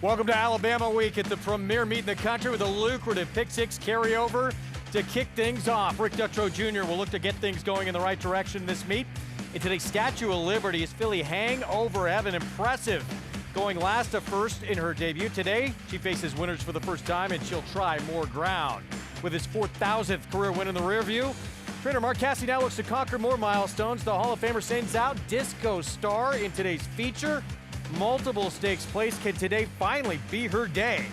Welcome to Alabama Week at the premier meet in the country with a lucrative pick six carryover to kick things off. Rick Dutrow Jr. will look to get things going in the right direction this meet. In today's Statue of Liberty is filly Hang Over Heaven. Impressive, going last to first in her debut. Today, she faces winners for the first time, and she'll try more ground. With his 4,000th career win in the rearview, trainer Mark Casse now looks to conquer more milestones. The Hall of Famer sends out Disco Star in today's feature. Multiple stakes placed. Can today finally be her day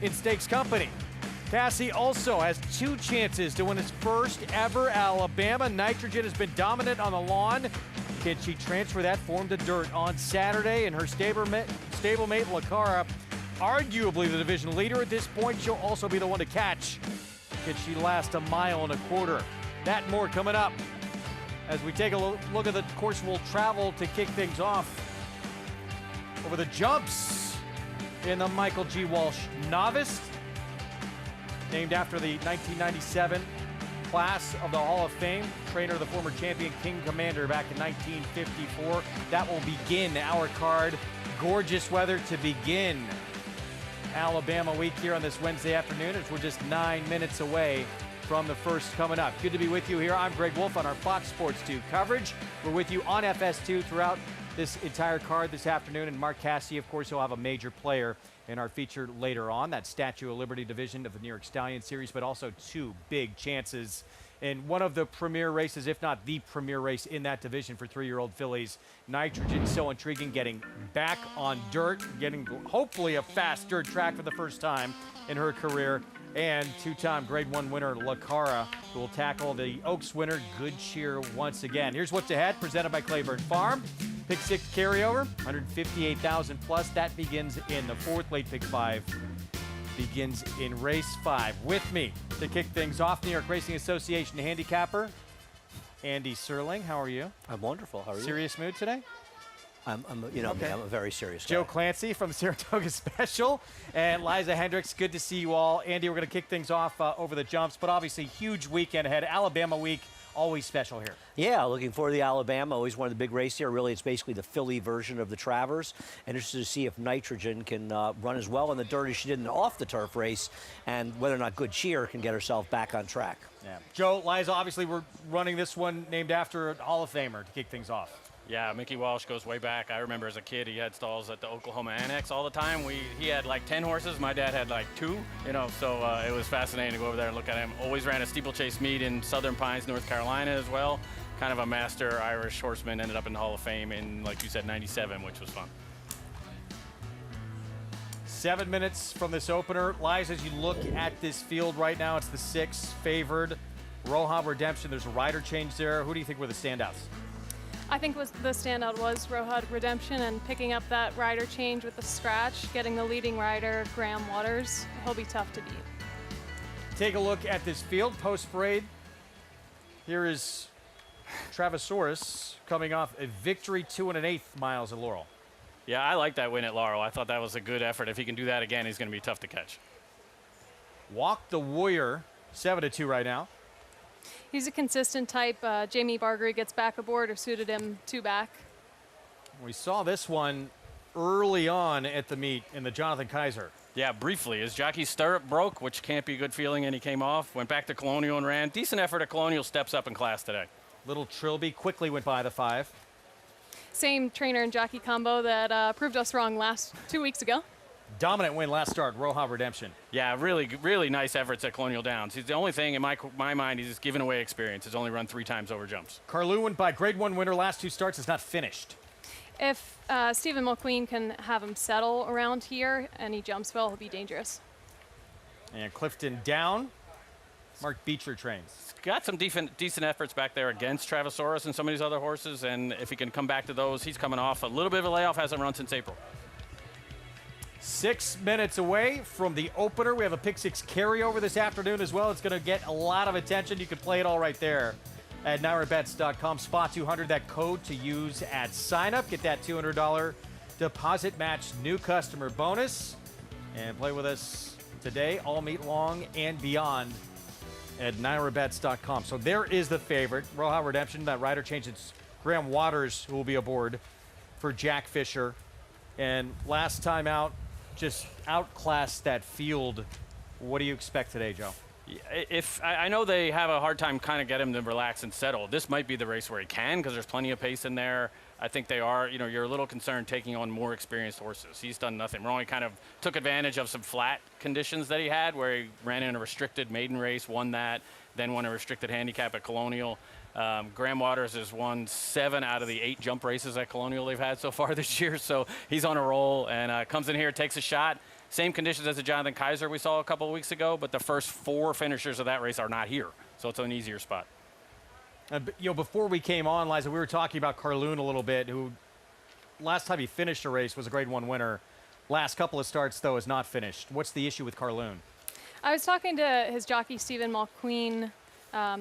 in stakes company? Casse also has two chances to win his first ever Alabama. Nitrogen has been dominant on the lawn. Can she transfer that form to dirt on Saturday? And her stablemate Lacara, arguably the division leader at this point, she'll also be the one to catch. Can she last a mile and a quarter? That and more coming up as we take a look at the course we'll travel to kick things off. Over the jumps in the Michael G. Walsh Novice, named after the 1997 class of the Hall of Fame, trainer of the former champion King Commander back in 1954. That will begin our card. Gorgeous weather to begin Alabama Week here on this Wednesday afternoon, as we're just 9 minutes away from the first coming up. Good to be with you here. I'm Greg Wolf on our Fox Sports 2 coverage. We're with you on FS2 throughout this entire card this afternoon, and Mark Casse, of course, will have a major player in our feature later on, that Statue of Liberty division of the New York Stallion Series, but also two big chances in one of the premier races, if not the premier race in that division for three-year-old fillies. Nitrogen, so intriguing, getting back on dirt, getting hopefully a fast dirt track for the first time in her career, and two-time Grade 1 winner Lacara, who will tackle the Oaks winner Good Cheer once again. Here's what's ahead, presented by Claiborne Farm. Pick six carryover, 158,000 plus. That begins in the fourth. Late pick five begins in race 5. With me to kick things off, New York Racing Association handicapper Andy Serling. How are you? I'm wonderful. How are you? Serious mood today? I'm a very serious guy. Joe Clancy from the Saratoga Special and Liza Hendricks. Good to see you all. Andy, we're going to kick things off over the jumps, but obviously huge weekend ahead. Alabama Week, always special here. Yeah, looking forward to the Alabama. Always one of the big races here. Really, it's basically the Philly version of the Travers. And interested to see if Nitrogen can run as well in the dirt as she did in the off-the-turf race, and whether or not Good Cheer can get herself back on track. Yeah. Joe, Liza, obviously we're running this one named after a Hall of Famer to kick things off. Yeah, Mickey Walsh goes way back. I remember as a kid, he had stalls at the Oklahoma Annex all the time. He had like 10 horses. My dad had like 2, so it was fascinating to go over there and look at him. Always ran a steeplechase meet in Southern Pines, North Carolina as well. Kind of a master Irish horseman, ended up in the Hall of Fame in, like you said, 97, which was fun. 7 minutes from this opener. Liza, as you look at this field right now, it's the 6 favored. Roja Redemption, there's a rider change there. Who do you think were the standouts? I think the standout was Roja Redemption, and picking up that rider change with the scratch, getting the leading rider, Graham Waters. He'll be tough to beat. Take a look at this field post-parade. Here is Travasaurus coming off a victory 2 1/8 miles at Laurel. Yeah, I like that win at Laurel. I thought that was a good effort. If he can do that again, he's going to be tough to catch. Walk the Warrior, 7-2 right now. He's a consistent type. Jamie Bargery gets back aboard, or suited him 2 back. We saw this one early on at the meet in the Jonathan Kaiser. Yeah, briefly. His jockey's stirrup broke, which can't be a good feeling, and he came off, went back to Colonial and ran. Decent effort at Colonial, steps up in class today. Little Trilby quickly went by the 5. Same trainer and jockey combo that proved us wrong 2 weeks ago. Dominant win last start, Roja Redemption. Yeah, really, really nice efforts at Colonial Downs. He's the only thing in my mind, he's just giving away experience. He's only run 3 times over jumps. Carlu went by Grade 1 winner last 2 starts, is not finished. If Stephen Mulqueen can have him settle around here and he jumps well, he'll be dangerous. And Clifton down. Mark Beecher trains. Got some decent efforts back there against Travasaurus and some of these other horses, and if he can come back to those, he's coming off a little bit of a layoff, hasn't run since April. 6 minutes away from the opener. We have a pick 6 carryover this afternoon as well. It's going to get a lot of attention. You can play it all right there at NYRABets.com. Spot 200, that code to use at sign up. Get that $200 deposit match new customer bonus. And play with us today, all meet long and beyond at NYRABets.com. So there is the favorite, Roja Redemption. That rider change, it's Graham Waters who will be aboard for Jack Fisher. And last time out, just outclassed that field. What do you expect today, Joe? If I know they have a hard time kind of get him to relax and settle, this might be the race where he can, because there's plenty of pace in there. I think they are, you're a little concerned taking on more experienced horses. He's done nothing wrong. He kind of took advantage of some flat conditions that he had, where he ran in a restricted maiden race, won that, then won a restricted handicap at Colonial. Graham Waters has won 7 out of the 8 jump races at Colonial they've had so far this year, so he's on a roll, and comes in here, takes a shot. Same conditions as the Jonathan Kaiser we saw a couple of weeks ago, but the first 4 finishers of that race are not here, so it's an easier spot. Before we came on, Liza, we were talking about Carloon a little bit, who last time he finished a race was a Grade 1 winner. Last couple of starts, though, is not finished. What's the issue with Carloon? I was talking to his jockey, Stephen Mulqueen,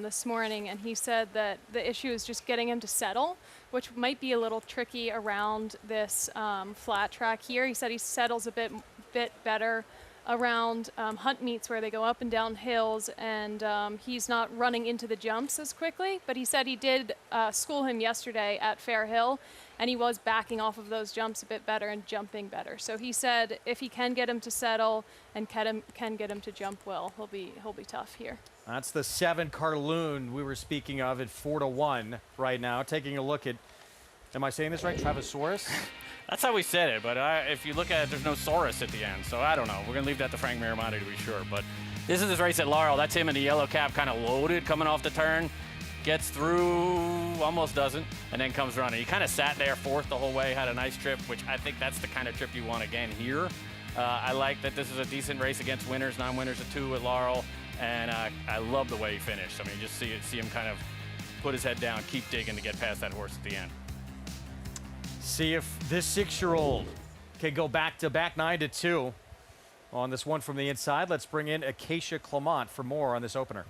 this morning, and he said that the issue is just getting him to settle, which might be a little tricky around this flat track here. He said he settles a bit better around hunt meets where they go up and down hills, and he's not running into the jumps as quickly, but he said he did school him yesterday at Fair Hill, and he was backing off of those jumps a bit better and jumping better. So he said if he can get him to settle and can get him to jump well, he'll be tough here. That's the 7 Carloon we were speaking of at 4-1 right now. Taking a look at, am I saying this right, Travasaurus? That's how we said it, but if you look at it, there's no Saurus at the end, so I don't know. We're going to leave that to Frank Miramonte to be sure. But this is his race at Laurel. That's him in the yellow cap, kind of loaded, coming off the turn. Gets through, almost doesn't, and then comes running. He kind of sat there 4th the whole way, had a nice trip, which I think that's the kind of trip you want again here. I like that this is a decent race against winners, non-winners of 2 at Laurel, and I love the way he finished. I mean, just see him kind of put his head down, keep digging to get past that horse at the end. See if this 6-year-old can go back-to-back 9-2 on this one from the inside. Let's bring in Acacia Clement for more on this opener.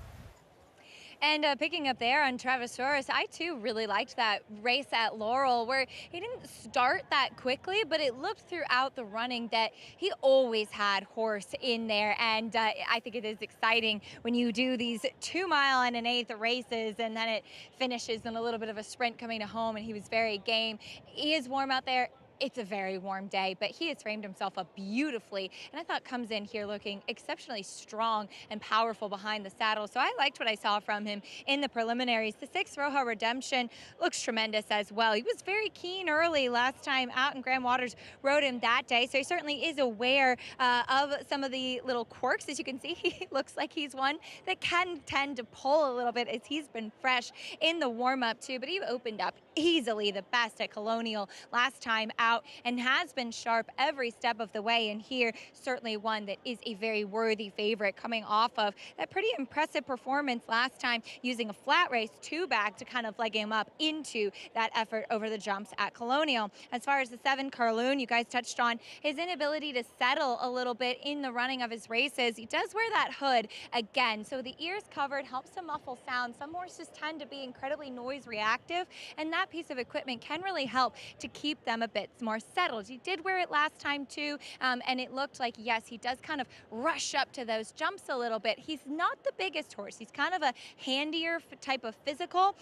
And picking up there on Travasaurus, I too really liked that race at Laurel, where he didn't start that quickly, but it looked throughout the running that he always had horse in there. And I think it is exciting when you do these 2-mile and an 1/8 races, and then it finishes in a little bit of a sprint coming to home, and he was very game. He is warm out there. It's a very warm day, but he has framed himself up beautifully, and I thought comes in here looking exceptionally strong and powerful behind the saddle. So I liked what I saw from him in the preliminaries. The 6 Roja Redemption looks tremendous as well. He was very keen early last time out, and Graham Waters rode him that day, so he certainly is aware of some of the little quirks. As you can see, he looks like he's one that can tend to pull a little bit, as he's been fresh in the warm-up too, but he opened up easily the best at Colonial last time out and has been sharp every step of the way, and here certainly one that is a very worthy favorite, coming off of that pretty impressive performance last time, using a flat race 2-back to kind of leg him up into that effort over the jumps at Colonial. As far as the 7 Carloon, you guys touched on his inability to settle a little bit in the running of his races. He does wear that hood again, so the ears covered helps to muffle sound. Some horses tend to be incredibly noise reactive, and that piece of equipment can really help to keep them a bit more settled. He did wear it last time too, and it looked like, yes, he does kind of rush up to those jumps a little bit. He's not the biggest horse. He's kind of a handier type of physical.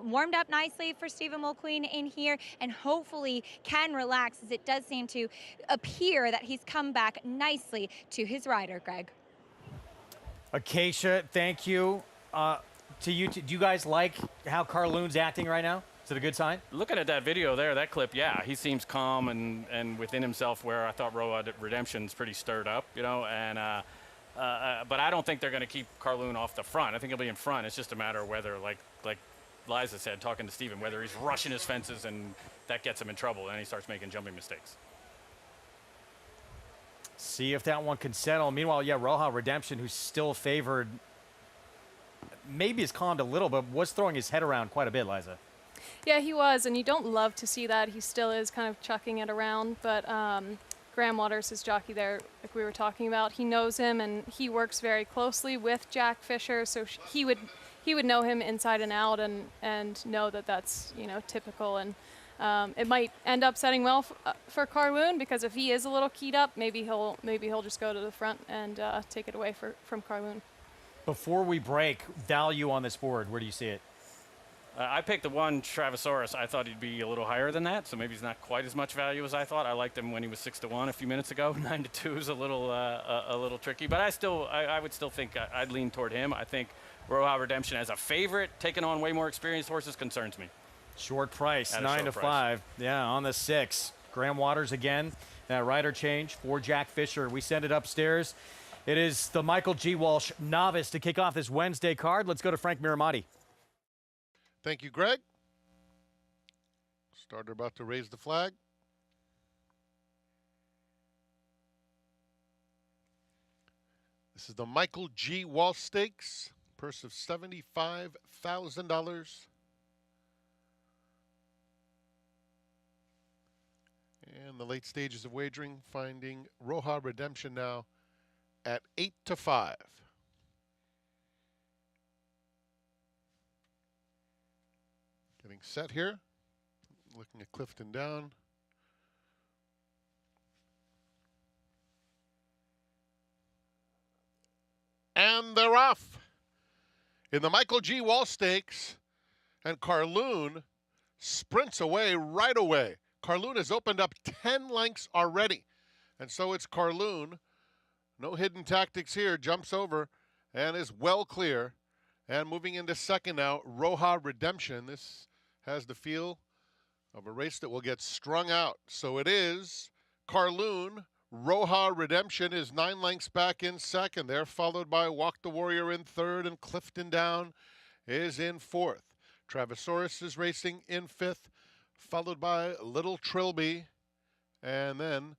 Warmed up nicely for Stephen Mulqueen in here, and hopefully can relax, as it does seem to appear that he's come back nicely to his rider, Greg. Acacia, thank you. Do you guys like how Carloon's acting right now? Is it a good sign? Looking at that video there, that clip, yeah, he seems calm and within himself, where I thought Road Redemption's pretty stirred up, and but I don't think they're going to keep Carloon off the front. I think he'll be in front. It's just a matter of whether, like Liza said, talking to Stephen, whether he's rushing his fences and that gets him in trouble, and he starts making jumping mistakes. See if that one can settle. Meanwhile, yeah, Roja Redemption, who's still favored, maybe has calmed a little, but was throwing his head around quite a bit, Liza. Yeah, he was, and you don't love to see that. He still is kind of chucking it around, but Graham Waters, his jockey there, like we were talking about, he knows him, and he works very closely with Jack Fisher, so he would know him inside and out, and know that that's typical, and it might end up setting well for Carloon, because if he is a little keyed up, maybe he'll just go to the front and take it away from Carloon. Before we break, value on this board, where do you see it? I picked the one Travasaurus. I thought he'd be a little higher than that, so maybe he's not quite as much value as I thought. I liked him when he was 6-1 a few minutes ago. 9-2 is a little tricky, but I would still think I'd lean toward him. I think Roja Redemption as a favorite, taking on way more experienced horses, concerns me. Short price, At a 9 short to price. 5. Yeah, on the 6. Graham Waters again. That rider change for Jack Fisher. We send it upstairs. It is the Michael G. Walsh Novice to kick off this Wednesday card. Let's go to Frank Miramati. Thank you, Greg. Starter about to raise the flag. This is the Michael G. Walsh Stakes. Purse of $75,000. And the late stages of wagering, finding Roja Redemption now at 8 to 5. Getting set here. Looking at Clifton Down. And they're off. In the Michael G. Walsh Stakes, and Carloon sprints away right away. Carloon has opened up 10 lengths already. And so it's Carloon. No hidden tactics here. Jumps over and is well clear. And moving into second now, Roja Redemption. This has the feel of a race that will get strung out. So it is Carloon. Roja Redemption is 9 lengths back in second. They're followed by Walk the Warrior in third, and Clifton Down is in fourth. Travasaurus is racing in fifth, followed by Little Trilby. And then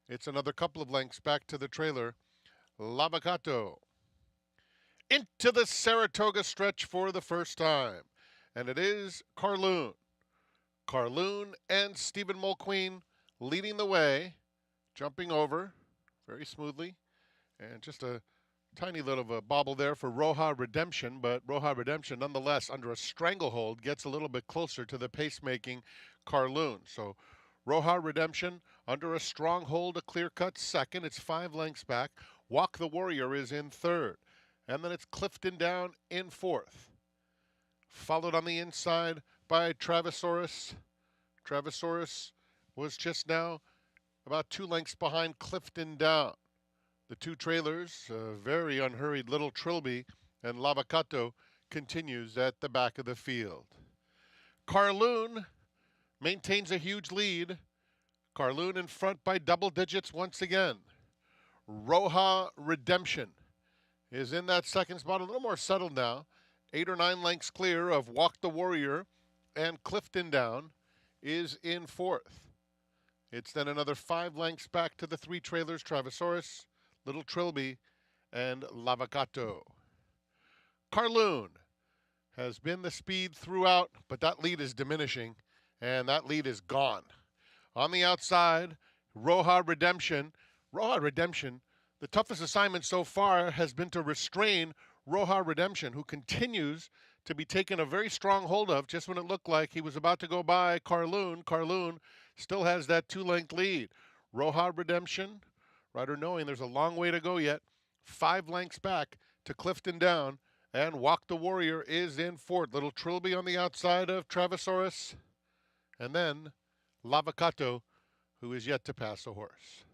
it's another couple of lengths back to the trailer, Lavacato. Into the Saratoga stretch for the first time. And it is Carloon. Carloon and Stephen Mulqueen leading the way, jumping over very smoothly. And just a tiny little of a bobble there for Roja Redemption, but Roja Redemption nonetheless under a stranglehold gets a little bit closer to the pace-making Carloon. So Roja Redemption under a stronghold, a clear-cut second. It's 5 lengths back. Walk the Warrior is in third. And then it's Clifton Down in fourth. Followed on the inside by Travasaurus. Travasaurus was just now about 2 lengths behind Clifton Down. The two trailers, very unhurried Little Trilby and Lavacato, continues at the back of the field. Carloon maintains a huge lead. Carloon in front by double digits once again. Roja Redemption is in that second spot, a little more settled now. 8 or 9 lengths clear of Walk the Warrior, and Clifton Down is in fourth. It's then another 5 lengths back to the 3 trailers, Travasaurus, Little Trilby, and Lavacato. Carloon has been the speed throughout, but that lead is diminishing, and that lead is gone. On the outside, Roja Redemption. Roja Redemption, the toughest assignment so far has been to restrain Roja Redemption, who continues to be taken a very strong hold of just when it looked like he was about to go by Carloon. Carloon still has that 2-length lead. Roja Redemption, rider knowing there's a long way to go yet, 5 lengths back to Clifton Down, and Walk the Warrior is in fourth. Little Trilby on the outside of Travasaurus, and then Lavacato, who is yet to pass a horse.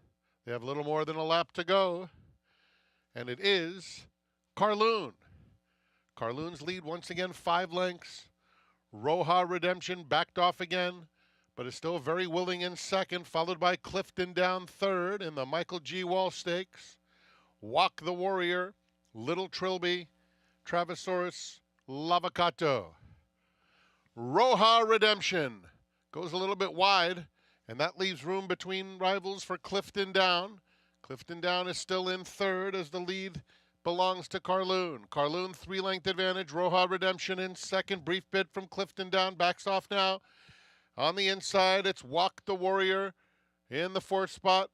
They have a little more than a lap to go, and it is Carloon. Carloon's lead once again 5 lengths. Roja Redemption backed off again, but is still very willing in second, followed by Clifton Down third in the Michael G. Walsh Stakes. Walk the Warrior, Little Trilby, Travasaurus, Lavacato. Roja Redemption goes a little bit wide, and that leaves room between rivals for Clifton Down. Clifton Down is still in third as the lead belongs to Carloon. Carloon 3-length advantage. Roja Redemption in second. Brief bid from Clifton Down. Backs off now. On the inside, it's Walk the Warrior in the fourth spot.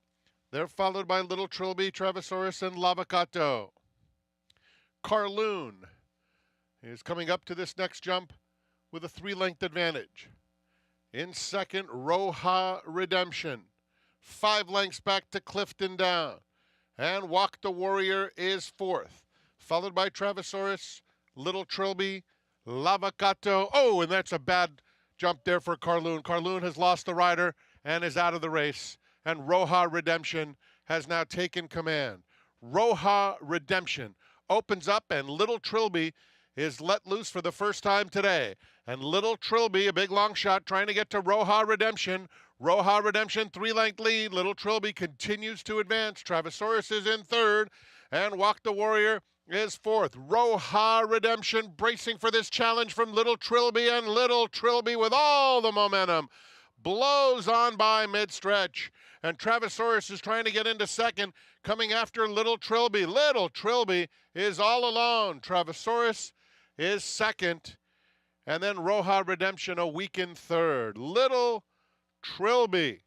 They're followed by Little Trilby, Travasaurus, and Lavacato. Carloon is coming up to this next jump with a 3-length advantage. In second, Roja Redemption. 5 lengths back to Clifton Down. And Walk the Warrior is fourth, followed by Travasaurus, Little Trilby, Lavacato. Oh, and that's a bad jump there for Carloon. Carloon has lost the rider and is out of the race. And Roja Redemption has now taken command. Roja Redemption opens up, and Little Trilby is let loose for the first time today. And Little Trilby, a big long shot, trying to get to Roja Redemption. Roja Redemption, 3-length lead. Little Trilby continues to advance. Travasaurus is in third, and Walk the Warrior is fourth. Roja Redemption bracing for this challenge from Little Trilby, and Little Trilby with all the momentum blows on by mid-stretch. And Travasaurus is trying to get into second, coming after Little Trilby. Little Trilby is all alone. Travasaurus is second, and then Roja Redemption a weak in third. Little Trilby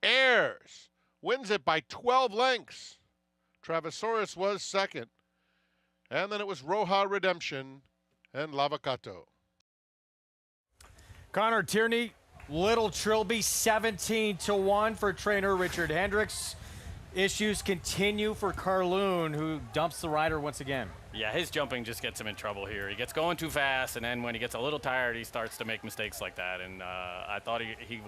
airs, wins it by 12 lengths. Travasaurus was second, and then it was Roja Redemption and Lavacato. Connor Tierney, Little Trilby, 17-1 for trainer Richard Hendricks. Issues continue for Carloon, who dumps the rider once again. Yeah, his jumping just gets him in trouble here. He gets going too fast, and then when he gets a little tired, he starts to make mistakes like that. And I thought he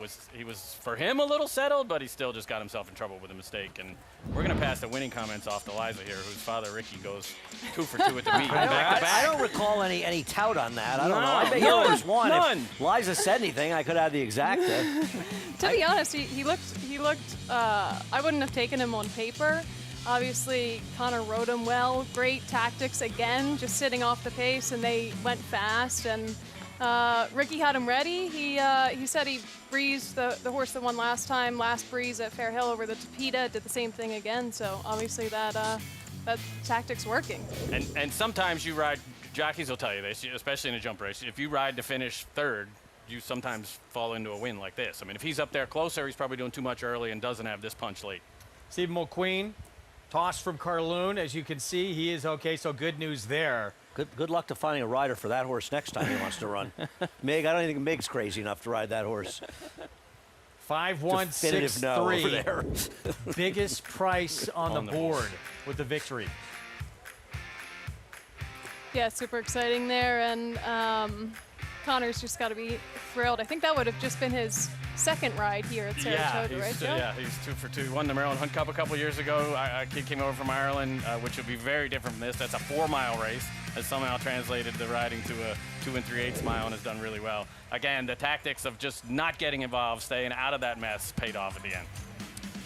was for him a little settled, but he still just got himself in trouble with a mistake. And we're gonna pass the winning comments off to Liza here, whose father Ricky goes 2 for 2 at the meet. I don't recall any tout on that. I don't know. I bet None. there was one. None. If Liza said anything, I could have the exact. To be honest, he looked. I wouldn't have taken him on paper. Obviously, Connor rode him well. Great tactics again, just sitting off the pace, and they went fast. And Ricky had him ready. He said he breezed the horse that won last time, last breeze at Fair Hill over the Tapeta, did the same thing again. So obviously that tactic's working. And sometimes you ride, jockeys will tell you this, especially in a jump race, if you ride to finish third, you sometimes fall into a win like this. I mean, if he's up there closer, he's probably doing too much early and doesn't have this punch late. Stephen Mulqueen, toss from Carloon. As you can see, he is okay, so good news there. Good luck to finding a rider for that horse next time he wants to run. Mig, I don't think Mig's crazy enough to ride that horse. 5-1-6-3. No Biggest price on the board with the victory. Yeah, super exciting there, and Connor's just got to be thrilled. I think that would have just been his second ride here at Saratoga, right, Joe? Yeah, he's 2 for 2. He won the Maryland Hunt Cup a couple years ago. A kid came over from Ireland, which will be very different from this. That's a 4-mile race. Has somehow translated the riding to a 2 3/8 mile and has done really well. Again, the tactics of just not getting involved, staying out of that mess, paid off at the end.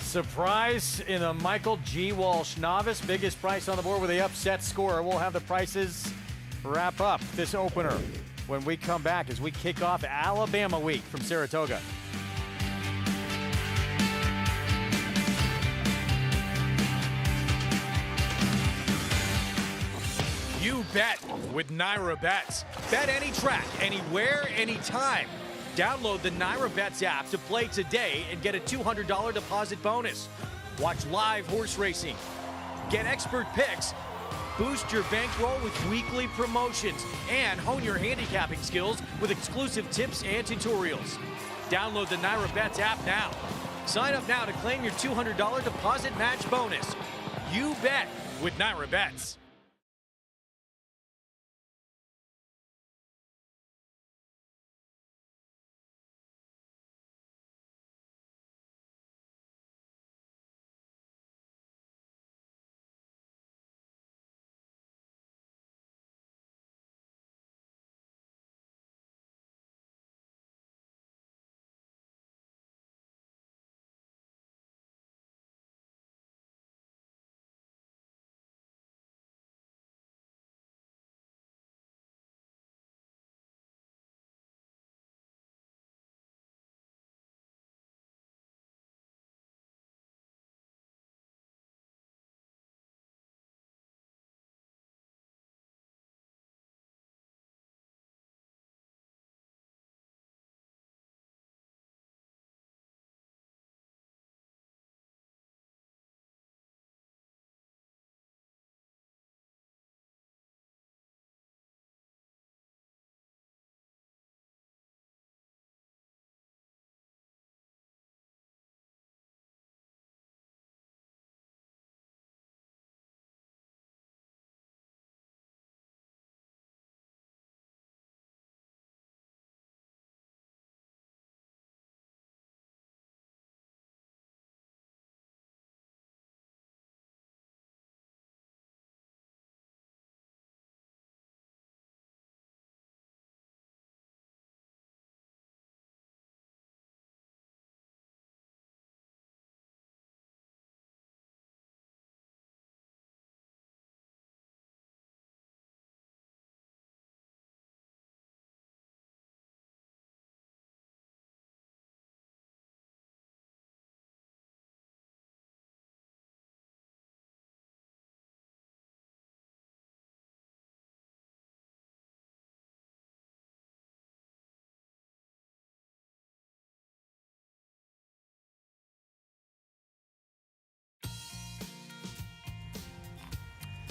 Surprise in the Michael G. Walsh Novice. Biggest price on the board with the upset score. We'll have the prices wrap up this opener when we come back as we kick off Alabama week from Saratoga. You bet with Naira Bets. Bet any track, anywhere, anytime. Download the Naira Bets app to play today and get a $200 deposit bonus. Watch live horse racing. Get expert picks. Boost your bankroll with weekly promotions and hone your handicapping skills with exclusive tips and tutorials. Download the Naira Bets app now. Sign up now to claim your $200 deposit match bonus. You bet with Naira Bets.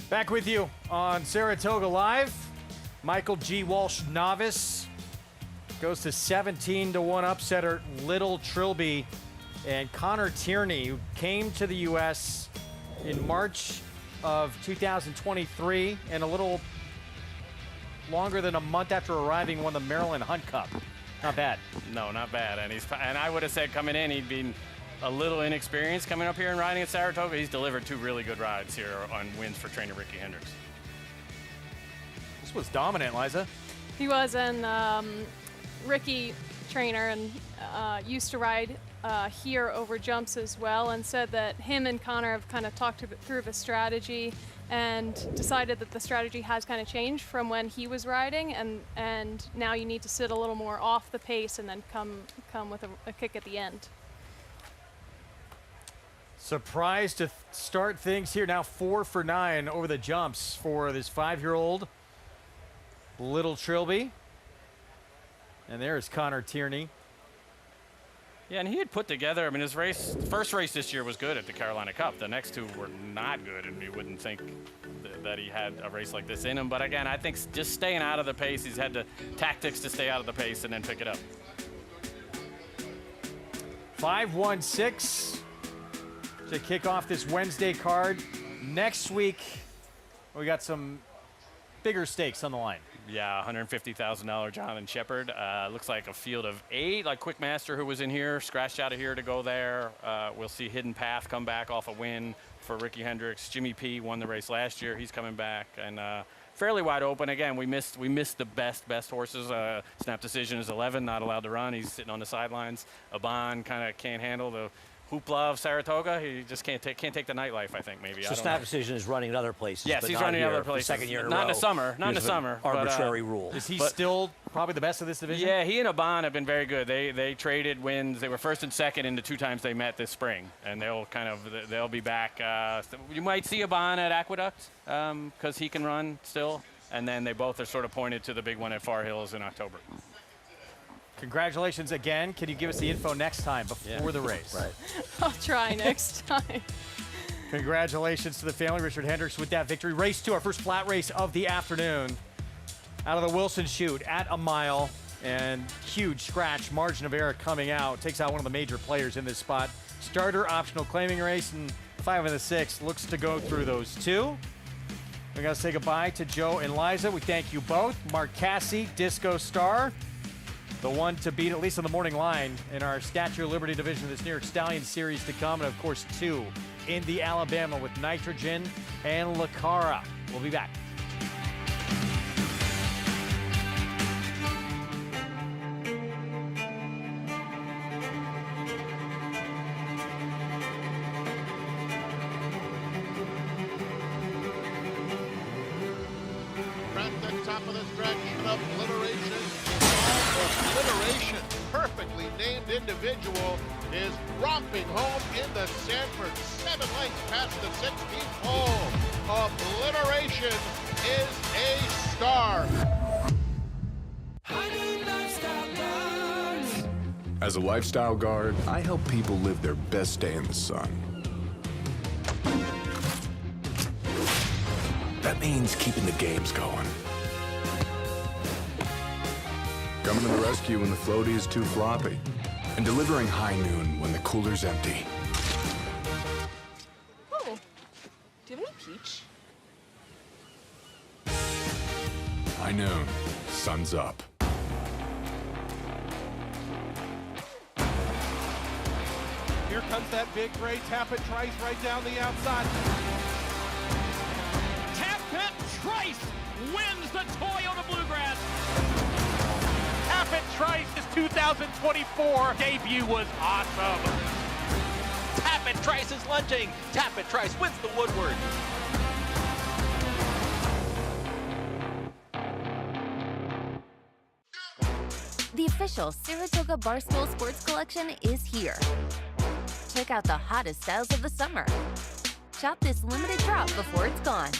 Back with you on Saratoga Live. Michael G. Walsh, novice, goes to 17-1 upsetter Little Trilby. And Connor Tierney, who came to the U.S. in March of 2023 and a little longer than a month after arriving, won the Maryland Hunt Cup. Not bad. No, not bad. And I would have said coming in, he'd been a little inexperienced coming up here and riding at Saratoga. He's delivered 2 really good rides here on wins for trainer Ricky Hendricks. This was dominant, Liza. He was, and Ricky, trainer, and used to ride here over jumps as well, and said that him and Connor have kind of talked through the strategy and decided that the strategy has kind of changed from when he was riding, and now you need to sit a little more off the pace and then come with a kick at the end. Surprised to start things here. Now 4 for 9 over the jumps for this 5-year-old Little Trilby. And there's Connor Tierney. Yeah, and he had put together, I mean, his first race this year was good at the Carolina Cup. The next 2 were not good, and you wouldn't think that he had a race like this in him. But again, I think just staying out of the pace, he's had the tactics to stay out of the pace and then pick it up. 5-1-6 to kick off this Wednesday card. Next week, we got some bigger stakes on the line. Yeah, $150,000 John and Shepherd. Looks like a field of 8, like Quickmaster, who was in here, scratched out of here to go there. We'll see Hidden Path come back off a win for Ricky Hendricks. Jimmy P won the race last year. He's coming back. And fairly wide open. Again, we missed the best horses. Snap Decision is 11, not allowed to run. He's sitting on the sidelines. Aban kind of can't handle the hoopla of Saratoga. He just can't take the nightlife, I think, maybe. So Snap Decision is running in other places. Yes, but he's not running in here other places. The second year in a not row. in the summer. Not in the summer. Arbitrary rule. Is he still probably the best of this division? Yeah, he and Aban have been very good. They traded wins. They were first and second in the 2 times they met this spring, and they'll be back. You might see Aban at Aqueduct because he can run still, and then they both are sort of pointed to the big one at Far Hills in October. Congratulations again. Can you give us the info next time before the race? Right. I'll try next time. Congratulations to the family. Richard Hendricks with that victory. Race 2, our first flat race of the afternoon. Out of the Wilson chute at a mile, and huge scratch, margin of error coming out. Takes out one of the major players in this spot. Starter, optional claiming race, and 5 of the 6 looks to go through those 2. We got to say goodbye to Joe and Liza. We thank you both. Mark Cassie, Disco Star, the one to beat, at least on the morning line, in our Statue of Liberty division of this New York Stallion series to come. And, of course, 2 in the Alabama with Nitrogen and Lacara. We'll be back. At the top of the stretch, an obliteration, perfectly named individual is romping home in the Sanford. 7 lengths past the 16th hole. Obliteration is a star. As a lifestyle guard, I help people live their best day in the sun. That means keeping the games going. Coming to the rescue when the floaty is too floppy. And delivering high noon when the cooler's empty. Oh, do you have any peach? High noon, sun's up. Here comes that big gray Tappet Trice right down the outside. Tappet Trice wins the Toyota Bluegrass. Tappet Trice's 2024 debut was awesome. Tappet Trice is lunging. Tappet Trice wins the Woodward. The official Saratoga Barstool Sports Collection is here. Check out the hottest styles of the summer. Shop this limited drop before it's gone.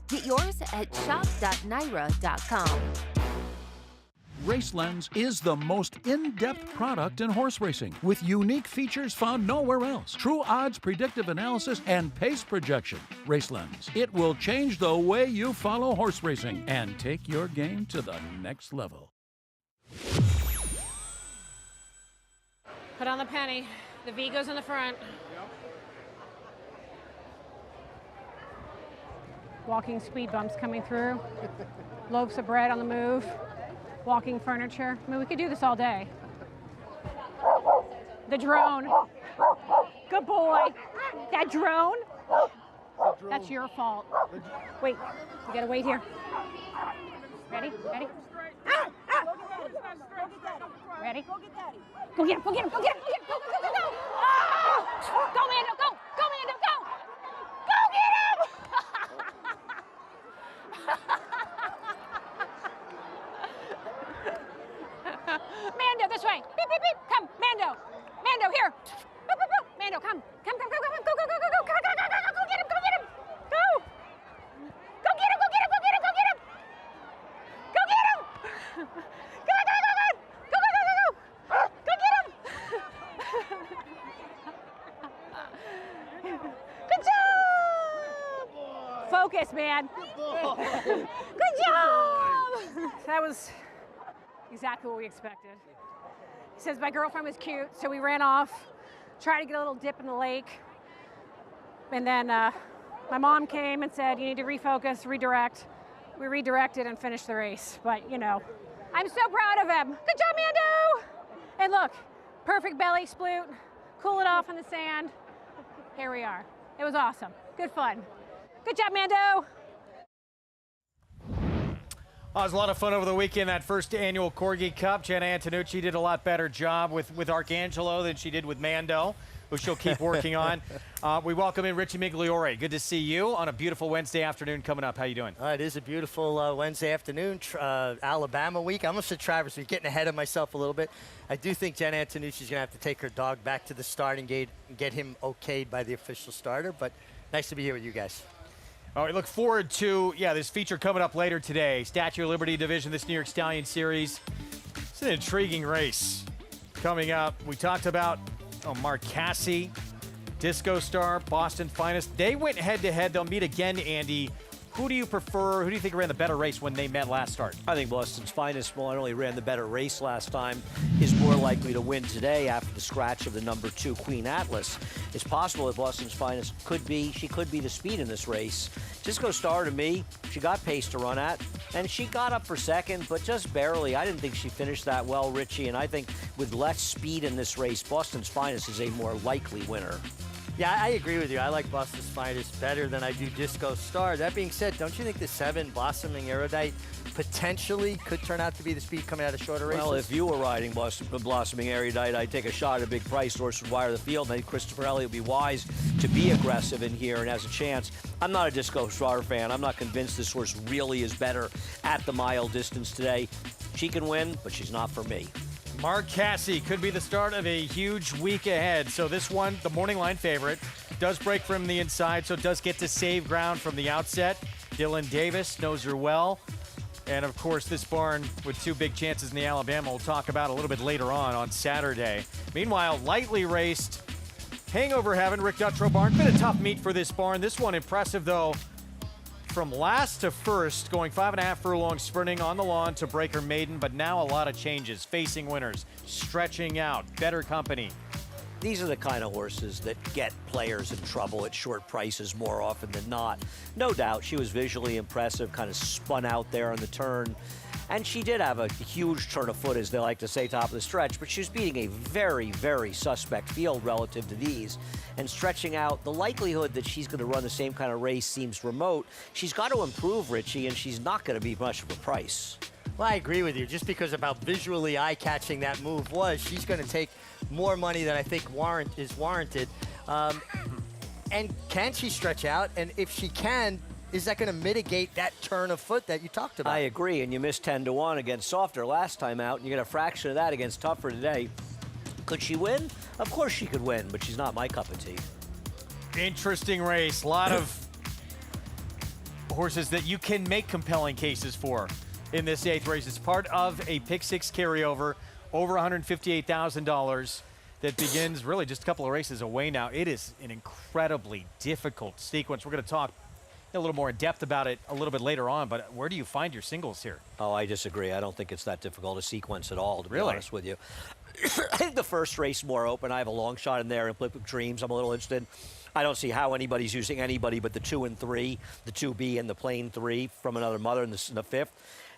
Get yours at shop.naira.com. Race Lens is the most in-depth product in horse racing, with unique features found nowhere else. True odds, predictive analysis, and pace projection. Race Lens. It will change the way you follow horse racing and take your game to the next level. Put on the penny. The V goes in the front. Walking speed bumps coming through. Loaves of bread on the move. Walking furniture. I mean, we could do this all day. The drone. Good boy. That drone? That's your fault. Wait, you gotta wait here. Ready? Ready? Ready? Go get him, go get him, go get him, go get him, go, go, go, go, go! Oh! Go, Mando, go! Go, Mando, go! Go get him! Mando, this way. Beep, beep, beep. Come, Mando. Mando, here. Boop, boop, boop. Mando, come. Come, come, come, come, go, go, go, go, go, go, go, go, go, go, go get him, go get him. Go. Go get him, go get him, go get him, go get him. Go get him. Go, go, go, go, go. Go, go, go, go, go. Go get him. Good job. Focus, man. Good job. That was exactly what we expected. He says my girlfriend was cute, so we ran off, tried to get a little dip in the lake. And then my mom came and said, you need to refocus, redirect. We redirected and finished the race. But, you know, I'm so proud of him. Good job, Mando! And look, perfect belly sploot, cool it off in the sand. Here we are. It was awesome. Good fun. Good job, Mando! It was a lot of fun over the weekend, that first annual Corgi Cup. Jenna Antonucci did a lot better job with Arcangelo than she did with Mando, who she'll keep working on. We welcome in Richie Migliore. Good to see you on a beautiful Wednesday afternoon coming up. How you doing? It is a beautiful Wednesday afternoon, Alabama week. I almost said Travers. We're getting ahead of myself a little bit. I do think Jenna Antonucci's going to have to take her dog back to the starting gate and get him okayed by the official starter, but nice to be here with you guys. All right, look forward to, this feature coming up later today. Statue of Liberty division, this New York Stallion Series. It's an intriguing race coming up. We talked about Mark Casse, Disco Star, Boston Finest. They went head-to-head. They'll meet again, Andy. Who do you prefer? Who do you think ran the better race when they met last start? I think Boston's Finest not only ran the better race last time, is more likely to win today after the scratch of the number 2 Queen Atlas. It's possible that Boston's Finest could be the speed in this race. Disco Star, to me, she got pace to run at, and she got up for second, but just barely. I didn't think she finished that well, Richie, and I think with less speed in this race, Boston's Finest is a more likely winner. Yeah, I agree with you. I like Boston's Finest better than I do Disco Star. That being said, don't you think the 7 Blossoming Erudite potentially could turn out to be the speed coming out of shorter races? Well, if you were riding Blossoming Erudite, I'd take a shot at a big price horse would wire the field. I think Christopher Elliott would be wise to be aggressive in here and has a chance. I'm not a Disco Star fan. I'm not convinced this horse really is better at the mile distance today. She can win, but she's not for me. Mark Casse could be the start of a huge week ahead. So this one, the morning line favorite, does break from the inside, so does get to save ground from the outset. Dylan Davis knows her well. And, of course, this barn with 2 big chances in the Alabama we'll talk about a little bit later on Saturday. Meanwhile, lightly raced Hangover Heaven, Rick Dutrow barn. Been a tough meet for this barn. This one impressive, though. From last to first, going 5.5 furlongs, sprinting on the lawn to Breaker Maiden, but now a lot of changes, facing winners, stretching out, better company. These are the kind of horses that get players in trouble at short prices more often than not. No doubt, she was visually impressive, kind of spun out there on the turn. And she did have a huge turn of foot, as they like to say, top of the stretch, but she was beating a very, very suspect field relative to these. And stretching out, the likelihood that she's going to run the same kind of race seems remote. She's got to improve, Richie, and she's not going to be much of a price. Well, I agree with you. Just because of how visually eye-catching that move was, she's going to take more money than I think is warranted. And can she stretch out? And if she can, is that going to mitigate that turn of foot that you talked about? I agree, and you missed 10-1 against Softer last time out, and you get a fraction of that against Tougher today. Could she win? Of course she could win, but she's not my cup of tea. Interesting race. A lot of horses that you can make compelling cases for. in this 8th race. It's part of a pick six carryover, over $158,000 that begins really just a couple of races away now. It is an incredibly difficult sequence. We're going to talk a little more in depth about it a little bit later on, but where do you find your singles here? Oh, I disagree. I don't think it's that difficult a sequence at all, to be Really? honest with you. I think the first race more open. I have a long shot in there in Olympic Dreams. I'm a little interested. I don't see how anybody's using anybody but the 2 and 3, the 2B and the plain 3 from another mother in the 5th.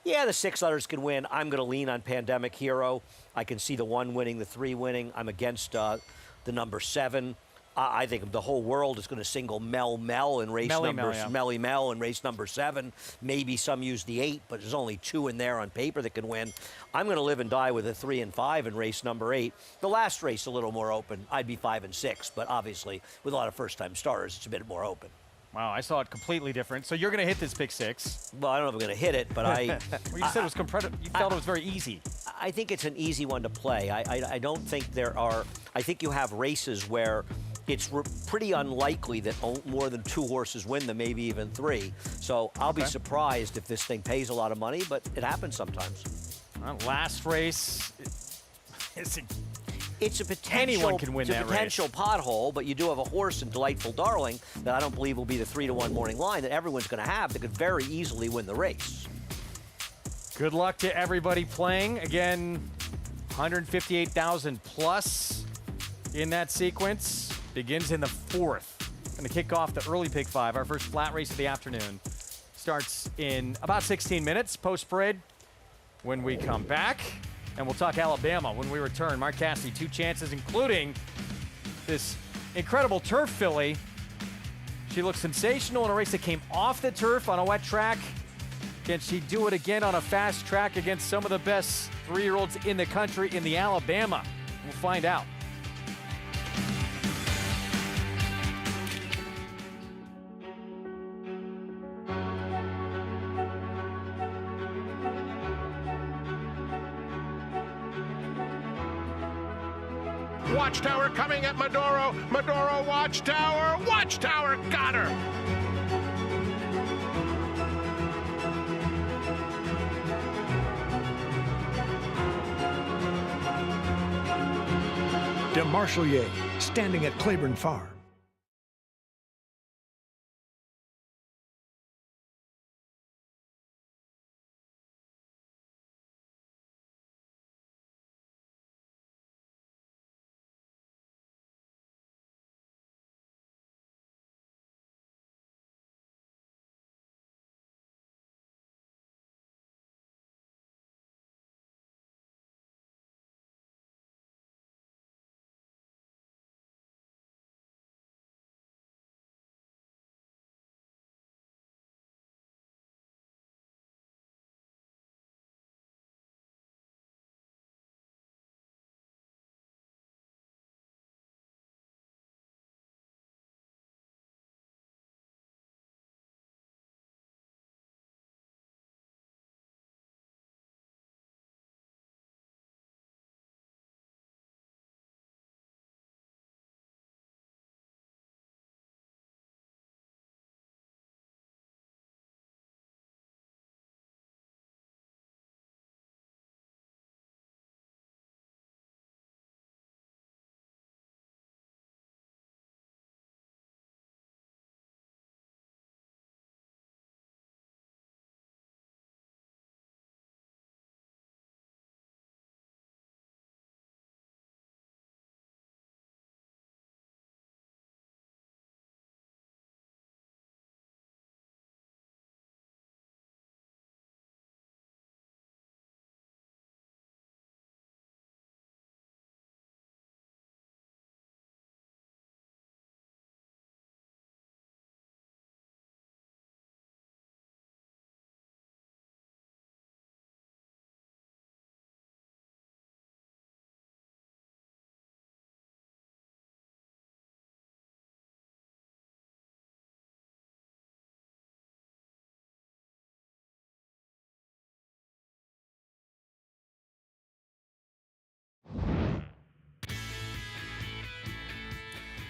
Yeah, the 6 letters can win. I'm going to lean on Pandemic Hero. I can see the 1 winning, the 3 winning. I'm against the number 7. I think the whole world is going to single Mel in race Melly Mel in race number 7. Maybe some use the 8, but there's only 2 in there on paper that can win. I'm going to live and die with a 3 and 5 in race number 8. The last race a little more open. I'd be 5 and 6, but obviously with a lot of first-time starters, it's a bit more open. Wow, I saw it completely different. So you're going to hit this pick six. Well, I don't know if I'm going to hit it, but I... Well, you said it was you felt it was very easy. I think it's an easy one to play. I don't think there are... I think you have races where it's pretty unlikely that more than 2 horses win them, maybe even 3. So I'll be surprised if this thing pays a lot of money, but it happens sometimes. Well, last race... It's a potential, anyone can win that potential pothole, but you do have a horse in Delightful Darling that I don't believe will be the 3-1 morning line that everyone's going to have that could very easily win the race. Good luck to everybody playing. Again, 158,000 plus in that sequence. Begins in the 4th. Going to kick off the early pick 5. Our first flat race of the afternoon starts in about 16 minutes post-parade when we come back. And we'll talk Alabama when we return. Mark Cassidy, 2 chances, including this incredible turf filly. She looks sensational in a race that came off the turf on a wet track. Can she do it again on a fast track against some of the best 3-year-olds in the country in the Alabama? We'll find out. Watchtower coming at Maduro. Maduro, Watchtower. Watchtower got her. DeMarchelier, standing at Claiborne Farm.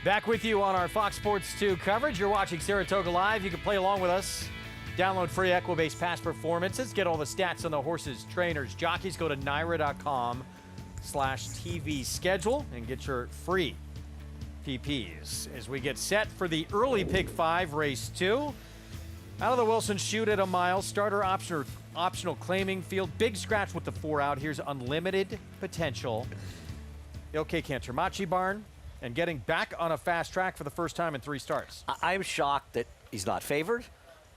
Back with you on our Fox Sports 2 coverage. You're watching Saratoga Live. You can play along with us Download free Equibase Past Performances. Get all the stats on the horses, trainers, jockeys. Go to NYRA.com/TV schedule and get your free PPs. As we get set for the early Pick 5, race 2. Out of the Wilson chute at a mile. Starter optional claiming field. Big scratch with the 4 out. Here's Unlimited Potential. OK Cantermachi barn. And getting back on a fast track for the first time in 3 starts. I'm shocked that he's not favored.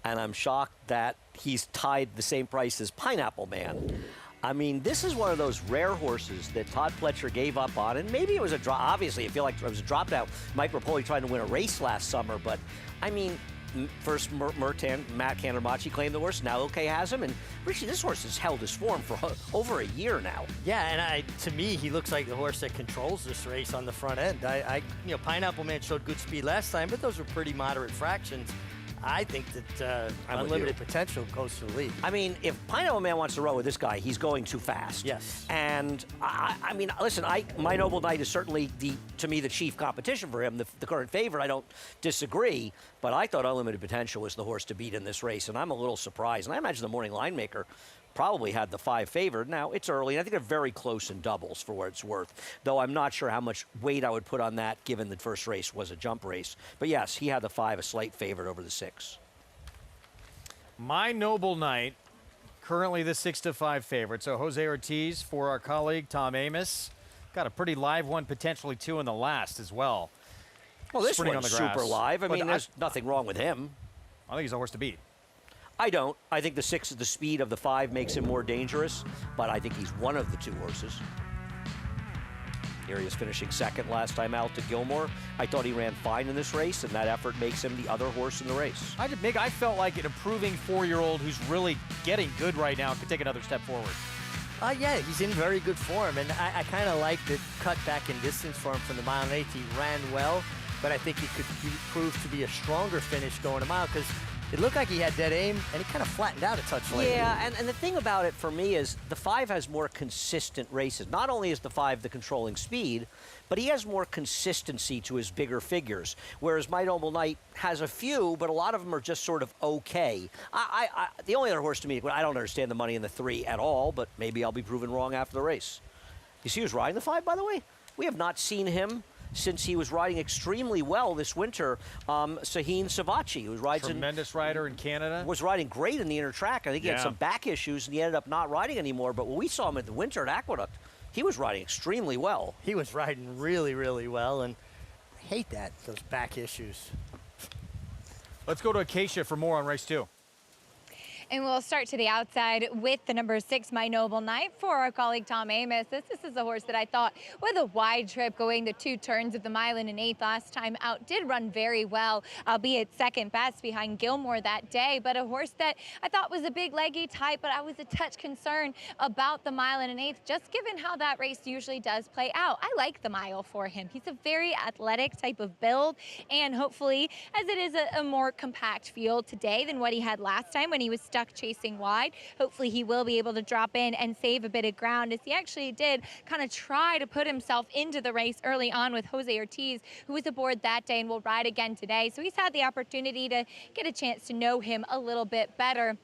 And I'm shocked that he's tied the same price as Pineapple Man. I mean, this is one of those rare horses that Todd Pletcher gave up on, and maybe it was a drop. Obviously, I feel like it was a drop out. Mike Rapoli trying to win a race last summer, but I mean, first Matt Cantermachi claimed the horse. Now OK has him, and Richie, this horse has held his form for over a year now. Yeah, and to me, he looks like the horse that controls this race on the front end. You know, Pineapple Man showed good speed last time, but those were pretty moderate fractions. I think that Unlimited Potential goes to the lead. I mean, if Pineapple Man wants to row with this guy, he's going too fast. Yes. And I mean, listen, My Noble Knight is certainly to me the chief competition for him, the current favorite. I don't disagree, but I thought Unlimited Potential was the horse to beat in this race, and I'm a little surprised. And I imagine the morning line maker probably had the 5 favored. Now, it's early, and I think they're very close in doubles for what it's worth, though I'm not sure how much weight I would put on that given the first race was a jump race. But yes, he had the 5, a slight favorite over the 6. My Noble Knight, currently the 6-5 favorite. So Jose Ortiz for our colleague Tom Amos. Got a pretty live one, potentially 2 in the last as well. Well, this Sprinting one's on the grass. super live. I mean, there's nothing wrong with him. I think he's a horse to beat. I don't. I think the 6 is the speed of the 5 makes him more dangerous, but I think he's one of the 2 horses. Here he is finishing second last time out to Gilmore. I thought he ran fine in this race, and that effort makes him the other horse in the race. I felt like an improving 4-year-old who's really getting good right now could take another step forward. Yeah, he's in very good form, and I kind of like the cut back in distance for him from the mile and 8th. He ran well, but I think he could prove to be a stronger finish going a mile because it looked like he had dead aim, and he kind of flattened out a touch later. Yeah, and the thing about it for me is the 5 has more consistent races. Not only is the 5 the controlling speed, but he has more consistency to his bigger figures, whereas My Noble Knight has a few, but a lot of them are just sort of okay. The only other horse to me, I don't understand the money in the 3 at all, but maybe I'll be proven wrong after the race. You see who's riding the 5, by the way? We have not seen him since he was riding extremely well this winter. Saheen Savachi, who rides tremendous rider in Canada, was riding great in the inner track. I think he had some back issues, and he ended up not riding anymore. But when we saw him at the winter at Aqueduct, he was riding extremely well. He was riding really, really well, and I hate those back issues. Let's go to Acacia for more on race 2. And we'll start to the outside with the number 6, My Noble Knight, for our colleague Tom Amos. This is a horse that I thought, with a wide trip going the 2 turns of the mile and an 8th last time out, did run very well, albeit second best behind Gilmore that day. But a horse that I thought was a big leggy type, but I was a touch concerned about the mile and an 8th, just given how that race usually does play out. I like the mile for him. He's a very athletic type of build, and hopefully, as it is a more compact field today than what he had last time when he was stuck chasing wide, hopefully he will be able to drop in and save a bit of ground, as he actually did kind of try to put himself into the race early on with Jose Ortiz, who was aboard that day and will ride again today. So he's had the opportunity to get a chance to know him a little bit better,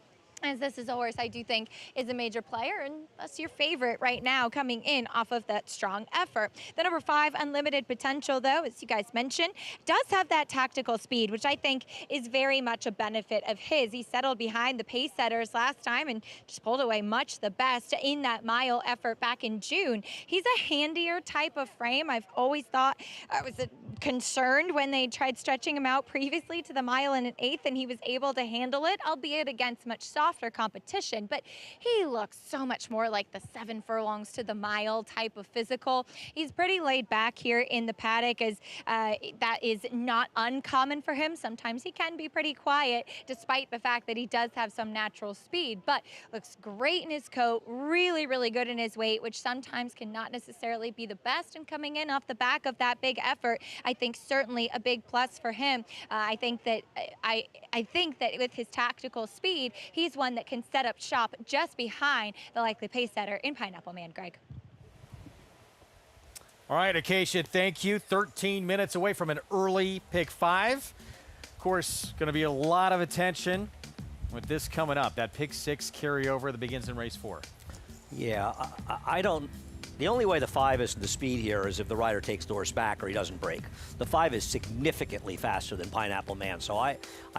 as this is a horse I do think is a major player, and that's your favorite right now coming in off of that strong effort. The number 5, Unlimited Potential, though, as you guys mentioned, does have that tactical speed, which I think is very much a benefit of his. He settled behind the pace setters last time and just pulled away much the best in that mile effort back in June. He's a handier type of frame. I've always thought I was concerned when they tried stretching him out previously to the mile and an 8th, and he was able to handle it, albeit against much softer competition. But he looks so much more like the 7 furlongs to the mile type of physical. He's pretty laid back here in the paddock, as that is not uncommon for him. Sometimes he can be pretty quiet, despite the fact that he does have some natural speed, but looks great in his coat, really, really good in his weight, which sometimes cannot necessarily be the best. And coming in off the back of that big effort, I think certainly a big plus for him. I think that with his tactical speed, he's one that can set up shop just behind the likely pace setter in Pineapple Man, Greg. All right, Acacia, thank you. 13 minutes away from an early pick 5. Of course, going to be a lot of attention with this coming up, that pick 6 carryover that begins in race 4. Yeah, I don't. The only way the 5 is the speed here is if the rider takes the horse back or he doesn't break. The 5 is significantly faster than Pineapple Man, so I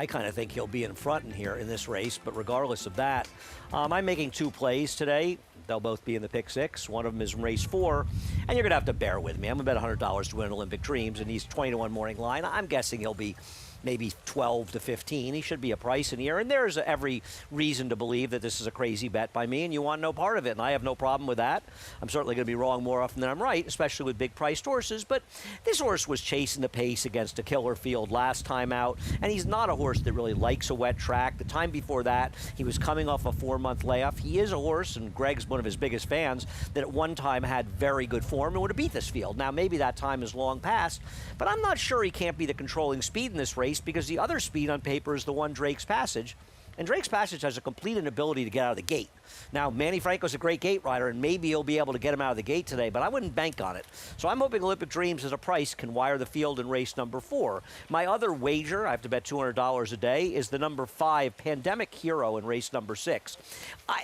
kind of think he'll be in front in here in this race. But regardless of that, I'm making 2 plays today. They'll both be in the pick 6. One of them is in race 4, and you're going to have to bear with me. I'm going to bet $100 to win Olympic Dreams, and he's 20-1 morning line. I'm guessing he'll be maybe 12 to 15. He should be a price in here, and there's every reason to believe that this is a crazy bet by me, and you want no part of it, and I have no problem with that. I'm certainly going to be wrong more often than I'm right, especially with big-priced horses, but this horse was chasing the pace against a killer field last time out, and he's not a horse that really likes a wet track. The time before that, he was coming off a 4-month layoff. He is a horse, and Greg's one of his biggest fans, that at one time had very good form and would have beat this field. Now, maybe that time is long past, but I'm not sure he can't be the controlling speed in this race, because the other speed on paper is the one Drake's Passage. And Drake's Passage has a complete inability to get out of the gate. Now, Manny Franco's a great gate rider, and maybe he'll be able to get him out of the gate today, but I wouldn't bank on it. So I'm hoping Olympic Dreams as a price can wire the field in race number 4. My other wager, I have to bet $200 a day, is the number 5 Pandemic Hero in race number 6.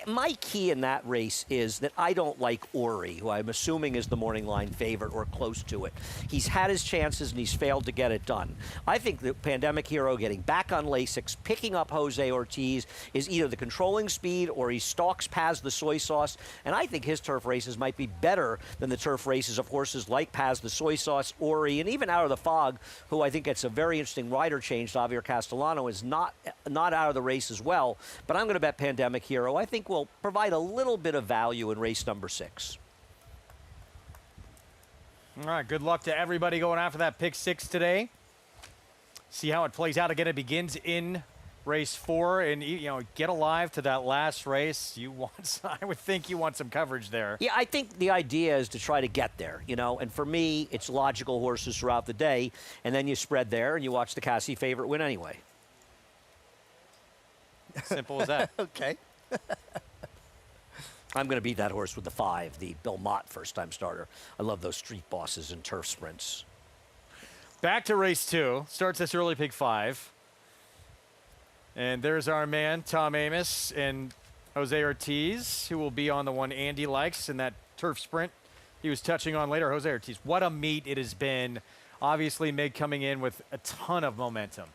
My key in that race is that I don't like Ori, who I'm assuming is the morning line favorite or close to it. He's had his chances, and he's failed to get it done. I think the Pandemic Hero getting back on Lasix, picking up Jose Ortiz, is either the controlling speed or he stalks Paz the Soy Sauce, and I think his turf races might be better than the turf races of horses like Paz the Soy Sauce, Ori, and even Out of the Fog, who I think gets a very interesting rider change. Javier Castellano is not out of the race as well, but I'm going to bet Pandemic Hero. I think will provide a little bit of value in race number 6. All right, good luck to everybody going after that pick 6 today. See how it plays out. Again, it begins in race 4, and get alive to that last race. I would think you want some coverage there. Yeah, I think the idea is to try to get there, and for me, it's logical horses throughout the day, and then you spread there and you watch the Cassie favorite win anyway. Simple as that. Okay. I'm going to beat that horse with the 5, the Bill Mott first-time starter. I love those street bosses and turf sprints. Back to race 2. Starts this early pick 5. And there's our man, Tom Amos, and Jose Ortiz, who will be on the one Andy likes in that turf sprint he was touching on later. Jose Ortiz, what a meet it has been. Obviously, Mig coming in with a ton of momentum.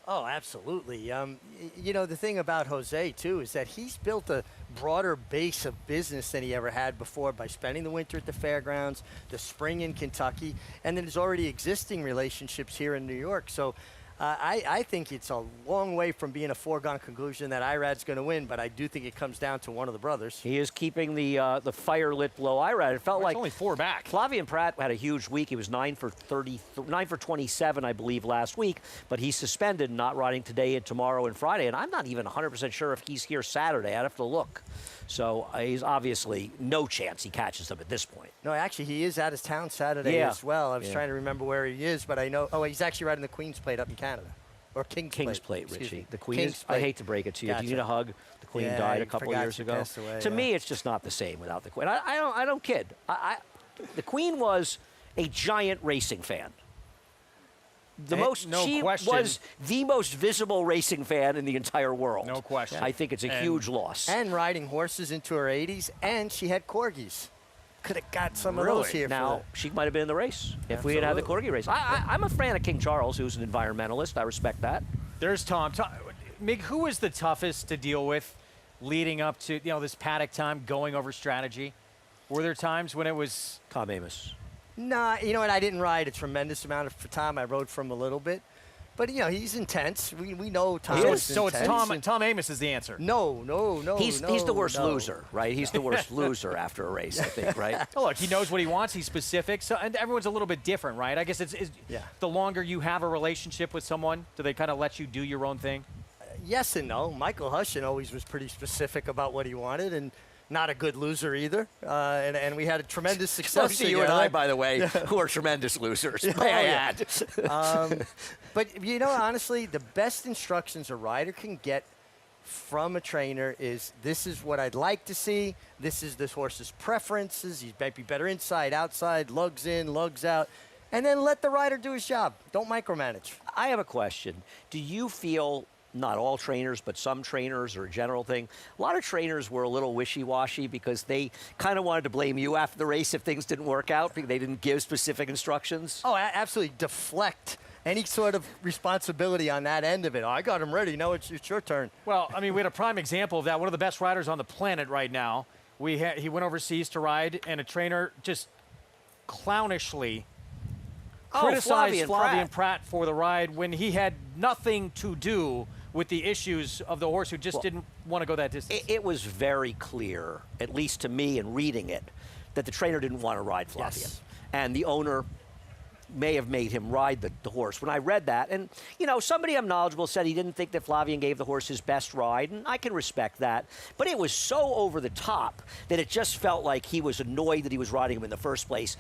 Oh, absolutely. The thing about Jose, too, is that he's built a broader base of business than he ever had before by spending the winter at the fairgrounds, the spring in Kentucky, and then his already existing relationships here in New York. So I think it's a long way from being a foregone conclusion that Irad's going to win, but I do think it comes down to one of the brothers. He is keeping the fire lit below Irad. It felt like only 4 back. Flavian Pratt had a huge week. He was 9 for 27, I believe, last week, but he's suspended, not riding today and tomorrow and Friday, and I'm not even 100% sure if he's here Saturday. I'd have to look. So he's obviously no chance he catches them at this point. No, actually, he is out of town Saturday as well. I was trying to remember where he is, but I know. Oh, he's actually riding the Queen's Plate up in Canada. Or King's Plate, Richie. The Queen's Plate. I hate to break it to you. Gotcha. Do you need a hug? The Queen died a couple years ago. Away, to me, it's just not the same without the Queen. I don't kid. The Queen was a giant racing fan. She was the most visible racing fan in the entire world. No question. I think it's a huge loss. And riding horses into her 80s, and she had corgis. Could have got some of those here. Now, she might have been in the race if we had had the corgi race. I'm a fan of King Charles, who's an environmentalist. I respect that. There's Tom. Mig, who was the toughest to deal with leading up to this paddock time, going over strategy? Were there times when it was Tom Amos? Nah, you know what? I didn't ride a tremendous amount for Tom. I rode for him a little bit. But, he's intense. We know Tom is intense. So it's Tom Amos is the answer. No. He's the worst loser, right? He's the worst loser after a race, I think, right? Oh, look, he knows what he wants. He's specific. So, and everyone's a little bit different, right? I guess it's the longer you have a relationship with someone, do they kind of let you do your own thing? Yes and no. Michael Hushin always was pretty specific about what he wanted, and not a good loser either. And we had a tremendous success together. You and I, by the way, who are tremendous losers, may I add. But, honestly, the best instructions a rider can get from a trainer is, this is what I'd like to see. This is this horse's preferences. He might be better inside, outside, lugs in, lugs out. And then let the rider do his job. Don't micromanage. I have a question. Do you feel not all trainers, but some trainers or a general thing. A lot of trainers were a little wishy-washy because they kind of wanted to blame you after the race if things didn't work out because they didn't give specific instructions. Oh, absolutely. Deflect any sort of responsibility on that end of it. Oh, I got him ready. Now it's your turn. Well, I mean, we had a prime example of that. One of the best riders on the planet right now. He went overseas to ride, and a trainer just clownishly criticized Flavien Prat for the ride when he had nothing to do with the issues of the horse who just didn't want to go that distance. It was very clear, at least to me in reading it, that the trainer didn't want to ride Flavien. Yes. And the owner may have made him ride the horse. When I read that, and, you know, somebody I'm knowledgeable said he didn't think that Flavien gave the horse his best ride, and I can respect that. But it was so over the top that it just felt like he was annoyed that he was riding him in the first place.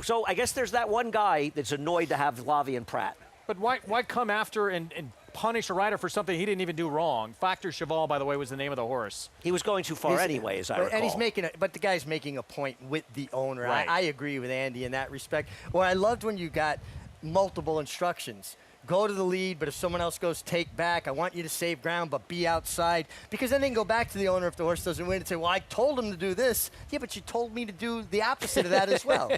So I guess there's that one guy that's annoyed to have Flavien Prat. But why come after and punish a rider for something he didn't even do wrong? Factor Cheval, by the way, was the name of the horse. He was going too far anyway, as I recall. And he's but the guy's making a point with the owner. Right. I agree with Andy in that respect. Well, I loved when you got multiple instructions. Go to the lead, but if someone else goes, take back. I want you to save ground, but be outside. Because then they can go back to the owner if the horse doesn't win and say, well, I told him to do this. Yeah, but you told me to do the opposite of that as well.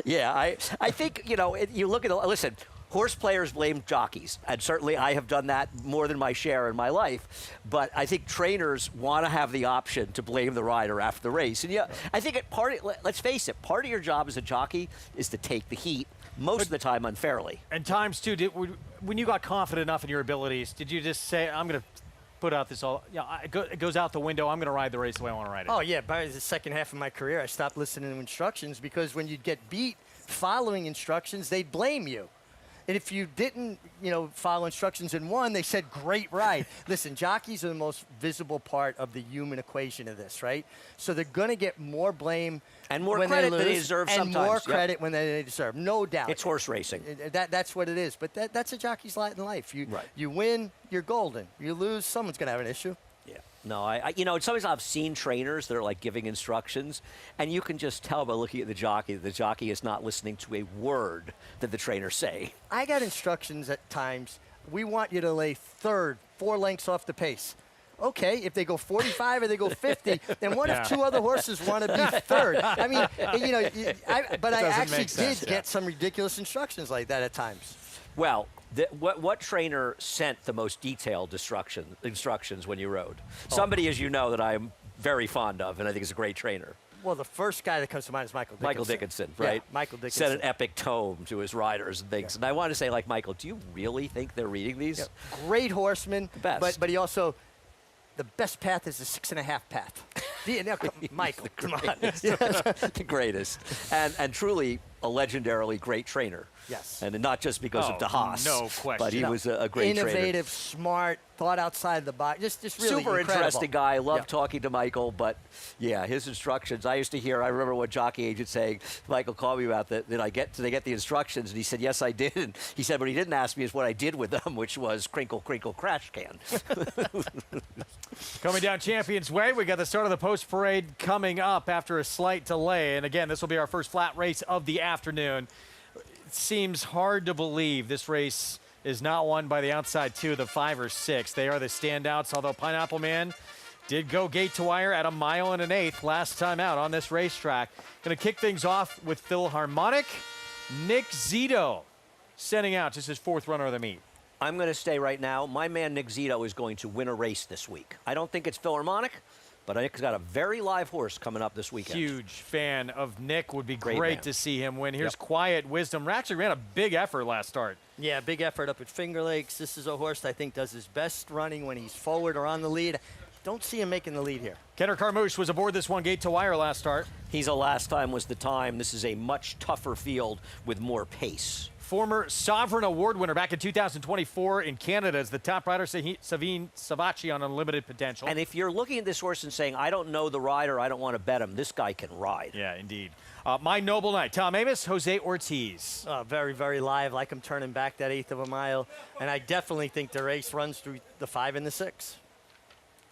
Yeah, I think, you know, you look at, listen, horse players blame jockeys, and certainly I have done that more than my share in my life. But I think trainers want to have the option to blame the rider after the race. And yeah, I think let's face it, part of your job as a jockey is to take the heat, most of the time unfairly. And times, too, when you got confident enough in your abilities, did you just say, I'm going to put out this all, it goes out the window, I'm going to ride the race the way I want to ride it? Oh, yeah, by the second half of my career, I stopped listening to instructions because when you'd get beat following instructions, they'd blame you. And if you didn't, you know, follow instructions and won, they said, great ride. Listen, jockeys are the most visible part of the human equation of this, right? So they're going to get more blame and more when credit they lose, than they deserve and sometimes. more credit when they deserve, no doubt. It's horse racing. That's what it is. But that's a jockey's lot in life. You win, you're golden. You lose, someone's going to have an issue. Yeah. No, you know, sometimes I've seen trainers that are like giving instructions, and you can just tell by looking at the jockey that the jockey is not listening to a word that the trainers say. I got instructions at times. We want you to lay third, 4 lengths off the pace. Okay, if they go 45 or they go 50, then what if 2 other horses want to be third? I mean, you know, but I actually did get some ridiculous instructions like that at times. Well, what trainer sent the most detailed instructions when you rode? Somebody, as you know, that I'm very fond of, and I think is a great trainer. Well, the first guy that comes to mind is Michael Dickinson. Michael Dickinson, right? Yeah, Michael Dickinson. Sent an epic tome to his riders and things. Yeah. And I want to say, like, Michael, do you really think they're reading these? Yeah. Great horseman, the best. But he also, the best path is the 6.5 path. Michael, come on. The greatest. And truly a legendarily great trainer. Yes. And not just because of DeHaas. No question. But he was a great trainer. Innovative, smart, thought outside the box. Just really super incredible. Interesting guy. I love talking to Michael, but yeah, his instructions. I used to hear. I remember one jockey agent saying, "Michael called me about that. Did they get the instructions?" And he said, "Yes, I did." And he said, "What he didn't ask me is what I did with them, which was crinkle, crinkle, crash can." Coming down Champions Way, we got the start of the post parade coming up after a slight delay. And again, this will be our first flat race of the afternoon. It seems hard to believe this race is not won by the outside 2, the 5 or 6. They are the standouts, although Pineapple Man did go gate to wire at 1 1/8 last time out on this racetrack. Going to kick things off with Philharmonic. Nick Zito sending out just his 4th runner of the meet. I'm going to stay right now. My man Nick Zito is going to win a race this week. I don't think it's Philharmonic, but Nick's got a very live horse coming up this weekend. Huge fan of Nick. Would be great to see him win. Here's Yep. Quiet Wisdom. Actually ran a big effort last start. Yeah, big effort up at Finger Lakes. This is a horse that I think does his best running when he's forward or on the lead. Don't see him making the lead here. Kenner Carmouche was aboard this one gate to wire last start. He's a last time was the time. This is a much tougher field with more pace. Former Sovereign Award winner back in 2024 in Canada is the top rider, Savine Savachi, on Unlimited Potential. And if you're looking at this horse and saying, I don't know the rider, I don't want to bet him, this guy can ride. Yeah, indeed. My Noble Knight, Tom Amos, Jose Ortiz. Very, very live, like him turning back that 1/8 of a mile. And I definitely think the race runs through the 5 and the 6.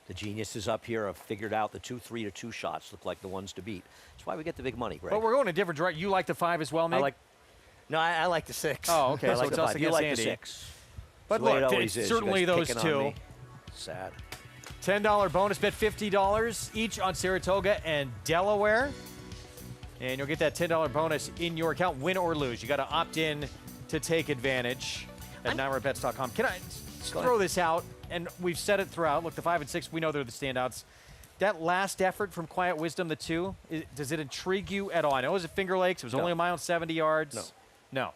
The geniuses up here have figured out the 2 3 to 2 shots look like the ones to beat. That's why we get the big money, Greg. But we're going a different direction. You like the 5 as well, Nick? No, I like the 6. Oh, okay. I so like it's the us 5. You against like Andy. the 6. But the way look, it always it's is. certainly You guys those picking on two. me. Sad. $10 bonus bet, $50 each on Saratoga and Delaware. And you'll get that $10 bonus in your account, win or lose. You got to opt in to take advantage at NyraBets.com. Can I throw this out? And we've said it throughout. Look, the 5 and 6, we know they're the standouts. That last effort from Quiet Wisdom, the 2, does it intrigue you at all? I know it was at Finger Lakes. It was only a mile and 70 yards. No.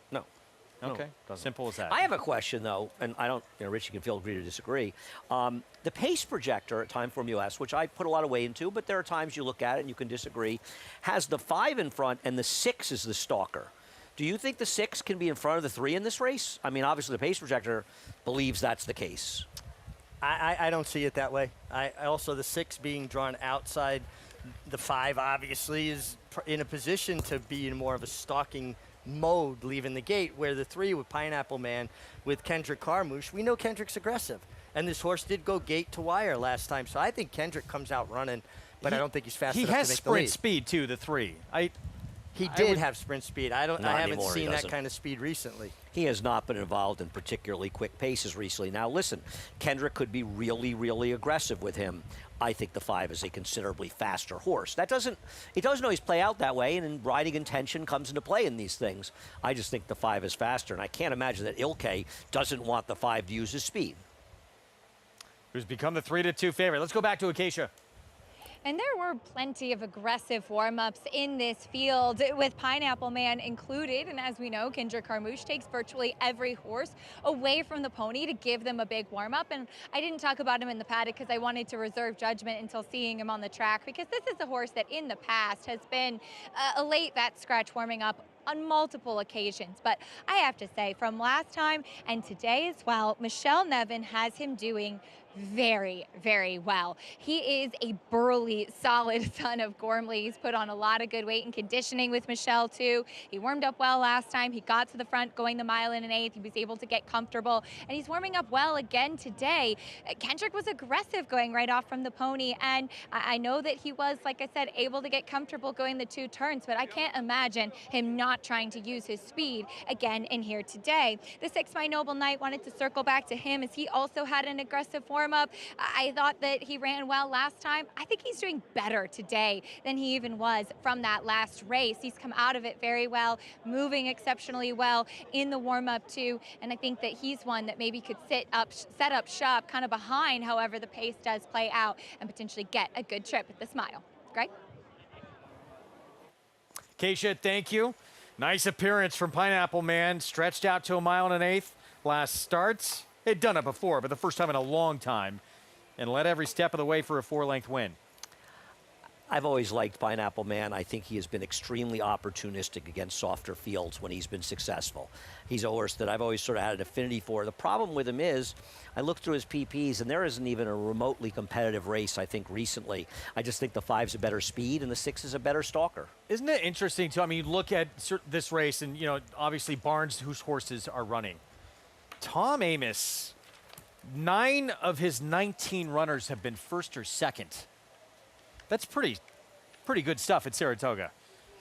Okay. Simple as that. I have a question, though, and I don't, Richie can feel agree to disagree. The pace projector at Timeform US, which I put a lot of weight into, but there are times you look at it and you can disagree, has the 5 in front and the 6 is the stalker. Do you think the 6 can be in front of the 3 in this race? I mean, obviously the pace projector believes that's the case. I don't see it that way. I also, the 6 being drawn outside the 5 obviously is in a position to be in more of a stalking mode leaving the gate, where the 3 with Pineapple Man, with Kendrick Carmouche, we know Kendrick's aggressive. And this horse did go gate to wire last time, so I think Kendrick comes out running, but I don't think he's fast enough to make the lead. He has sprint speed, too, the 3. He did have sprint speed. I haven't anymore, seen that kind of speed recently. He has not been involved in particularly quick paces recently. Now, listen, Kendrick could be really, really aggressive with him. I think the 5 is a considerably faster horse. It doesn't always play out that way, and riding intention comes into play in these things. I just think the 5 is faster, and I can't imagine that Ilke doesn't want the 5 to use his speed. Who's become the 3-2 favorite. Let's go back to Acacia. And there were plenty of aggressive warm-ups in this field, with Pineapple Man included. And as we know, Kendrick Carmouche takes virtually every horse away from the pony to give them a big warm-up. And I didn't talk about him in the paddock because I wanted to reserve judgment until seeing him on the track, because this is a horse that in the past has been a late vet scratch warming up on multiple occasions. But I have to say, from last time and today as well, Michelle Nevin has him doing very, very well. He is a burly, solid son of Gormley. He's put on a lot of good weight and conditioning with Michelle, too. He warmed up well last time. He got to the front going the 1 1/8 miles. He was able to get comfortable, and he's warming up well again today. Kendrick was aggressive going right off from the pony, and I know that he was, like I said, able to get comfortable going the 2 turns, but I can't imagine him not trying to use his speed again in here today. The 6 by Noble Knight, wanted to circle back to him, as he also had an aggressive warm-up. I thought that he ran well last time. I think he's doing better today than he even was from that last race. He's come out of it very well, moving exceptionally well in the warm-up too, and I think that he's one that maybe could set up shop kind of behind, however the pace does play out, and potentially get a good trip at this mile. Greg? Keisha, thank you. Nice appearance from Pineapple Man. Stretched out to 1 1/8 miles last starts. They'd done it before, but the first time in a long time, and led every step of the way for a 4-length win. I've always liked Pineapple Man. I think he has been extremely opportunistic against softer fields when he's been successful. He's a horse that I've always sort of had an affinity for. The problem with him is, I look through his PPs, and there isn't even a remotely competitive race, I think, recently. I just think the 5's a better speed, and the 6 is a better stalker. Isn't it interesting, too? I mean, you look at this race, and, obviously Barnes, whose horses are running. Tom Amoss, 9 of his 19 runners have been first or second. That's pretty good stuff at Saratoga.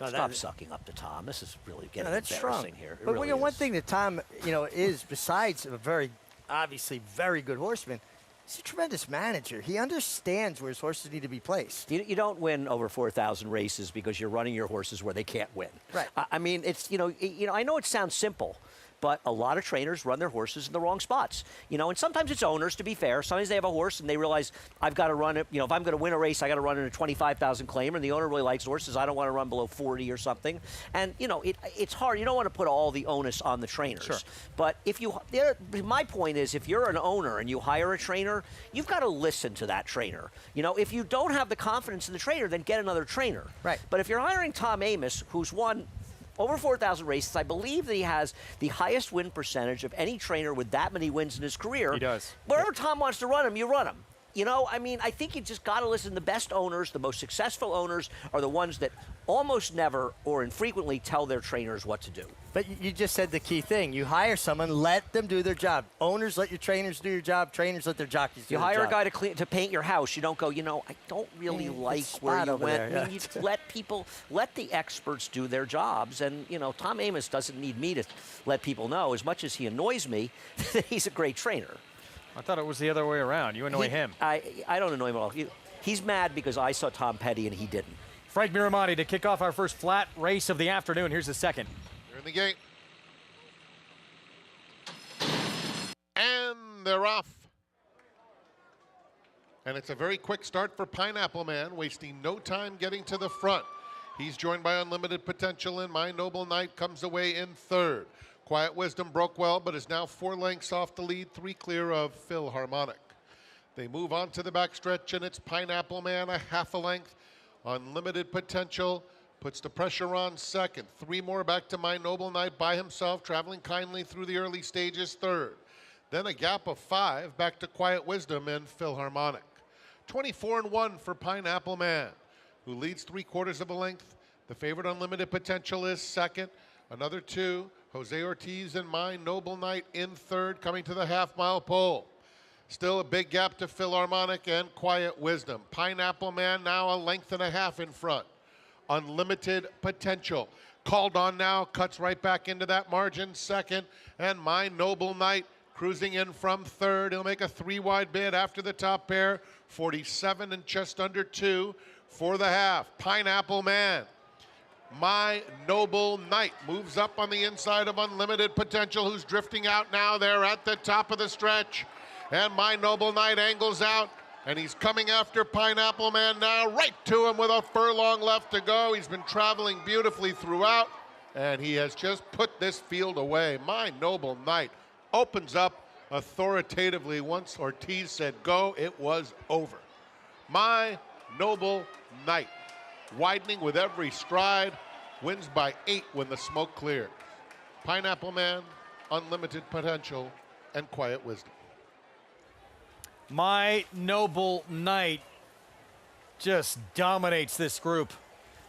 Stop sucking up to Tom. This is really getting that's embarrassing strong here. But really one thing that Tom, is, besides a very, obviously, very good horseman, he's a tremendous manager. He understands where his horses need to be placed. You don't win over 4,000 races because you're running your horses where they can't win. Right. I mean, it's, I know it sounds simple, but a lot of trainers run their horses in the wrong spots. And sometimes it's owners, to be fair. Sometimes they have a horse and they realize, I've got to run it. If I'm going to win a race, I got to run in a 25,000 claimer, and the owner really likes horses. I don't want to run below 40 or something. And, it's hard. You don't want to put all the onus on the trainers. Sure. But my point is, if you're an owner and you hire a trainer, you've got to listen to that trainer. If you don't have the confidence in the trainer, then get another trainer. Right. But if you're hiring Tom Amoss, who's won over 4,000 races, I believe that he has the highest win percentage of any trainer with that many wins in his career. He does. Wherever Tom wants to run him, you run him. You know, I mean, I think you just got to listen. The best owners, the most successful owners, are the ones that almost never or infrequently tell their trainers what to do. But you just said the key thing. You hire someone, let them do their job. Owners, let your trainers do your job. Trainers, let their jockeys do You their hire job. a guy to paint your house. You don't go, you know, I don't really like where you over went. there, I mean, you let the experts do their jobs. And, you know, Tom Amoss doesn't need me to let people know. As much as he annoys me, he's a great trainer. I thought it was the other way around. You annoy him. I don't annoy him at all. He's mad because I saw Tom Petty and he didn't. Frank Miramonte to kick off our first flat race of the afternoon. Here's the second. They're in the gate. And they're off. And it's a very quick start for Pineapple Man, wasting no time getting to the front. He's joined by Unlimited Potential, and My Noble Knight comes away in third. Quiet Wisdom broke well, but is now 4 lengths off the lead, 3 clear of Philharmonic. They move on to the backstretch, and it's Pineapple Man a half a length. Unlimited Potential puts the pressure on second. 3 more back to My Noble Knight by himself, traveling kindly through the early stages, third. Then a gap of 5 back to Quiet Wisdom and Philharmonic. 24-1 for Pineapple Man, who leads 3/4 of a length. The favorite Unlimited Potential is second. Another 2, Jose Ortiz and My Noble Knight in third, coming to the half-mile pole. Still a big gap to Philharmonic and Quiet Wisdom. Pineapple Man now a length and a half in front. Unlimited Potential called on now, cuts right back into that margin, second. And My Noble Knight cruising in from third. He'll make a 3-wide bid after the top pair. 47 and just under 2 for the half. Pineapple Man. My Noble Knight moves up on the inside of Unlimited Potential, who's drifting out now. They're at the top of the stretch. And My Noble Knight angles out, and he's coming after Pineapple Man now, right to him with a furlong left to go. He's been traveling beautifully throughout, and he has just put this field away. My Noble Knight opens up authoritatively. Once Ortiz said go, it was over. My Noble Knight, widening with every stride, wins by 8 when the smoke clears. Pineapple Man, Unlimited Potential, and Quiet Wisdom. My Noble Knight just dominates this group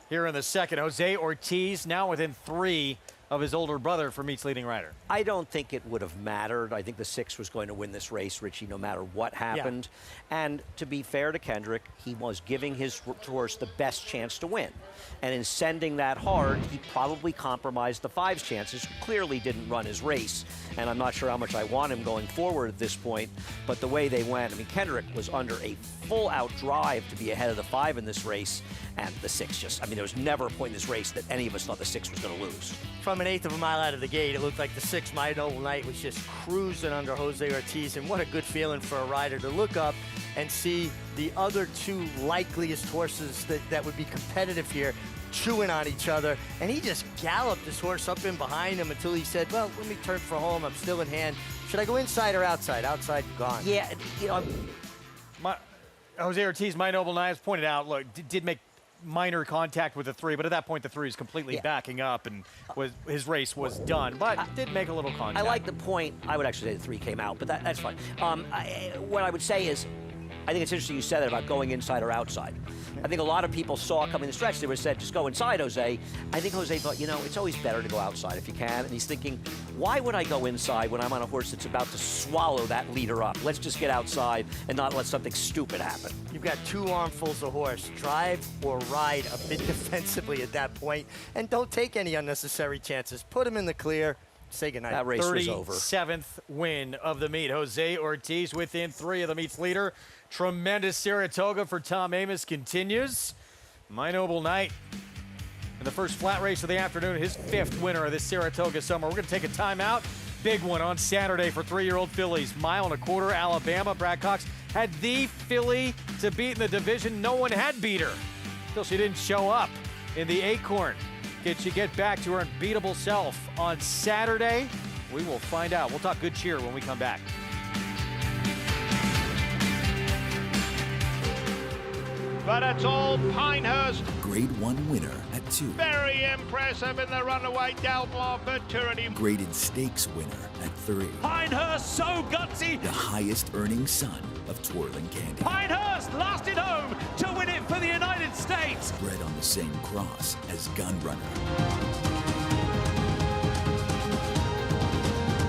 here in the second. Jose Ortiz now within 3 of his older brother for meets leading rider. I don't think it would have mattered. I think the 6 was going to win this race, Richie, no matter what happened. Yeah. And to be fair to Kendrick, he was giving his horse the best chance to win. And in sending that hard, he probably compromised the 5's chances, who clearly didn't run his race. And I'm not sure how much I want him going forward at this point, but the way they went, I mean, Kendrick was under a full-out drive to be ahead of the 5 in this race, and the 6 just, I mean, there was never a point in this race that any of us thought the 6 was going to lose. From an 1/8 of a mile out of the gate, it looked like the 6, My Noble Knight, was just cruising under Jose Ortiz, and what a good feeling for a rider to look up and see the other 2 likeliest horses that would be competitive here chewing on each other, and he just galloped his horse up in behind him until he said, well, let me turn for home, I'm still in hand. Should I go inside or outside? Outside, gone. Yeah, you know, Jose Ortiz, My Noble Knight, has pointed out, look, did make minor contact with the 3, but at that point the 3 is completely backing up, and his race was done, but did make a little contact. I like the point. I would actually say the 3 came out, but that's fine. What I would say is, I think it's interesting you said that about going inside or outside. I think a lot of people saw coming the stretch, they were said, just go inside, Jose. I think Jose thought, you know, it's always better to go outside if you can. And he's thinking, why would I go inside when I'm on a horse that's about to swallow that leader up? Let's just get outside and not let something stupid happen. You've got 2 armfuls of horse. Drive or ride a bit defensively at that point, and don't take any unnecessary chances. Put him in the clear. Say goodnight. That race was over. 37th win of the meet. Jose Ortiz within 3 of the meet's leader. Tremendous Saratoga for Tom Amoss continues. My Noble Knight in the first flat race of the afternoon, his 5th winner of this Saratoga summer. We're going to take a timeout. Big one on Saturday for 3-year-old fillies. 1.25 miles, Alabama. Brad Cox had the filly to beat in the division. No one had beat her until she didn't show up in the Acorn. Can she get back to her unbeatable self on Saturday? We will find out. We'll talk good cheer when we come back. But it's all Pinehurst. Great Grade 1 winner at 2. Very impressive in the runaway Delmar Venturity. Graded Stakes winner at 3. Pinehurst, so gutsy. The highest earning son of Twirling Candy. Pinehurst lasted home to win it for the United States. Bred on the same cross as Gunrunner.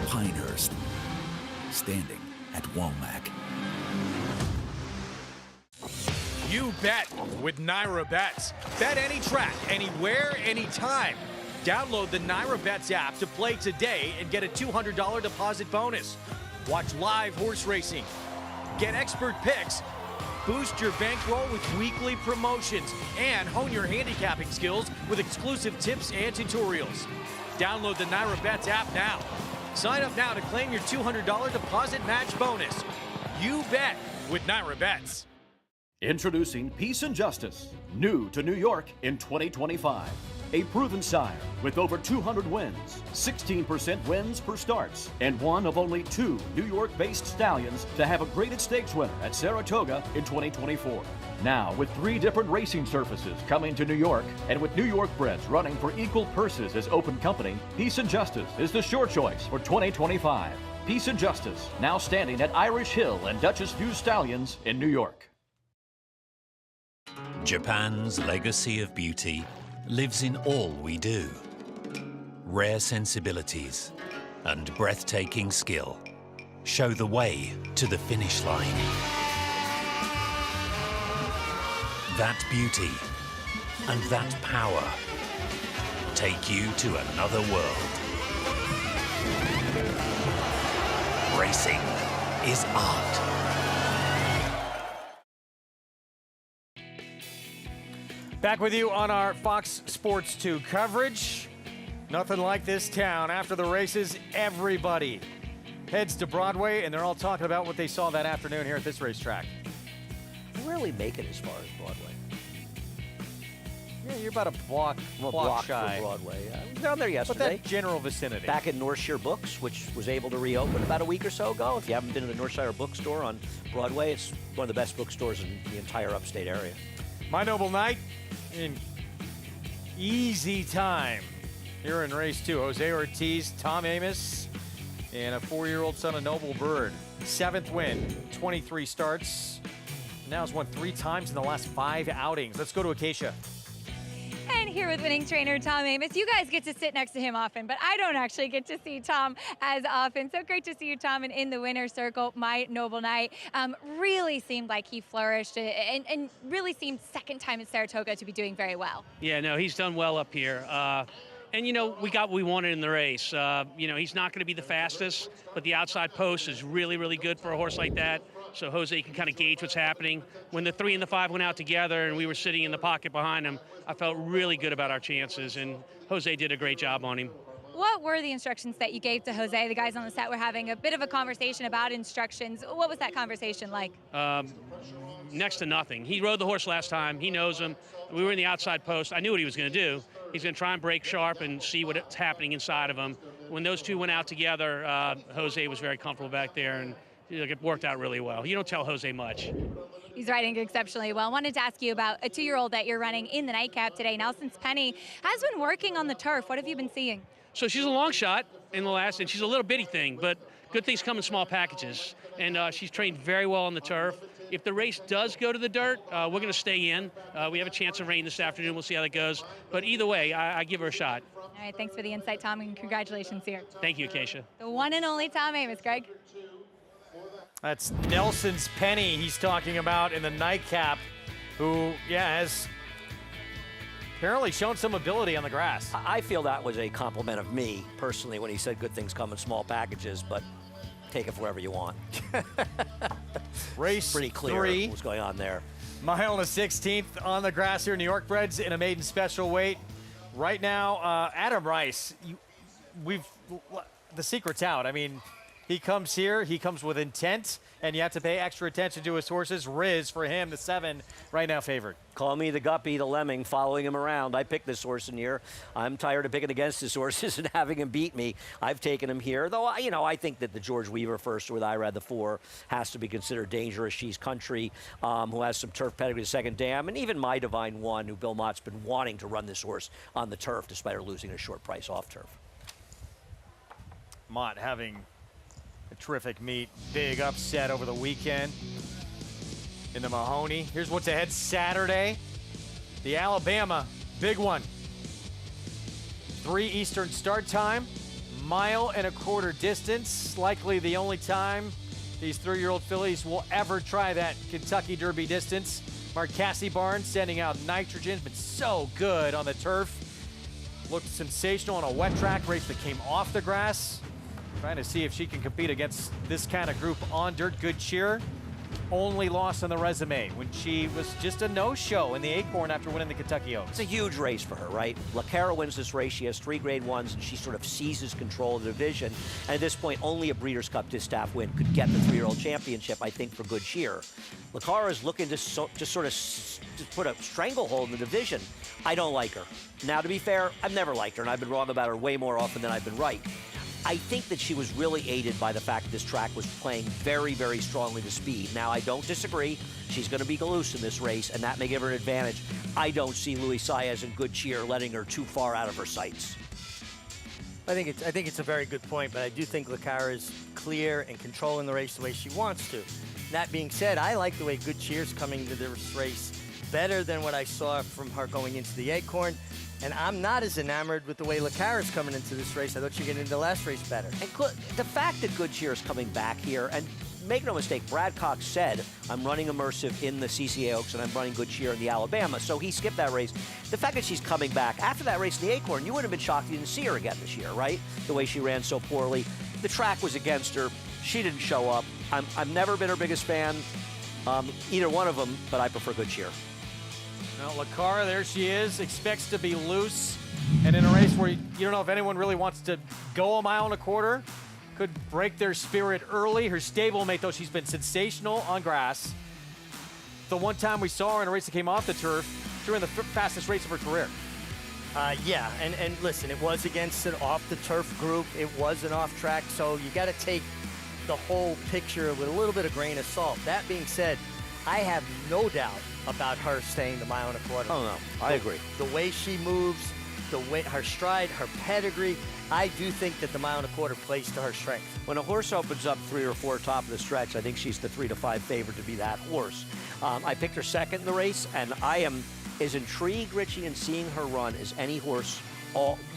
Pinehurst, standing at Womack. You bet with Naira Bets. Bet any track, anywhere, anytime. Download the Naira Bets app to play today and get a $200 deposit bonus. Watch live horse racing. Get expert picks. Boost your bankroll with weekly promotions and hone your handicapping skills with exclusive tips and tutorials. Download the Naira Bets app now. Sign up now to claim your $200 deposit match bonus. You bet with Naira Bets. Introducing Peace and Justice, new to New York in 2025. A proven sire with over 200 wins, 16% wins per starts, and one of only 2 New York-based stallions to have a graded stakes winner at Saratoga in 2024. Now, with 3 different racing surfaces coming to New York, and with New York breds running for equal purses as open company, Peace and Justice is the sure choice for 2025. Peace and Justice, now standing at Irish Hill and Duchess View Stallions in New York. Japan's legacy of beauty lives in all we do. Rare sensibilities and breathtaking skill show the way to the finish line. That beauty and that power take you to another world. Racing is art. Back with you on our Fox Sports 2 coverage. Nothing like this town. After the races, everybody heads to Broadway, and they're all talking about what they saw that afternoon here at this racetrack. You rarely make it as far as Broadway. Yeah, you're about a block shy. From Broadway. I was down there yesterday. But that general vicinity. Back at Northshire Books, which was able to reopen about a week or so ago. If you haven't been to the Northshire Bookstore on Broadway, it's one of the best bookstores in the entire upstate area. My Noble Knight in easy time here in race 2. Jose Ortiz, Tom Amoss, and a 4-year-old son of Noble Bird. 7th win, 23 starts. Now has won 3 times in the last 5 outings. Let's go to Acacia. And here with winning trainer Tom Amoss. You guys get to sit next to him often, but I don't actually get to see Tom as often. So great to see you, Tom, and in the winner's circle, My Noble Knight. Really seemed like he flourished and really seemed second time at Saratoga to be doing very well. Yeah, no, he's done well up here. And, you know, we got what we wanted in the race. You know, he's not going to be the fastest, but the outside post is really, really good for a horse like that. So Jose can kind of gauge what's happening. When the 3 and the 5 went out together and we were sitting in the pocket behind him, I felt really good about our chances, and Jose did a great job on him. What were the instructions that you gave to Jose? The guys on the set were having a bit of a conversation about instructions. What was that conversation like? Next to nothing. He rode the horse last time. He knows him. We were in the outside post. I knew what he was going to do. He's going to try and break sharp and see what's happening inside of him. When those 2 went out together, Jose was very comfortable back there, and it worked out really well. You don't tell Jose much. He's riding exceptionally well. I wanted to ask you about a 2-year-old that you're running in the nightcap today. Nelson's Penny has been working on the turf. What have you been seeing? So she's a long shot in the last, and she's a little bitty thing, but good things come in small packages. And she's trained very well on the turf. If the race does go to the dirt, we're going to stay in. We have a chance of rain this afternoon. We'll see how that goes. But either way, I give her a shot. All right, thanks for the insight, Tom, and congratulations here. Thank you, Acacia. The one and only Tom Amoss, Greg. That's Nelson's Penny he's talking about in the nightcap, who, has apparently shown some ability on the grass. I feel that was a compliment of me, personally, when he said good things come in small packages, but take it for wherever you want. Race pretty clear 3. what's going on there. Mile and a 16th on the grass here. New York breds in a maiden special weight. Right now, Adam Rice, the secret's out. I mean, he comes here, he comes with intent, and you have to pay extra attention to his horses. Riz for him, the 7, right now favored. Call me the guppy, the lemming, following him around. I picked this horse in here. I'm tired of picking against his horses and having him beat me. I've taken him here, though, I think that the George Weaver first with Irad the 4 has to be considered dangerous. She's country, who has some turf pedigree, the second dam, and even My Divine One, who Bill Mott's been wanting to run this horse on the turf despite her losing a short price off turf. Mott having a terrific meet. Big upset over the weekend in the Mahoney. Here's what's ahead Saturday. The Alabama, big one. 3 Eastern start time, 1.25 mile distance. Likely the only time these 3-year-old fillies will ever try that Kentucky Derby distance. Mark Cassie Barnes sending out nitrogen, been so good on the turf. Looked sensational on a wet track race that came off the grass. Trying to see if she can compete against this kind of group on dirt. Good Cheer. Only loss on the resume when she was just a no-show in the Acorn after winning the Kentucky Oaks. It's a huge race for her, right? LaCara wins this race. She has 3 Grade 1s, and she sort of seizes control of the division. And at this point, only a Breeders' Cup distaff win could get the 3-year-old championship, I think, for Good Cheer. LaCara is looking to sort of put a stranglehold in the division. I don't like her. Now, to be fair, I've never liked her, and I've been wrong about her way more often than I've been right. I think that she was really aided by the fact that this track was playing very, very strongly to speed. Now, I don't disagree. She's going to be loose in this race, and that may give her an advantage. I don't see Luis Saez and Good Cheer letting her too far out of her sights. I think it's a very good point, but I do think LaCara is clear and controlling the race the way she wants to. That being said, I like the way Good Cheer's coming to this race better than what I saw from her going into the Acorn. And I'm not as enamored with the way LaCara's coming into this race. I thought she'd get into the last race better. And the fact that Good Cheer is coming back here, and make no mistake, Brad Cox said, I'm running Immersive in the CCA Oaks and I'm running Good Cheer in the Alabama, so he skipped that race. The fact that she's coming back after that race in the Acorn, you would have been shocked you didn't see her again this year, right? The way she ran so poorly. The track was against her. She didn't show up. I've never been her biggest fan, either one of them, but I prefer Good Cheer. Well, LaCara, there she is, expects to be loose. And in a race where you don't know if anyone really wants to go 1.25 miles, could break their spirit early. Her stablemate, though, she's been sensational on grass. The one time we saw her in a race that came off the turf, she ran the fastest race of her career. Yeah, and listen, it was against an off-the-turf group. It was an off-track, so you got to take the whole picture with a little bit of grain of salt. That being said, I have no doubt about her staying the 1.25 miles. Oh, no, I agree. The way she moves, the way her stride, her pedigree, I do think that the 1.25 miles plays to her strength. When a horse opens up 3 or 4 top of the stretch, I think she's the 3 to 5 favorite to be that horse. I picked her second in the race, and I am as intrigued, Richie, in seeing her run as any horse,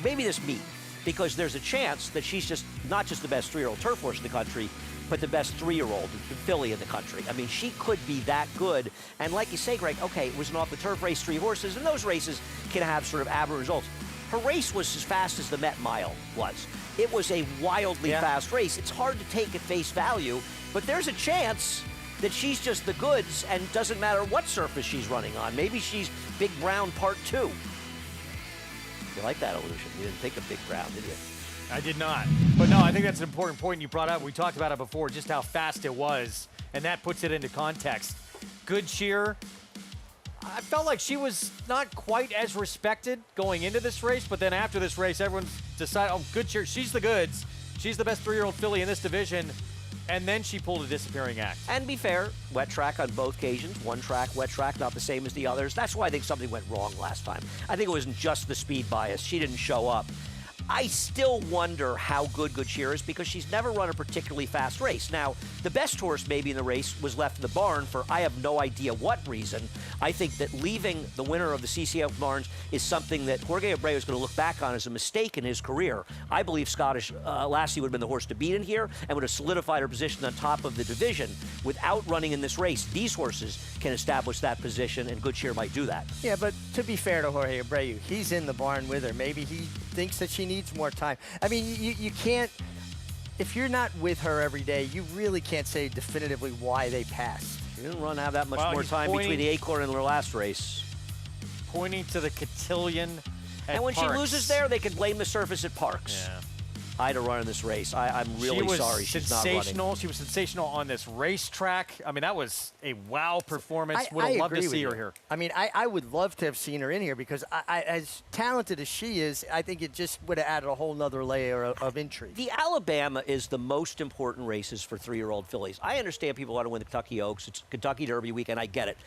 maybe this meet, because there's a chance that she's just not just the best 3-year-old turf horse in the country, but the best 3-year-old filly in the country. I mean, she could be that good. And like you say, Greg, okay, it was an off-the-turf race, 3 horses, and those races can have sort of aberrant results. Her race was as fast as the Met Mile was. It was a wildly fast race. It's hard to take at face value, but there's a chance that she's just the goods and doesn't matter what surface she's running on. Maybe she's Big Brown Part 2. You like that illusion? You didn't think of Big Brown, did you? I did not. But no, I think that's an important point you brought up. We talked about it before, just how fast it was, and that puts it into context. Good Cheer. I felt like she was not quite as respected going into this race, but then after this race, everyone's decided, oh, Good Cheer, she's the goods. She's the best 3-year-old filly in this division. And then she pulled a disappearing act. And be fair, wet track on both occasions. One track, wet track, not the same as the others. That's why I think something went wrong last time. I think it wasn't just the speed bias. She didn't show up. I still wonder how good Good Cheer is because she's never run a particularly fast race. Now, the best horse maybe in the race was left in the barn for I have no idea what reason. I think that leaving the winner of the CCF barns is something that Jorge Abreu is going to look back on as a mistake in his career. I believe Scottish Lassie would have been the horse to beat in here and would have solidified her position on top of the division. Without running in this race, these horses can establish that position, and Good Cheer might do that. Yeah, but to be fair to Jorge Abreu, he's in the barn with her. Maybe he thinks that she needs more time. I mean, you can't, if you're not with her every day, you really can't say definitively why they passed. She didn't run that much more time between the Acorn and her last race. Pointing to the cotillion at And when Parks. she loses there, they can blame the surface at Parks. Yeah. Ida running this race. I'm really sorry she's not running. She was sensational on this racetrack. I mean, that was a wow performance. Would have loved to see her here. I mean, I would love to have seen her in here because as talented as she is, I think it just would have added a whole nother layer of intrigue. The Alabama is the most important races for 3-year-old fillies. I understand people want to win the Kentucky Oaks. It's Kentucky Derby weekend. I get it.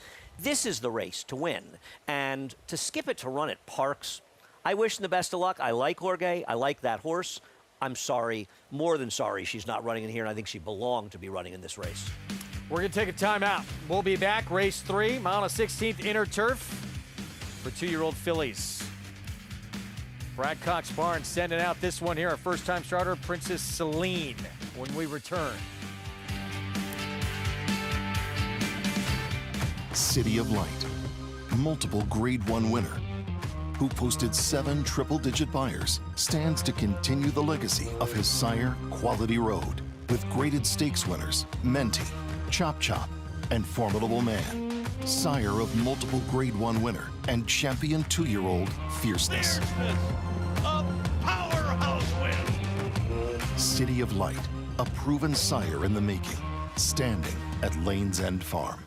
This is the race to win. And to skip it to run at Parks, I wish them the best of luck. I like Jorge. I like that horse. I'm sorry, more than sorry, she's not running in here, and I think she belonged to be running in this race. We're going to take a timeout. We'll be back. Race 3, mile and 16th inner turf for 2-year-old fillies. Brad Cox Barnes sending out this one here, our first-time starter, Princess Celine, when we return. City of Light, multiple Grade 1 winner, who posted 7 triple-digit buyers, stands to continue the legacy of his sire, Quality Road, with graded stakes winners, Menti, Chop Chop, and Formidable Man, sire of multiple Grade 1 winner and champion 2-year-old Fierceness. A powerhouse win. City of Light, a proven sire in the making, standing at Lane's End Farm.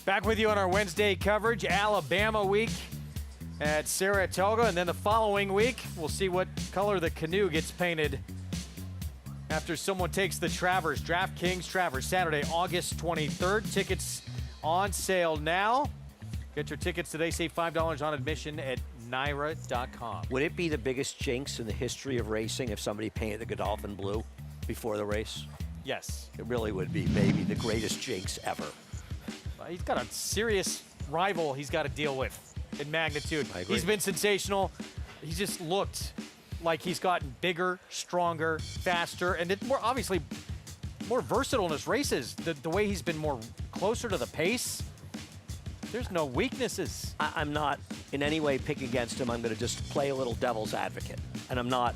Back with you on our Wednesday coverage, Alabama week at Saratoga, and then the following week, we'll see what color the canoe gets painted after someone takes the Travers. DraftKings Travers, Saturday, August 23rd. Tickets on sale now. Get your tickets today. Save $5 on admission at NYRA.com. Would it be the biggest jinx in the history of racing if somebody painted the Godolphin blue before the race? Yes. It really would be maybe the greatest jinx ever. He's got a serious rival he's got to deal with in magnitude. I agree. He's been sensational. He just looked like he's gotten bigger, stronger, faster, and more obviously more versatile in his races. The way he's been more closer to the pace, there's no weaknesses. I'm not in any way picking against him. I'm going to just play a little devil's advocate. And I'm not.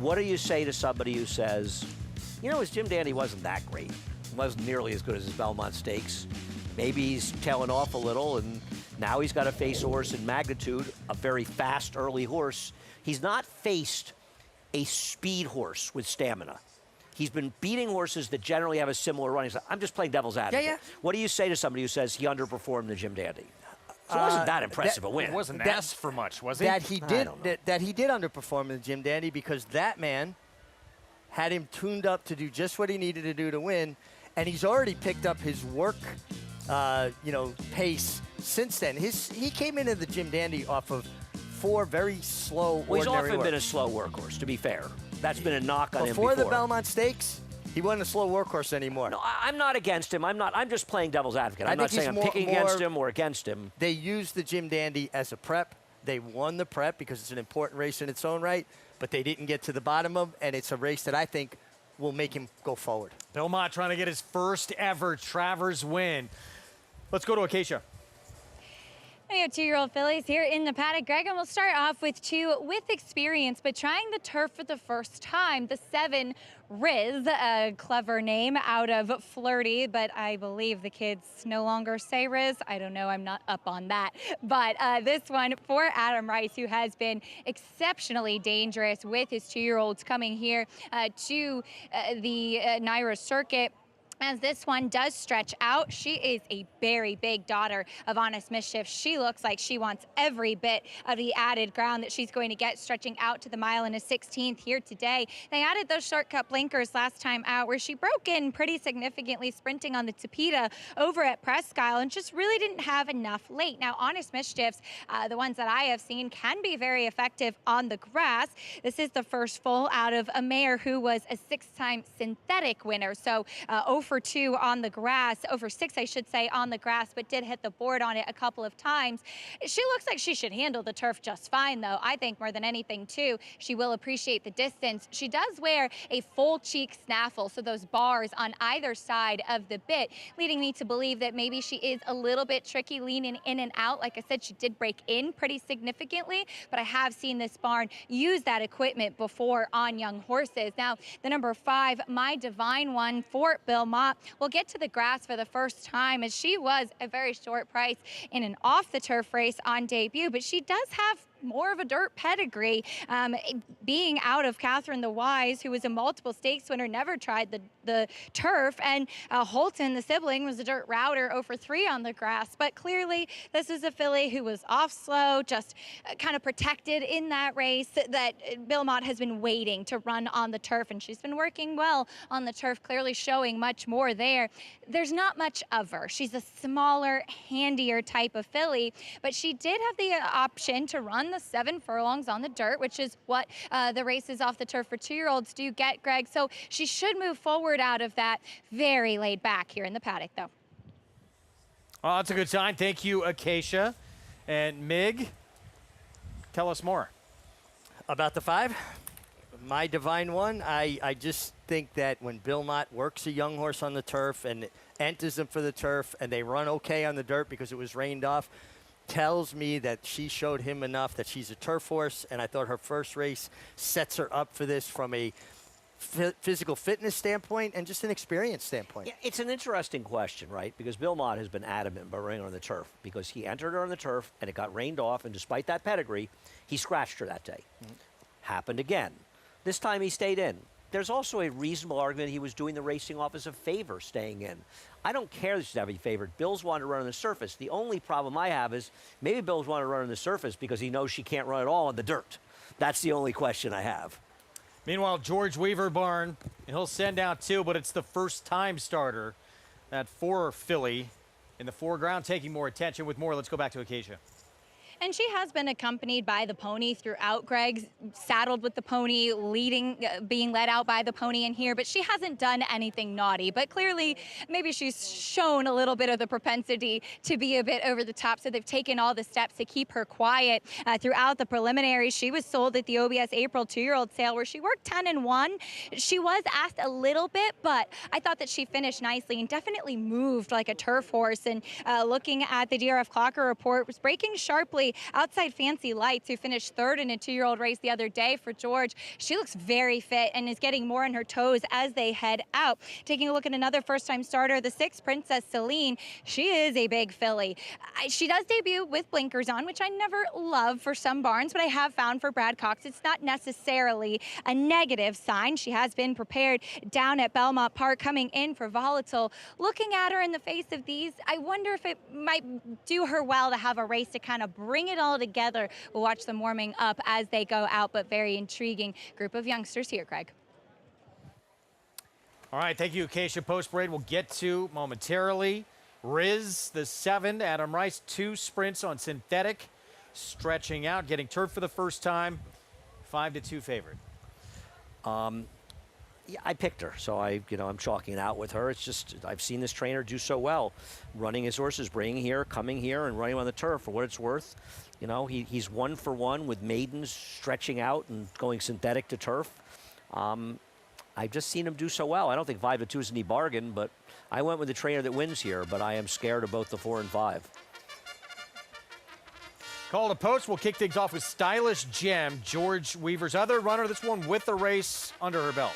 What do you say to somebody who says, you know, his Jim Dandy wasn't that great. It wasn't nearly as good as his Belmont Stakes. Maybe he's tailing off a little, and now he's got to face a horse in magnitude, a very fast early horse. He's not faced a speed horse with stamina. He's been beating horses that generally have a similar running style. I'm just playing devil's advocate. Yeah. What do you say to somebody who says he underperformed the Jim Dandy? So it wasn't that impressive a win. It wasn't asked for much, was it? That he did underperform the Jim Dandy because that man had him tuned up to do just what he needed to do to win, and he's already picked up his work, pace since then. He came into the Jim Dandy off of 4 very slow, well, he's ordinary often been a work. slow workhorse, to be fair. That's been a knock on him Before before. the Belmont Stakes, he wasn't a slow workhorse anymore. No, I'm not against him. I'm just playing devil's advocate. I'm not saying I'm picking against him or against him. They used the Jim Dandy as a prep. They won the prep because it's an important race in its own right, but they didn't get to the bottom of, and it's a race that I think will make him go forward. Bill Mott trying to get his first ever Travers win. Let's go to Acacia. We have 2-year-old fillies here in the paddock, Greg, and we'll start off with 2 with experience, but trying the turf for the first time. The 7, Riz, a clever name out of Flirty, but I believe the kids no longer say Riz. I don't know, I'm not up on that. But this one for Adam Rice, who has been exceptionally dangerous with his 2-year-olds coming here to the Naira circuit. As this one does stretch out, she is a very big daughter of Honest Mischief. She looks like she wants every bit of the added ground that she's going to get, stretching out to the mile and a 16th here today. They added those shortcut blinkers last time out, where she broke in pretty significantly, sprinting on the Tapeta over at Presque Isle, and just really didn't have enough late. Now, Honest Mischiefs, the ones that I have seen, can be very effective on the grass. This is the first full out of a mare who was a 6-time synthetic winner, so over 2 on the grass, over 6, I should say, on the grass, but did hit the board on it a couple of times. She looks like she should handle the turf just fine, though. I think more than anything, too, she will appreciate the distance. She does wear a full cheek snaffle, so those bars on either side of the bit, leading me to believe that maybe she is a little bit tricky leaning in and out. Like I said, she did break in pretty significantly, but I have seen this barn use that equipment before on young horses. Now, the number 5, My Divine One for Bill Mott, will get to the grass for the first time, as she was a very short price in an off-the-turf race on debut, but she does have more of a dirt pedigree, being out of Catherine the Wise, who was a multiple stakes winner, never tried the turf, and Holton, the sibling, was a dirt router over 3 on the grass. But clearly, this is a filly who was off slow, just kind of protected in that race, that Bill Mott has been waiting to run on the turf, and she's been working well on the turf, clearly showing much more there. There's not much of her. She's a smaller, handier type of filly, but she did have the option to run the 7 furlongs on the dirt, which is what the races off the turf for 2-year-olds do get, Greg. So she should move forward out of that. Very laid back here in the paddock, though. Oh, that's a good sign. Thank you, Acacia. And Mig, tell us more. About the 5? My Divine One, I just think that when Bill Mott works a young horse on the turf and enters them for the turf, and they run okay on the dirt because it was rained off, tells me that she showed him enough that she's a turf horse, and I thought her first race sets her up for this from a physical fitness standpoint and just an experience standpoint. Yeah, it's an interesting question, right? Because Bill Mott has been adamant about running on the turf, because he entered her on the turf and it got rained off, and despite that pedigree, he scratched her that day. Happened again. This time he stayed in. There's also a reasonable argument he was doing the racing off as a favor, staying in. I don't care that she's having favored. Bill's wanted to run on the surface. The only problem I have is maybe Bill's wanted to run on the surface because he knows she can't run at all on the dirt. That's the only question I have. Meanwhile, George Weaver barn, and he'll send out 2, but it's the first-time starter. That 4 filly in the foreground, taking more attention. With more, let's go back to Acacia. And she has been accompanied by the pony throughout, Greg, saddled with the pony, being led out by the pony in here, but she hasn't done anything naughty. But clearly, maybe she's shown a little bit of the propensity to be a bit over the top, so they've taken all the steps to keep her quiet. Throughout the preliminaries, she was sold at the OBS April 2-year-old sale, where she worked 10-1. She was asked a little bit, but I thought that she finished nicely and definitely moved like a turf horse. And looking at the DRF Clocker report, was breaking sharply outside Fancy Lights, who finished 3rd in a 2-year-old race the other day for George. She looks very fit and is getting more on her toes as they head out. Taking a look at another first-time starter, the 6, Princess Celine. She is a big filly. She does debut with blinkers on, which I never love for some barns, but I have found for Brad Cox it's not necessarily a negative sign. She has been prepared down at Belmont Park, coming in for Volatile. Looking at her in the face of these, I wonder if it might do her well to have a race to kind of bring it all together. We'll watch them warming up as they go out, but very intriguing group of youngsters here, Craig. All right, thank you, Acacia. Post parade we'll get to momentarily. Riz, the 7, Adam Rice, 2 sprints on synthetic, stretching out, getting turf for the first time. 5-2 favorite. Yeah, I picked her, so I'm chalking it out with her. It's just I've seen this trainer do so well, running his horses, bringing here, coming here, and running on the turf. For what it's worth, he's 1 for 1 with maidens stretching out and going synthetic to turf. I've just seen him do so well. I don't think 5-2 is any bargain, but I went with the trainer that wins here. But I am scared of both the 4 and 5. Call to post. We'll kick things off with Stylish Gem, George Weaver's other runner. This one with a race under her belt.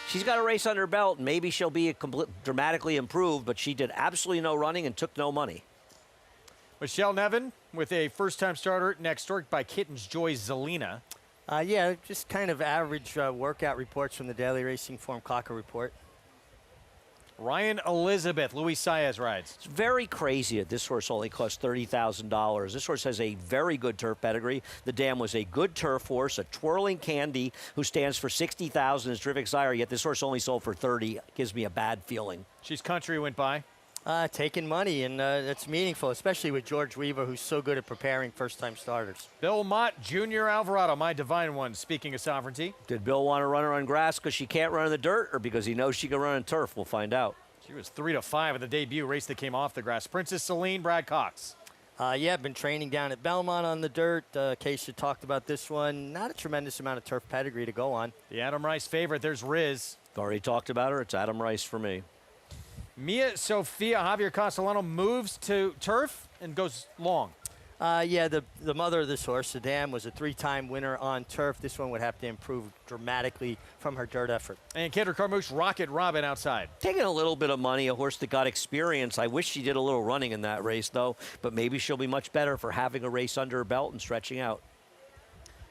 She's got a race under her belt. Maybe she'll be dramatically improved, but she did absolutely no running and took no money. Michelle Nevin with a first-time starter next door by Kitten's Joy Zelina. Yeah, just kind of average workout reports from the Daily Racing Form Clocker Report. Ryan Elizabeth, Luis Saez rides. It's very crazy that this horse only cost $30,000. This horse has a very good turf pedigree. The dam was a good turf horse, a twirling candy who stands for $60,000 as terrific sire, yet this horse only sold for $30. Gives me a bad feeling. She's country went by. Taking money, and that's meaningful, especially with George Weaver, who's so good at preparing first-time starters. Bill Mott, Junior Alvarado, my divine one, speaking of sovereignty. Did Bill want to run her on grass because she can't run in the dirt or because he knows she can run on turf? We'll find out. She was 3-5 at the debut race that came off the grass. Princess Celine, Brad Cox. Yeah, been training down at Belmont on the dirt. Keisha talked about this one. Not a tremendous amount of turf pedigree to go on. The Adam Rice favorite, there's Riz. Already talked about her. It's Adam Rice for me. Mia Sofia, Javier Castellano moves to turf and goes long. Yeah, the mother of this horse, the dam, was a 3-time winner on turf. This one would have to improve dramatically from her dirt effort. And Kendra Carmouche, Rocket Robin outside. Taking a little bit of money, a horse that got experience. I wish she did a little running in that race, though, but maybe she'll be much better for having a race under her belt and stretching out.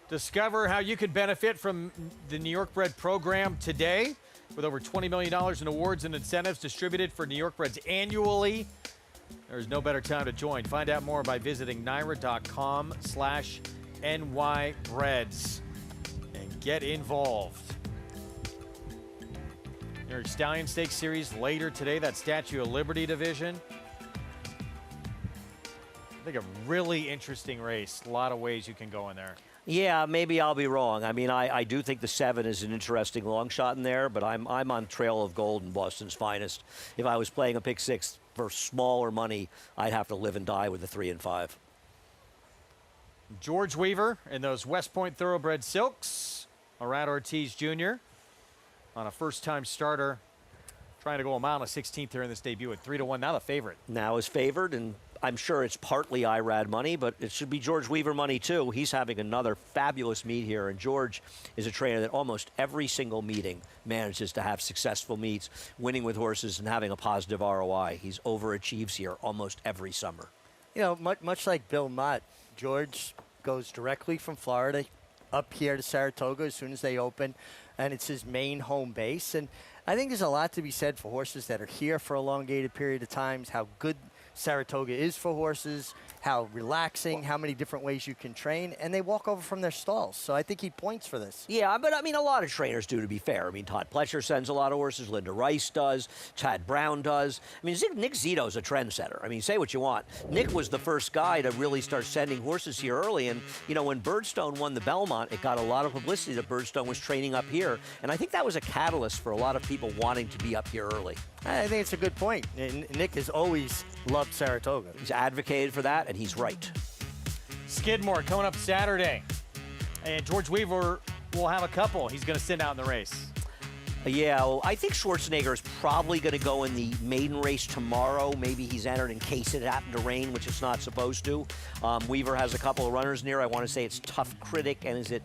Discover how you could benefit from the New York Bred program today with over $20 million in awards and incentives distributed for New York Breds annually. There's no better time to join. Find out more by visiting NYRA.com/NYBreds and get involved. New York Stallion Stakes Series later today, that Statue of Liberty division. I think a really interesting race. A lot of ways you can go in there. Yeah, maybe I'll be wrong. I mean, I do think the 7 is an interesting long shot in there, but I'm on Trail of Gold and Boston's Finest. If I was playing a pick 6 for smaller money, I'd have to live and die with the 3 and 5. George Weaver in those West Point Thoroughbred Silks. Arad Ortiz Jr. on a first-time starter, trying to go a mile and a 16th here in this debut at 3-1. Now the favorite. Now is favored, and I'm sure it's partly IRAD money, but it should be George Weaver money too. He's having another fabulous meet here, and George is a trainer that almost every single meeting manages to have successful meets, winning with horses and having a positive ROI. He's overachieves here almost every summer. You know, much like Bill Mott, George goes directly from Florida up here to Saratoga as soon as they open, and it's his main home base. And I think there's a lot to be said for horses that are here for a elongated period of times, how good Saratoga is for horses, how relaxing, how many different ways you can train, and they walk over from their stalls. So I think he points for this. Yeah, but I mean, a lot of trainers do, to be fair. I mean, Todd Pletcher sends a lot of horses. Linda Rice does. Chad Brown does. I mean, Nick Zito's a trendsetter. I mean, say what you want. Nick was the first guy to really start sending horses here early. And, you know, when Birdstone won the Belmont, it got a lot of publicity that Birdstone was training up here. And I think that was a catalyst for a lot of people wanting to be up here early. I think it's a good point. Nick has always loved Saratoga. He's advocated for that, and he's right. Skidmore coming up Saturday. And George Weaver will have a couple he's going to send out in the race. Yeah, well, I think Schwarzenegger is probably going to go in the maiden race tomorrow. Maybe he's entered in case it happened to rain, which it's not supposed to. Weaver has a couple of runners near. I want to say it's Tough Critic, and is it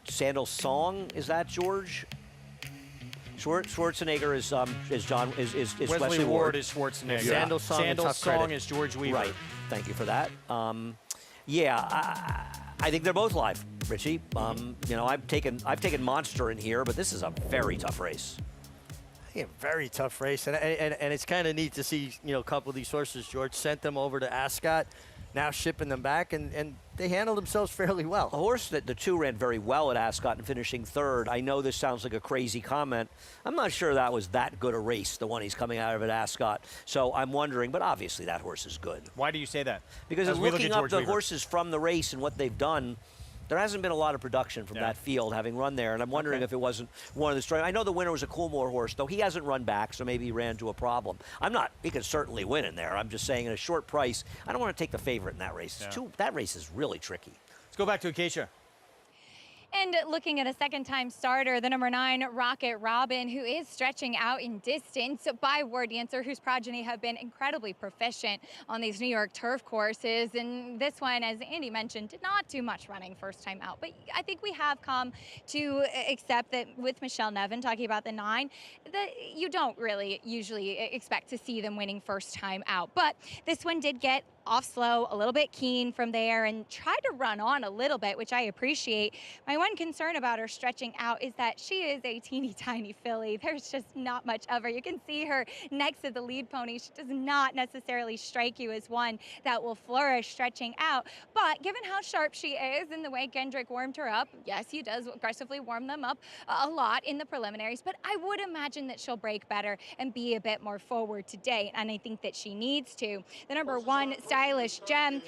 Sandal Song? Is that George? Schwarzenegger is Wesley Ward is Schwarzenegger. Sandal Song is George Weaver. Right. Thank you for that. Yeah, I think they're both live, Richie. You know, I've taken Monster in here, but this is a very tough race. Yeah, very tough race, and it's kind of neat to see, you know, a couple of these horses. George sent them over to Ascot. now shipping them back, and they handled themselves fairly well. A horse that the two ran very well at Ascot and finishing third. I know this sounds like a crazy comment. I'm not sure that was that good a race, the one he's coming out of at Ascot. So I'm wondering, but obviously that horse is good. Why do you say that? Because As we look looking at up George the Weaver. horses from the race and what they've done, there hasn't been a lot of production from that field having run there, and I'm wondering if it wasn't one of the strong. I know the winner was a Coolmore horse, though he hasn't run back, so maybe he ran into a problem. He could certainly win in there. I'm just saying at a short price, I don't want to take the favorite in that race. That race is really tricky. Let's go back to Acacia. And looking at a second-time starter, the number 9, Rocket Robin, who is stretching out in distance by War Dancer, whose progeny have been incredibly proficient on these New York turf courses. And this one, as Andy mentioned, did not do much running first time out. But I think we have come to accept that with Michelle Nevin talking about the 9, that you don't really usually expect to see them winning first time out. But this one did get off slow, a little bit keen from there, and tried to run on a little bit, which I appreciate. My one concern about her stretching out is that she is a teeny tiny filly. There's just not much of her. You can see her next to the lead pony. She does not necessarily strike you as one that will flourish stretching out. But given how sharp she is and the way Kendrick warmed her up, yes, he does aggressively warm them up a lot in the preliminaries, but I would imagine that she'll break better and be a bit more forward today, and I think that she needs to. The number 1, Stylish Gem,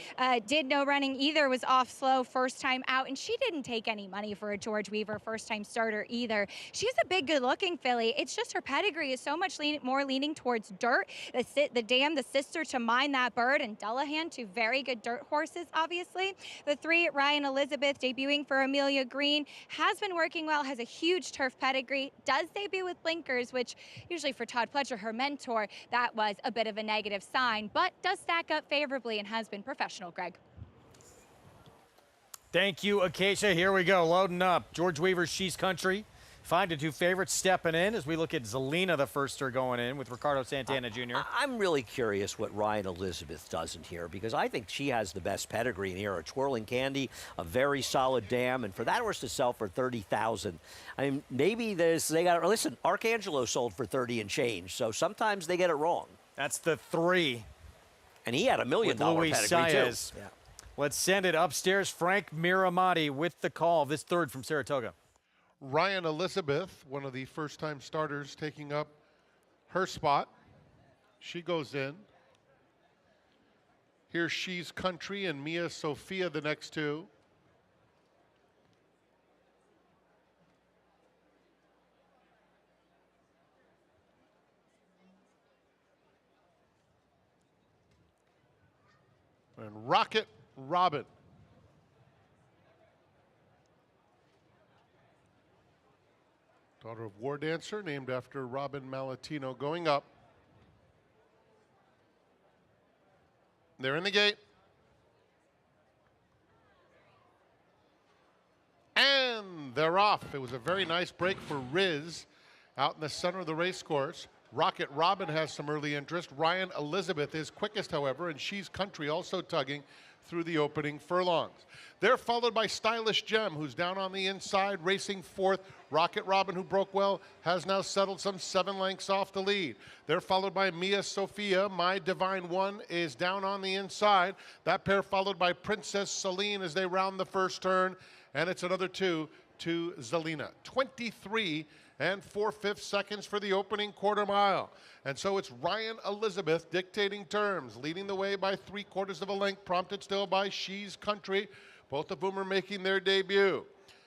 did no running either, was off slow first time out, and she didn't take any money for a George Weaver first time starter either. She's a big, good looking filly. It's just her pedigree is so much more leaning towards dirt. The Dam, the sister to Mind That Bird, and Dullahan, 2 very good dirt horses, obviously. The 3, Ryan Elizabeth, debuting for Amelia Green, has been working well, has a huge turf pedigree, does debut with blinkers, which usually for Todd Pletcher, her mentor, that was a bit of a negative sign, but does stack up favorably and has been professional, Greg. Thank you, Acacia. Here we go, loading up. George Weaver's She's Country. 5-2 favorites stepping in as we look at Zelina, the firster, going in with Ricardo Santana Jr. I'm really curious what Ryan Elizabeth does in here, because I think she has the best pedigree in here. A Twirling Candy, a very solid dam, and for that horse to sell for $30,000, I mean, maybe they got. Listen, Arcangelo sold for 30 and change, so sometimes they get it wrong. That's the 3. And he had $1 million Luis pedigree Saez. too. Yeah. Let's send it upstairs. Frank Miramati with the call. This third from Saratoga. Ryan Elizabeth, one of the first-time starters, taking up her spot. She goes in. Here's She's Country and Mia Sophia, the next 2. And Rocket Robin. Daughter of War Dancer, named after Robin Malatino, going up. They're in the gate. And they're off. It was a very nice break for Riz out in the center of the race course. Rocket Robin has some early interest. Ryan Elizabeth is quickest, however, and She's Country also tugging through the opening furlongs. They're followed by Stylish Gem, who's down on the inside, racing 4th. Rocket Robin, who broke well, has now settled some 7 lengths off the lead. They're followed by Mia Sophia. My Divine One is down on the inside. That pair followed by Princess Celine as they round the first turn, and it's another 2 to Zelina. 23 and 4/5 seconds for the opening quarter mile. And so it's Ryan Elizabeth dictating terms, leading the way by 3/4 of a length, prompted still by She's Country, both of whom are making their debut.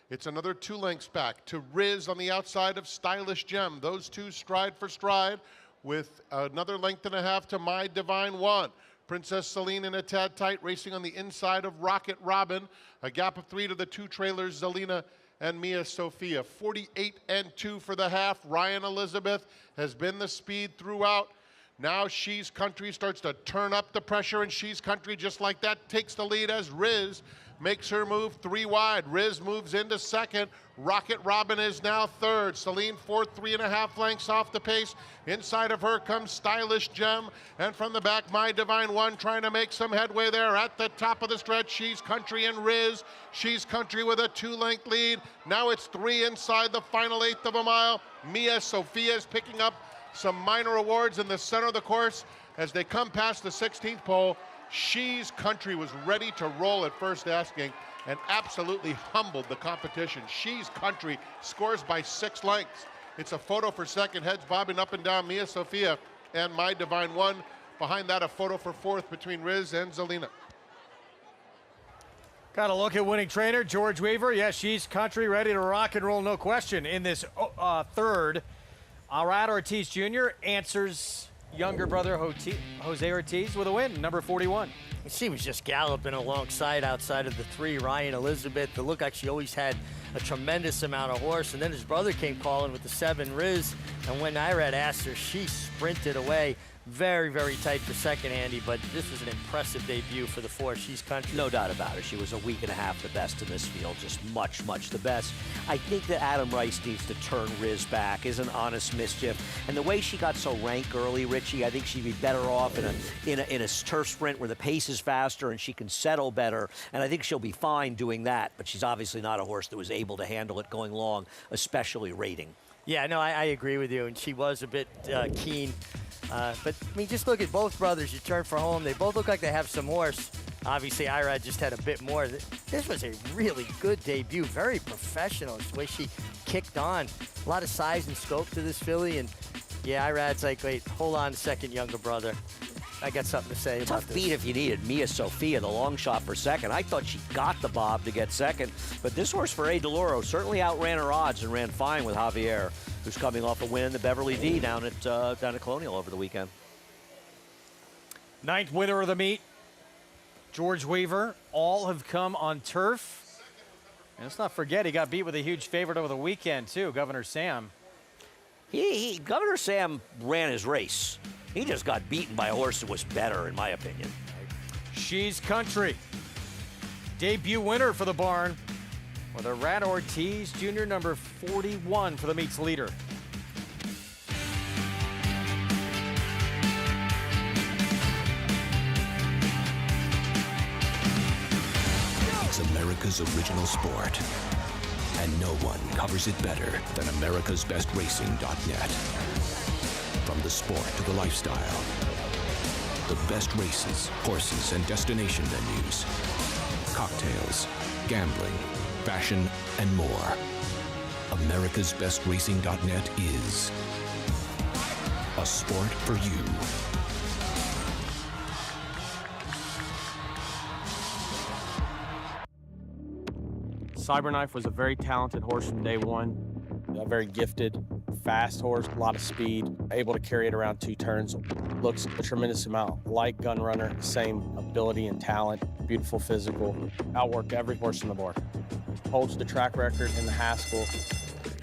It's another 2 lengths back to Riz on the outside of Stylish Gem. Those 2 stride for stride with another 1.5 lengths to My Divine One. Princess Celine in a tad tight, racing on the inside of Rocket Robin. A gap of 3 to the 2 trailers, Zelina and Mia Sophia. 48 and 2 for the half. Ryan Elizabeth has been the speed throughout. Now She's Country starts to turn up the pressure, and She's Country, just like that, takes the lead as Riz makes her move 3 wide. Riz moves into second. Rocket Robin is now third. Celine fourth, 3.5 lengths off the pace. Inside of her comes Stylish Gem. And from the back, My Divine One trying to make some headway there. At the top of the stretch, She's Country and Riz. She's Country with a 2-length lead. Now it's 3 inside the final 1/8 of a mile. Mia Sophia is picking up some minor awards in the center of the course as they come past the 16th pole. She's Country was ready to roll at first asking and absolutely humbled the competition. She's Country scores by 6 lengths. It's a photo for second, heads bobbing up and down, Mia Sophia and My Divine One. Behind that, a photo for fourth between Riz and Zelina. Got a look at winning trainer, George Weaver. Yes, she's Country, ready to rock and roll, no question. In this third, Arad Ortiz Jr. answers younger brother Jose Ortiz with a win, number 41. She was just galloping alongside outside of the 3, Ryan Elizabeth. It looked like she always had a tremendous amount of horse. And then his brother came calling with the 7, Riz. And when Irad asked her, she sprinted away. Very, very tight for second, Andy, but this was an impressive debut for the 4. She's Country. No doubt about it. She was a week and a half the best in this field, just much, much the best. I think that Adam Rice needs to turn Riz back, is an honest mischief. And the way she got so rank early, Richie, I think she'd be better off in a turf sprint where the pace is faster and she can settle better. And I think she'll be fine doing that, but she's obviously not a horse that was able to handle it going long, especially rating. Yeah, no, I agree with you, and she was a bit keen. But, I mean, just look at both brothers. You turn for home. They both look like they have some horse. Obviously, Irad just had a bit more. This was a really good debut. Very professional. The way she kicked on. A lot of size and scope to this filly. And, yeah, Irad's like, wait, hold on a second, younger brother. I got something to say about this. Tough beat if you needed Mia Sophia, the long shot for second. I thought she got the bob to get second. But this horse for A. DeLauro certainly outran her odds and ran fine with Javier, who's coming off a win in the Beverly D down at Colonial over the weekend. 9th winner of the meet, George Weaver. All have come on turf. And let's not forget, he got beat with a huge favorite over the weekend, too, Governor Sam. Governor Sam ran his race. He just got beaten by a horse that was better, in my opinion. She's Country. Debut winner for the barn with Arad Ortiz Jr., number 41 for the meet's leader. It's America's original sport, and no one covers it better than americasbestracing.net. From the sport to the lifestyle, the best races, horses, and destination venues, cocktails, gambling, fashion, and more. americasbestracing.net is a sport for you. Cyberknife was a very talented horse from day one. A very gifted, fast horse, a lot of speed, able to carry it around 2 turns. Looks a tremendous amount like Gun Runner, same ability and talent, beautiful physical, outworked every horse on the board. Holds the track record in the Haskell.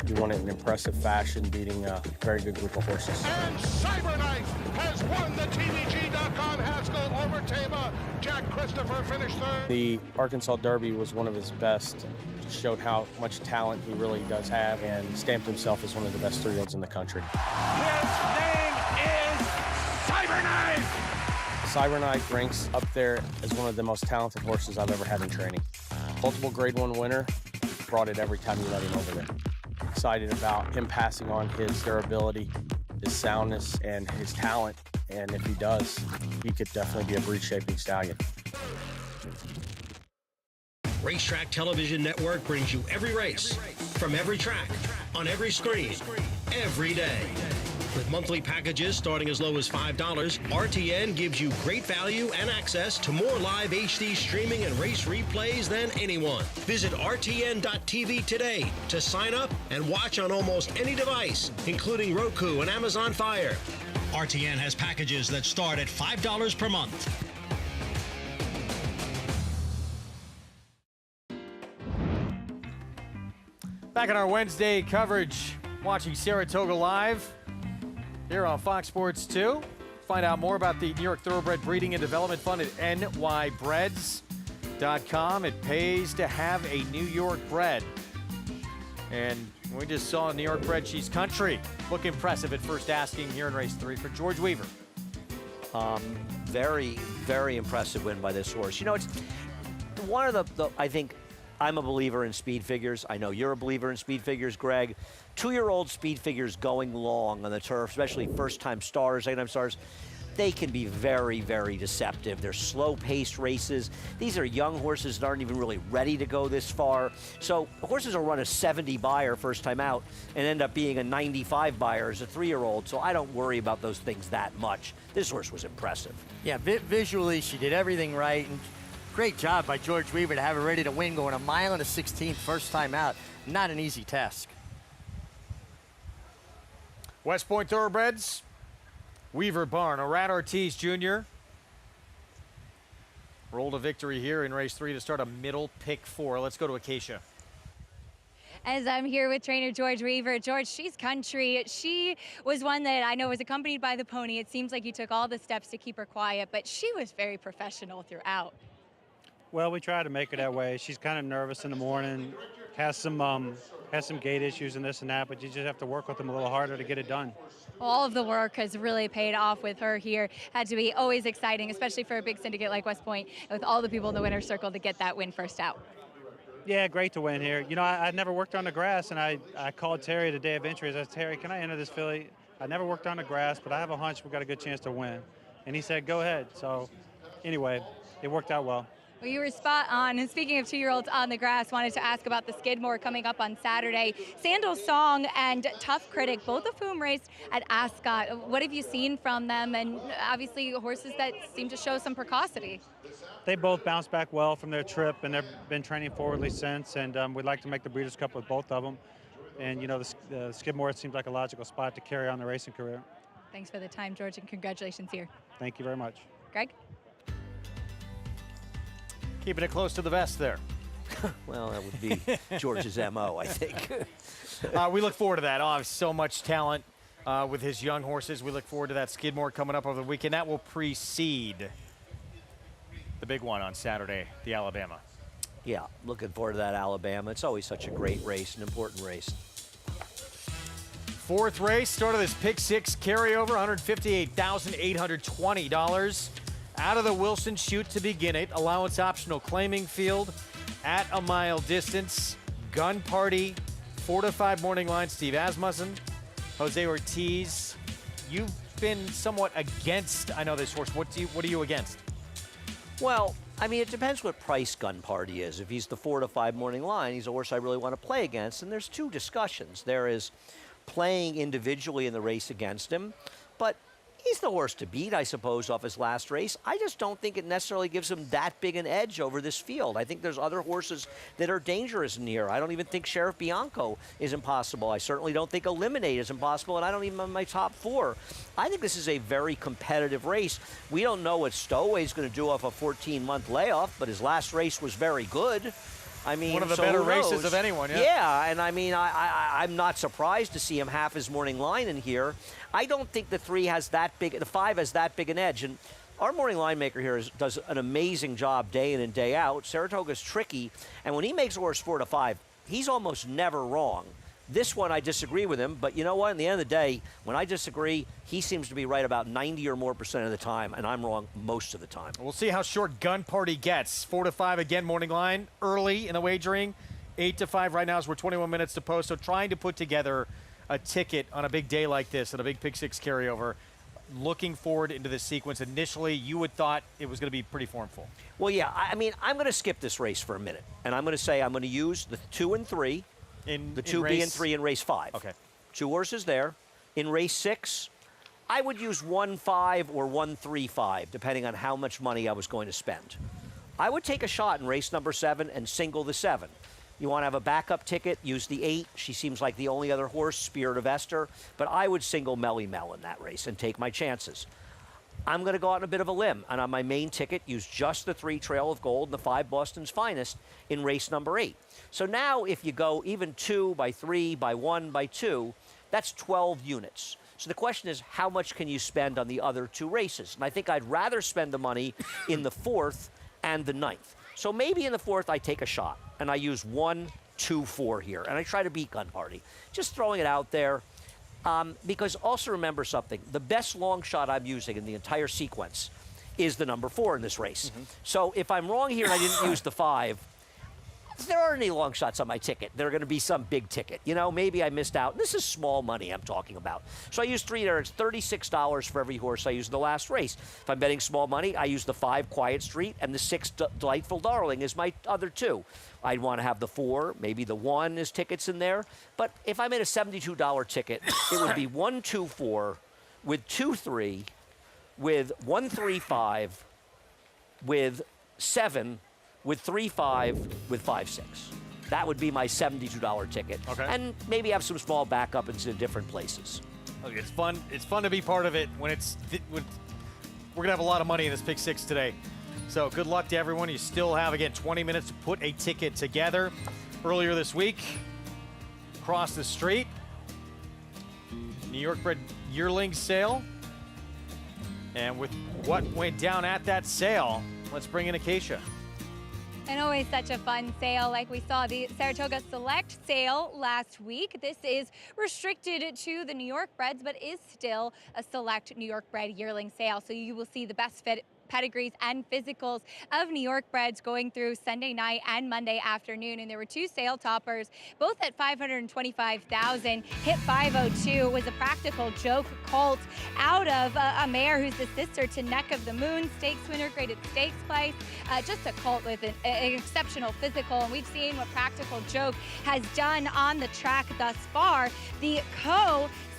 He won it in impressive fashion, beating a very good group of horses. And Cyberknife has won the TVG.com Haskell over Tama. Jack Christopher finished 3rd. The Arkansas Derby was one of his best. Showed how much talent he really does have and stamped himself as one of the best 3-year-olds in the country. His name is Cyberknife! Cyberknife ranks up there as one of the most talented horses I've ever had in training. Multiple Grade 1 winner, brought it every time you let him over there. Excited about him passing on his durability, his soundness, and his talent. And if he does, he could definitely be a breed-shaping stallion. Racetrack Television Network brings you every race, from every track, on every screen, every day. With monthly packages starting as low as $5, RTN gives you great value and access to more live HD streaming and race replays than anyone. Visit RTN.tv today to sign up and watch on almost any device, including Roku and Amazon Fire. RTN has packages that start at $5 per month. Back in our Wednesday coverage, watching Saratoga live here on Fox Sports 2. Find out more about the New York Thoroughbred Breeding and Development Fund at nybreds.com. It pays to have a New York bred. And we just saw a New York bred. She's Country. Look impressive at first asking here in race 3 for George Weaver. Very, very impressive win by this horse. You know, it's one of the I think, I'm a believer in speed figures. I know you're a believer in speed figures, Greg. 2-year-old speed figures going long on the turf, especially first-time stars, second-time stars. they can be very, very deceptive. They're slow-paced races. These are young horses that aren't even really ready to go this far. So horses will run a 70 buyer first time out and end up being a 95 buyer as a 3-year-old. So I don't worry about those things that much. This horse was impressive. Yeah, visually, she did everything right. And great job by George Weaver to have her ready to win, going 1 mile and a 16th first time out. Not an easy task. West Point Thoroughbreds, Weaver Barn, Arad Ortiz Jr. rolled a victory here in race 3 to start a middle pick 4. Let's go to Acacia. As I'm here with trainer George Weaver. George, she's country. She was one that I know was accompanied by the pony. It seems like you took all the steps to keep her quiet, but she was very professional throughout. Well, we try to make her that way. She's kind of nervous in the morning, has some gait issues and this and that, but you just have to work with them a little harder to get it done. All of the work has really paid off with her here. Had to be always exciting, especially for a big syndicate like West Point, with all the people in the winner's circle to get that win first out. Yeah, great to win here. You know, I never worked on the grass, and I called Terry the day of entry. I said, Terry, can I enter this filly? I never worked on the grass, but I have a hunch we've got a good chance to win. And he said, go ahead. So anyway, it worked out well. Well, you were spot on. And speaking of 2-year-olds on the grass, wanted to ask about the Skidmore coming up on Saturday. Sandal Song and Tough Critic, both of whom raced at Ascot. What have you seen from them? And obviously horses that seem to show some precocity. They both bounced back well from their trip, and they've been training forwardly since. And we'd like to make the Breeders' Cup with both of them. And, you know, the Skidmore seems like a logical spot to carry on the racing career. Thanks for the time, George, and congratulations here. Thank you very much. Greg? Keeping it close to the vest there. Well, that would be George's MO, I think. We look forward to that. Oh, so much talent with his young horses. We look forward to that Skidmore coming up over the weekend. That will precede the big one on Saturday, the Alabama. Yeah, looking forward to that Alabama. It's always such a great race, an important race. 4th race, start of this pick 6 carryover, $158,820. Out of the Wilson chute to begin it. Allowance optional claiming field at a mile distance. Gun Party, 4 to 5 morning line. Steve Asmussen, Jose Ortiz. You've been somewhat against, I know this horse. What are you against? Well, I mean, it depends what price Gun Party is. If he's the 4 to 5 morning line, he's a horse I really want to play against. And there's 2 discussions. There is playing individually in the race against him, but he's the horse to beat, I suppose, off his last race. I just don't think it necessarily gives him that big an edge over this field. I think there's other horses that are dangerous in here. I don't even think Sheriff Bianco is impossible. I certainly don't think Eliminate is impossible, and I don't even have my top 4. I think this is a very competitive race. We don't know what Stowaway's going to do off a 14-month layoff, but his last race was very good. I mean, one of the better races of anyone, yeah. Yeah, and I mean, I'm not surprised to see him half his morning line in here. I don't think the 3 has that big, the 5 has that big an edge. And our morning line maker here does an amazing job day in and day out. Saratoga's tricky, and when he makes a horse 4 to 5, he's almost never wrong. This one, I disagree with him, but you know what? In the end of the day, when I disagree, he seems to be right about 90 or more % of the time, and I'm wrong most of the time. We'll see how short Gun Party gets. 4 to 5 again, morning line, early in the wagering. 8 to 5 right now as we're 21 minutes to post, so trying to put together a ticket on a big day like this, on a big pick 6 carryover. Looking forward into this sequence. Initially, you would thought it was going to be pretty formful. Well, yeah, I mean, I'm going to skip this race for a minute, and I'm going to say I'm going to use the 2 and 3. The 2B and 3 in race 5. Okay. 2 horses there. In race 6, I would use 1-5 or 1-3-5, depending on how much money I was going to spend. I would take a shot in race number 7 and single the 7. You want to have a backup ticket, use the 8. She seems like the only other horse, Spirit of Esther. But I would single Melly Mel in that race and take my chances. I'm going to go out on a bit of a limb, and on my main ticket, use just the 3 Trail of Gold and the 5 Boston's Finest in race number 8. So now if you go even 2 by 3 by 1 by 2, that's 12 units. So the question is, how much can you spend on the other 2 races? And I think I'd rather spend the money in the 4th and the 9th. So maybe in the 4th I take a shot, and I use 1, 2, 4 here, and I try to beat Gun Party. Just throwing it out there. Because also remember something, the best long shot I'm using in the entire sequence is the number 4 in this race. So if I'm wrong here and I didn't use the 5, there aren't any long shots on my ticket. There are going to be some big ticket. You know, maybe I missed out. This is small money I'm talking about. So I use 3 there. It's $36 for every horse I use in the last race. If I'm betting small money, I use the 5 Quiet Street, and the 6 Delightful Darling is my other 2. I'd want to have the 4, maybe the 1 is tickets in there. But if I made a $72 ticket, it would be 1, 2, 4 with 2, 3 with 1, 3, 5 with 7 with 3, 5 with 5, 6. That would be my $72 ticket. Okay. And maybe have some small backup in different places. Look, it's fun. It's fun to be part of it when we're gonna have a lot of money in this Pick 6 today. So good luck to everyone. You still have, again, 20 minutes to put a ticket together. Earlier this week, across the street, New York bred yearling sale. And with what went down at that sale, let's bring in Acacia. And always such a fun sale, like we saw the Saratoga Select sale last week. This is restricted to the New York breds, but is still a select New York bred yearling sale. So you will see the best fit pedigrees and physicals of New York breds going through Sunday night and Monday afternoon. And there were 2 sale toppers, both at $525,000. Hit 502 was a Practical Joke colt out of a mare who's the sister to Neck of the Moon, stakes winner, graded stakes place. Just a colt with an exceptional physical. And we've seen what Practical Joke has done on the track thus far. The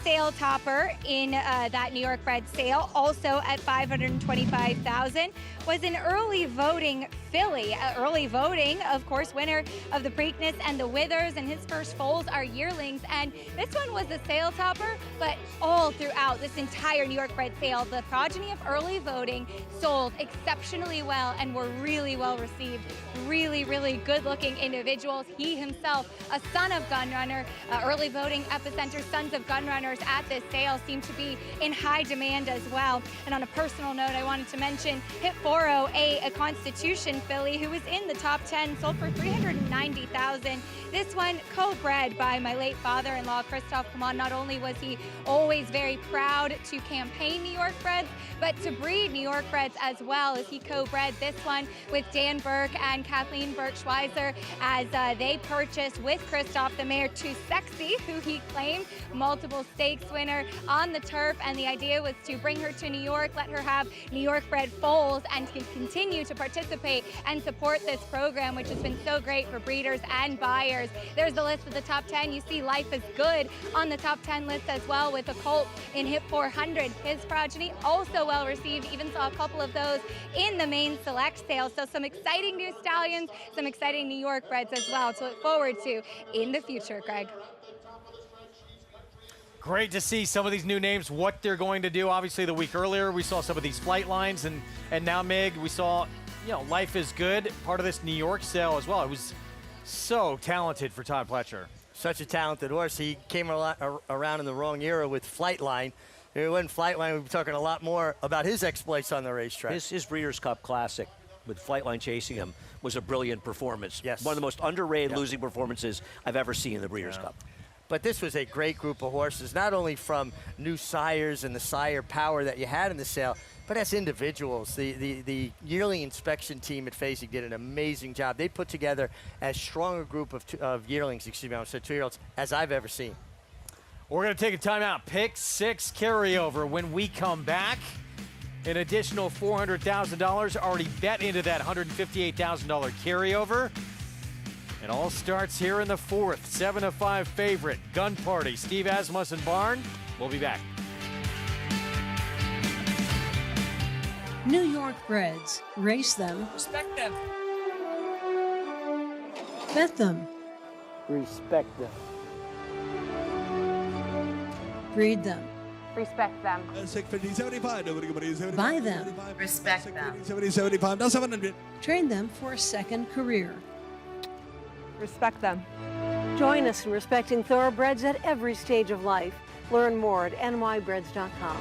sale topper in that New York bred sale, also at $525,000, was an early voting filly. Early voting, of course, winner of the Preakness and the Withers, and his first foals are yearlings. And this one was a sale topper, but all throughout this entire New York bred sale, the progeny of early voting sold exceptionally well and were really well received. Really, really good looking individuals. He himself, a son of Gunrunner, early voting epicenter, sons of Gunrunners at this sale seem to be in high demand as well. And on a personal note, I wanted to mention Hit 408, a Constitution filly who was in the top 10, sold for $390,000. This one co-bred by my late father-in-law, Christoph Kaman. Not only was he always very proud to campaign New York breds, but to breed New York breds as well, as he co-bred this one with Dan Burke and Kathleen Burke-Schweizer, as they purchased with Christoph the mare Too Sexy, who he claimed multiple stakes winner on the turf. And the idea was to bring her to New York, let her have New York bred foals, and to continue to participate and support this program, which has been so great for breeders and buyers. There's the list of the top 10. You see Life is Good on the top 10 list as well, with a colt in Hit 400. His progeny also well received. Even saw a couple of those in the main select sale. So some exciting new stallions, some exciting New York breds as well to look forward to in the future, Greg. Great to see some of these new names, what they're going to do. Obviously, the week earlier, we saw some of these flight lines, and now, Mig, we saw, Life is Good, part of this New York sale as well. It was so talented for Todd Pletcher. Such a talented horse. He came around in the wrong era with Flightline. If it wasn't Flightline, we'd be talking a lot more about his exploits on the racetrack. His Breeders' Cup Classic, with Flightline chasing him, was a brilliant performance. Yes. One of the most underrated losing performances I've ever seen in the Breeders' Cup. But this was a great group of horses, not only from new sires and the sire power that you had in the sale, but as individuals. The yearling inspection team at Fasig did an amazing job. They put together as strong a group of yearlings, so 2-year-olds, as I've ever seen. We're going to take a timeout. Pick 6 carryover. When we come back, an additional $400,000 already bet into that $158,000 carryover. It all starts here in the 4th. 7-5 favorite, Gun Party. Steve Asmus and Barn. We'll be back. New York breds. Race them. Respect them. Bet them. Respect them. Breed them. Respect them. Buy them. Respect them. Train them for a second career. Respect them. Join us in respecting thoroughbreds at every stage of life. Learn more at nybreds.com.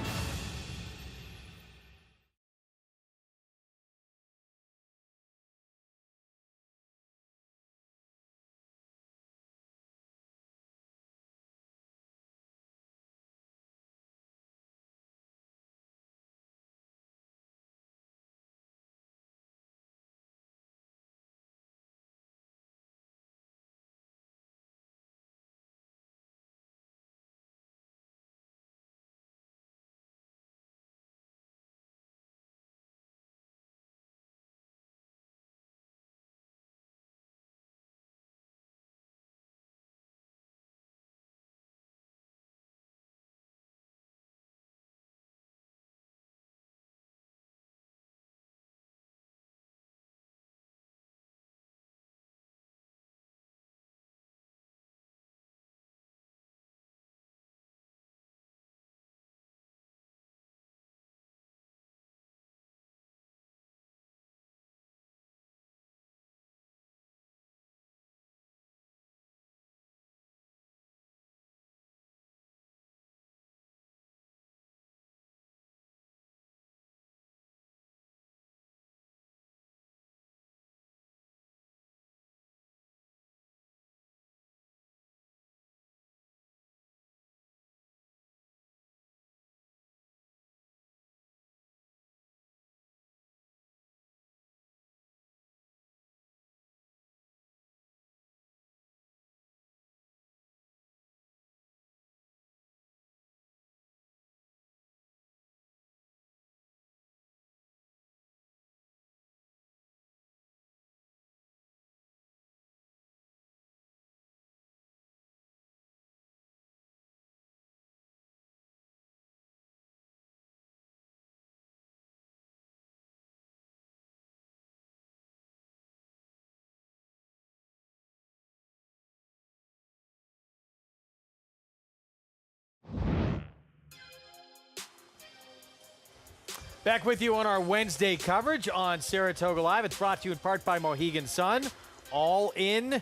Back with you on our Wednesday coverage on Saratoga Live. It's brought to you in part by Mohegan Sun. All in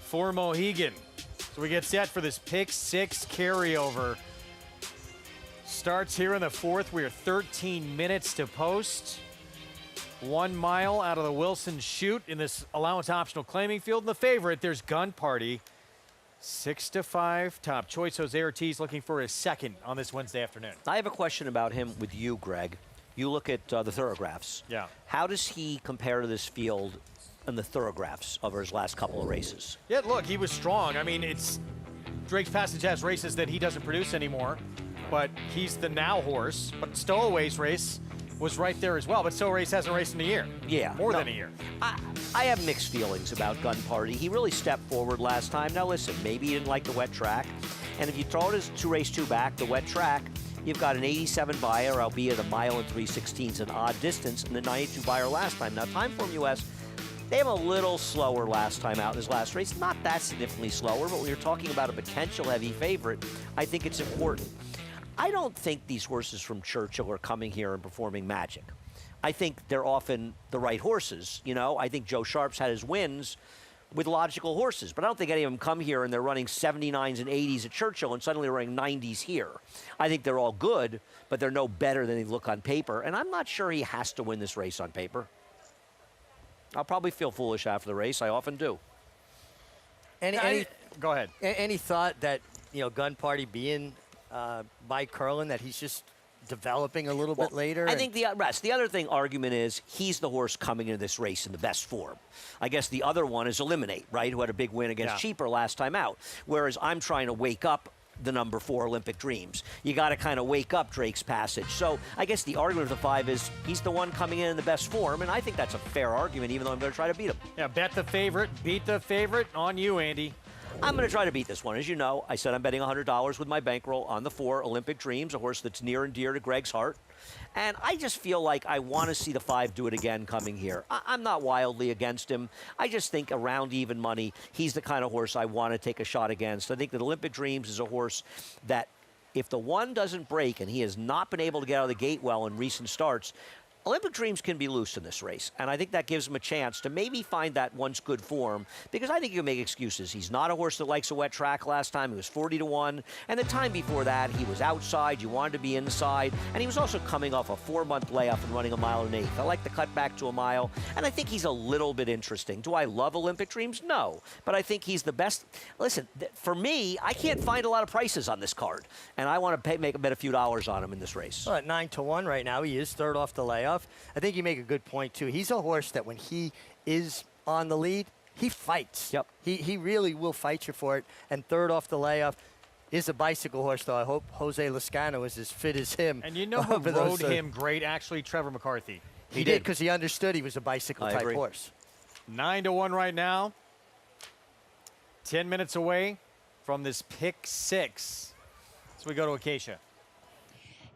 for Mohegan. So we get set for this pick 6 carryover. Starts here in the 4th. We are 13 minutes to post. 1 mile out of the Wilson chute in this allowance optional claiming field. And the favorite, there's Gun Party. 6-5 top choice. Jose Ortiz looking for his second on this Wednesday afternoon. I have a question about him with you, Greg. You look at the thoroughgraphs. Yeah. How does he compare to this field in the thoroughgraphs over his last couple of races? Yeah, look, he was strong. I mean, Drake's Passage has races that he doesn't produce anymore, but he's the now horse. But Stowaway's race was right there as well. But Stowaway's hasn't raced in a year. Yeah. More than a year. I have mixed feelings about Gun Party. He really stepped forward last time. Now listen, maybe he didn't like the wet track. And if you throw it as to race 2 back, the wet track, you've got an 87 buyer, albeit a mile and 3/16, an odd distance, and the 92 buyer last time. Now, Timeform US, they have a little slower last time out in his last race. Not that significantly slower, but when you're talking about a potential heavy favorite, I think it's important. I don't think these horses from Churchill are coming here and performing magic. I think they're often the right horses. You know, I think Joe Sharp's had his wins with logical horses, but I don't think any of them come here and they're running 79s and 80s at Churchill and suddenly running 90s here. I think they're all good, but they're no better than they look on paper, and I'm not sure he has to win this race on paper. I'll probably feel foolish after the race. I often do. Go ahead. Any thought that, Gun Party being by Curlin, that he's just developing a little bit later? I think the other argument is he's the horse coming into this race in the best form. I guess the other one is Eliminate, right, who had a big win against Cheaper last time out. Whereas I'm trying to wake up the number 4 Olympic Dreams. You got to kind of wake up Drake's Passage. So I guess the argument of the 5 is he's the one coming in the best form, and I think that's a fair argument, even though I'm going to try to beat him. Yeah, bet the favorite, beat the favorite. On you, Andy. I'm going to try to beat this one. As you know, I said I'm betting $100 with my bankroll on the 4 Olympic Dreams, a horse that's near and dear to Greg's heart. And I just feel like I want to see the 5 do it again coming here. I'm not wildly against him. I just think around even money, he's the kind of horse I want to take a shot against. I think that Olympic Dreams is a horse that if the 1 doesn't break, and he has not been able to get out of the gate well in recent starts, Olympic Dreams can be loose in this race, and I think that gives him a chance to maybe find that once good form, because I think you can make excuses. He's not a horse that likes a wet track last time. He was 40-1, and the time before that, he was outside. You wanted to be inside, and he was also coming off a 4-month layoff and running a mile and 1/8. I like the cut back to a mile, and I think he's a little bit interesting. Do I love Olympic Dreams? No, but I think he's the best. Listen, for me, I can't find a lot of prices on this card, and I want to make a bet a few dollars on him in this race. Well, at 9-1 right now, he is third off the layoff. I think you make a good point, too. He's a horse that when he is on the lead, he fights. Yep. He really will fight you for it. And third off the layoff is a bicycle horse, though. I hope Jose Lezcano is as fit as him. And you know who rode him great, actually? Trevor McCarthy. He did, because he understood he was a bicycle-type horse. 9-1 right now. 10 minutes away from this pick 6. So we go to Acacia.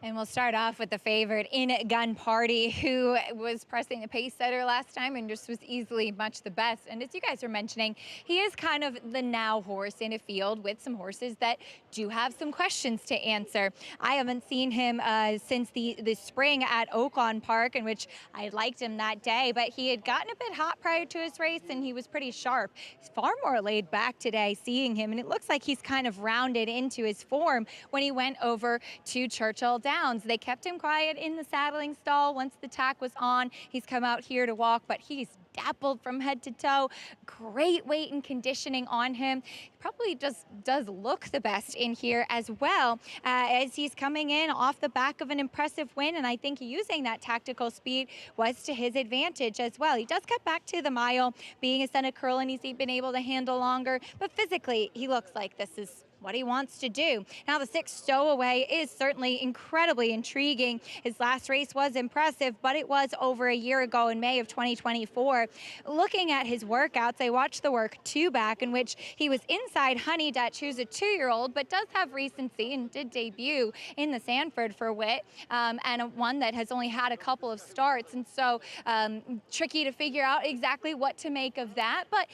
And we'll start off with the favorite in Gun Party, who was pressing the pace setter last time and just was easily much the best. And as you guys are mentioning, he is kind of the now horse in a field with some horses that do have some questions to answer. I haven't seen him since the spring at Oaklawn Park, in which I liked him that day, but he had gotten a bit hot prior to his race and he was pretty sharp. He's far more laid back today seeing him, and it looks like he's kind of rounded into his form when he went over to Churchill Downs. They kept him quiet in the saddling stall. Once the tack was on, he's come out here to walk, but he's dappled from head to toe. Great weight and conditioning on him. He probably just does look the best in here as well, as he's coming in off the back of an impressive win, and I think using that tactical speed was to his advantage as well. He does cut back to the mile. Being a son of Curlin, he's been able to handle longer, but physically he looks like this is what he wants to do. Now the 6 Stowaway is certainly incredibly intriguing. His last race was impressive, but it was over a year ago in May of 2024. Looking at his workouts, I watched the work 2 back, in which he was inside Honey Dutch, who's a 2-year-old, but does have recency and did debut in the Sanford for Witt, and one that has only had a couple of starts, and so tricky to figure out exactly what to make of that. But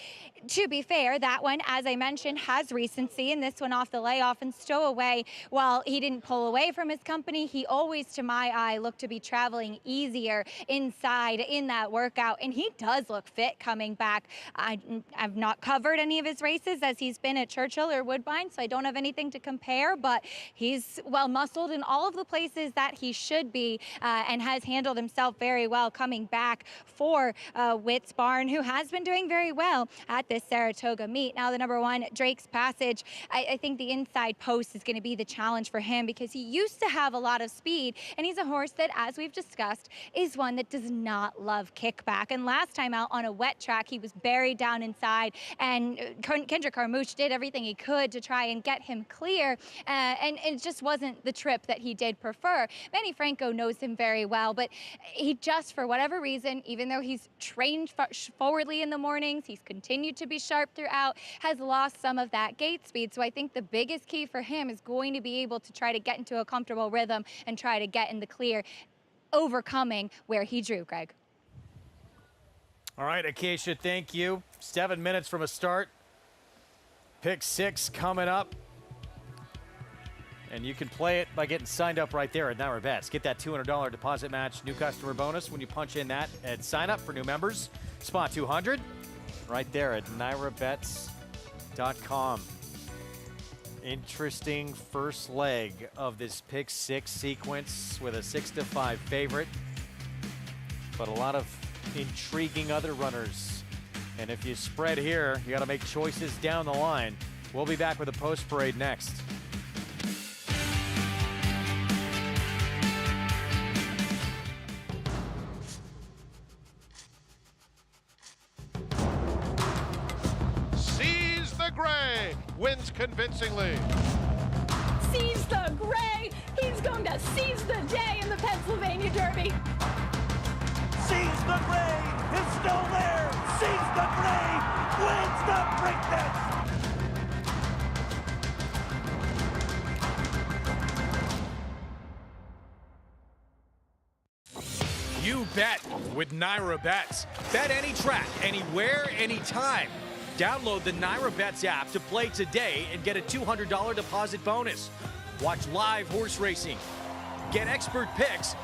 to be fair, that one, as I mentioned, has recency, and this one off the layoff and stow away. While he didn't pull away from his company, he always, to my eye, looked to be traveling easier inside in that workout, and he does look fit coming back. I've not covered any of his races as he's been at Churchill or Woodbine, so I don't have anything to compare, but he's well muscled in all of the places that he should be, and has handled himself very well coming back for Witt's Barn, who has been doing very well at this Saratoga meet. Now the number 1, Drake's Passage, I think the inside post is going to be the challenge for him, because he used to have a lot of speed, and he's a horse that, as we've discussed, is one that does not love kickback. And last time out on a wet track, he was buried down inside, and Kendrick Carmouche did everything he could to try and get him clear, and it just wasn't the trip that he did prefer. Manny Franco knows him very well, but he just, for whatever reason, even though he's trained forwardly in the mornings, he's continued to be sharp throughout, has lost some of that gate speed. So I think the biggest key for him is going to be able to try to get into a comfortable rhythm and try to get in the clear, overcoming where he drew, Greg. All right, Acacia, thank you. 7 minutes from a start. Pick 6 coming up. And you can play it by getting signed up right there at Naira Bets. Get that $200 deposit match, new customer bonus when you punch in that at sign up for new members. Spot 200 right there at nairabets.com. Interesting first leg of this pick 6 sequence with a 6-5 favorite, but a lot of intriguing other runners. And if you spread here, you got to make choices down the line. We'll be back with a post parade next. Seize the Gray wins convincingly. Seize the Gray. He's going to seize the day in the Pennsylvania Derby. Seize the Gray is still there. Seize the Gray wins the Preakness. You bet with Naira Bets. Bet any track, anywhere, anytime. Download the Naira Bets app to play today and get a $200 deposit bonus. Watch live horse racing. Get expert picks.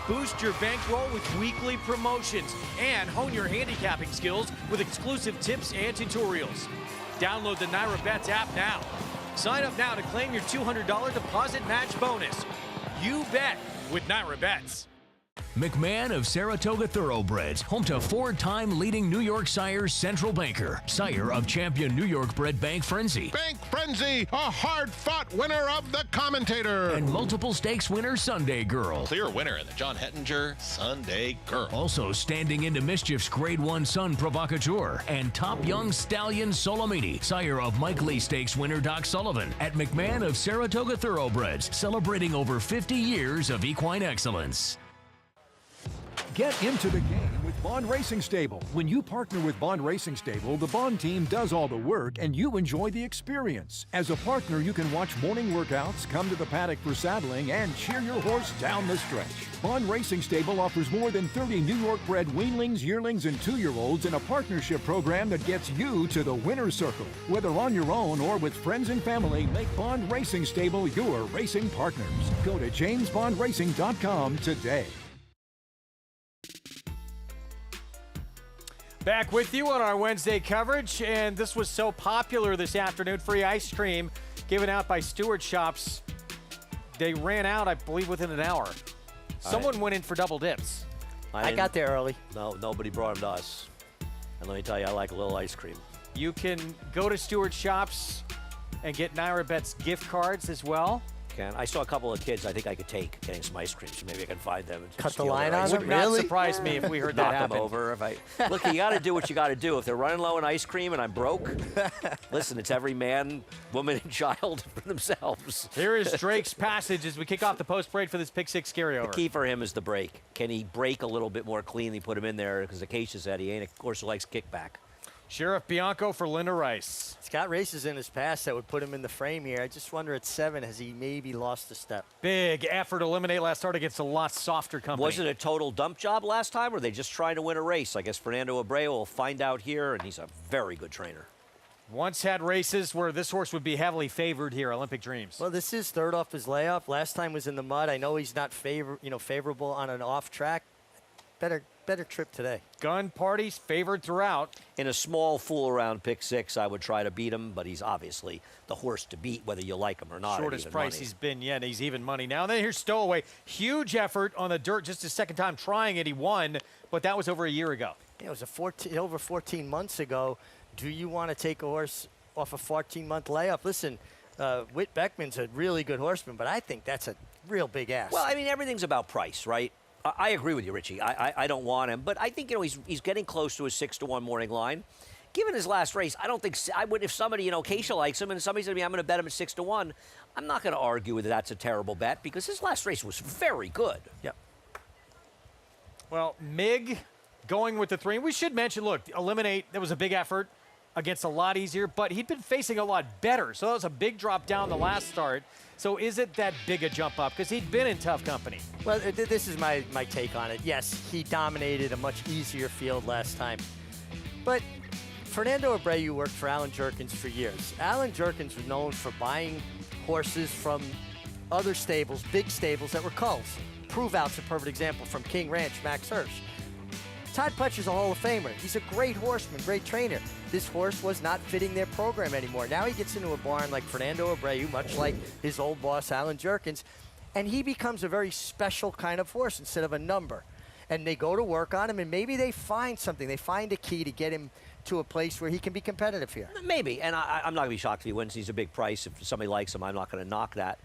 Boost your bankroll with weekly promotions and hone your handicapping skills with exclusive tips and tutorials. Download the Naira Bets app now. Sign up now to claim your $200 deposit match bonus. You bet with Naira Bets. McMahon of Saratoga Thoroughbreds, home to 4-time leading New York sire Central Banker, sire of champion New York bred Bank Frenzy. Bank Frenzy, a hard-fought winner of the Commentator. And multiple stakes winner Sunday Girl. Clear winner in the John Hettinger Sunday Girl. Also standing into mischief's Grade 1 Sun Provocateur. And top young stallion Solomini, sire of Mike Lee Stakes winner Doc Sullivan. At McMahon of Saratoga Thoroughbreds, celebrating over 50 years of equine excellence. Get into the game with Bond Racing Stable. When you partner with Bond Racing Stable, the Bond team does all the work and you enjoy the experience. As a partner, you can watch morning workouts, come to the paddock for saddling, and cheer your horse down the stretch. Bond Racing Stable offers more than 30 New York bred weanlings, yearlings, and 2-year-olds in a partnership program that gets you to the winner's circle. Whether on your own or with friends and family, make Bond Racing Stable your racing partners. Go to jamesbondracing.com today. Back with you on our Wednesday coverage, and this was so popular this afternoon. Free ice cream given out by Stewart Shops. They ran out, I believe, within an hour. Someone went in for double dips. I got there early. No, nobody brought them to us. And let me tell you, I like a little ice cream. You can go to Stewart Shops and get Naira Bets gift cards as well. I saw a couple of kids I think I could take getting some ice cream, so maybe I can find them. And cut the line on them? Would not surprise me if we heard that happen. Knock them over. Look, you got to do what you got to do. If they're running low on ice cream and I'm broke, listen, it's every man, woman, and child for themselves. Here is Drake's Passage as we kick off the post parade for this pick 6 carryover. The key for him is the break. Can he break a little bit more cleanly, put him in there? Because Acacia said he ain't a horse who likes kickback. Sheriff Bianco for Linda Rice. He's got races in his past that would put him in the frame here. I just wonder at 7, has he maybe lost a step? Big effort to eliminate last start against a lot softer company. Was it a total dump job last time, or are they just trying to win a race? I guess Fernando Abreu will find out here, and he's a very good trainer. Once had races where this horse would be heavily favored here, Olympic Dreams. Well, this is third off his layoff. Last time was in the mud. I know he's not favorable on an off track. Better trip today. Gun Party's favored throughout. In a small fool around pick 6, I would try to beat him, but he's obviously the horse to beat, whether you like him or not. Shortest price he's been yet. He's even money now. And then here's Stowaway. Huge effort on the dirt. Just his second time trying it. He won, but that was over a year ago. Yeah, it was over 14 months ago. Do you want to take a horse off a 14-month layoff? Listen, Whit Beckman's a really good horseman, but I think that's a real big ask. Well, I mean, everything's about price, right? I agree with you, Richie. I don't want him, but I think he's getting close to his 6-1 morning line. Given his last race, I don't think I would. If somebody Keisha likes him and somebody said to me, I'm going to bet him at 6-1. I'm not going to argue with that's a terrible bet because his last race was very good. Yep. Well, Mig going with the 3. We should mention, look, eliminate. That was a big effort against a lot easier, but he'd been facing a lot better. So that was a big drop down the last start. So is it that big a jump up? Because he'd been in tough company. Well, this is my take on it. Yes, he dominated a much easier field last time. But Fernando Abreu worked for Alan Jerkins for years. Alan Jerkins was known for buying horses from other stables, big stables that were culls. Prove Out's a perfect example from King Ranch, Max Hirsch. Todd Pletcher's a Hall of Famer. He's a great horseman, great trainer. This horse was not fitting their program anymore. Now he gets into a barn like Fernando Abreu, much like his old boss, Alan Jerkins, and he becomes a very special kind of horse instead of a number. And they go to work on him, and maybe they find something. They find a key to get him to a place where he can be competitive here. Maybe, and I'm not going to be shocked if he wins. He's a big price. If somebody likes him, I'm not going to knock that.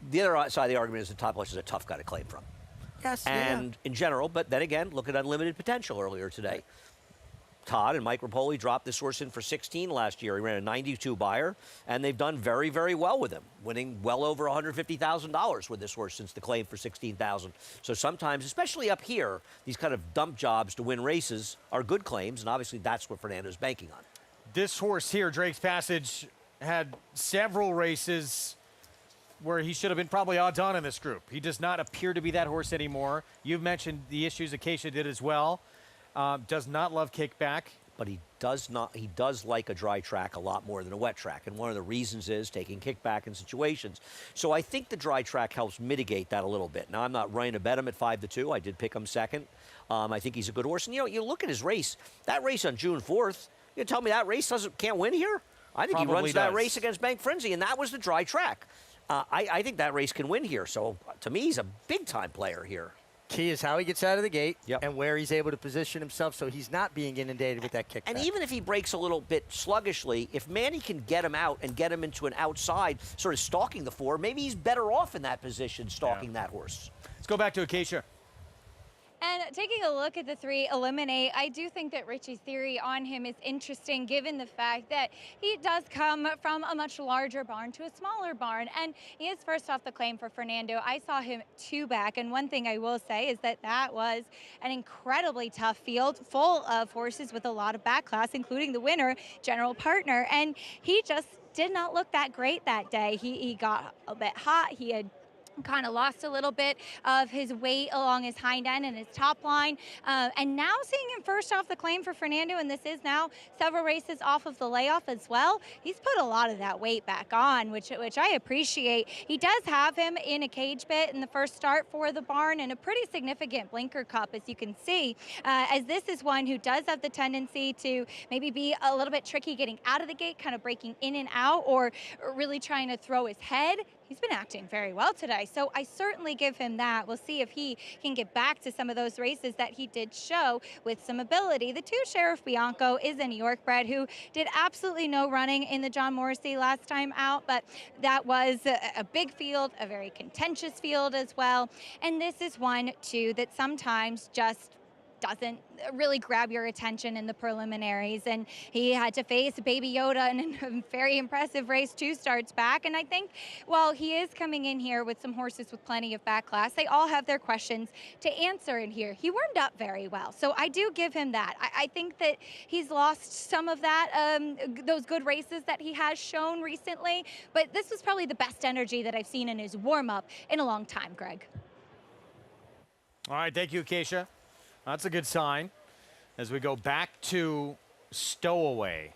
The other side of the argument is that Todd Pletcher is a tough guy to claim from. Yes, and in general, but then again, look at Unlimited Potential earlier today. Todd and Mike Rapoli dropped this horse in for 16 last year. He ran a 92 buyer, and they've done very, very well with him, winning well over $150,000 with this horse since the claim for $16,000. So sometimes, especially up here, these kind of dump jobs to win races are good claims, and obviously that's what Fernando's banking on. This horse here, Drake's Passage, had several races where he should have been probably odds on in this group. He does not appear to be that horse anymore. You've mentioned the issues Acacia did as well. Does not love kickback. But he does like a dry track a lot more than a wet track. And one of the reasons is taking kickback in situations. So I think the dry track helps mitigate that a little bit. Now, I'm not running to bet him at 5-2. I did pick him second. I think he's a good horse. And, you look at his race. That race on June 4th, you tell me that race can't win here? I think Probably he runs does. that race against Bank Frenzy, and that was the dry track. I think that race can win here. So, to me, he's a big-time player here. Key is how he gets out of the gate and where he's able to position himself so he's not being inundated with that kickback. And even if he breaks a little bit sluggishly, if Manny can get him out and get him into an outside, sort of stalking the 4, maybe he's better off in that position stalking that horse. Let's go back to Acacia. And taking a look at the 3, Eliminate, I do think that Richie's theory on him is interesting given the fact that he does come from a much larger barn to a smaller barn. And he is first off the claim for Fernando. I saw him 2 back. And one thing I will say is that was an incredibly tough field full of horses with a lot of back class, including the winner, General Partner. And he just did not look that great that day. He got a bit hot. He had kind of lost a little bit of his weight along his hind end and his top line. And now seeing him first off the claim for Fernando, and this is now several races off of the layoff as well, he's put a lot of that weight back on, which I appreciate. He does have him in a cage bit in the first start for the barn and a pretty significant blinker cup, as you can see, as this is one who does have the tendency to maybe be a little bit tricky getting out of the gate, kind of breaking in and out, or really trying to throw his head. He's been acting very well today, so I certainly give him that. We'll see if he can get back to some of those races that he did show with some ability. The 2, Sheriff Bianco, is a New York bred who did absolutely no running in the John Morrissey last time out, but that was a big field, a very contentious field as well. And this is one, too, that sometimes just doesn't really grab your attention in the preliminaries, and he had to face Baby Yoda in a very impressive race 2 starts back. And I think while he is coming in here with some horses with plenty of back class, they all have their questions to answer in here. He warmed up very well, so I do give him that. I think that he's lost some of that, those good races that he has shown recently, but this was probably the best energy that I've seen in his warm-up in a long time, Greg. All right, thank you, Acacia. That's a good sign as we go back to Stowaway.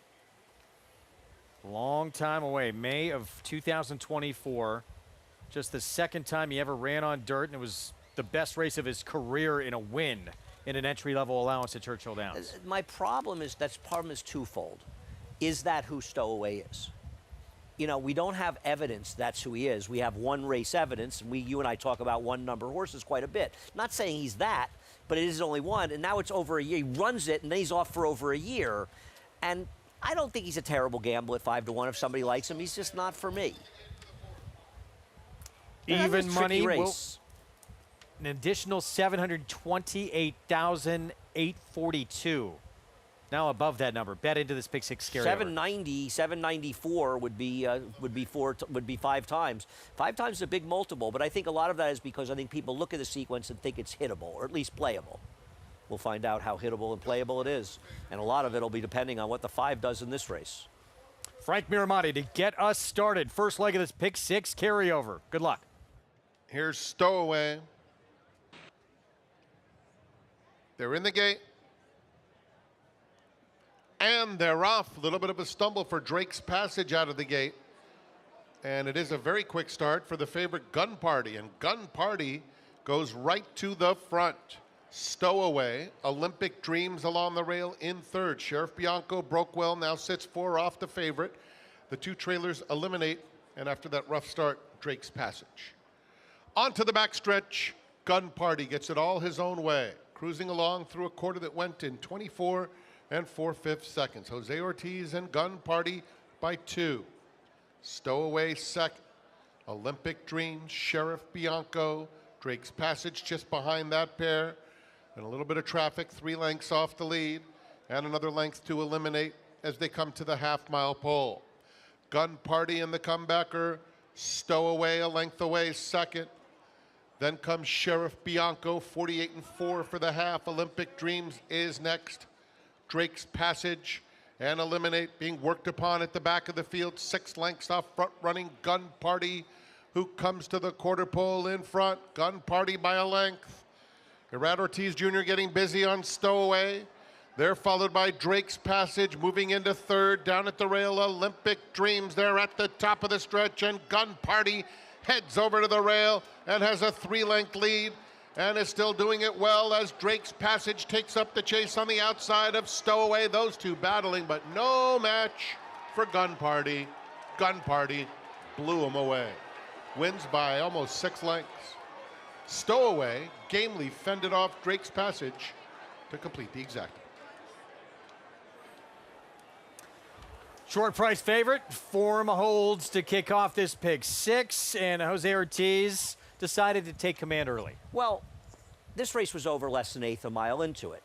Long time away, May of 2024. Just the second time he ever ran on dirt, and it was the best race of his career in a win in an entry-level allowance at Churchill Downs. My problem is twofold. Is that who Stowaway is? You know, we don't have evidence that's who he is. We have one race evidence, and you and I talk about one number horses quite a bit. Not saying he's that, but it is only one, and now it's over a year. He runs it, and then he's off for over a year. And I don't think he's a terrible gamble at 5-1 if somebody likes him. He's just not for me. Even money, an additional 728,842. Now above that number. Bet into this pick six carryover. 790, 794 would be 5 times. 5 times is a big multiple, but I think a lot of that is because I think people look at the sequence and think it's hittable, or at least playable. We'll find out how hittable and playable it is, and a lot of it will be depending on what the 5 does in this race. Frank Miramati to get us started. First leg of this pick six carryover. Good luck. Here's Stowaway. They're in the gate. And they're off. A little bit of a stumble for Drake's Passage out of the gate. And it is a very quick start for the favorite Gun Party. And Gun Party goes right to the front. Stowaway, Olympic Dreams along the rail in third. Sheriff Bianco, Brokewell now sits 4 off the favorite. The 2 trailers eliminate. And after that rough start, Drake's Passage. Onto the backstretch. Gun Party gets it all his own way. Cruising along through a quarter that went in 24 and 4/5 seconds. Jose Ortiz and Gun Party by 2. Stowaway second. Olympic Dreams, Sheriff Bianco, Drake's Passage just behind that pair. And a little bit of traffic, 3 lengths off the lead, and another length to eliminate as they come to the half-mile pole. Gun Party in the comebacker, Stowaway a length away second. Then comes Sheriff Bianco, 48 and 4 for the half. Olympic Dreams is next. Drake's Passage and Eliminate being worked upon at the back of the field. 6 lengths off front running Gun Party, who comes to the quarter pole in front. Gun Party by a length. Gerard Ortiz Jr. getting busy on Stowaway. They're followed by Drake's Passage moving into third. Down at the rail, Olympic Dreams. They're at the top of the stretch, and Gun Party heads over to the rail and has a 3-length lead. And is still doing it well as Drake's Passage takes up the chase on the outside of Stowaway. Those 2 battling, but no match for Gun Party. Gun Party blew him away. Wins by almost 6 lengths. Stowaway gamely fended off Drake's Passage to complete the exacta. Short price favorite. Form holds to kick off this pick six, and Jose Ortiz decided to take command early. Well, this race was over less than 1/8 a mile into it.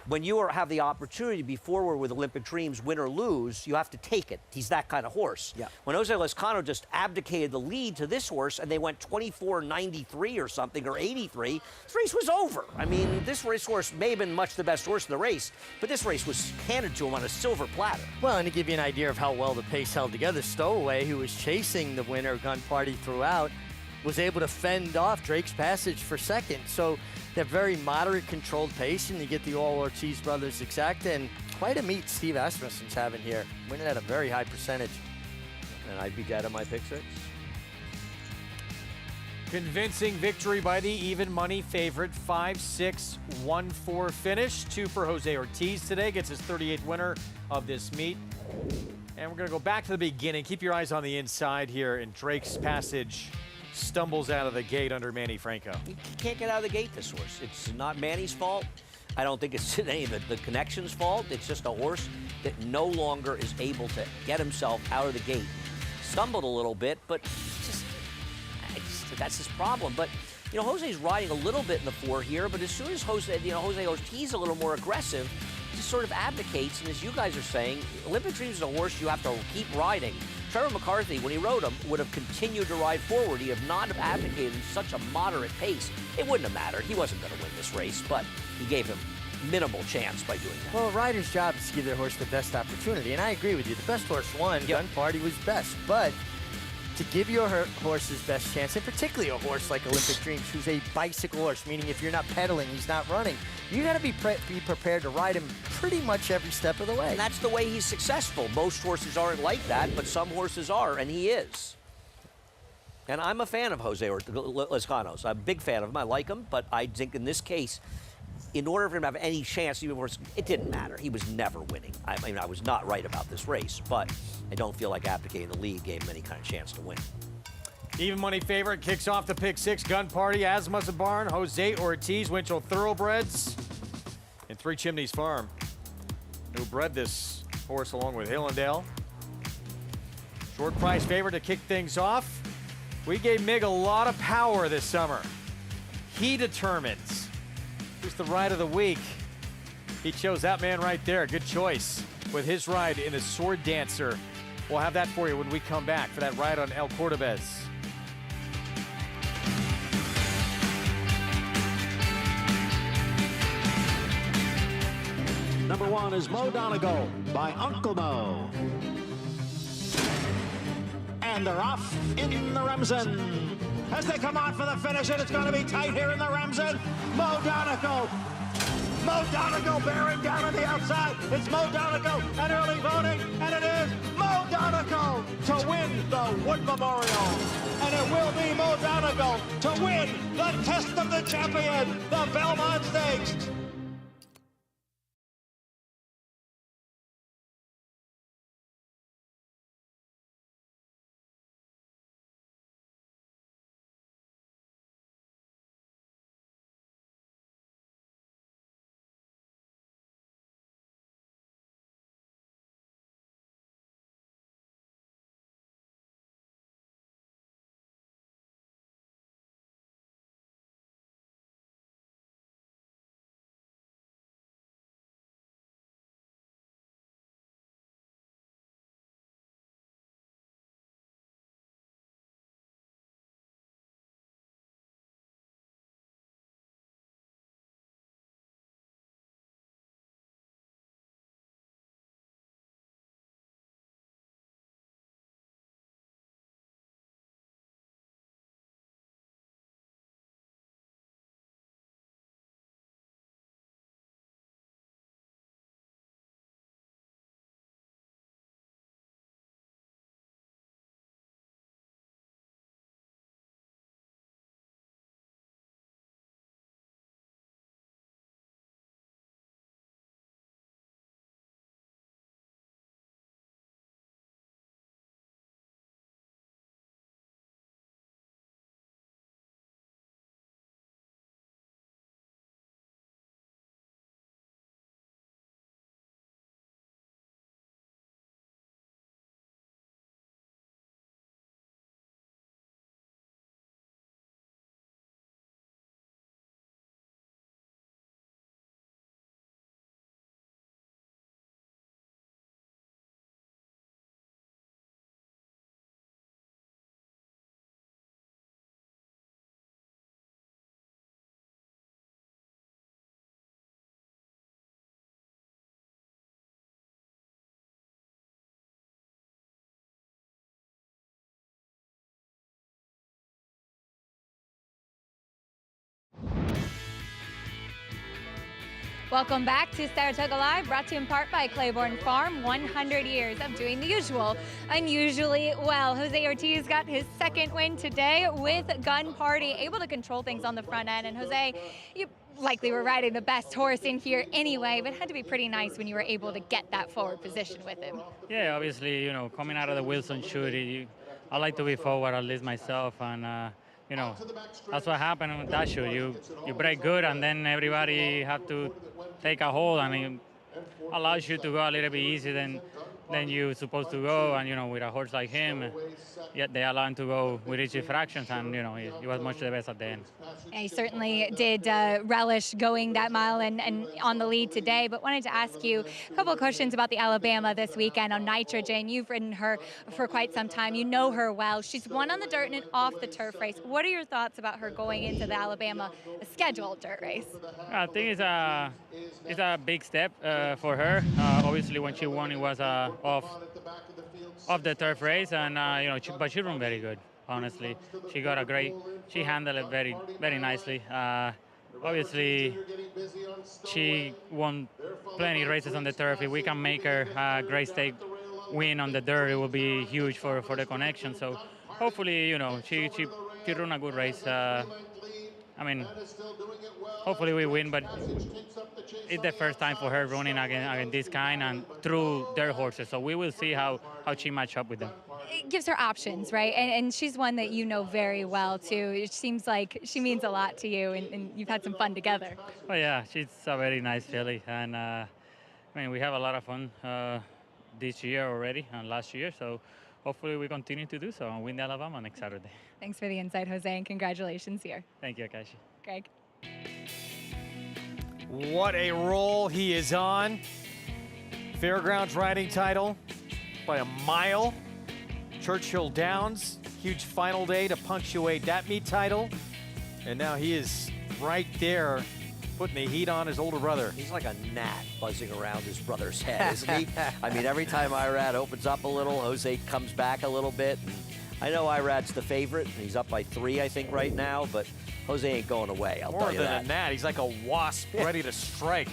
When you have the opportunity to be forward with Olympic Dreams, win or lose, you have to take it. He's that kind of horse. Yeah. When Jose Lezcano just abdicated the lead to this horse and they went 24.93 or something, or 83, this race was over. I mean, this racehorse may have been much the best horse in the race, but this race was handed to him on a silver platter. Well, and to give you an idea of how well the pace held together, Stowaway, who was chasing the winner, Gun Party, throughout, was able to fend off Drake's Passage for second. So they're very moderate, controlled pace, and you get the all Ortiz brothers exacta, and quite a meet Steve Asmussen's having here, winning at a very high percentage. And I'd be dead on my pick six. Convincing victory by the even money favorite, 5-6-1-4 finish. 2 for Jose Ortiz today, gets his 38th winner of this meet. And we're gonna go back to the beginning. Keep your eyes on the inside here, and Drake's Passage stumbles out of the gate under Manny Franco. He can't get out of the gate, this horse. It's not Manny's fault. I don't think it's any of the connection's fault. It's just a horse that no longer is able to get himself out of the gate. Stumbled a little bit, but that's his problem. But, you know, Jose's riding a little bit in the 4 here, but as soon as Jose Ortiz a little more aggressive, he sort of abdicates, and as you guys are saying, Olympic Dreams is a horse you have to keep riding. Trevor McCarthy, when he rode him, would have continued to ride forward. He would not have abdicated in such a moderate pace. It wouldn't have mattered. He wasn't going to win this race, but he gave him minimal chance by doing that. Well, a rider's job is to give their horse the best opportunity, and I agree with you. The best horse won. Yep. Gun Party was best, but to give your horse his best chance, and particularly a horse like Olympic Dreams, who's a bicycle horse, meaning if you're not pedaling, he's not running. you got to be prepared to ride him pretty much every step of the way. And that's the way he's successful. Most horses aren't like that, but some horses are, and he is. And I'm a fan of Jose Lezcanos. I'm a big fan of him. I like him, but I think in this case, in order for him to have any chance, it didn't matter. He was never winning. I mean, I was not right about this race, but I don't feel like abdicating the lead gave him any kind of chance to win. Even money favorite kicks off the pick 6. Gun Party, Asmus Barn, Jose Ortiz, Winchell Thoroughbreds, and Three Chimneys Farm, who bred this horse along with Hillendale. Short price favorite to kick things off. We gave Mig a lot of power this summer. He determines who's the ride of the week. He chose that man right there. Good choice with his ride in the Sword Dancer. We'll have that for you when we come back for that ride on El Cordobés. Number 1 is Mo Donegal by Uncle Mo. And they're off in the Remsen. As they come on for the finish, and it's going to be tight here in the Remsen. Mo Donegal. Mo Donegal bearing down on the outside. It's Mo Donegal and early voting, and it is Mo Donegal to win the Wood Memorial. And it will be Mo Donegal to win the Test of the Champion, the Belmont Stakes. Welcome back to Saratoga Live, brought to you in part by Claiborne Farm. 100 years of doing the usual, unusually well. Jose Ortiz got his second win today with Gun Party, able to control things on the front end. And Jose, you likely were riding the best horse in here anyway, but it had to be pretty nice when you were able to get that forward position with him. Yeah, obviously, you know, coming out of the Wilson chute, I like to be forward, at least myself, and you know, that's what happened with that shoot. You break good, and then everybody have to take a hold, and it allows you to go a little bit easier than you're supposed to go. And, you know, with a horse like him, yeah, they allow him to go with easy fractions, and, you know, he was much the best at the end. Yeah, he certainly did relish going that mile and on the lead today, but wanted to ask you a couple of questions about the Alabama this weekend on Nitrogen. You've ridden her for quite some time. You know her well. She's won on the dirt and an off the turf race. What are your thoughts about her going into the Alabama scheduled dirt race? I think it's a big step for her. Obviously, when she won, it was off the turf race, and you know, but she ran very good. Honestly, she handled it very, very nicely. Obviously, she won plenty races on the turf. If we can make her Great Stake win on the dirt, it will be huge for the connection. So hopefully, you know, she run a good race. I mean, hopefully we win, but it's the first time for her running against this kind and through their horses. So we will see how she match up with them. It gives her options, right? And she's one that you know very well, too. It seems like she means a lot to you, and you've had some fun together. Oh, yeah, she's a very nice filly. And, I mean, we have a lot of fun this year already and last year. So hopefully we continue to do so and win the Alabama next Saturday. Thanks for the insight, Jose, and congratulations here. Thank you, Akashi. Greg. What a roll he is on. Fairgrounds riding title by a mile. Churchill Downs, huge final day to punctuate that meet title. And now he is right there putting the heat on his older brother. He's like a gnat buzzing around his brother's head, isn't he? I mean, every time Irad opens up a little, Jose comes back a little bit. And I know Irad's the favorite, and he's up by 3, I think, right now, but Jose ain't going away, I'll tell you that. More than a gnat, he's like a wasp ready to strike.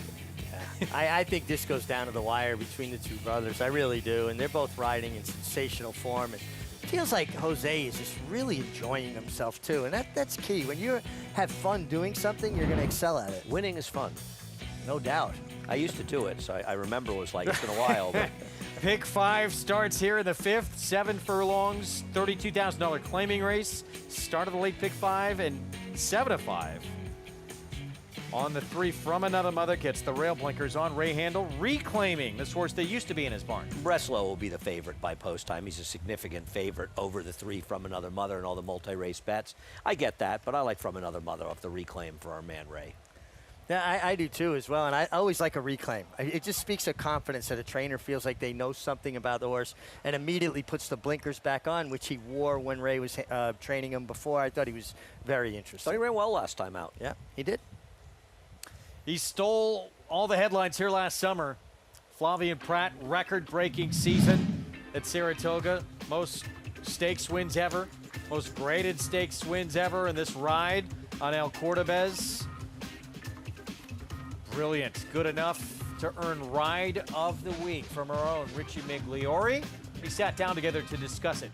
I think this goes down to the wire between the two brothers. I really do. And they're both riding in sensational form. And it feels like Jose is just really enjoying himself, too. And that's key. When you have fun doing something, you're going to excel at it. Winning is fun. No doubt. I used to do it, so I remember it was like it's been a while. But. Pick 5 starts here in the 5th. 7 furlongs, $32,000 claiming race. Start of the late pick 5 and 7-5. On the 3 from another mother, gets the rail blinkers on. Ray Handel reclaiming this horse that used to be in his barn. Breslow will be the favorite by post time. He's a significant favorite over the 3 from another mother and all the multi-race bets. I get that, but I like from another mother off the reclaim for our man Ray. Yeah, I do too as well, and I always like a reclaim. It just speaks of confidence that a trainer feels like they know something about the horse and immediately puts the blinkers back on, which he wore when Ray was training him before. I thought he was very interesting. Thought he ran well last time out. Yeah, he did. He stole all the headlines here last summer. Flavien Prat, record-breaking season at Saratoga. Most stakes wins ever. Most graded stakes wins ever in this ride on El Cordobés. Brilliant. Good enough to earn Ride of the Week from our own Richie Migliori. We sat down together to discuss it.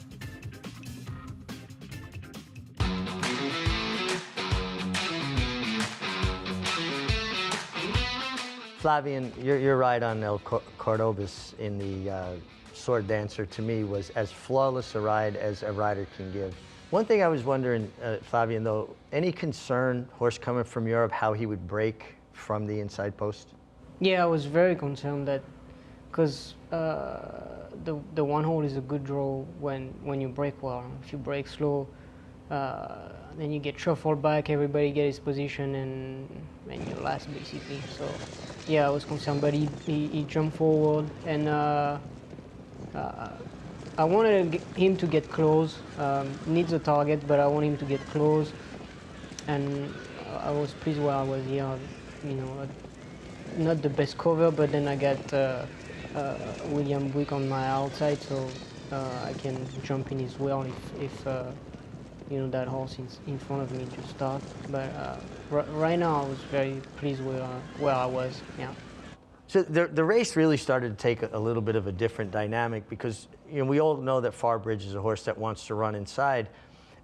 Flavien, your ride on El Cordobés in the Sword Dancer to me was as flawless a ride as a rider can give. One thing I was wondering, Flavien, though, any concern, horse coming from Europe, how he would break from the inside post? Yeah, I was very concerned that, because the one hole is a good draw when you break well. If you break slow, then you get shuffled back, everybody get his position, and you're last basically. So yeah, I was concerned, but he jumped forward, and I wanted him to get close. Needs a target, but I want him to get close, and I was pleased where I was here. You know, not the best cover, but then I got William Buick on my outside, so I can jump in his well if you know, that horse is in front of me to start. But right now I was very pleased with where I was. Yeah. So the race really started to take a little bit of a different dynamic because, you know, we all know that Farbridge is a horse that wants to run inside.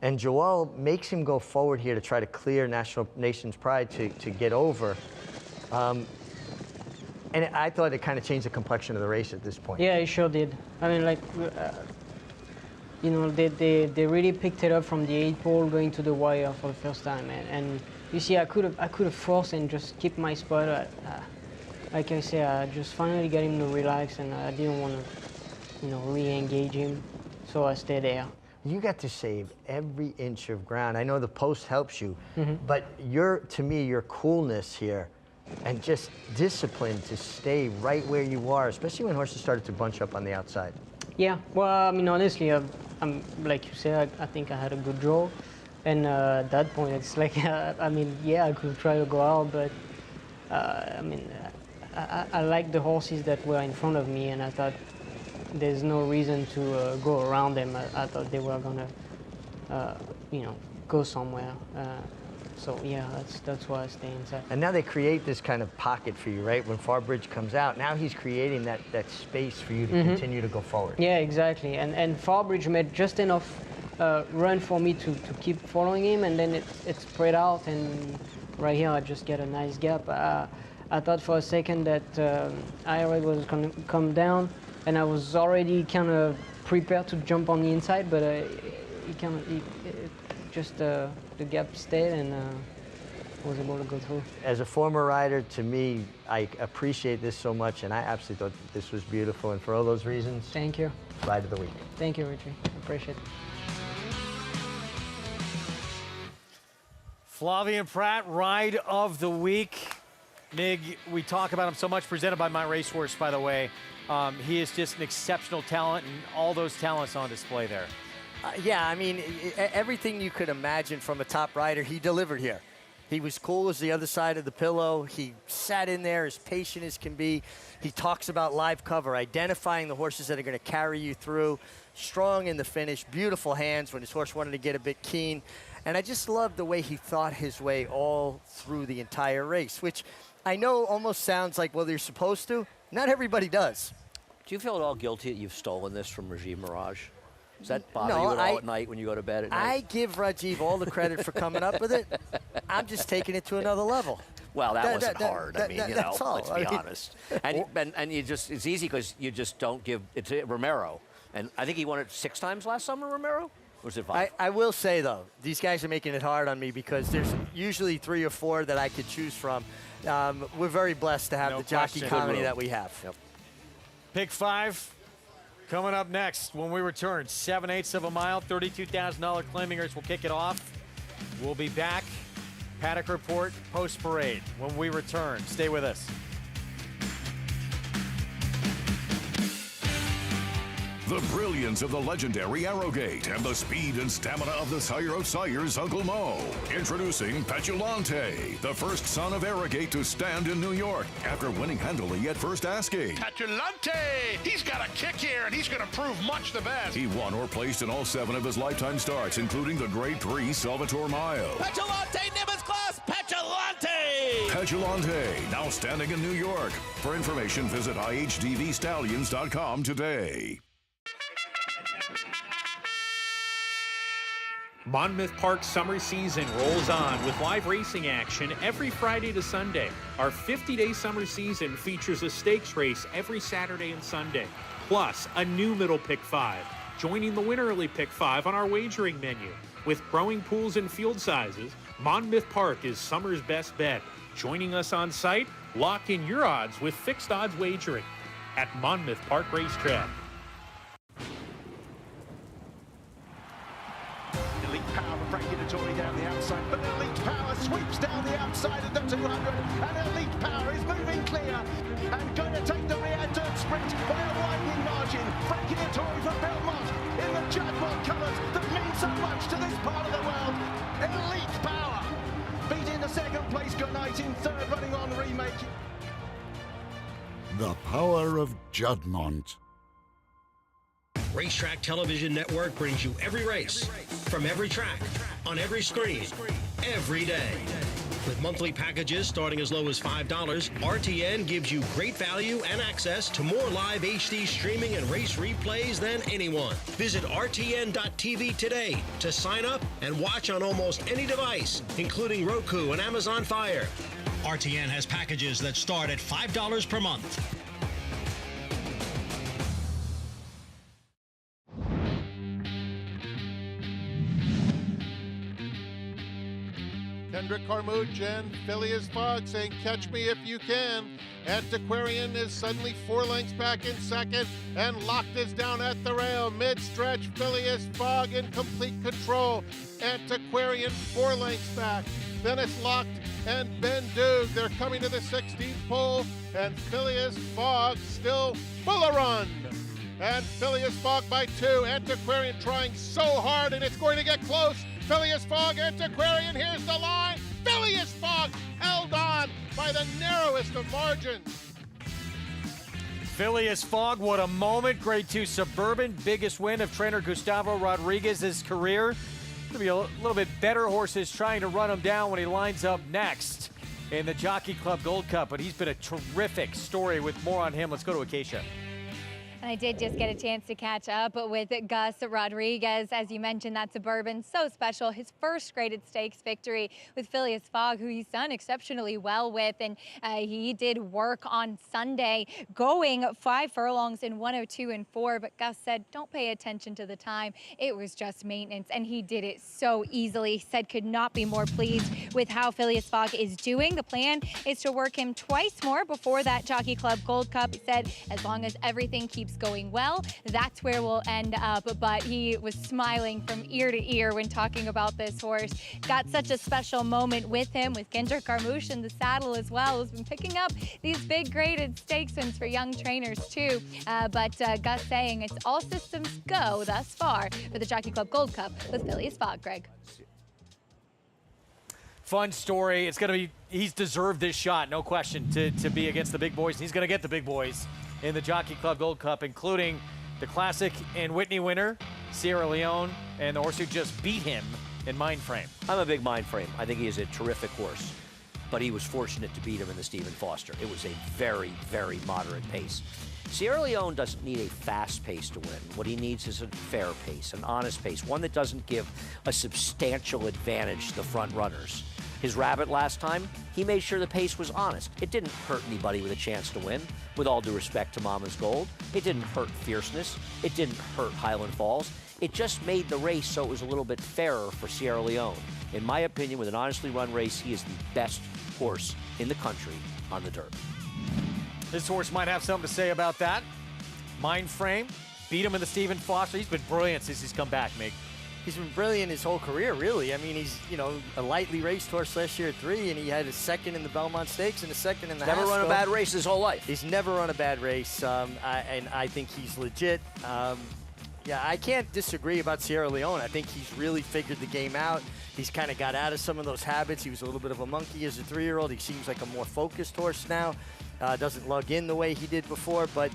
And Joel makes him go forward here to try to clear Nation's Pride to get over. And I thought it kind of changed the complexion of the race at this point. Yeah, it sure did. I mean, like, you know, they really picked it up from the 8 pole going to the wire for the first time. And you see, I could have forced and just keep my spot. Like I say, I just finally got him to relax, and I didn't want to, you know, re-engage him, so I stayed there. You got to save every inch of ground. I know the post helps you, Mhm. but to me, your coolness here and just discipline to stay right where you are, especially when horses started to bunch up on the outside. Yeah, well, I mean, honestly, I'm like you said, I think I had a good draw, and at that point, it's like, I mean, yeah, I could try to go out, but I mean, I like the horses that were in front of me, and I thought there's no reason to go around them. I thought they were gonna, you know, go somewhere. So yeah, that's why I stay inside. And now they create this kind of pocket for you, right? When Farbridge comes out, now he's creating that space for you to continue to go forward. Yeah, exactly. And Farbridge made just enough run for me to keep following him, and then it spread out, and right here I just get a nice gap. I thought for a second that IRA was going to come down, and I was already kind of prepared to jump on the inside, but the gap stayed, and was able to go through. As a former rider, to me, I appreciate this so much, and I absolutely thought this was beautiful, and for all those reasons, thank you. Ride of the week. Thank you, Richie. I appreciate it. Flavien Prat, ride of the week. Mig, we talk about him so much, presented by My Racehorse, by the way. He is just an exceptional talent, and all those talents on display there. Yeah, I mean, everything you could imagine from a top rider, he delivered here. He was cool as the other side of the pillow. He sat in there as patient as can be. He talks about live cover, identifying the horses that are going to carry you through. Strong in the finish, beautiful hands when his horse wanted to get a bit keen. And I just love the way he thought his way all through the entire race, which I know almost sounds like, well, you're supposed to. Not everybody does. Do you feel at all guilty that you've stolen this from Rajiv Mirage? Does that bother No, you at all at night when you go to bed at night? I give Rajiv all the credit for coming up with it. I'm just taking it to another level. Well, that wasn't hard. I mean, you know, all. let's be honest. And you just, it's easy because you just don't give, it's Romero. And I think he won it 6 times last summer, Romero? Or was it 5? I will say, though, these guys are making it hard on me because there's usually 3 or 4 that I could choose from. We're very blessed to have the jockey comedy that we have. Yep. Pick 5 coming up next when we return. 7/8 of a mile, $32,000 claiming race will kick it off. We'll be back. Paddock Report post-parade when we return. Stay with us. The brilliance of the legendary Arrowgate and the speed and stamina of the sire of sires, Uncle Mo. Introducing Petulante, the first son of Arrowgate to stand in New York after winning handily at first asking. Petulante! He's got a kick here, and he's going to prove much the best. He won or placed in all 7 of his lifetime starts, including the Grade 3 Salvatore Mile. Petulante, Nimbus class, Petulante! Petulante, now standing in New York. For information, visit IHDVStallions.com today. Monmouth Park's summer season rolls on with live racing action every Friday to Sunday. Our 50-day summer season features a stakes race every Saturday and Sunday, plus a new middle pick 5, joining the win early pick 5 on our wagering menu. With growing pools and field sizes, Monmouth Park is summer's best bet. Joining us on site, lock in your odds with fixed odds wagering at Monmouth Park Racetrack. Elite Power from Frankie Dettori down the outside, but Elite Power sweeps down the outside of the 200, and Elite Power is moving clear and going to take the rear dirt sprint by a widening margin. Frankie Dettori from Belmont in the Jaguar colours that mean so much to this part of the world. Elite Power beating the second place Goodnight in third, running on Remake. The power of Juddmonte. Racetrack Television Network brings you every race, from every track, on every screen, every day. With monthly packages starting as low as $5, RTN gives you great value and access to more live HD streaming and race replays than anyone. Visit RTN.tv today to sign up and watch on almost any device, including Roku and Amazon Fire. RTN has packages that start at $5 per month. Kendrick Carmouche and Phileas Fogg saying, catch me if you can. Antiquarian is suddenly 4 lengths back in second, and Locked is down at the rail. Mid-stretch, Phileas Fogg in complete control. Antiquarian 4 lengths back. Then it's Locked and Ben Duke. They're coming to the 16th pole, and Phileas Fogg still full of run. And Phileas Fogg by 2. Antiquarian trying so hard, and it's going to get close. Phileas Fogg, Antiquarian, here's the line. Phileas Fogg held on by the narrowest of margins. Phileas Fogg, what a moment. Grade 2 Suburban, biggest win of trainer Gustavo Rodriguez's career. Gonna be a little bit better horses trying to run him down when he lines up next in the Jockey Club Gold Cup, but he's been a terrific story. With more on him, let's go to Acacia. And I did just get a chance to catch up with Gus Rodriguez. As you mentioned, that Suburban, so special. His first graded stakes victory with Phileas Fogg, who he's done exceptionally well with. And he did work on Sunday, going 5 furlongs in 102 and 4. But Gus said, don't pay attention to the time. It was just maintenance. And he did it so easily. He said could not be more pleased with how Phileas Fogg is doing. The plan is to work him twice more before that Jockey Club Gold Cup. He said, as long as everything keeps going well, that's where we'll end up. But he was smiling from ear to ear when talking about this horse. Got such a special moment with him, with Kendrick Carmouche in the saddle as well, who's been picking up these big graded stakes wins for young trainers too. But Gus saying it's all systems go thus far for the Jockey Club Gold Cup with Phileas Fogg. Greg. Fun story. It's going to be, he's deserved this shot, no question, to be against the big boys. He's going to get the big boys in the Jockey Club Gold Cup, including the Classic and Whitney winner, Sierra Leone, and the horse who just beat him in Mindframe. I'm a big Mindframe. I think he is a terrific horse, but he was fortunate to beat him in the Stephen Foster. It was a very, very moderate pace. Sierra Leone doesn't need a fast pace to win. What he needs is a fair pace, an honest pace, one that doesn't give a substantial advantage to the front runners. His Rabbit last time, he made sure the pace was honest. It didn't hurt anybody with a chance to win, with all due respect to Mama's Gold. It didn't hurt Fierceness. It didn't hurt Highland Falls. It just made the race so it was a little bit fairer for Sierra Leone. In my opinion, with an honestly run race, he is the best horse in the country on the dirt. This horse might have something to say about that. Mindframe, beat him in the Stephen Foster. He's been brilliant since he's come back, Mig. He's been brilliant his whole career, really. I mean, he's, you know, a lightly raced horse last year at 3, and he had a second in the Belmont Stakes and a second in the Never run a Haskell. bad race his whole life. He's never run a bad race, and I think he's legit. Yeah, I can't disagree about Sierra Leone. I think he's really figured the game out. He's kind of got out of some of those habits. He was a little bit of a monkey as a 3-year-old. He seems like a more focused horse now. Doesn't lug in the way he did before, but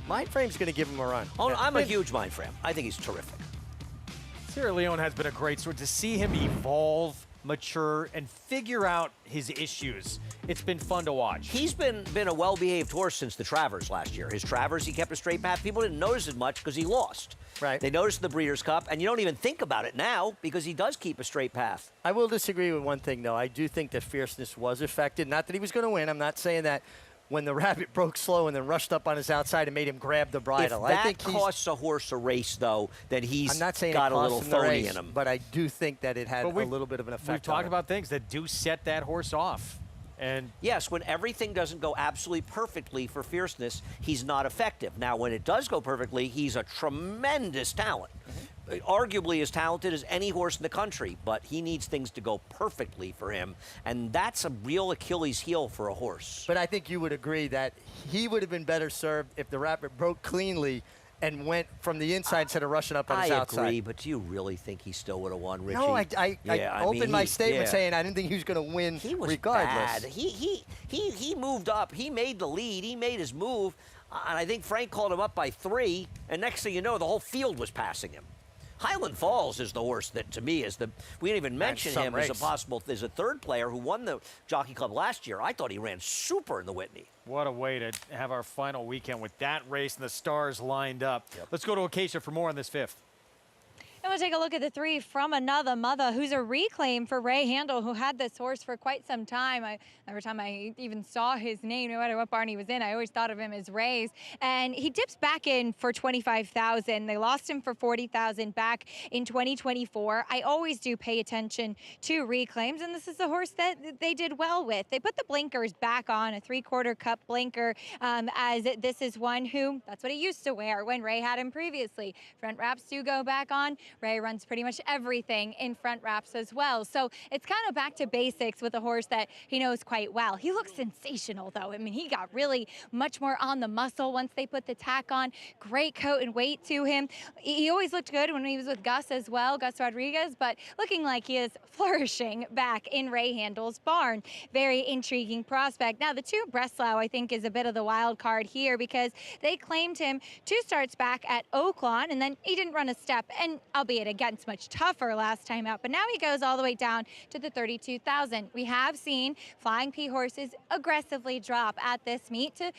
Mindframe's going to give him a run. Oh, I'm a huge Mindframe. I think he's terrific. Sierra Leone has been a great story. To see him evolve, mature, and figure out his issues, it's been fun to watch. He's been a well-behaved horse since the Travers last year. His Travers, he kept a straight path. People didn't notice it much because he lost. Right. They noticed the Breeders' Cup, and you don't even think about it now because he does keep a straight path. I will disagree with one thing, though. I do think that Fierceness was affected. Not that he was going to win. I'm not saying that. When the Rabbit broke slow and then rushed up on his outside and made him grab the bridle. If that I think costs a horse a race, though, then he's I'm not saying got it a little cost him the phony race, in him. but I do think that it had a little bit of an effect. We've talked about things that do set that horse off. And yes, when everything doesn't go absolutely perfectly for Fierceness, he's not effective. Now, when it does go perfectly, he's a tremendous talent. Arguably as talented as any horse in the country, but he needs things to go perfectly for him, and that's a real Achilles heel for a horse. But I think you would agree that he would have been better served if the Rabbit broke cleanly and went from the inside instead of rushing up on his outside. I agree, but do you really think he still would have won, Richie? No, I opened my statement saying I didn't think he was going to win he was regardless. Bad. He moved up. He made the lead. He made his move, and I think Frank called him up by 3, and next thing you know, the whole field was passing him. Highland Falls is the horse that, to me, is the. We didn't even mention him as a possible. There's a third player who won the Jockey Club last year. I thought he ran super in the Whitney. what a way to have our final weekend with that race and the stars lined up. Let's go to Acacia for more on this 5th. And we'll take a look at the 3 from Another Mother, who's a reclaim for Ray Handel, who had this horse for quite some time. Every time I even saw his name, no matter what barn he was in, I always thought of him as Ray's. And he dips back in for $25,000. They lost him for $40,000 back in 2024. I always do pay attention to reclaims, and this is a horse that they did well with. They put the blinkers back on, a 3/4 cup blinker, as this is one who, that's what he used to wear when Ray had him previously. Front wraps do go back on. Ray runs pretty much everything in front wraps as well. So it's kind of back to basics with a horse that he knows quite well. He looks sensational, though. I mean, he got really much more on the muscle once they put the tack on. Great coat and weight to him. He always looked good when he was with Gus as well, Gus Rodriguez, but looking like he is flourishing back in Ray Handel's barn. Very intriguing prospect. Now, the 2 Breslau, I think, is a bit of the wild card here because they claimed him 2 starts back at Oaklawn, and then he didn't run a step. And I'll albeit against much tougher last time out. But now he goes all the way down to the 32,000. We have seen Flying P horses aggressively drop at this meet to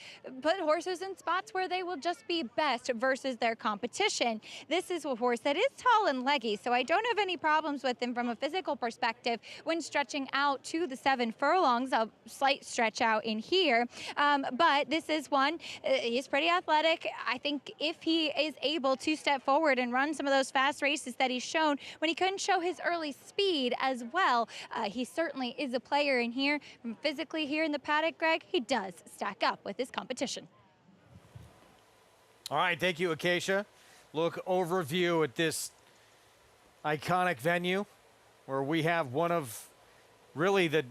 put horses in spots where they will just be best versus their competition. This is a horse that is tall and leggy, so I don't have any problems with him from a physical perspective when stretching out to the 7 furlongs, a slight stretch out in here. But this is one, he's pretty athletic. I think if he is able to step forward and run some of those fast races that he's shown when he couldn't show his early speed as well, he certainly is a player in here. Physically here in the paddock, Greg, he does stack up with his competition. All right, thank you, Acacia. Look, overview at this iconic venue where we have one of really the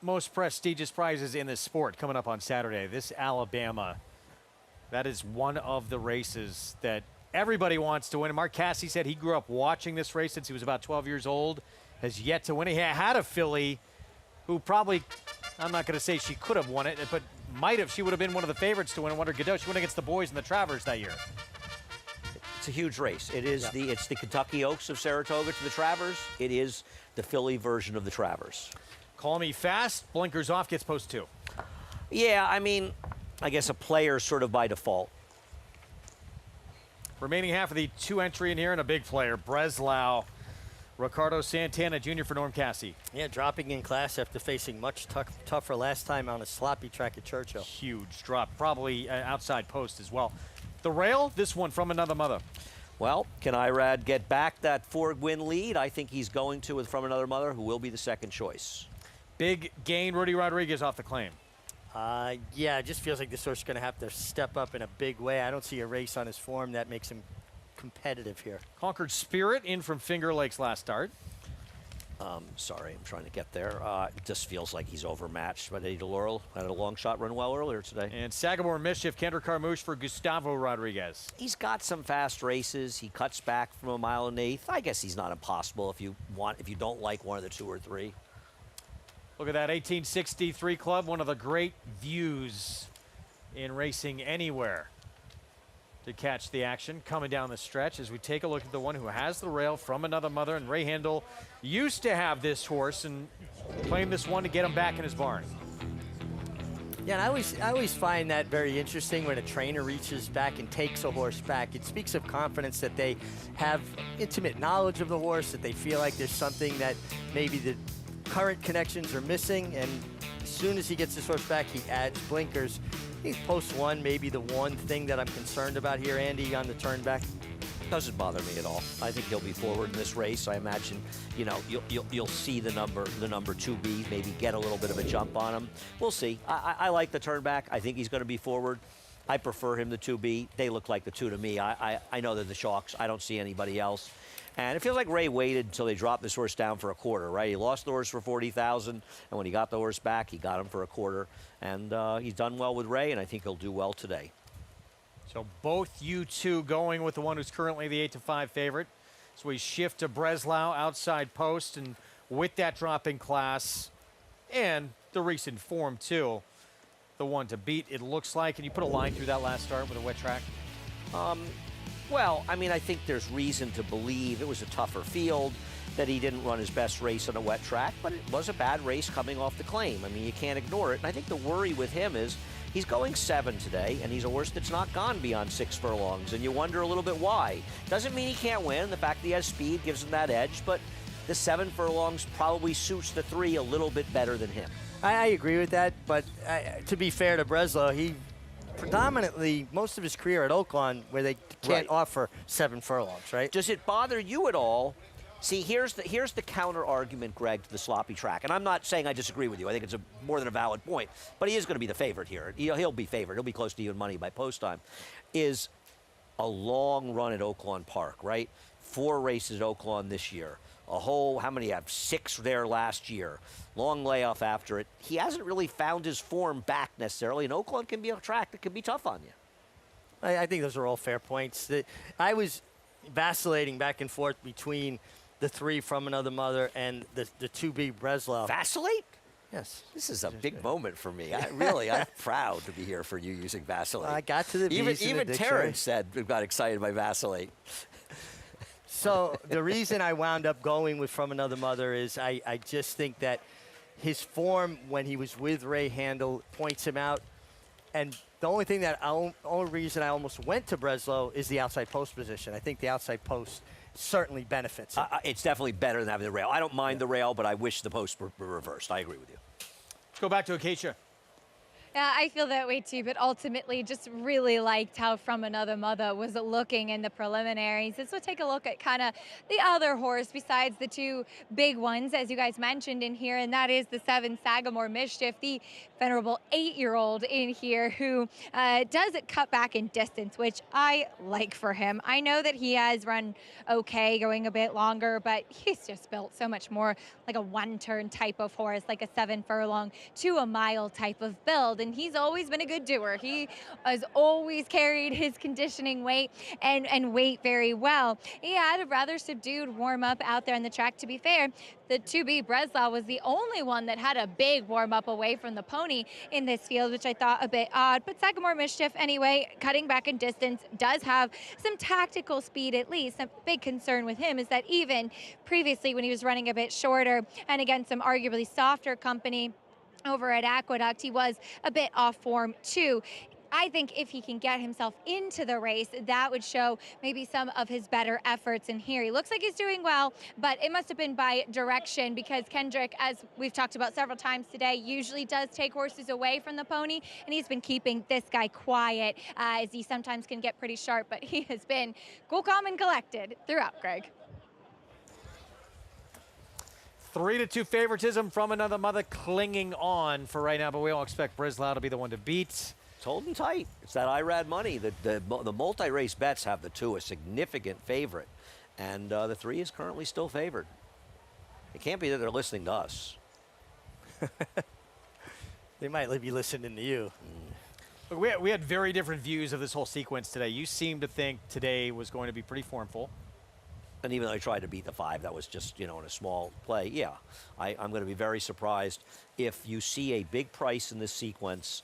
most prestigious prizes in this sport coming up on Saturday. This Alabama, that is one of the races that everybody wants to win. Mark Cassidy said he grew up watching this race since he was about 12 years old, has yet to win. He had a filly who probably, I'm not going to say she could have won it, but might have. She would have been one of the favorites to win. Wonder Godot. She went against the boys in the Travers that year. It's a huge race. It is it's the Kentucky Oaks of Saratoga to the Travers. It is the filly version of the Travers. Call me fast. Blinkers off. Gets post 2. Yeah, I mean, I guess a player sort of by default. Remaining half of the 2 entry in here and a big player, Breslau. Ricardo Santana Jr. for Norm Cassie. Yeah, dropping in class after facing much tougher last time on a sloppy track at Churchill. Huge drop, probably outside post as well. The rail, this one from another mother. Well, can Irad get back that 4-win lead? I think he's going to with From Another Mother, who will be the second choice. Big gain, Rudy Rodriguez off the claim. Yeah, it just feels like this horse is going to have to step up in a big way. I don't see a race on his form that makes him competitive here. Conquered Spirit in from Finger Lakes last start. Sorry, I'm trying to get there. It just feels like he's overmatched. But Eddie DeLaurel had a long shot run well earlier today. And Sagamore Mischief, Kendrick Carmouche for Gustavo Rodriguez. He's got some fast races. He cuts back from 1 mile and 1/8. I guess he's not impossible if you don't like one of the 2 or 3. Look at that 1863 Club, one of the great views in racing anywhere to catch the action coming down the stretch as we take a look at the one who has the rail From Another Mother. And Ray Handel used to have this horse and claimed this one to get him back in his barn. Yeah, and I always find that very interesting when a trainer reaches back and takes a horse back. It speaks of confidence that they have intimate knowledge of the horse, that they feel like there's something that maybe the current connections are missing, and as soon as he gets his horse back, he adds blinkers. I think post 1 may be the one thing that I'm concerned about here, Andy, on the turn back. Doesn't bother me at all. I think he'll be forward in this race. I imagine, you know, you'll see the number 2B maybe get a little bit of a jump on him. We'll see. I like the turn back. I think he's going to be forward. I prefer him the 2B. They look like the 2 to me. I know they're the Sharks. I don't see anybody else. And it feels like Ray waited until they dropped this horse down for a quarter, right? He lost the horse for $40,000, and when he got the horse back, he got him for a quarter. And he's done well with Ray, and I think he'll do well today. So both you two going with the one who's currently the 8-5 favorite. So we shift to Breslau outside post, and with that drop in class and the recent form too, the one to beat, it looks like. Can you put a line through that last start with a wet track? Well, I mean, I think there's reason to believe it was a tougher field, that he didn't run his best race on a wet track, but it was a bad race coming off the claim. I mean, you can't ignore it. And I think the worry with him is he's going 7 today, and he's a horse that's not gone beyond 6 furlongs, and you wonder a little bit why. Doesn't mean he can't win. The fact that he has speed gives him that edge, but the 7 furlongs probably suits the 3 a little bit better than him. I agree with that, but to be fair to Breslau, he predominantly most of his career at Oaklawn where they can't offer 7 furlongs, right? Does it bother you at all? See, here's the counter argument, Greg, to the sloppy track. And I'm not saying I disagree with you. I think it's more than a valid point. But he is going to be the favorite here. He'll be favored. He'll be close to even money by post time. Is a long run at Oaklawn Park, right? 4 races at Oaklawn this year. A whole, how many have? 6 there last year. Long layoff after it. He hasn't really found his form back necessarily. And Oaklawn can be a track that can be tough on you. I think those are all fair points. I was vacillating back and forth between the 3 From Another Mother and the 2B Breslau. Vacillate? Yes. This is a big moment for me. I'm proud to be here for you using vacillate. I got to the Even Terrence said we got excited by vacillate. So the reason I wound up going with From Another Mother is I just think that his form when he was with Ray Handel points him out. And the only thing only reason I almost went to Breslow is the outside post position. I think the outside post certainly benefits him. It's definitely better than having the rail. I don't mind the rail, but I wish the posts were reversed. I agree with you. Let's go back to Acacia. Yeah, I feel that way too, but ultimately just really liked how From Another Mother was looking in the preliminaries. Let's take a look at kind of the other horse besides the two big ones, as you guys mentioned in here, and that is the 7 Sagamore Mischief, the venerable 8-year-old in here who does cut back in distance, which I like for him. I know that he has run okay going a bit longer, but he's just built so much more like a one-turn type of horse, like a 7 furlong to a mile type of build. And he's always been a good doer. He has always carried his conditioning weight and weight very well. He had a rather subdued warm-up out there on the track. To be fair, the 2B Breslau was the only one that had a big warm-up away from the pony in this field, which I thought a bit odd. But Sagamore Mischief, anyway, cutting back in distance, does have some tactical speed at least. A big concern with him is that even previously when he was running a bit shorter and against some arguably softer company over at Aqueduct, he was a bit off form too. I think if he can get himself into the race, that would show maybe some of his better efforts in here. He looks like he's doing well, but it must have been by direction because Kendrick, as we've talked about several times today, usually does take horses away from the pony, and he's been keeping this guy quiet as he sometimes can get pretty sharp, but he has been cool, calm, and collected throughout, Greg. 3-2 favoritism From Another Mother clinging on for right now, but we all expect Breslau to be the one to beat. It's holding tight. It's that IRAD money. The multi-race bets have the 2 a significant favorite, and the 3 is currently still favored. It can't be that they're listening to us. They might be listening to you. Look, we had very different views of this whole sequence today. You seemed to think today was going to be pretty formful. And even though I tried to beat the 5, that was just, in a small play. Yeah, I'm going to be very surprised if you see a big price in this sequence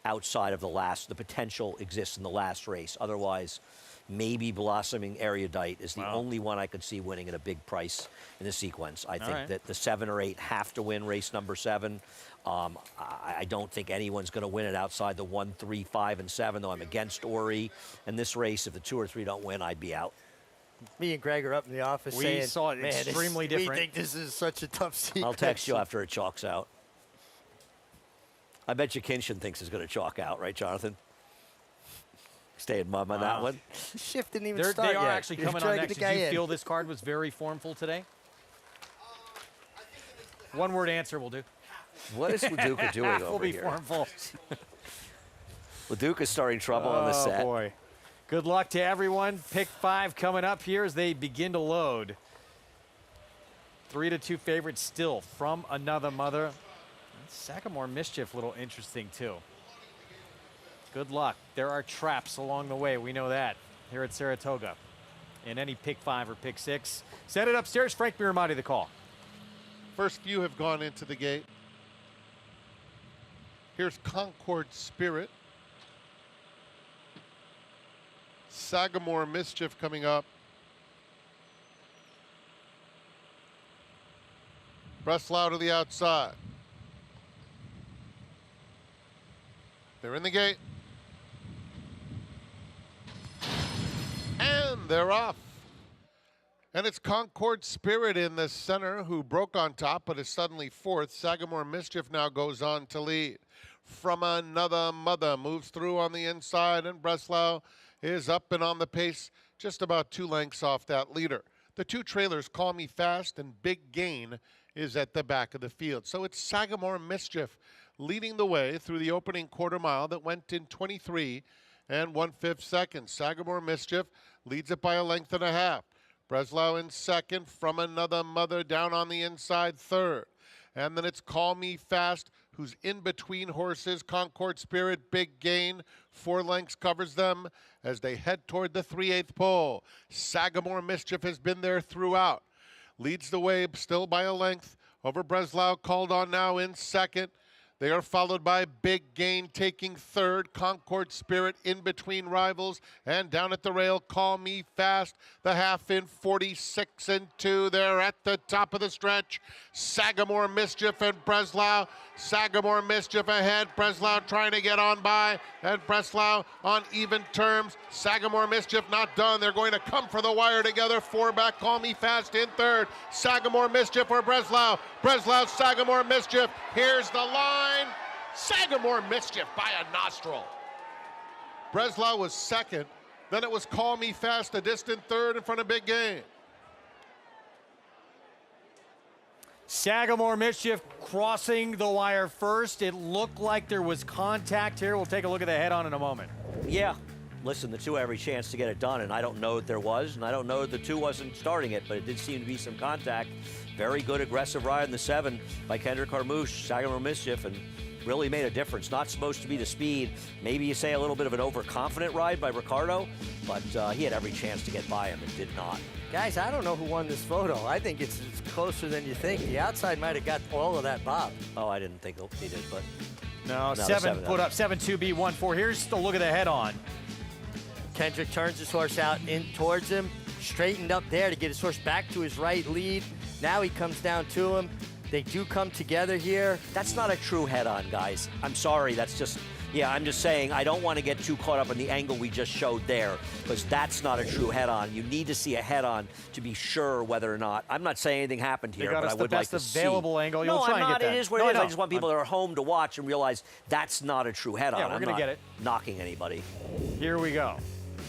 outside of the potential exists in the last race. Otherwise, maybe Blossoming Erudite is the only one I could see winning at a big price in the sequence. I think that the 7 or 8 have to win race number 7. I don't think anyone's going to win it outside the 1, 3, 5, and 7, though I'm against Ori. In this race, if the 2 or 3 don't win, I'd be out. Me and Greg are up in the office saying, we saw it extremely different. We think this is such a tough sequence. I'll text you after it chalks out. I bet you Kinshin thinks it's going to chalk out, right, Jonathan? Staying mum on that one. Shift didn't even start They yet. are actually coming on next. Did you feel this card was very formful today? One-word answer will do. What is Leduca doing over here? Will be formful. Leduca's starting trouble on the set. Oh, boy. Good luck to everyone. Pick 5 coming up here as they begin to load. 3-2 favorites still From Another Mother. Sagamore Mischief, a little interesting too. Good luck. There are traps along the way. We know that here at Saratoga. In any pick 5 or pick 6. Set it upstairs. Frank Miramati, the call. First few have gone into the gate. Here's Concord Spirit. Sagamore Mischief coming up. Breslau to the outside. They're in the gate. And they're off. And it's Concord Spirit in the center who broke on top but is suddenly 4th. Sagamore Mischief now goes on to lead. From Another Mother moves through on the inside, and Breslau is up and on the pace, just about 2 lengths off that leader. The 2 trailers, Call Me Fast and Big Gain, is at the back of the field. So it's Sagamore Mischief leading the way through the opening quarter mile that went in 23 and 1/5 seconds. Sagamore Mischief leads it by a length and a half. Breslau in second, From Another Mother down on the inside 3rd. And then it's Call Me Fast, who's in between horses. Concord Spirit, Big Gain, 4 lengths covers them as they head toward the 3/8 pole. Sagamore Mischief has been there throughout. Leads the way still by a length over Breslau, called on now in second. They are followed by Big Gain taking third, Concord Spirit in between rivals, and down at the rail, Call Me Fast, the half in 46 and 2. They're at the top of the stretch. Sagamore Mischief and Breslau. Sagamore Mischief ahead, Breslau trying to get on by, and Breslau on even terms. Sagamore Mischief not done. They're going to come for the wire together. 4 back, Call Me Fast in third. Sagamore Mischief or Breslau. Breslau, Sagamore Mischief. Here's the line. Sagamore Mischief by a nostril. Breslau was second. Then it was Call Me Fast, a distant third in front of Big Game. Sagamore Mischief crossing the wire first. It looked like there was contact here. We'll take a look at the head-on in a moment. Yeah. Listen, the two had every chance to get it done, and I don't know that there was, and I don't know that the two wasn't starting it, but it did seem to be some contact. Very good aggressive ride in the 7 by Kendrick Carmouche, Sagamore Mischief, and really made a difference. Not supposed to be the speed. Maybe you say a little bit of an overconfident ride by Ricardo, but he had every chance to get by him and did not. Guys, I don't know who won this photo. I think it's closer than you think. The outside might have got all of that bob. Oh, I didn't think he did, but... No, 7 put up 7-2B1-4. Here's the look at the head-on. Kendrick turns his horse out in towards him, straightened up there to get his horse back to his right lead. Now he comes down to him. They do come together here. That's not a true head-on, guys. I'm sorry, that's just... Yeah, I'm just saying I don't want to get too caught up in the angle we just showed there, because that's not a true head-on. You need to see a head-on to be sure whether or not. I'm not saying anything happened here, but I would like to see. The best available angle. You'll try I'm not. And get that. It is what it is. I just want people that are home to watch and realize that's not a true head-on. Yeah, we're going to get it. Knocking anybody. Here we go.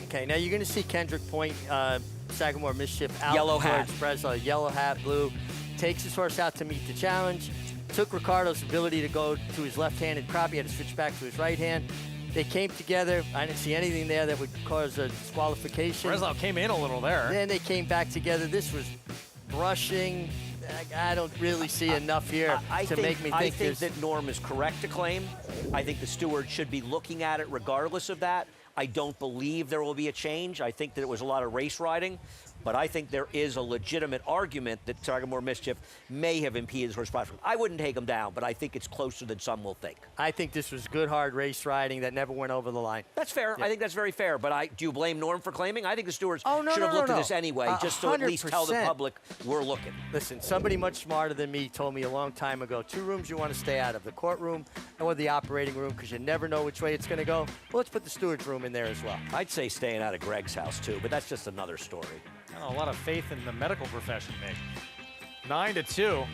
Okay, now you're going to see Kendrick point Sagamore Mischief out yellow hat. towards Breslau. Yellow hat, blue. Takes his horse out to meet the challenge. Took Ricardo's ability to go to his left-handed crop. He had to switch back to his right hand. They came together. I didn't see anything there that would cause a disqualification. Breslau came in a little there. Then they came back together. This was brushing. I don't really see enough here to make me think I think that Norm is correct to claim. I think the steward should be looking at it regardless of that. I don't believe there will be a change. I think that it was a lot of race riding, but I think there is a legitimate argument that Sagamore Mischief may have impeded his horse platform. I wouldn't take him down, but I think it's closer than some will think. I think this was good, hard race riding that never went over the line. That's fair. Yeah. I think that's very fair, but do you blame Norm for claiming? I think the stewards should have looked at this anyway, just to at least tell the public we're looking. Listen, somebody much smarter than me told me a long time ago, 2 rooms you want to stay out of, the courtroom or the operating room, because you never know which way it's going to go. Well, let's put the steward's room in there as well. I'd say staying out of Greg's house, too, but that's just another story. A lot of faith in the medical profession, Nick. 9-2.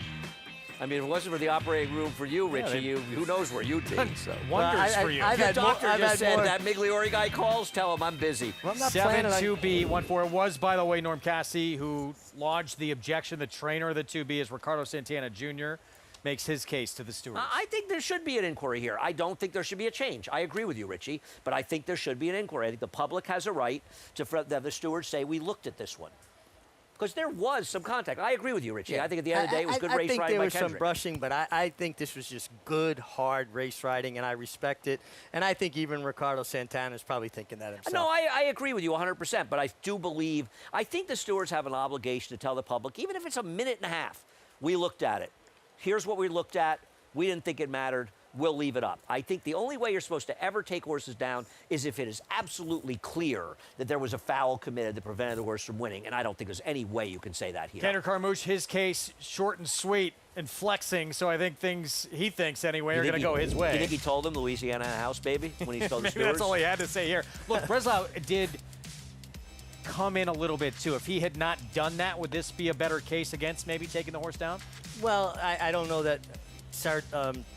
I mean, if it wasn't for the operating room for you, Richie, who knows where you'd be. So. Wonders for you. Your doctor just said that Migliori guy calls, tell him I'm busy. Well, I'm not 7-2B1-4. It was, by the way, Norm Cassie who lodged the objection. The trainer of the 2B is Ricardo Santana Jr. Makes his case to the stewards. I think there should be an inquiry here. I don't think there should be a change. I agree with you, Richie, but I think there should be an inquiry. I think the public has a right to have the stewards say, we looked at this one. Because there was some contact. I agree with you, Richie. Yeah. I think at the end of the day, it was good race riding by Kendrick. I think there was some brushing, but I think this was just good, hard race riding, and I respect it. And I think even Ricardo Santana is probably thinking that himself. No, I agree with you 100%, but I do believe, I think the stewards have an obligation to tell the public, even if it's a minute and a half, we looked at it. Here's what we looked at. We didn't think it mattered. We'll leave it up. I think the only way you're supposed to ever take horses down is if it is absolutely clear that there was a foul committed that prevented the horse from winning, and I don't think there's any way you can say that here. Kendrick Carmouche, his case, short and sweet and flexing, so I think things, he thinks anyway, are going to go his way. You think he told him Louisiana house, baby, when he told the stewards? That's all he had to say here. Look, Breslau did come in a little bit, too. If he had not done that, would this be a better case against maybe taking the horse down? Well, I don't know that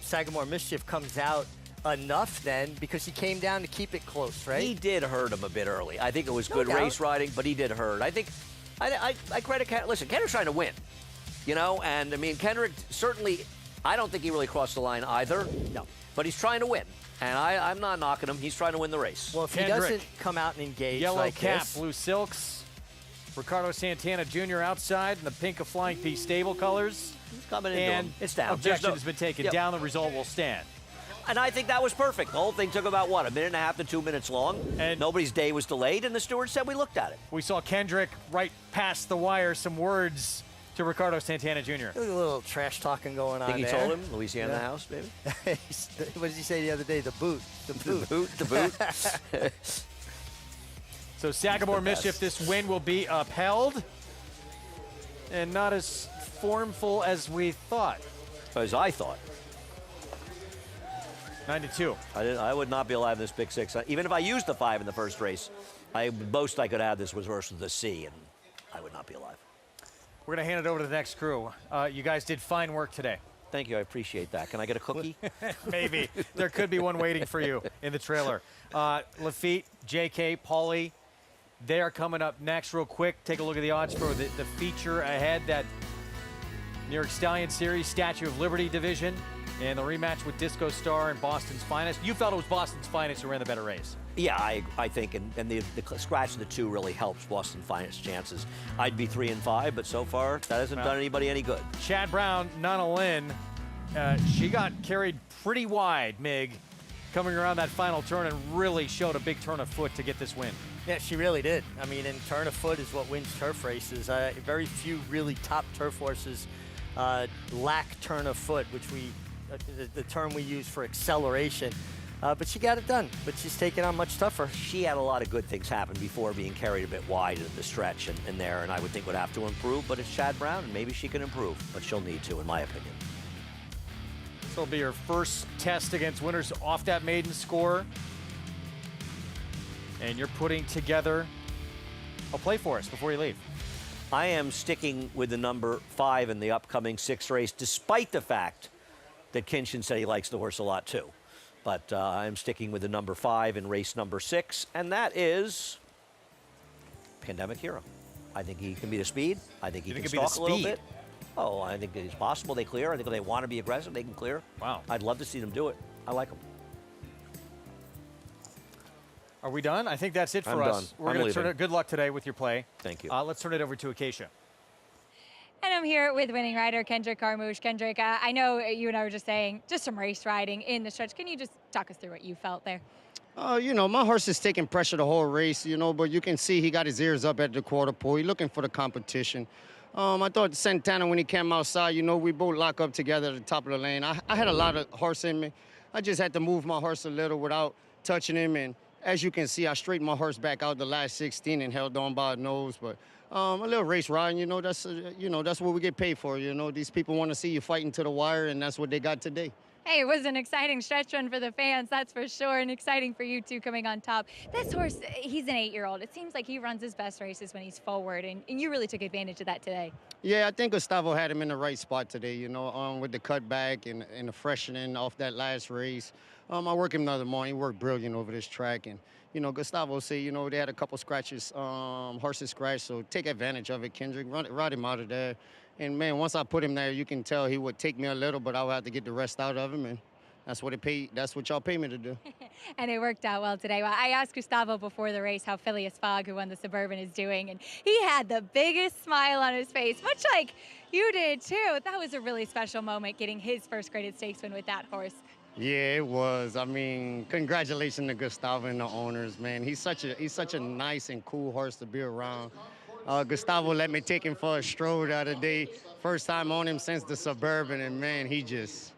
Sagamore Mischief comes out enough then, because he came down to keep it close, right? He did hurt him a bit early. I think it was good race riding, but he did hurt. I think, I credit Kendrick. Listen, Kendrick's trying to win, you know, and I mean, Kendrick certainly, I don't think he really crossed the line either. No. But he's trying to win. And I'm not knocking him. He's trying to win the race. Well, if he doesn't come out and engage yellow like cap, this, blue silks. Ricardo Santana Jr. outside in the pink of Flying P stable colors. He's coming into and him. It's down. Objection has been taken down. The result will stand. And I think that was perfect. The whole thing took about, what, a minute and a half to 2 minutes long. And nobody's day was delayed, and the steward said we looked at it. We saw Kendrick right past the wire. Some words to Ricardo Santana Jr. A little trash talking going on Think he there. told him Louisiana House, maybe? What did he say the other day? The boot. The boot. The boot. So Sagamore Mischief, this win will be upheld. And not as formful as we thought. As I thought. 9-2. I would not be alive in this Big Six. Even if I used the 5 in the first race, most I could have this was versus the C, and I would not be alive. We're going to hand it over to the next crew. You guys did fine work today. Thank you. I appreciate that. Can I get a cookie? Maybe. There could be one waiting for you in the trailer. Lafitte, JK, Paulie, they are coming up next real quick. Take a look at the odds for the feature ahead, that New York Stallion Series Statue of Liberty division, and the rematch with Disco Star and Boston's Finest. You felt it was Boston's Finest who ran the better race. Yeah, I think, and the scratch of the 2 really helps Boston Finest's chances. I'd be 3 and 5, but so far that hasn't done anybody any good. Chad Brown, Nana Lynn, she got carried pretty wide, Mig, coming around that final turn, and really showed a big turn of foot to get this win. Yeah, she really did. I mean, and turn of foot is what wins turf races. Very few really top turf horses lack turn of foot, which the term we use for acceleration. But she got it done. But she's taken on much tougher. She had a lot of good things happen before being carried a bit wide in the stretch and there, and I would think would have to improve. But it's Chad Brown, and maybe she can improve, but she'll need to, in my opinion. This will be her first test against winners off that maiden score. And you're putting together a play for us before you leave. I am sticking with the number 5 in the upcoming 6th race, despite the fact that Kinshin said he likes the horse a lot too. But I'm sticking with the number 5 in race number 6, and that is Pandemic Hero. I think he can be the speed. I think he can stalk a little bit. Oh, I think it's possible they clear. I think if they want to be aggressive, they can clear. Wow. I'd love to see them do it. I like them. Are we done? I think that's it for I'm us. done. We're going to turn it. Good luck today with your play. Thank you. Let's turn it over to Acacia. And I'm here with winning rider Kendrick Carmouche. Kendrick, I know you and I were just saying, just some race riding in the stretch. Can you just talk us through what you felt there? You know, my horse is taking pressure the whole race, you know, but you can see he got his ears up at the quarter pole. He's looking for the competition. I thought Santana, when he came outside, you know, we both lock up together at the top of the lane. I had a lot of horse in me. I just had to move my horse a little without touching him. And as you can see, I straightened my horse back out the last 16 and held on by the nose. But a little race riding, you know, that's what we get paid for. You know, these people want to see you fighting to the wire, and that's what they got today. Hey, it was an exciting stretch run for the fans, that's for sure, and exciting for you two coming on top. This horse, he's an 8-year-old. It seems like he runs his best races when he's forward, and you really took advantage of that today. Yeah, I think Gustavo had him in the right spot today, you know, with the cutback and the freshening off that last race. I worked him the other morning. He worked brilliant over this track. And, you know, Gustavo said, you know, they had a couple scratches, horses scratched, so take advantage of it, Kendrick. Ride him out of there. And, man, once I put him there, you can tell he would take me a little, but I would have to get the rest out of him. And that's what y'all pay me to do. And it worked out well today. Well, I asked Gustavo before the race how Phileas Fogg, who won the Suburban, is doing, and he had the biggest smile on his face, much like you did, too. That was a really special moment, getting his first graded stakes win with that horse. Yeah, it was. I mean, congratulations to Gustavo and the owners, man. He's such a nice and cool horse to be around. Gustavo let me take him for a stroll the other day. First time on him since the Suburban, and man, he just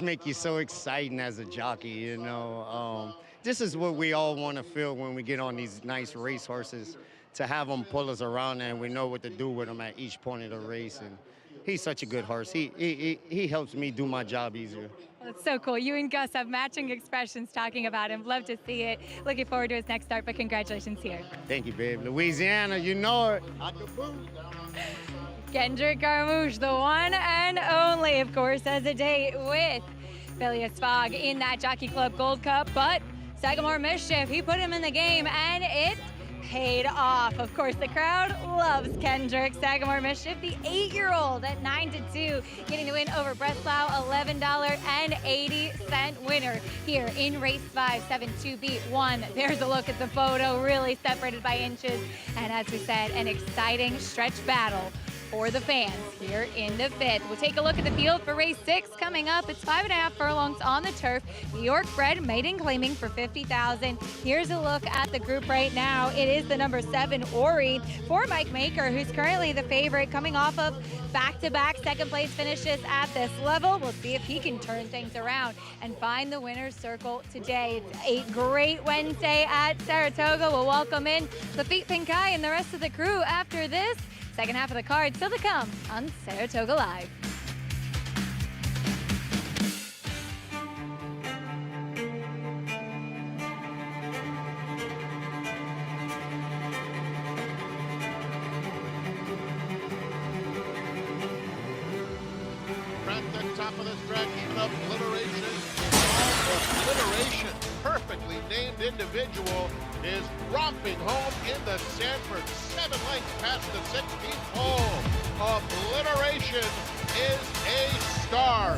make you so exciting as a jockey, you know. This is what we all want to feel when we get on these nice race horses, to have them pull us around and we know what to do with them at each point of the race. And he's such a good horse. He helps me do my job easier. Well, it's so cool. You and Gus have matching expressions talking about him. Love to see it. Looking forward to his next start, but congratulations here. Thank you, babe. Louisiana, you know it. Kendrick Carmouche, the one and only, of course, has a date with Phileas Fogg in that Jockey Club Gold Cup, but Sagamore Mischief, he put him in the game, and it paid off. Of course, the crowd loves Kendrick. Sagamore Mischief, the 8-year-old at 9-2, getting the win over Breslau, $11.80 winner here in race 5, 7-2 beat 1. There's a look at the photo, really separated by inches. And as we said, an exciting stretch battle for the fans here in the 5th. We'll take a look at the field for race 6 coming up. It's 5.5 furlongs on the turf. New York bred, maiden claiming for $50,000. Here's a look at the group right now. It is the number 7 Ori for Mike Maker, who's currently the favorite, coming off of back-to-back second place finishes at this level. We'll see if he can turn things around and find the winner's circle today. It's a great Wednesday at Saratoga. We'll welcome in Lafitte Pinkai and the rest of the crew after this. Second half of the card still to come on Saratoga Live. At the top of the stretch, Obliteration. Obliteration, perfectly named individual, is romping home in the Sanford. 7 lengths past the 16th hole. Obliteration is a star.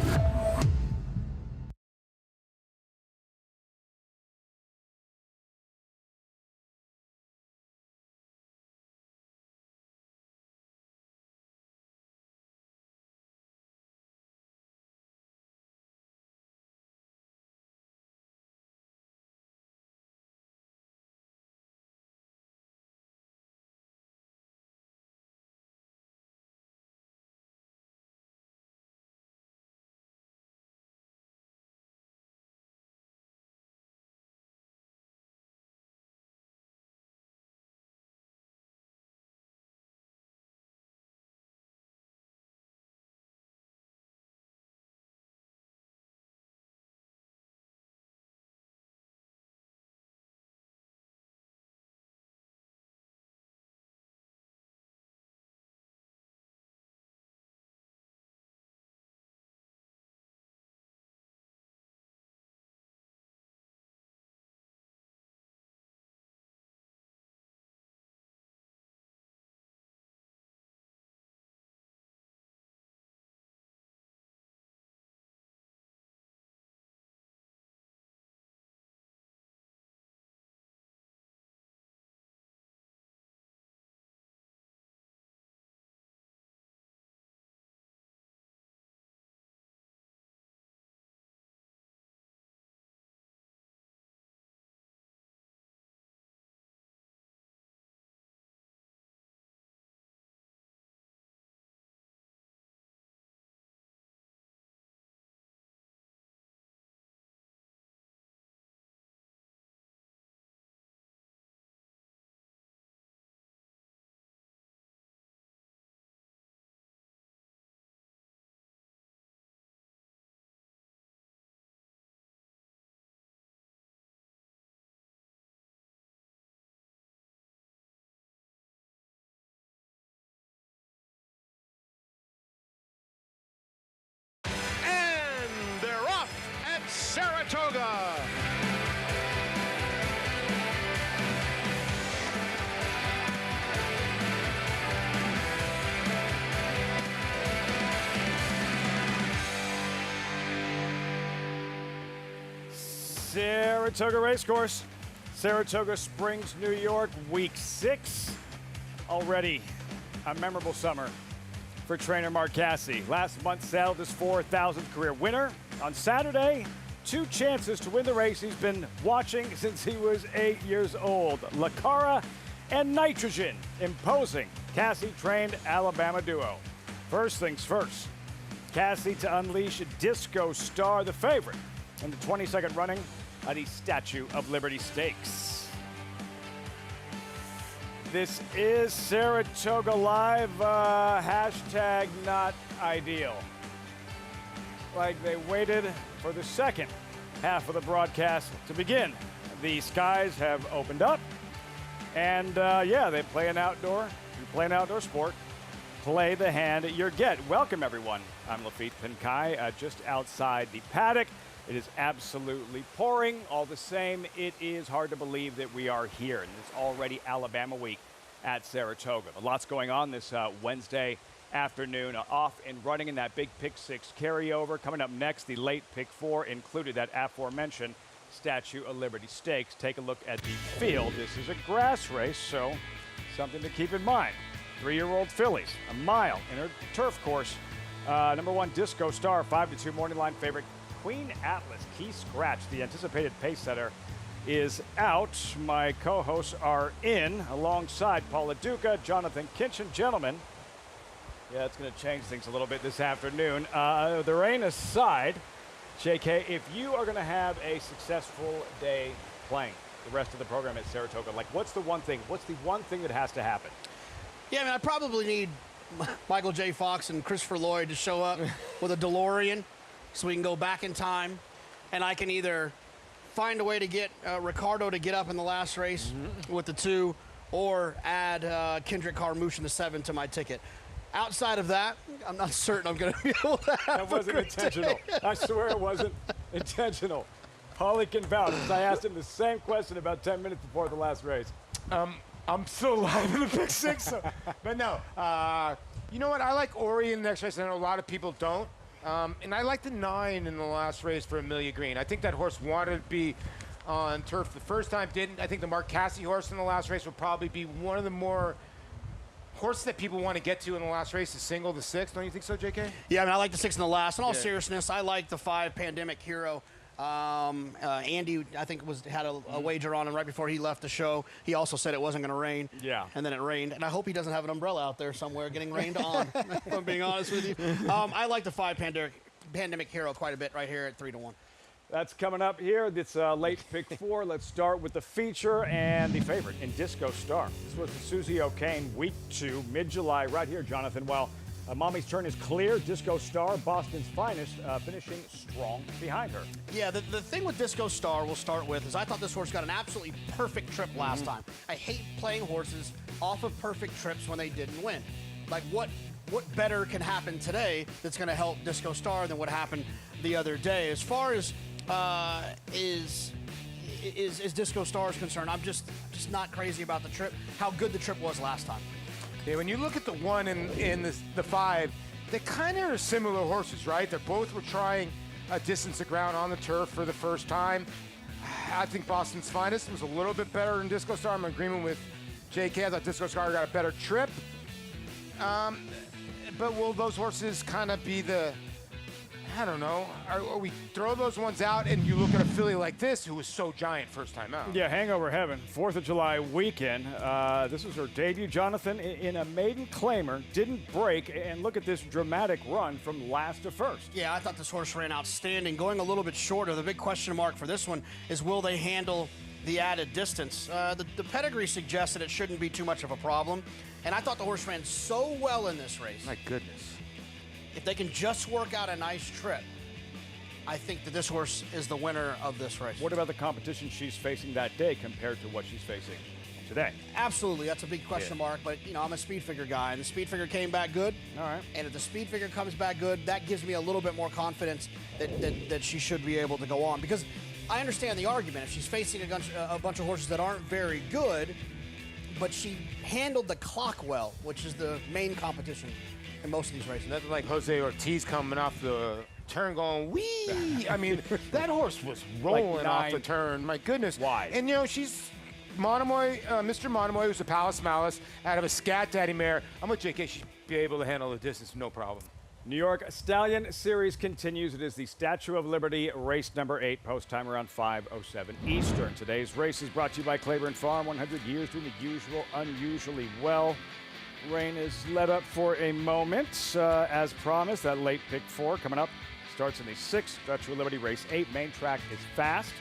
Saratoga. Saratoga Racecourse, Saratoga Springs, New York, week 6. Already a memorable summer for trainer Mark Casse. Last month sailed his 4,000th career winner. On Saturday, 2 chances to win the race he's been watching since he was 8 years old. Lacara and Nitrogen, imposing Casse-trained Alabama duo. First things first, Casse to unleash Disco Star, the favorite, in the 22nd running of the Statue of Liberty Stakes. This is Saratoga Live, hashtag not ideal. Like they waited for the second half of the broadcast to begin. The skies have opened up, and yeah, they play an outdoor. You play an outdoor sport, play the hand you're get. Welcome, everyone. I'm Lafitte Pinkai, just outside the paddock. It is absolutely pouring. All the same, it is hard to believe that we are here, and it's already Alabama week at Saratoga. A lot's going on this Wednesday afternoon, off and running in that big pick 6 carryover. Coming up next, the late pick 4 included that aforementioned Statue of Liberty Stakes. Take a look at the field. This is a grass race, so something to keep in mind. 3-year-old fillies, a mile in her turf course. Number 1, Disco Star, 5-2 morning line favorite. Queen Atlas, key scratch, the anticipated pace setter, is out. My co-hosts are in alongside Paula Duca, Jonathan Kinchin. Gentlemen, yeah, it's going to change things a little bit this afternoon. The rain aside, JK, if you are going to have a successful day playing the rest of the program at Saratoga, like what's the one thing that has to happen? Yeah, I mean, I probably need Michael J. Fox and Christopher Lloyd to show up with a DeLorean so we can go back in time, and I can either find a way to get Ricardo to get up in the last race with the 2, or add Kendrick Carmouche in the 7 to my ticket. Outside of that, I'm not certain I'm going to be able to have That wasn't intentional. I swear it wasn't intentional. Paulie can vouch, because I asked him the same question about 10 minutes before the last race. I'm so live in the pick 6. But no, you know what? I like Ori in the next race. I know a lot of people don't. And I like the 9 in the last race for Amelia Green. I think that horse wanted to be on turf the first time, didn't. I think the Mark Cassidy horse in the last race will probably be one of the more horses that people want to get to in the last race, the single, the 6. Don't you think so, JK? Yeah, I mean, I like the 6 in the last. In all seriousness, I like the 5 Pandemic Hero. Andy, I think, had a wager on him right before he left the show. He also said it wasn't going to rain. Yeah. And then it rained. And I hope he doesn't have an umbrella out there somewhere getting rained on, if I'm being honest with you. I like the 5 Pandemic Hero quite a bit right here at 3-1. That's coming up here. It's late pick 4. Let's start with the feature and the favorite in Disco Star. This was the Susie O'Kane week 2, mid-July, right here, Jonathan. While Mommy's Turn is clear, Disco Star, Boston's finest, finishing strong behind her. Yeah, the thing with Disco Star we'll start with is I thought this horse got an absolutely perfect trip last time. I hate playing horses off of perfect trips when they didn't win. Like, what better can happen today that's going to help Disco Star than what happened the other day? As far as is Disco Star is concerned, I'm just not crazy about the trip, how good the trip was last time. Yeah, when you look at the 1 and the 5, they kind of are similar horses, right? They both were trying a distance of ground on the turf for the first time. I think Boston's finest was a little bit better than Disco Star. I'm in agreement with JK. I thought Disco Star got a better trip. But will those horses kind of be the, I don't know, are we throw those ones out and you look at a filly like this who was so giant first time out? Yeah, hangover heaven, 4th of July weekend. This was her debut, Jonathan, in a maiden claimer, didn't break, and look at this dramatic run from last to first. Yeah, I thought this horse ran outstanding, going a little bit shorter. The big question mark for this one is, will they handle the added distance? The pedigree suggests that it shouldn't be too much of a problem, and I thought the horse ran so well in this race. My goodness. If they can just work out a nice trip, I think that this horse is the winner of this race. What about the competition she's facing that day compared to what she's facing today? Absolutely, that's a big question mark, but I'm a speed figure guy, and the speed figure came back good. All right. And if the speed figure comes back good, that gives me a little bit more confidence that she should be able to go on. Because I understand the argument. If she's facing a bunch of horses that aren't very good, but she handled the clock well, which is the main competition in most of these races. That's like Jose Ortiz coming off the turn going, wee! I mean, that horse was rolling off the turn. My goodness. Why? And, she's Monomoy, Mr. Monomoy, who's a Palace Malice, out of a Scat Daddy mare. I'm with JK. She'd be able to handle the distance, no problem. New York Stallion Series continues. It is the Statue of Liberty, race number 8, post time around 5:07 Eastern. Today's race is brought to you by Claiborne Farm, 100 years doing the usual, unusually well. Rain is let up for a moment. As promised, that late pick 4 coming up starts in the 6th Statue of Liberty, race 8. Main track is fast.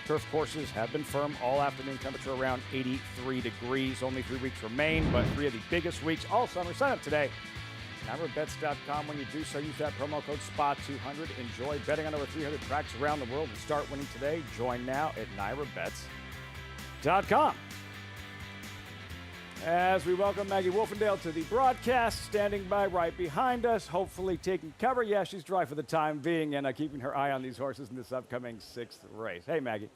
Turf courses have been firm all afternoon. Temperature around 83 degrees. Only 3 weeks remain, but 3 of the biggest weeks all summer. Sign up today. NyraBets.com. When you do so, use that promo code SPA200. Enjoy betting on over 300 tracks around the world and start winning today. Join now at NyraBets.com. As we welcome Maggie Wolfendale to the broadcast, standing by right behind us, hopefully taking cover. Yeah, she's dry for the time being and keeping her eye on these horses in this upcoming 6th race. Hey, Maggie.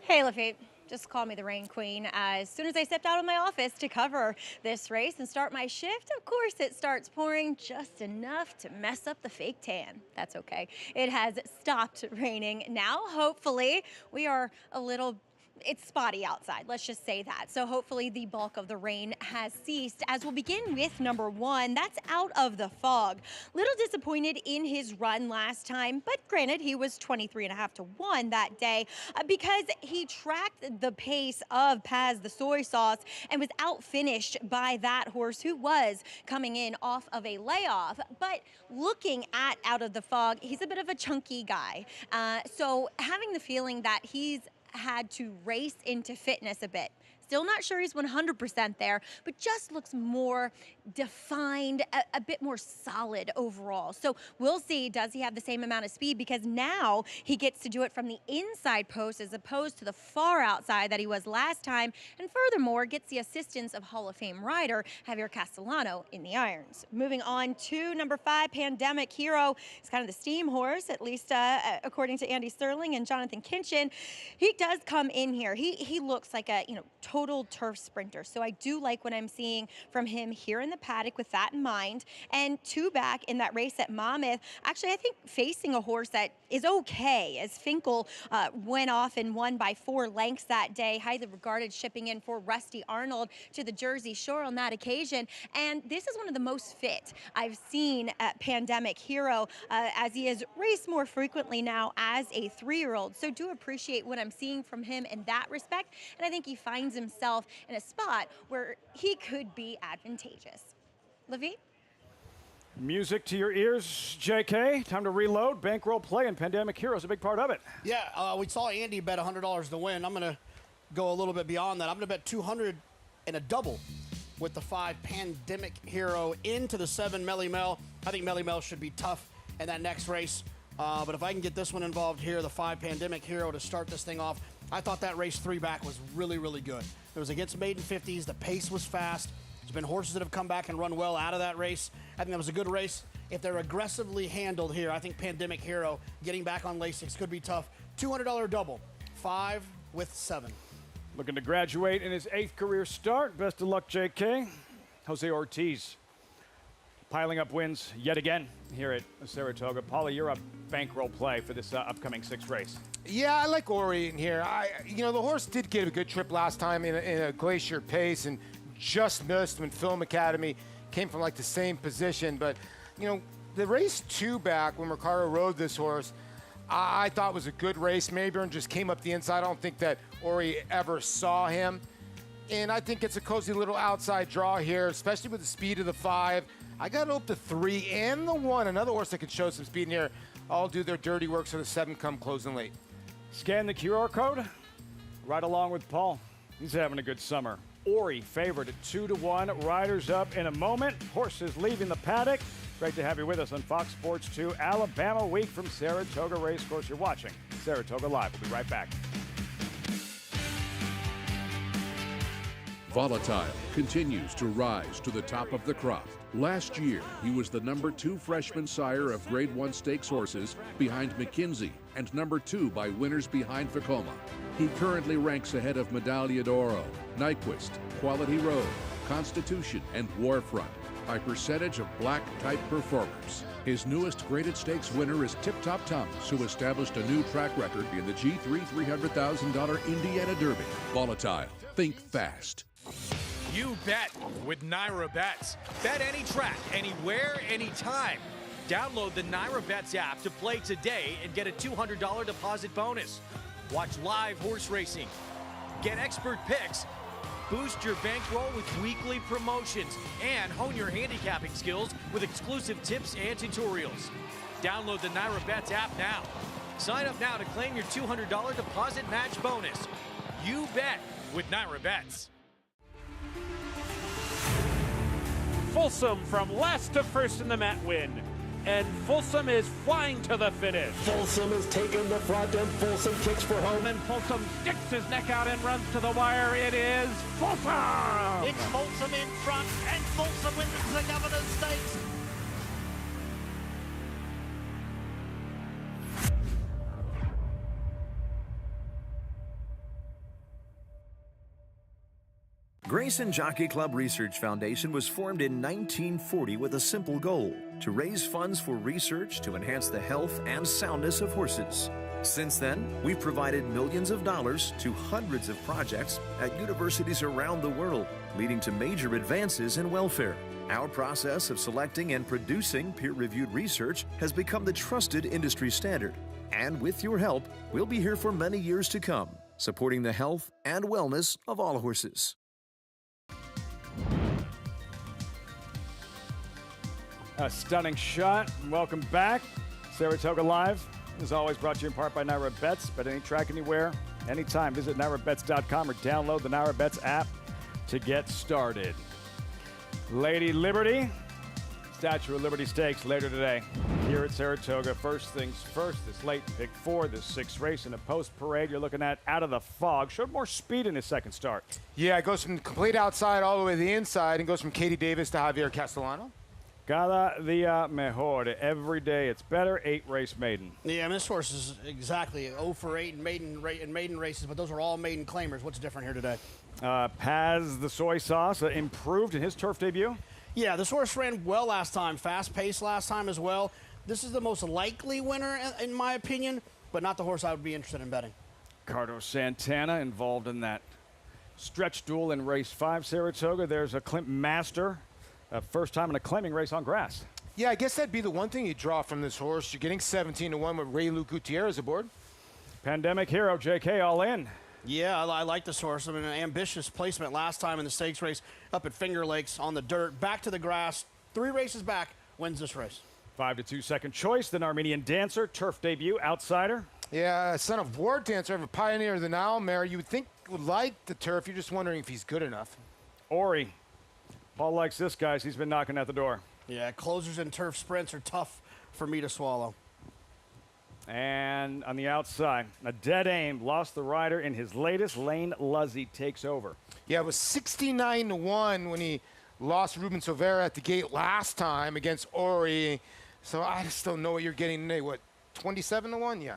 Hey, Lafitte. Just call me the Rain Queen. As soon as I stepped out of my office to cover this race and start my shift, of course it starts pouring just enough to mess up the fake tan. That's okay. It has stopped raining now. Hopefully we are a little it's spotty outside, let's just say that. So hopefully the bulk of the rain has ceased, as we'll begin with number 1. That's Out of the Fog. Little disappointed in his run last time, but granted, he was 23.5 to 1 that day because he tracked the pace of Paz the Soy Sauce and was outfinished by that horse who was coming in off of a layoff. But looking at Out of the Fog, he's a bit of a chunky guy. So having the feeling that he's had to race into fitness a bit. Still not sure he's 100% there, but just looks more defined, a bit more solid overall. So we'll see, does he have the same amount of speed? Because now he gets to do it from the inside post as opposed to the far outside that he was last time. And furthermore, gets the assistance of Hall of Fame rider Javier Castellano in the irons. Moving on to number 5, Pandemic Hero. He's kind of the steam horse, at least according to Andy Sterling and Jonathan Kinchin. He does come in here. He looks like a, total turf sprinter. So I do like what I'm seeing from him here in the paddock with that in mind. And 2 back in that race at Monmouth, actually I think facing a horse that is okay, as Finkel went off and won by 4 lengths that day, highly regarded, shipping in for Rusty Arnold to the Jersey Shore on that occasion. And this is one of the most fit I've seen at Pandemic Hero, as he has raced more frequently now as a 3-year-old. So do appreciate what I'm seeing from him in that respect. And I think he finds himself in a spot where he could be advantageous. Levi? Music to your ears, JK. Time to reload. Bankroll play and Pandemic Hero is a big part of it. Yeah, we saw Andy bet $100 to win. I'm going to go a little bit beyond that. I'm going to bet 200 and a double with the 5 Pandemic Hero into the 7 Melly Mel. I think Melly Mel should be tough in that next race. But if I can get this one involved here, the 5 Pandemic Hero to start this thing off, I thought that race 3 back was really, really good. It was against maiden 50s. The pace was fast. There's been horses that have come back and run well out of that race. I think that was a good race. If they're aggressively handled here, I think Pandemic Hero getting back on Lasix could be tough. $200 double, 5 with 7. Looking to graduate in his 8th career start. Best of luck, JK. Jose Ortiz piling up wins yet again here at Saratoga. Paulie, you're a bankroll play for this upcoming 6th race. Yeah, I like Ori in here. The horse did get a good trip last time in a glacier pace and just missed when Film Academy came from like the same position. But, the race 2 back when Ricardo rode this horse, I thought was a good race. Mayburn just came up the inside. I don't think that Ori ever saw him. And I think it's a cozy little outside draw here, especially with the speed of the 5. I got to hope the 3 and the 1, another horse that can show some speed in here, all do their dirty work so the 7 come closing late. Scan the QR code. Right along with Paul. He's having a good summer. Ori favored at 2 to 1. Riders up in a moment. Horses leaving the paddock. Great to have you with us on Fox Sports 2 Alabama Week from Saratoga Racecourse. You're watching Saratoga Live. We'll be right back. Volatile continues to rise to the top of the crop. Last year, he was the number 2 freshman sire of Grade 1 stakes horses behind McKinsey and number 2 by winners behind Vekoma. He currently ranks ahead of Medaglia d'Oro, Nyquist, Quality Road, Constitution, and Warfront by percentage of black-type performers. His newest graded stakes winner is Tip Top Thomas, who established a new track record in the G3 $300,000 Indiana Derby. Volatile. Think fast. You bet with Naira Bets. Bet any track, anywhere, anytime. Download the Naira Bets app to play today and get a $200 deposit bonus. Watch live horse racing. Get expert picks. Boost your bankroll with weekly promotions and hone your handicapping skills with exclusive tips and tutorials. Download the Naira Bets app now. Sign up now to claim your $200 deposit match bonus. You bet with Naira Bets. Folsom from last to first in the Mat win. And Folsom is flying to the finish. Folsom is taking the front and Folsom kicks for home. And Folsom sticks his neck out and runs to the wire. It is Folsom! It's Folsom in front and Folsom wins the Governor's Stakes. Grayson Jockey Club Research Foundation was formed in 1940 with a simple goal: to raise funds for research to enhance the health and soundness of horses. Since then, we've provided millions of dollars to hundreds of projects at universities around the world, leading to major advances in welfare. Our process of selecting and producing peer-reviewed research has become the trusted industry standard. And with your help, we'll be here for many years to come, supporting the health and wellness of all horses. A stunning shot. Welcome back. Saratoga Live, as always, brought to you in part by Naira Bets. Bet any track, anywhere, anytime. Visit NairaBets.com or download the Naira Bets app to get started. Lady Liberty, Statue of Liberty Stakes later today here at Saratoga. First things first, this late pick 4, this 6th race in a post-parade you're looking at Out of the Fog. Showed more speed in his second start. Yeah, it goes from complete outside all the way to the inside and goes from Katie Davis to Javier Castellano. Cada dia mejor. Every day it's better. 8-race maiden. Yeah, I mean, this horse is exactly 0 for 8 in maiden races, but those are all maiden claimers. What's different here today? Paz the Soy Sauce improved in his turf debut. Yeah, this horse ran well last time, fast-paced last time as well. This is the most likely winner, in my opinion, but not the horse I would be interested in betting. Carlos Santana involved in that stretch duel in race 5, Saratoga. There's a Clint Master, first time in a claiming race on grass. Yeah, I guess that'd be the one thing you draw from this horse. You're getting 17-1 with Ray Luke Gutierrez aboard. Pandemic Hero, JK, all in. Yeah, I like this horse. I mean, an ambitious placement last time in the stakes race up at Finger Lakes on the dirt. Back to the grass, 3 races back, wins this race. 5-2 second choice, then Armenian Dancer, turf debut, outsider. Yeah, son of War Dancer, of a pioneer of the Nile mare. You would think would like the turf. You're just wondering if he's good enough. Ori. Paul likes this, guys. He's been knocking at the door. Yeah, closers and turf sprints are tough for me to swallow. And on the outside, a dead aim, lost the rider in his latest. Lane Luzzy takes over. Yeah, it was 69-1 when he lost Ruben Silvera at the gate last time against Ori. So I just don't know what you're getting today. What, 27-1? Yeah.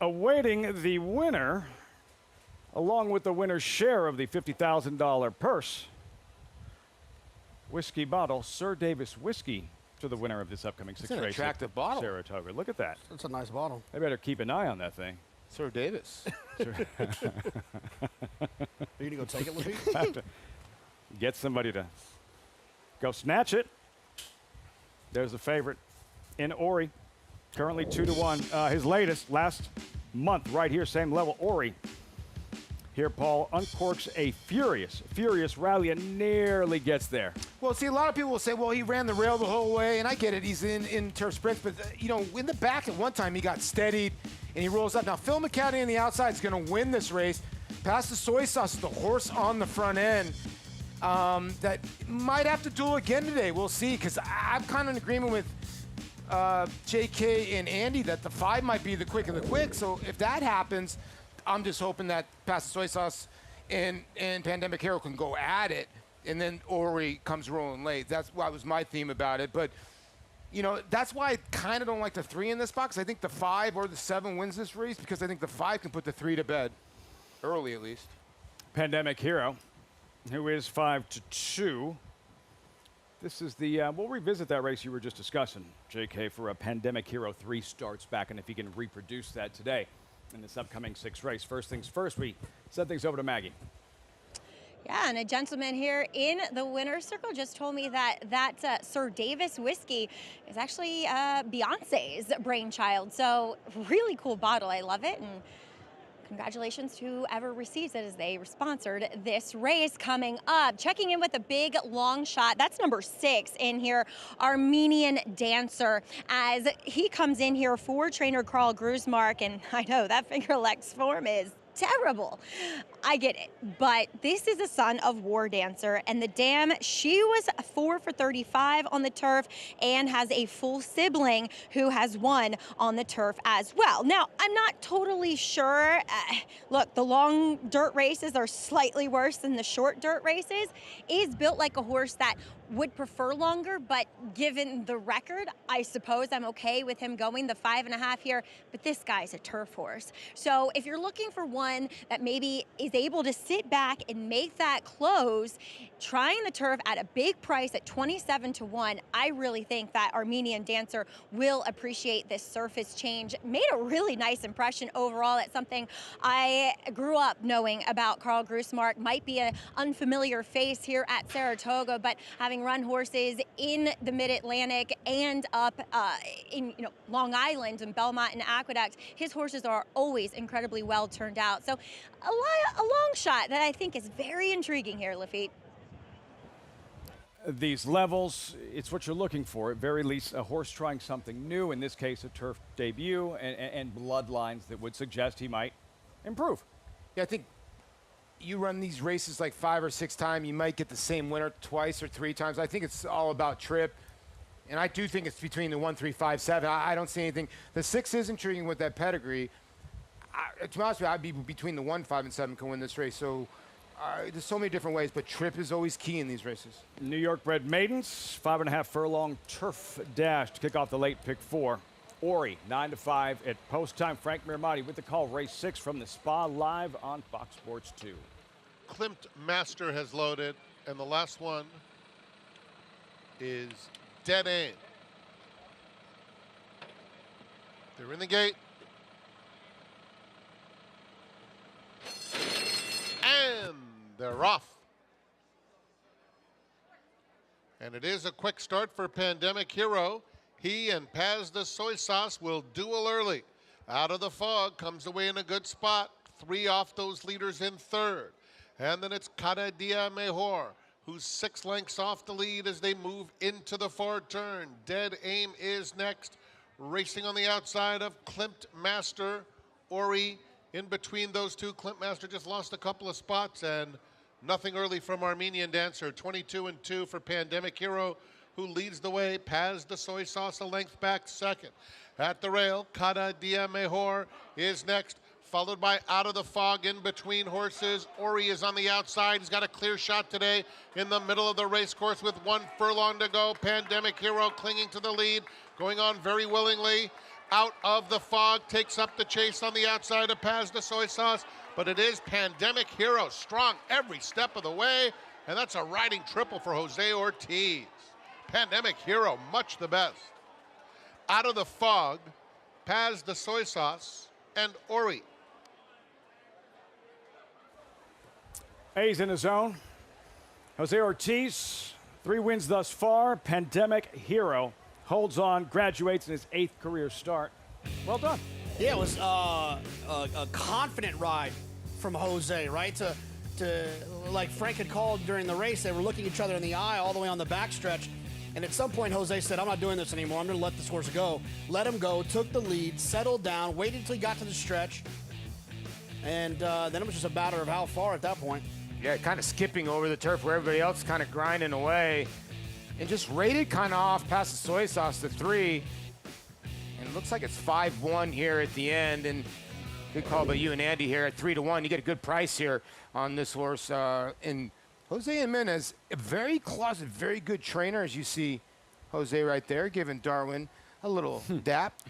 Awaiting the winner, along with the winner's share of the $50,000 purse, whiskey bottle, Sir Davis Whiskey, to the winner of this upcoming 6th race. An attractive bottle. Saratoga. Look at that. That's a nice bottle. They better keep an eye on that thing. Sir Davis. Are you going to go take it, Louis? Have to get somebody to go snatch it. There's the favorite in Ori. Currently 2-1. His latest, last month, right here, same level. Ori. Here, Paul uncorks a furious rally and nearly gets there. Well, see, a lot of people will say, well, he ran the rail the whole way, and I get it. He's in turf sprints, but, you know, in the back at one time, he got steadied, and he rolls up. Now, Phil McCartney on the outside is going to win this race. Past the Soy Sauce, the horse on the front end. That might have to duel again today. We'll see, because I'm kind of in agreement with JK and Andy that the 5 might be the quick of the quick. So if that happens, I'm just hoping that Past the Soy Sauce and Pandemic Hero can go at it, and then Ori comes rolling late. That's what was my theme about it. But, you know, that's why I kind of don't like the 3 in this box. I think the 5 or the 7 wins this race because I think the 5 can put the 3 to bed, early at least. Pandemic Hero, who is 5-2. This is the, we'll revisit that race you were just discussing, JK, for a Pandemic Hero 3 starts back, and if he can reproduce that today in this upcoming 6th race. First things first, we send things over to Maggie. Yeah, and a gentleman here in the winner's circle just told me that Sir Davis Whiskey is actually Beyonce's brainchild. So really cool bottle. I love it. And congratulations to whoever receives it as they sponsored this race coming up. Checking in with a big long shot. That's number 6 in here, Armenian Dancer, as he comes in here for trainer Carl Grusmark. And I know that Finger Lakes form is terrible. I get it, but this is a son of War Dancer, and the dam, she was 4 for 35 on the turf and has a full sibling who has won on the turf as well. Now, I'm not totally sure. Look, the long dirt races are slightly worse than the short dirt races. Is built like a horse that would prefer longer, but given the record, I suppose I'm okay with him going the 5.5 here, but this guy's a turf horse. So if you're looking for one that maybe is able to sit back and make that close, trying the turf at a big price at 27-1. I really think that Armenian Dancer will appreciate this surface change. Made a really nice impression overall. It's something I grew up knowing about Carl Grusmark. Might be an unfamiliar face here at Saratoga, but having run horses in the Mid-Atlantic and up in Long Island and Belmont and Aqueduct, his horses are always incredibly well turned out. So a long shot that I think is very intriguing here, Lafitte. These levels, it's what you're looking for. At very least, a horse trying something new, in this case, a turf debut, and bloodlines that would suggest he might improve. Yeah, I think you run these races like 5 or 6 times, you might get the same winner twice or 3 times. I think it's all about trip. And I do think it's between the 1, 3, 5, 7. I don't see anything. The 6 is intriguing with that pedigree. To be honest with you, I'd be between the 1, 5, and 7 can win this race. So there's so many different ways, but trip is always key in these races. New York bred maidens, 5.5 furlong turf dash to kick off the late pick 4. Ori, 9-5 at post time. Frank Miramati with the call. Race 6 from the Spa, live on Fox Sports 2. Klimt Master has loaded, and the last one is Dead Aim. They're in the gate. And they're off. And it is a quick start for Pandemic Hero. He and Paz the Soy Sauce will duel early. Out of the fog, comes away in a good spot. 3 off those leaders in third. And then it's Cada Dia Mejor, who's 6 lengths off the lead as they move into the forward turn. Dead Aim is next, racing on the outside of Klimt Master. Ori in between those two. Klimt Master just lost a couple of spots, and nothing early from Armenian Dancer. 22-2 for Pandemic Hero, who leads the way. Paz the Soy Sauce a length back second. At the rail, Cada Dia Mejor is next, followed by Out of the Fog in between horses. Ori is on the outside. He's got a clear shot today in the middle of the race course with 1 furlong to go. Pandemic Hero clinging to the lead, going on very willingly. Out of the Fog takes up the chase on the outside of Paz the Soy Sauce, but it is Pandemic Hero strong every step of the way, and that's a riding triple for Jose Ortiz. Pandemic Hero, much the best. Out of the Fog, Paz the Soy Sauce, and Ori. A's in his zone. Jose Ortiz, 3 wins thus far. Pandemic Hero holds on, graduates in his 8th career start. Well done. Yeah, it was a confident ride from Jose, right? To like Frank had called during the race, they were looking each other in the eye all the way on the backstretch. And at some point, Jose said, I'm not doing this anymore. I'm going to let this horse go. Let him go, took the lead, settled down, waited until he got to the stretch. And then it was just a matter of how far at that point. Yeah, kind of skipping over the turf where everybody else kind of grinding away. And just rated kind of off past the Soy Sauce to 3. And it looks like it's 5-1 here at the end. And good call by you and Andy here at 3-1. You get a good price here on this horse. And Jose Jimenez, a very closet, very good trainer, as you see Jose right there, giving Darwin a little dap.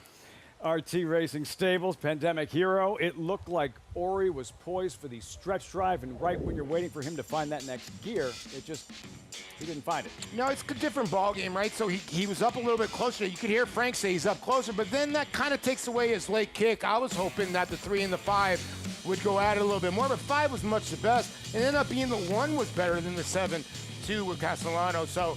RT Racing Stables, Pandemic Hero. It looked like Ori was poised for the stretch drive, and right when you're waiting for him to find that next gear, he didn't find it. No, it's a different ball game, right? So he was up a little bit closer. You could hear Frank say he's up closer, but then that kind of takes away his late kick. I was hoping that the 3 and the 5 would go at it a little bit more, but 5 was much the best. It ended up being the 1 was better than the 7, too, with Castellano. So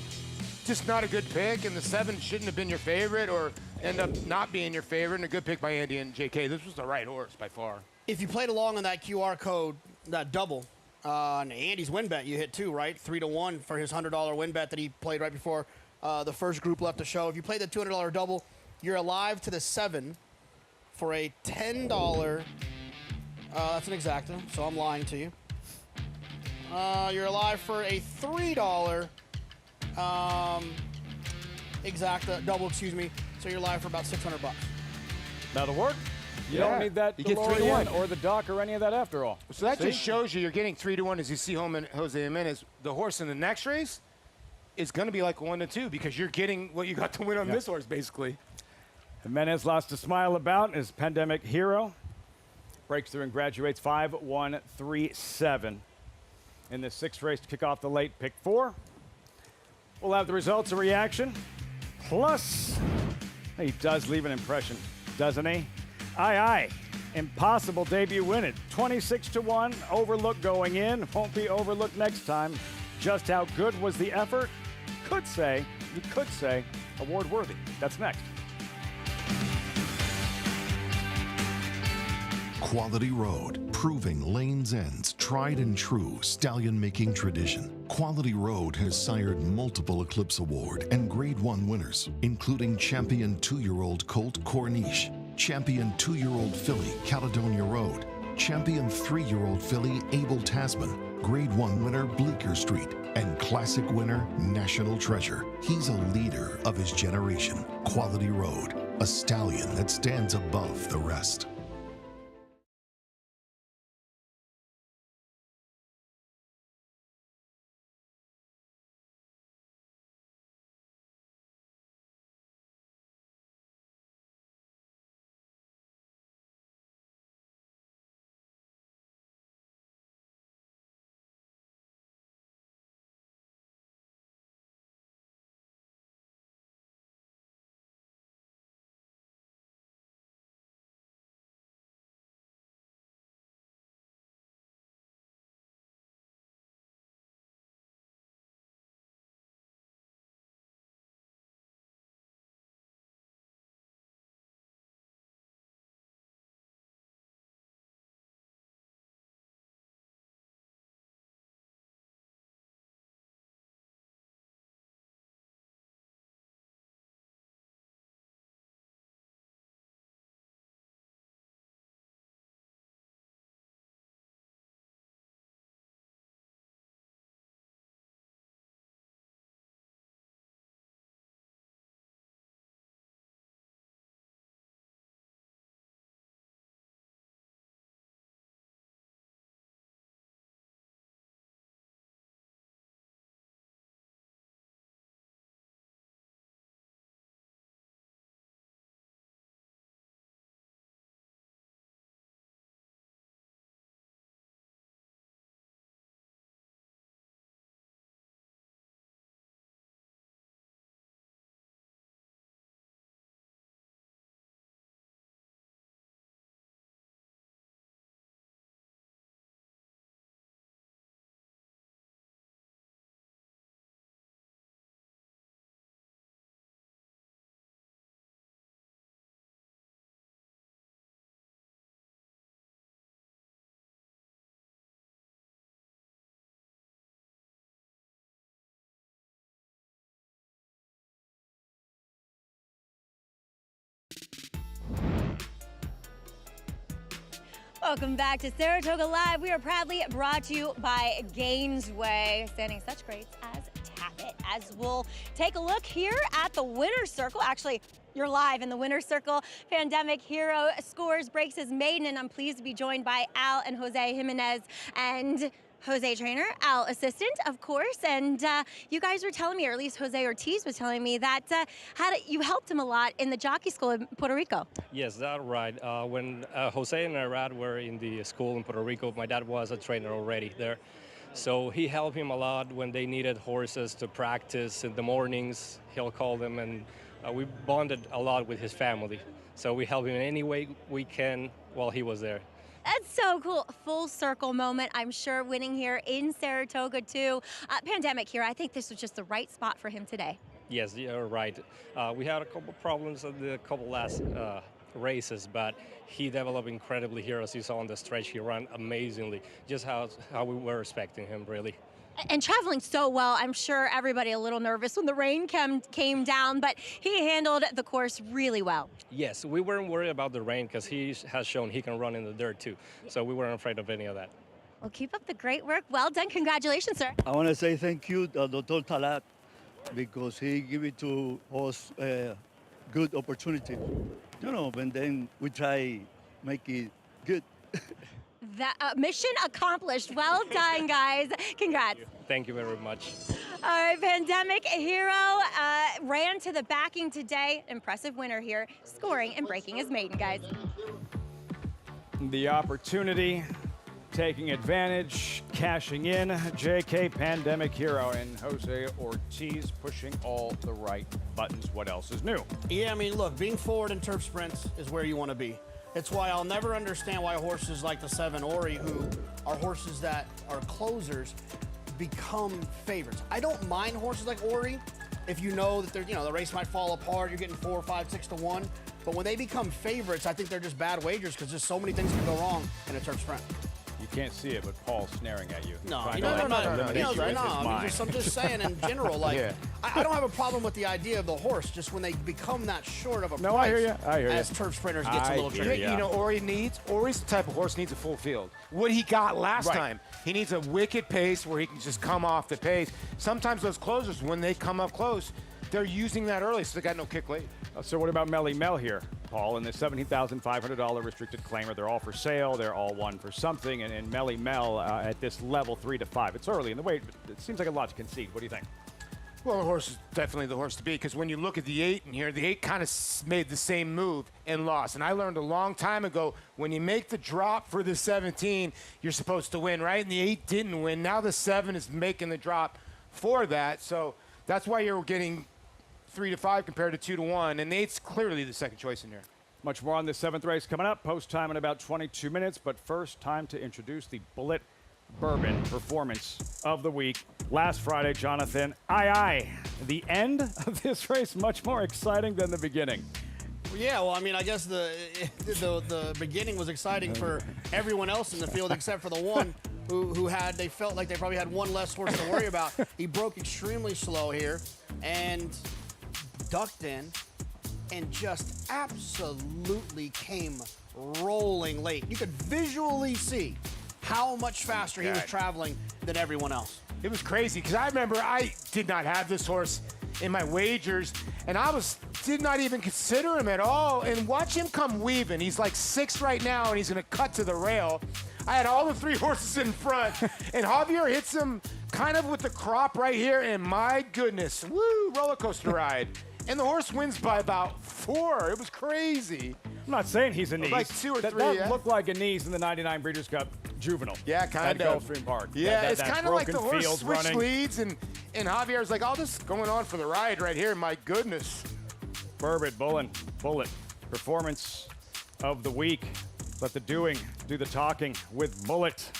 just not a good pick, and the 7 shouldn't have been your favorite or end up not being your favorite, and a good pick by Andy and JK. This was the right horse by far. If you played along on that QR code, that double, on Andy's win bet, you hit 2, right? 3-1 for his $100 win bet that he played right before the first group left the show. If you played the $200 double, you're alive to the 7 for a $10. That's an exacta, so I'm lying to you. You're alive for a $3 exacta double, excuse me. So you're live for about $600. That'll work. You don't need that DeLorean or the dock or any of that after all. So that just shows you're getting 3-1 as you see Jose Jimenez. The horse in the next race is going to be like 1-2 because you're getting what you got to win on this horse, basically. Jimenez lost a smile about his Pandemic Hero. Breaks through and graduates 5-1-3-7. in the 6th race to kick off the late pick 4. We'll have the results and reaction. Plus, he does leave an impression, doesn't he? Aye. Impossible debut win it. 26-1, overlooked going in, won't be overlooked next time. Just how good was the effort? You could say, award worthy. That's next. Quality Road, proving Lane's End's tried and true stallion-making tradition. Quality Road has sired multiple Eclipse Award and Grade 1 winners, including champion 2-year-old colt Corniche, champion 2-year-old filly Caledonia Road, champion 3-year-old filly Abel Tasman, Grade 1 winner Bleecker Street, and classic winner National Treasure. He's a leader of his generation. Quality Road, a stallion that stands above the rest. Welcome back to Saratoga Live. We are proudly brought to you by Gainesway, standing such greats as Tappet. As we'll take a look here at the winner's circle. Actually, you're live in the winner's circle. Pandemic hero scores, breaks his maiden, and I'm pleased to be joined by Al and Jose Jimenez and Jose trainer, Al assistant, of course. And you guys were telling me, or at least Jose Ortiz was telling me, that you helped him a lot in the jockey school in Puerto Rico. Yes, that's right. When Jose and Arad were in the school in Puerto Rico, my dad was a trainer already there. So he helped him a lot when they needed horses to practice in the mornings. He'll call them, and we bonded a lot with his family. So we helped him in any way we can while he was there. That's so cool. Full circle moment, I'm sure, winning here in Saratoga too. Pandemic here, I think this was just the right spot for him today. Yes, you're right. We had a couple problems at the couple last races, but he developed incredibly here. As you saw on the stretch, he ran amazingly, just how we were expecting him, really. And traveling so well, I'm sure everybody a little nervous when the rain came down, but he handled the course really well. Yes, we weren't worried about the rain because he has shown he can run in the dirt too, so we weren't afraid of any of that. Well, keep up the great work. Well done. Congratulations, sir. I want to say thank you to Dr. Talat because he gave it to us a good opportunity. You know, and then we try make it good. That mission accomplished. Well done, guys. Congrats. Thank you very much. All right, Pandemic hero ran to the backing today. Impressive winner here, scoring and breaking his maiden, guys. The opportunity taking advantage, cashing in. JK, pandemic hero, and Jose Ortiz pushing all the right buttons. What else is new? Yeah, I mean, look, being forward in turf sprints is where you want to be. It's why I'll never understand why horses like the 7 Ori, who are horses that are closers, become favorites. I don't mind horses like Ori if you know that they're, the race might fall apart, you're getting 4, 5, 6 to 1. But when they become favorites, I think they're just bad wagers because just so many things can go wrong in a turf sprint. You can't see it, but Paul's snaring at you. No, Trying no, to, no, eliminate you with his I'm mind. just saying in general, like, Yeah. I don't have a problem with the idea of the horse, just when they become that short of a No, price I hear you. I hear you. as turf sprinters gets a little tricky. You know, Ori's the type of horse needs a full field. What he got last time, he needs a wicked pace where he can just come off the pace. Sometimes those closers, when they come up close, they're using that early, so they got no kick late. So what about Melly Mel here, Paul? And the $17,500 restricted claimer, they're all for sale. They're all one for something. And Melly Mel at this level 3 to 5. It's early in the wait, but it seems like a lot to concede. What do you think? Well, the horse is definitely the horse to beat because when you look at the 8 in here, the 8 kind of made the same move and lost. And I learned a long time ago, when you make the drop for the 17, you're supposed to win, right? And the 8 didn't win. Now the 7 is making the drop for that. So that's why you're getting 3 to 5 compared to 2 to 1, and 8's clearly the second choice in here. Much more on the 7th race coming up. Post time in about 22 minutes, but first, time to introduce the Bullet Bourbon Performance of the Week. Last Friday, Jonathan, the end of this race much more exciting than the beginning. Yeah, well, I mean, I guess the beginning was exciting for everyone else in the field except for the one they felt like they probably had one less horse to worry about. He broke extremely slow here and ducked in and just absolutely came rolling late. You could visually see how much faster he was traveling than everyone else. It was crazy because I remember I did not have this horse in my wagers, and I did not even consider him at all. And watch him come weaving. He's like 6th right now, and he's going to cut to the rail. I had all the 3 horses in front, and Javier hits him kind of with the crop right here, and my goodness, woo, roller coaster ride. And the horse wins by about 4. It was crazy. I'm not saying he's a knees. Like 2 or 3, That looked like a knees in the 99 Breeders' Cup Juvenile. Yeah, kind of. Gulfstream Park. Yeah, it's kind of like the horse field switched running. leads, and Javier's like, oh, this is going on for the ride right here. My goodness. Bullet Performance of the Week. Let the doing do the talking with Bullet.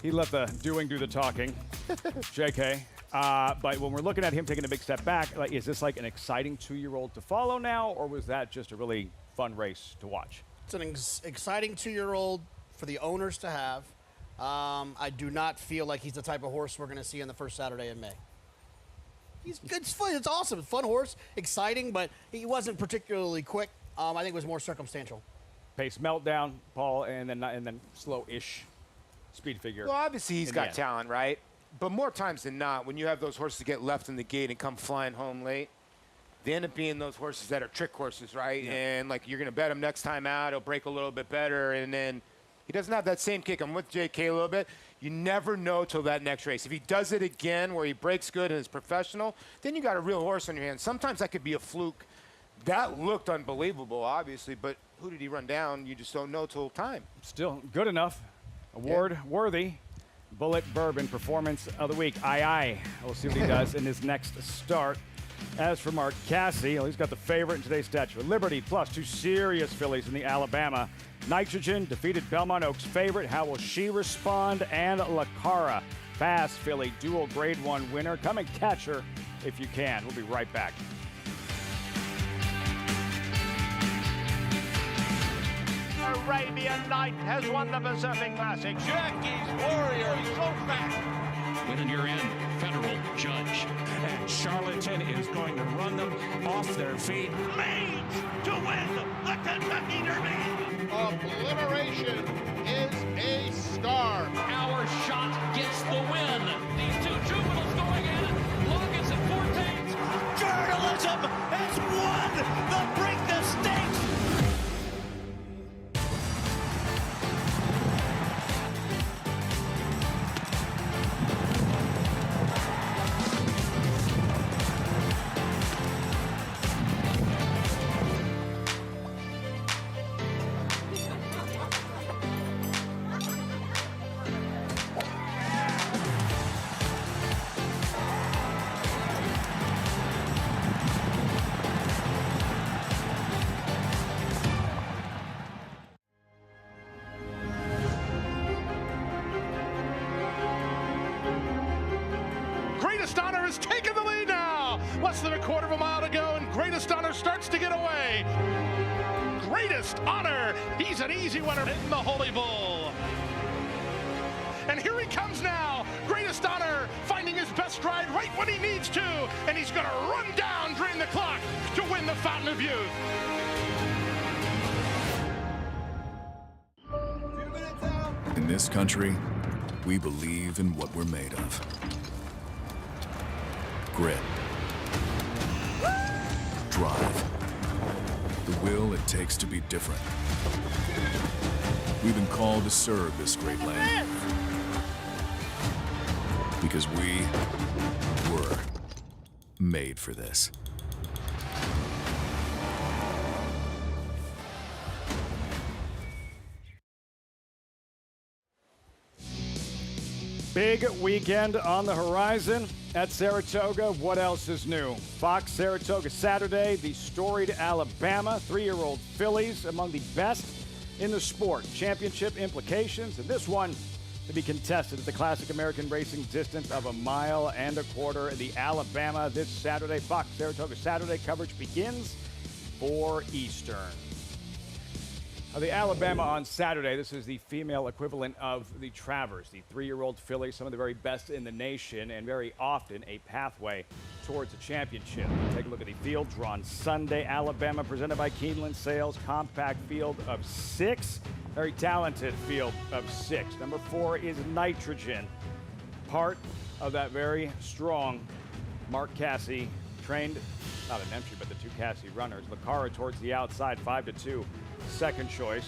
He let the doing do the talking. JK. But when we're looking at him taking a big step back, like, is this like an exciting 2-year-old to follow now, or was that just a really fun race to watch? It's an exciting 2-year-old for the owners to have. I do not feel like he's the type of horse we're going to see on the first Saturday in May. He's good. It's fun. It's awesome. Fun horse, exciting, but he wasn't particularly quick. I think it was more circumstantial. Pace meltdown, Paul, and then slow-ish speed figure. Well, obviously he's got talent, right? But more times than not, when you have those horses get left in the gate and come flying home late, they end up being those horses that are trick horses, right? Yeah. And like you're going to bet him next time out, he'll break a little bit better, and then he doesn't have that same kick. I'm with JK a little bit. You never know till that next race. If he does it again where he breaks good and is professional, then you got a real horse on your hands. Sometimes that could be a fluke. That looked unbelievable, obviously, but who did he run down? You just don't know till time. Still good enough. Award worthy. Bullet Bourbon Performance of the Week. We'll see what he does in his next start. As for Mark Cassey, he's got the favorite in today's Statue of Liberty, plus 2 serious fillies in the Alabama. Nitrogen defeated Belmont Oaks' favorite. How will she respond? And La Cara, fast filly, dual Grade 1 winner. Come and catch her if you can. We'll be right back. Arabian Night has won the Pacific Classic. Jackie's Warrior, so fast. With an year-end federal judge. And Charlatan is going to run them off their feet. Leads to win the Kentucky Derby. Obliteration is a star. Our shot gets the win. These 2 juveniles going at it. Logans and Fortains. Journalism has won the Preakness Stakes. Less than a quarter of a mile to go, and Greatest Honor starts to get away. Greatest Honor, he's an easy winner in the Holy Bull. And here he comes now. Greatest Honor finding his best ride right when he needs to. And he's going to run down, drain the clock to win the Fountain of Youth. In this country, we believe in what we're made of. Grit. Drive. The will it takes to be different. We've been called to serve this great land. Because we were made for this. Big weekend on the horizon at Saratoga. What else is new? Fox Saratoga Saturday, the storied Alabama 3-year-old fillies among the best in the sport. Championship implications, and this one to be contested at the Classic American Racing distance of 1.25 miles. The Alabama this Saturday. Fox Saratoga Saturday coverage begins 4 Eastern. The Alabama on Saturday, this is the female equivalent of the Travers, the 3-year-old filly, some of the very best in the nation, and very often a pathway towards a championship. Take a look at the field drawn Sunday. Alabama presented by Keeneland Sales, compact field of 6. Very talented field of 6. Number 4 is Nitrogen, part of that very strong Mark Casse trained, not an entry, but the 2 Casse runners. Lacara towards the outside, 5-2. Second choice,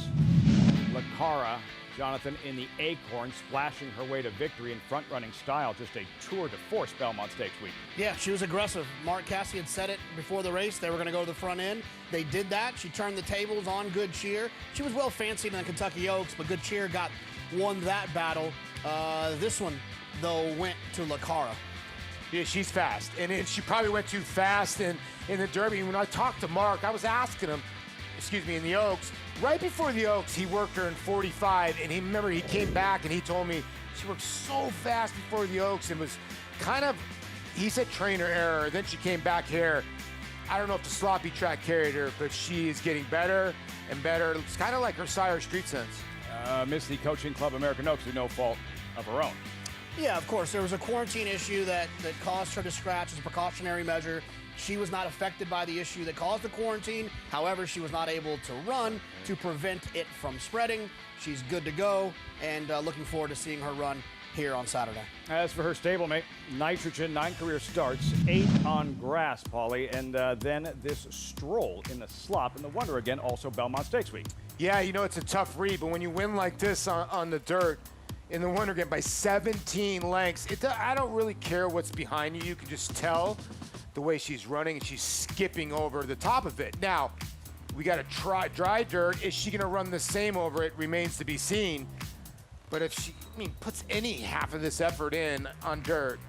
Lacara, Jonathan in the Acorn, splashing her way to victory in front-running style. Just a tour de force Belmont Stakes week. Yeah, she was aggressive. Mark Casse had said it before the race. They were going to go to the front end. They did that. She turned the tables on Good Cheer. She was well fancied in the Kentucky Oaks, but Good Cheer won that battle. This one, though, went to Lacara. Yeah, she's fast, and she probably went too fast in the Derby. When I talked to Mark, I was asking him, in the Oaks. Right before the Oaks, he worked her in 45, and he came back and he told me she worked so fast before the Oaks and was kind of, he said trainer error. Then she came back here. I don't know if the sloppy track carried her, but she is getting better and better. It's kind of like her sire Street Sense. Missed the Coaching Club American Oaks through no fault of her own. Yeah, of course. There was a quarantine issue that caused her to scratch as a precautionary measure. She was not affected by the issue that caused the quarantine. However, she was not able to run to prevent it from spreading. She's good to go, and looking forward to seeing her run here on Saturday. As for her stablemate, Nitrogen, 9 career starts, 8 on grass, Paulie, and then this stroll in the slop. And the wonder again, also Belmont Stakes week. Yeah, it's a tough read, but when you win like this on the dirt, in the Wonder again by 17 lengths, I don't really care what's behind you. You can just tell the way she's running, and she's skipping over the top of it. Now, we got to try dry dirt. Is she going to run the same over it? Remains to be seen. But if she, puts any half of this effort in on dirt,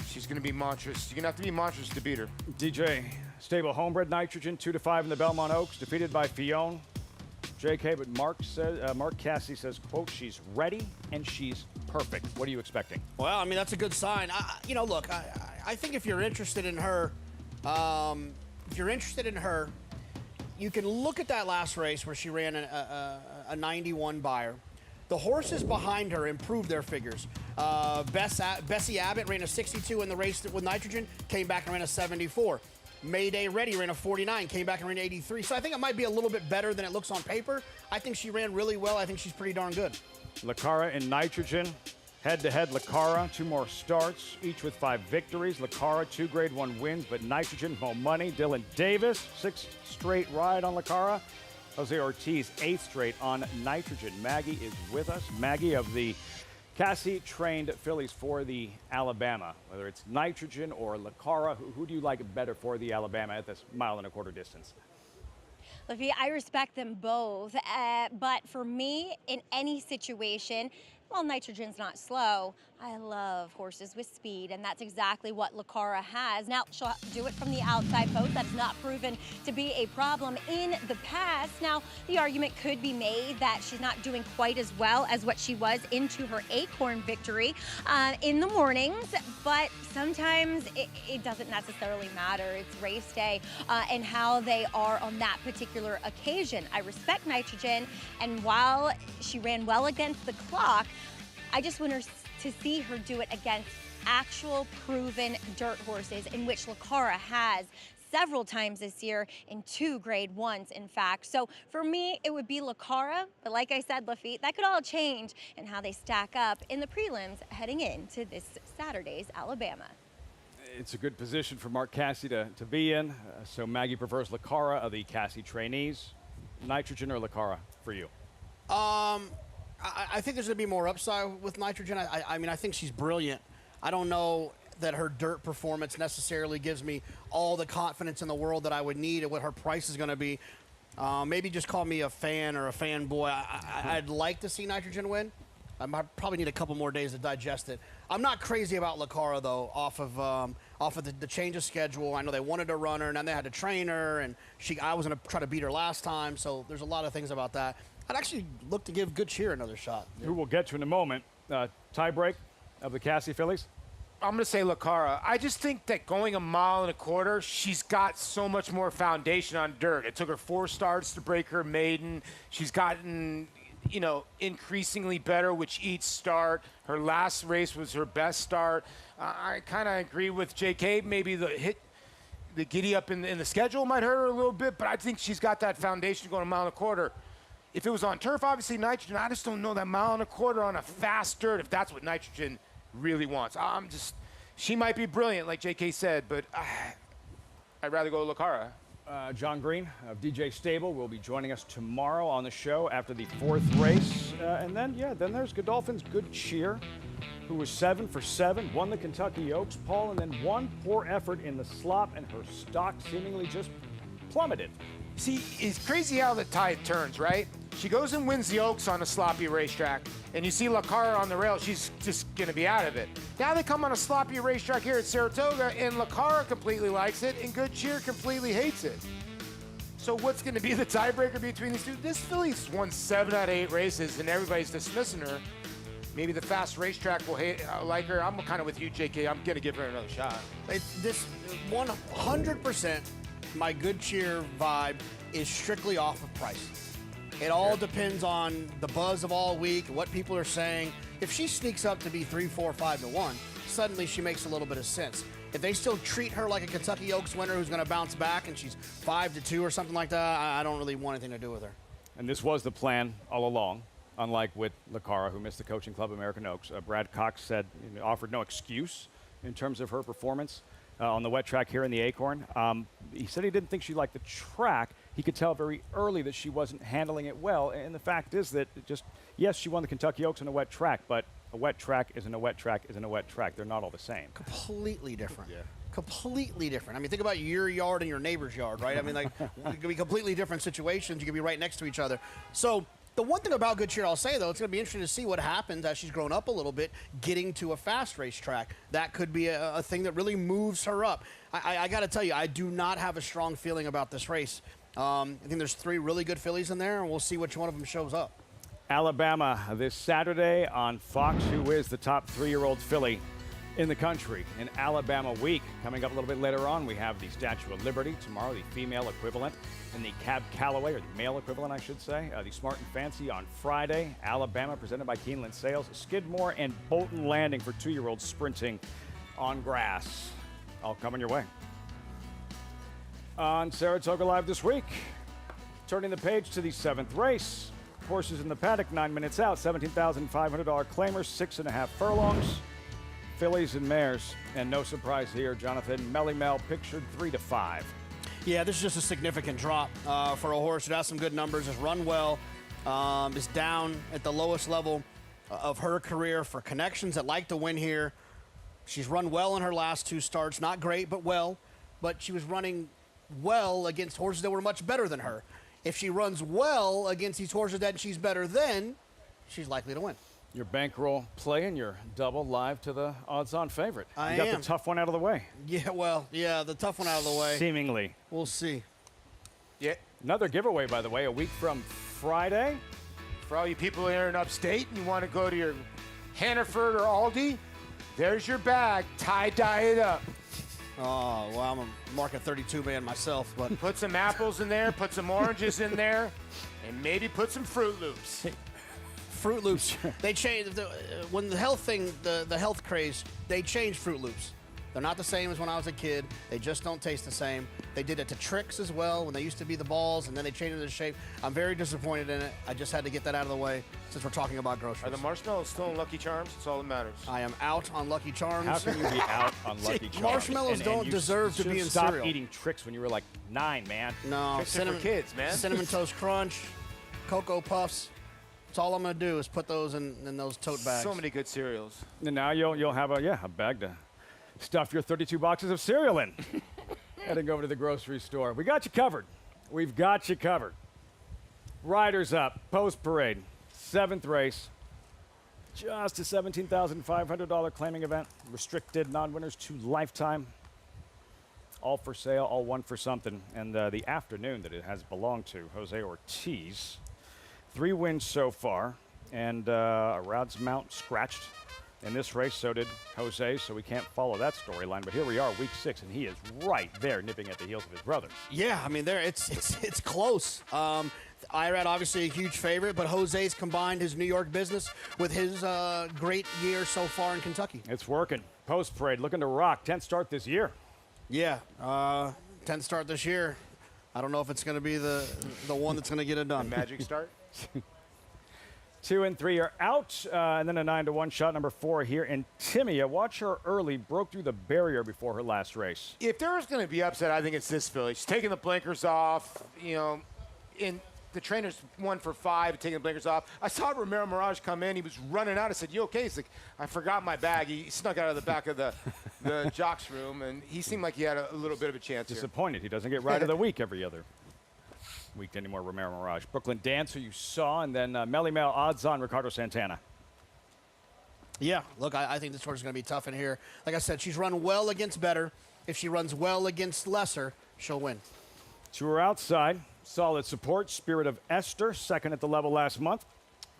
she's going to be monstrous. You're going to have to be monstrous to beat her. DJ, stable homebred Nitrogen, 2-5 in the Belmont Oaks, defeated by Fionn. JK, but Mark Casse says, quote, she's ready and she's perfect. What are you expecting? Well, that's a good sign. Look, I think if you're interested in her, you can look at that last race where she ran a 91 buyer. The horses behind her improved their figures. Bessie Abbott ran a 62 in the race with Nitrogen, came back and ran a 74. Mayday Ready ran a 49, came back and ran 83. So I think it might be a little bit better than it looks on paper. I think she ran really well. I think she's pretty darn good. Lacara and Nitrogen, head-to-head Lacara, 2 more starts, each with 5 victories. Lacara, 2 Grade 1 wins, but Nitrogen, no money. Dylan Davis, 6th straight ride on Lacara. Jose Ortiz, 8th straight on Nitrogen. Maggie is with us. Maggie of the Casse-trained fillies for the Alabama, whether it's Nitrogen or Lacara, who do you like better for the Alabama at this 1.25 mile distance? Livy, I respect them both, but for me, in any situation, well, Nitrogen's not slow, I love horses with speed, and that's exactly what Lucara has. Now, she'll do it from the outside post. That has not proven to be a problem in the past. Now, the argument could be made that she's not doing quite as well as what she was into her Acorn victory in the mornings, but sometimes it doesn't necessarily matter. It's race day and how they are on that particular occasion. I respect Nitrogen, and while she ran well against the clock, I just want her to see her do it against actual proven dirt horses, in which Lucara has several times this year in 2 Grade 1s, in fact. So for me, it would be Lucara, but like I said, Lafitte, that could all change in how they stack up in the prelims heading into this Saturday's Alabama. It's a good position for Mark Casse to be in. So Maggie prefers Lucara of the Casse trainees. Nitrogen or Lucara for you? I think there's going to be more upside with Nitrogen. I mean, I think she's brilliant. I don't know that her dirt performance necessarily gives me all the confidence in the world that I would need and what her price is going to be. Maybe just call me a fan or a fanboy. I'd like to see Nitrogen win. I might probably need a couple more days to digest it. I'm not crazy about Lucara, though, off of the change of schedule. I know they wanted to run her, and then they had to train her, and I was going to try to beat her last time, so there's a lot of things about that. I'd actually look to give Good Cheer another shot. Who we'll get to in a moment. Tie break of the Casse fillies? I'm going to say Lucara. I just think that going 1.25 miles, she's got so much more foundation on dirt. It took her 4 starts to break her maiden. She's gotten, you know, increasingly better with each start. Her last race was her best start. I kind of agree with JK. Maybe the giddy up in the schedule might hurt her a little bit, but I think she's got that foundation going 1.25 miles. If it was on turf, obviously Nitrogen. I just don't know that 1.25 miles on a fast dirt, if that's what Nitrogen really wants. She might be brilliant, like JK said, but I'd rather go Lucara. John Green of DJ Stable will be joining us tomorrow on the show after the 4th race. And then there's Godolphin's Good Cheer, who was 7 for 7, won the Kentucky Oaks, Paul, and then one poor effort in the slop, and her stock seemingly just plummeted. See, it's crazy how the tide turns, right? She goes and wins the Oaks on a sloppy racetrack, and you see Lucara on the rail, she's just going to be out of it. Now they come on a sloppy racetrack here at Saratoga, and Lucara completely likes it, and Good Cheer completely hates it. So what's going to be the tiebreaker between these two? This filly's won 7 out of 8 races, and everybody's dismissing her. Maybe the fast racetrack will like her. I'm kind of with you, JK. I'm going to give her another shot. This 100%, my Good Cheer vibe is strictly off of price. It all depends on the buzz of all week, what people are saying. If she sneaks up to be 3, 4, 5 to 1, suddenly she makes a little bit of sense. If they still treat her like a Kentucky Oaks winner who's going to bounce back and she's 5 to 2 or something like that, I don't really want anything to do with her. And this was the plan all along, unlike with Lucara, who missed the Coaching Club American Oaks. Brad Cox said, offered no excuse in terms of her performance on the wet track here in the Acorn. He said he didn't think she liked the track. He could tell very early that she wasn't handling it well. And the fact is that yes, she won the Kentucky Oaks on a wet track, but a wet track isn't a wet track isn't a wet track. They're not all the same. Completely different. Yeah. Completely different. I mean, think about your yard and your neighbor's yard, right? I mean, like, it could be completely different situations. You could be right next to each other. So the one thing about Good Cheer, I'll say, though, it's going to be interesting to see what happens as she's grown up a little bit, getting to a fast racetrack. That could be a thing that really moves her up. I got to tell you, I do not have a strong feeling about this race. I think there's 3 really good fillies in there, and we'll see which one of them shows up. Alabama this Saturday on Fox, who is the top 3-year-old filly in the country in Alabama week. Coming up a little bit later on, we have the Statue of Liberty tomorrow, the female equivalent, and the Cab Calloway, or the male equivalent, I should say. The Smart and Fancy on Friday. Alabama presented by Keeneland Sales. Skidmore and Bolton Landing for 2-year-olds sprinting on grass. All coming your way. On Saratoga Live this week, turning the page to the 7th race. Horses in the paddock, 9 minutes out, $17,500 claimers, 6.5 furlongs. Fillies and mares, and no surprise here, Jonathan, Melly Mel pictured 3 to 5. Yeah, this is just a significant drop for a horse that has some good numbers, has run well, is down at the lowest level of her career for connections that like to win here. She's run well in her last 2 starts, not great, but well, but she was running well against horses that were much better than her. If she runs well against these horses that she's better than, she's likely to win. Your bankroll play and your double live to the odds-on favorite. I you got am. the tough one out of the way. Yeah, well, yeah, the tough one out of the way. Seemingly. We'll see. Yeah. Another giveaway, by the way, a week from Friday. For all you people here in upstate and you want to go to your Hannaford or Aldi, there's your bag. Tie-dye it up. Oh, well, I'm a market 32 man myself, but Put some apples in there, put some oranges in there, and maybe put some Fruit Loops. Fruit Loops, they changed when the health thing, the health craze, they changed Fruit Loops. They're not the same as when I was a kid. They just don't taste the same. They did it to Tricks as well when they used to be the balls, and then they changed the shape. I'm very disappointed in it. I just had to get that out of the way since we're talking about groceries. Are the marshmallows still in Lucky Charms? That's all that matters. I am out on Lucky Charms. How can you be out on Lucky Charms? Marshmallows don't you deserve to should be in stop cereal. eating Tricks when you were like 9, man. No, Tricks are for kids, man. Cinnamon Toast Crunch, Cocoa Puffs. That's all I'm gonna do is put those in those tote bags. So many good cereals. And now you'll have a bag to stuff your 32 boxes of cereal in. Heading over to the grocery store. We got you covered. We've got you covered. Riders up, post parade, 7th race. Just a $17,500 claiming event. Restricted non-winners to lifetime. All for sale, all one for something. And the afternoon that it has belonged to Jose Ortiz. 3 wins so far, and Arad's mount scratched in this race. So did Jose, so we can't follow that storyline. But here we are, week 6, and he is right there, nipping at the heels of his brothers. Yeah, I mean, it's close. Irad obviously a huge favorite, but Jose's combined his New York business with his great year so far in Kentucky. It's working. Post parade, looking to rock. 10th start this year. Yeah, 10th start this year. I don't know if it's going to be the one that's going to get it done. Magic start. 2 and 3 are out, and then a 9-1 shot number 4 here. And Timia, watch her early, broke through the barrier before her last race. If there's going to be upset, I think it's this filly. She's taking the blinkers off, in the trainer's 1 for 5, taking the blinkers off. I saw Romero Mirage come in. He was running out. I said, "You okay?" He's like, "I forgot my bag." He snuck out of the back of the jocks room, and he seemed like he had a little bit of a chance here. Disappointed he doesn't get ride of the week every other week anymore, Romero Mirage. Brooklyn Dance, who you saw, and then Melly Mel odds on Ricardo Santana. Yeah, look, I think this horse is going to be tough in here. Like I said, she's run well against better. If she runs well against lesser, she'll win. 2 are outside. Solid support. Spirit of Esther, second at the level last month.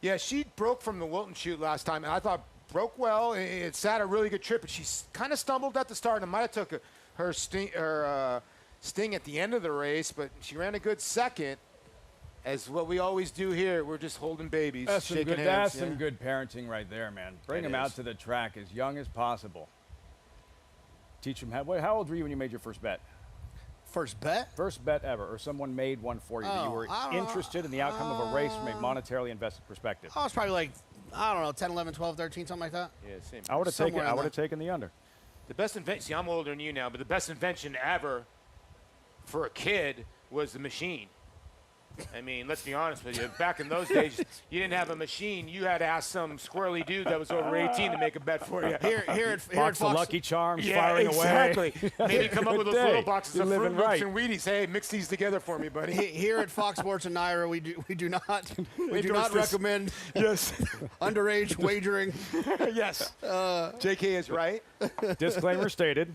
Yeah, she broke from the Wilton chute last time, and I thought broke well. It sat a really good trip, but she kind of stumbled at the start and might have took her sting at the end of the race, but she ran a good second. As what we always do here, we're just holding babies, shaking hands. That's some good parenting right there, man. Bring them out to the track as young as possible. Teach them how old were you when you made your first bet? First bet? First bet ever, or someone made one for you that you were interested in the outcome of a race from a monetarily invested perspective. I was probably like, I don't know, 10, 11, 12, 13, something like that. Yeah, same. I would have taken the under. The best invention, see, I'm older than you now, but the best invention ever for a kid was the machine. I mean, let's be honest with you. Back in those days, you didn't have a machine. You had to ask some squirrely dude that was over 18 to make a bet for you. Here at Box of Fox, Lucky Charms Yeah, firing exactly. away. Maybe come up with those Good little day. boxes You're of Fruit living Loops right. and Wheaties. Hey, mix these together for me, buddy. Here at Fox Sports and Naira, we do not Endorse this. recommend Yes. underage wagering. Yes. JK is right. Disclaimer stated.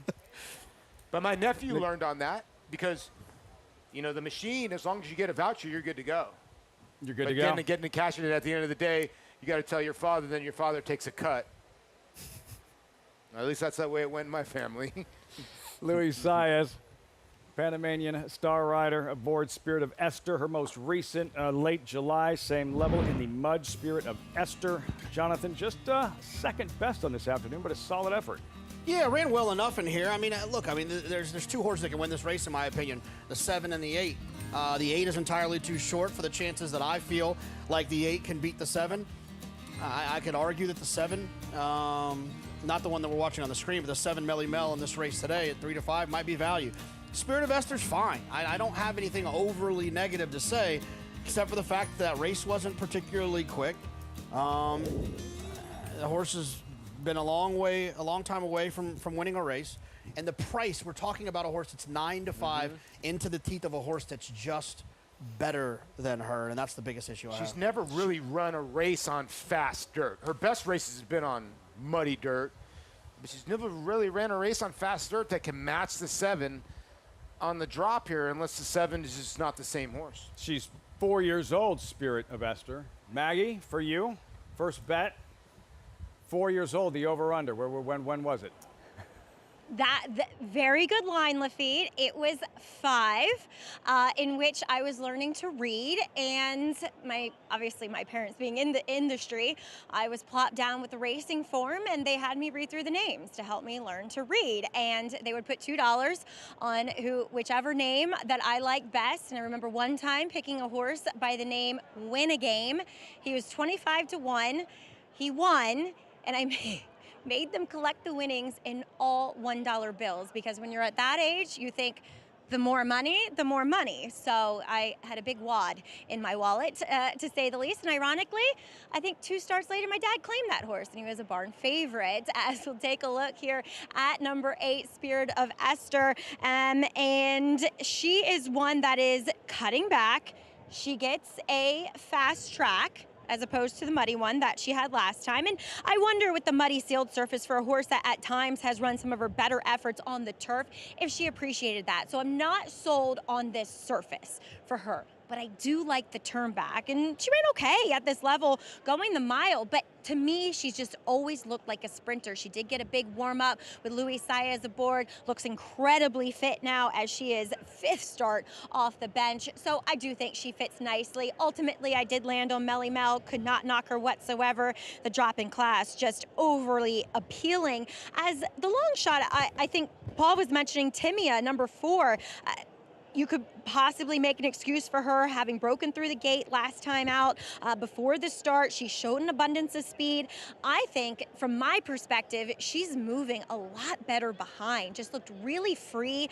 But my nephew learned on that because, the machine, as long as you get a voucher, you're good to go. You're good but to go. Getting to cash it at the end of the day, you got to tell your father, then your father takes a cut. At least that's the way it went in my family. Luis Saez, Panamanian star rider aboard Spirit of Esther, her most recent late July, same level in the mud. Spirit of Esther. Jonathan, just second best on this afternoon, but a solid effort. Yeah, ran well enough in here. I mean, look, there's 2 horses that can win this race, in my opinion, the 7 and the 8. The 8 is entirely too short for the chances that I feel like the 8 can beat the 7. I could argue that the 7, not the one that we're watching on the screen, but the 7 Melly Mel in this race today at 3-5 might be value. Spirit of Esther's fine. I don't have anything overly negative to say, except for the fact that race wasn't particularly quick. The horse has been a long time away from winning a race. And the price, we're talking about a horse that's 9-5 into the teeth of a horse that's just better than her, and that's the biggest issue I have. She's never really run a race on fast dirt. Her best races have been on muddy dirt, but she's never really ran a race on fast dirt that can match the 7 on the drop here, unless the 7 is just not the same horse. She's 4 years old, Spirit of Esther. Maggie, for you, first bet, 4 years old, the over-under. When was it? Very good line, Lafitte. It was 5, in which I was learning to read, and obviously my parents being in the industry, I was plopped down with the racing form, and they had me read through the names to help me learn to read. And they would put $2 on whichever name that I liked best. And I remember one time picking a horse by the name Win a Game. He was 25 to 1. He won, and I made them collect the winnings in all $1 bills, because when you're at that age, you think the more money, the more money. So I had a big wad in my wallet, to say the least. And ironically, I think 2 starts later, my dad claimed that horse, and he was a barn favorite. As we'll take a look here at number 8, Spirit of Esther. And she is one that is cutting back. She gets a fast track, as opposed to the muddy one that she had last time. And I wonder, with the muddy sealed surface for a horse that at times has run some of her better efforts on the turf, if she appreciated that. So I'm not sold on this surface for her, but I do like the turn back. And she ran okay at this level going the mile, but to me, she's just always looked like a sprinter. She did get a big warm up with Luis Saez aboard, looks incredibly fit now as she is 5th start off the bench. So I do think she fits nicely. Ultimately, I did land on Melly Mel, could not knock her whatsoever. The drop in class just overly appealing. As the long shot, I think Paul was mentioning Timia, number 4. You could possibly make an excuse for her having broken through the gate last time out. Before the start, she showed an abundance of speed. I think, from my perspective, she's moving a lot better behind. Just looked really free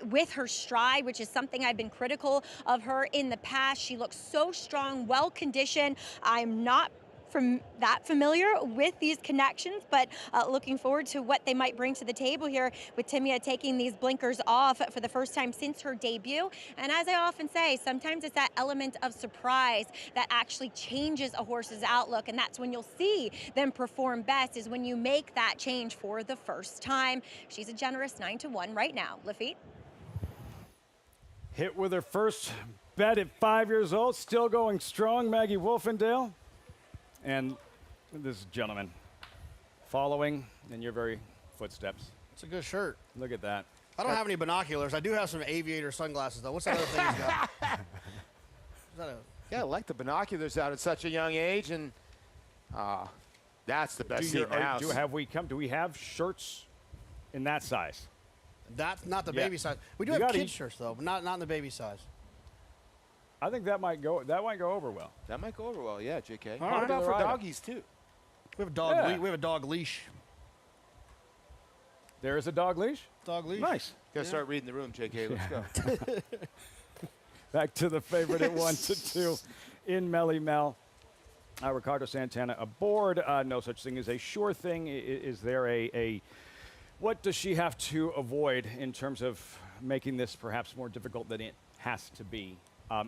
with her stride, which is something I've been critical of her in the past. She looks so strong, well-conditioned. I'm not that familiar with these connections, but looking forward to what they might bring to the table here with Timia taking these blinkers off for the first time since her debut. And as I often say, sometimes it's that element of surprise that actually changes a horse's outlook, and that's when you'll see them perform best, is when you make that change for the first time. She's a generous 9 to 1 right now. Lafitte? Hit with her first bet at 5 years old, still going strong, Maggie Wolfendale. And this gentleman following in your very footsteps. It's a good shirt. Look at that. I don't have any binoculars. I do have some aviator sunglasses, though. What's that other thing he's got? Is that Yeah, I like the binoculars out at such a young age, and that's the best thing in the house. Do we have shirts in that size? That's not the baby size. We do have kids shirts, though, but not in the baby size. I think that might go over well. That might go over well, yeah, JK. All What right. about for doggies, too? We have a dog. We have a dog leash. There is a dog leash? Dog leash. Nice. Gotta start reading the room, JK. Let's go. Back to the favorite at 1 to 2 in Melly Mel. Ricardo Santana aboard. No such thing as a sure thing. Is there what does she have to avoid in terms of making this perhaps more difficult than it has to be?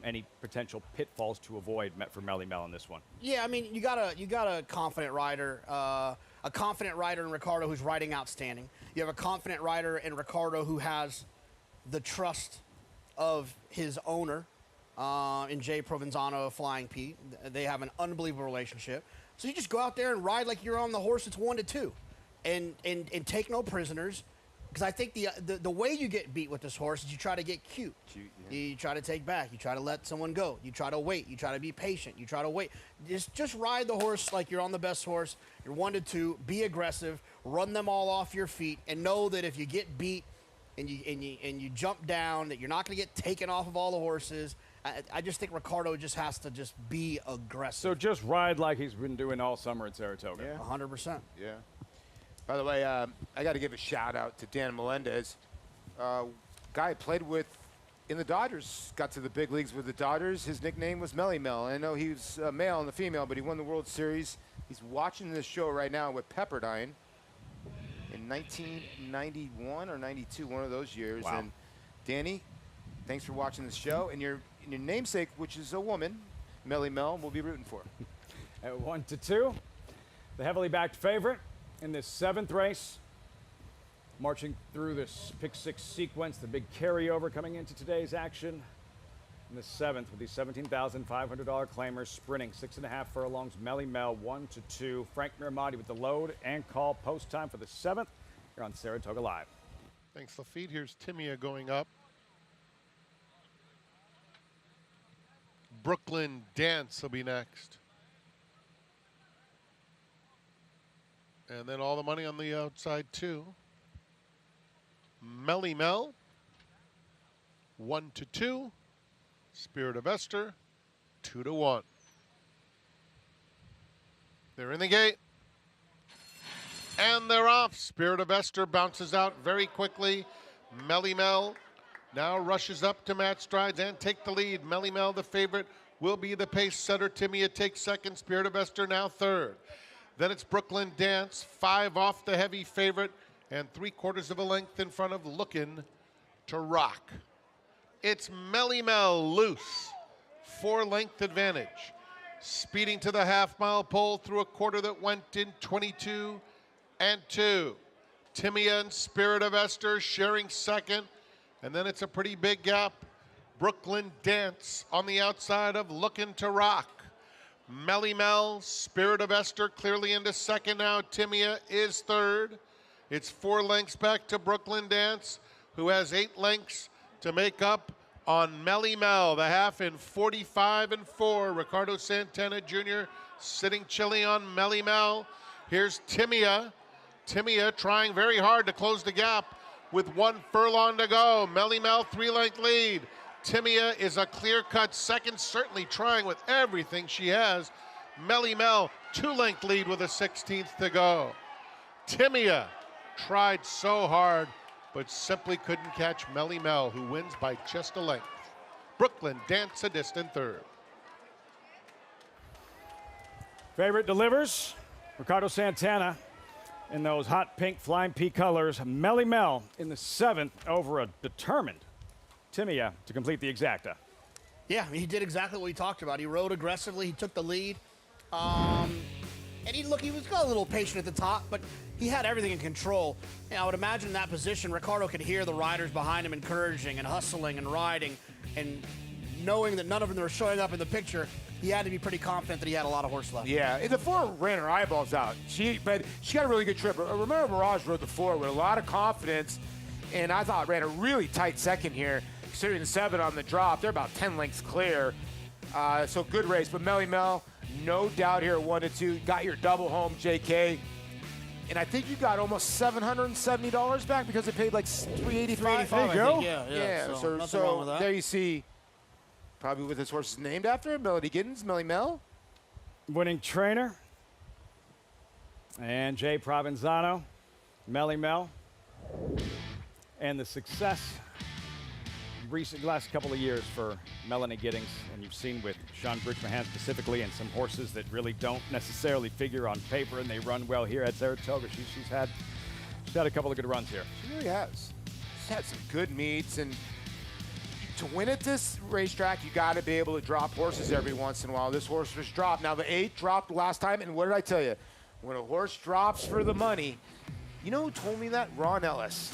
Any potential pitfalls to avoid for Melly Mel in this one? Yeah, I mean, you got a confident rider, in Ricardo who's riding outstanding. You have a confident rider in Ricardo who has the trust of his owner, in Jay Provenzano of Flying Pete. They have an unbelievable relationship. So you just go out there and ride like you're on the horse that's 1 to 2, and take no prisoners. Because I think the way you get beat with this horse is you try to get cute. You try to take back. You try to let someone go. You try to wait. You try to be patient. You try to wait. Just ride the horse like you're on the best horse. You're 1 to 2. Be aggressive. Run them all off your feet, and know that if you get beat and you jump down, that you're not going to get taken off of all the horses. I just think Ricardo just has to just be aggressive. So just ride like he's been doing all summer at Saratoga. Yeah, 100%. Yeah. By the way, I got to give a shout out to Dan Melendez, guy I played with in the Dodgers, got to the big leagues with the Dodgers. His nickname was Melly Mel. I know he was a male and a female, but he won the World Series. He's watching this show right now with Pepperdine in 1991 or 92, one of those years. Wow. And Danny, thanks for watching the show. And you're your namesake, which is a woman, Melly Mel, we'll be rooting for. At 1-2, the heavily backed favorite in this 7th race. Marching through this pick 6 sequence, the big carryover coming into today's action. In the 7th, with these $17,500 claimers sprinting 6.5 furlongs, Melly Mel 1-2. Frank Miramati with the load and call post time for the 7th. You're on Saratoga Live. Thanks, Lafitte. Here's Timia going up. Brooklyn Dance will be next. And then all the money on the outside, too. Melly Mel, 1-2. Spirit of Esther, 2-1. They're in the gate. And they're off. Spirit of Esther bounces out very quickly. Melly Mel now rushes up to match strides and take the lead. Melly Mel, the favorite, will be the pace setter. Timia takes second. Spirit of Esther now third. Then it's Brooklyn Dance, 5 off the heavy favorite and 3/4 of a length in front of Looking to Rock. It's Melly Mel loose, 4-length advantage. Speeding to the half-mile pole through a quarter that went in 22 and 2. Timia and Spirit of Esther sharing second, and then it's a pretty big gap. Brooklyn Dance on the outside of Looking to Rock. Melly Mel, Spirit of Esther clearly into second now. Timia is third. It's 4 lengths back to Brooklyn Dance, who has 8 lengths to make up on Melly Mel. The half in 45 and 4. Ricardo Santana Jr. sitting chilly on Melly Mel. Here's Timia. Timia trying very hard to close the gap with 1 furlong to go. Melly Mel 3-length lead. Timia is a clear-cut second, certainly trying with everything she has. Melly Mel 2-length lead with a 16th to go. Timia tried so hard, but simply couldn't catch Melly Mel, who wins by just a length. Brooklyn Dance a distant third. Favorite delivers. Ricardo Santana in those hot pink flying pea colors. Melly Mel in the 7th over a determined Timia to complete the exacta. Yeah, he did exactly what he talked about. He rode aggressively. He took the lead. And he was got a little patient at the top, but he had everything in control. And I would imagine in that position, Ricardo could hear the riders behind him encouraging and hustling and riding, and knowing that none of them were showing up in the picture, he had to be pretty confident that he had a lot of horse left. Yeah, and the 4 ran her eyeballs out. But she got a really good trip. Remember, Mirage rode the 4 with a lot of confidence, and I thought ran a really tight second here. Considering the 7 on the drop, they're about 10 lengths clear. So good race. But Melly Mel, no doubt here at 1-2. Got your double home, JK. And I think you got almost $770 back because it paid like $385. There you go. Yeah. So nothing wrong with that. There you see, probably with his horses named after him, Melody Giddens, Melly Mel. Winning trainer. And Jay Provenzano, Melly Mel. And the success last couple of years for Melanie Giddings, and you've seen with Sean Bridgman specifically, and some horses that really don't necessarily figure on paper, and they run well here at Saratoga. She's had a couple of good runs here. She really has. She's had some good meets, and to win at this racetrack, you got to be able to drop horses every once in a while. This horse was dropped. Now the 8 dropped last time, and what did I tell you? When a horse drops for the money, you know who told me that? Ron Ellis.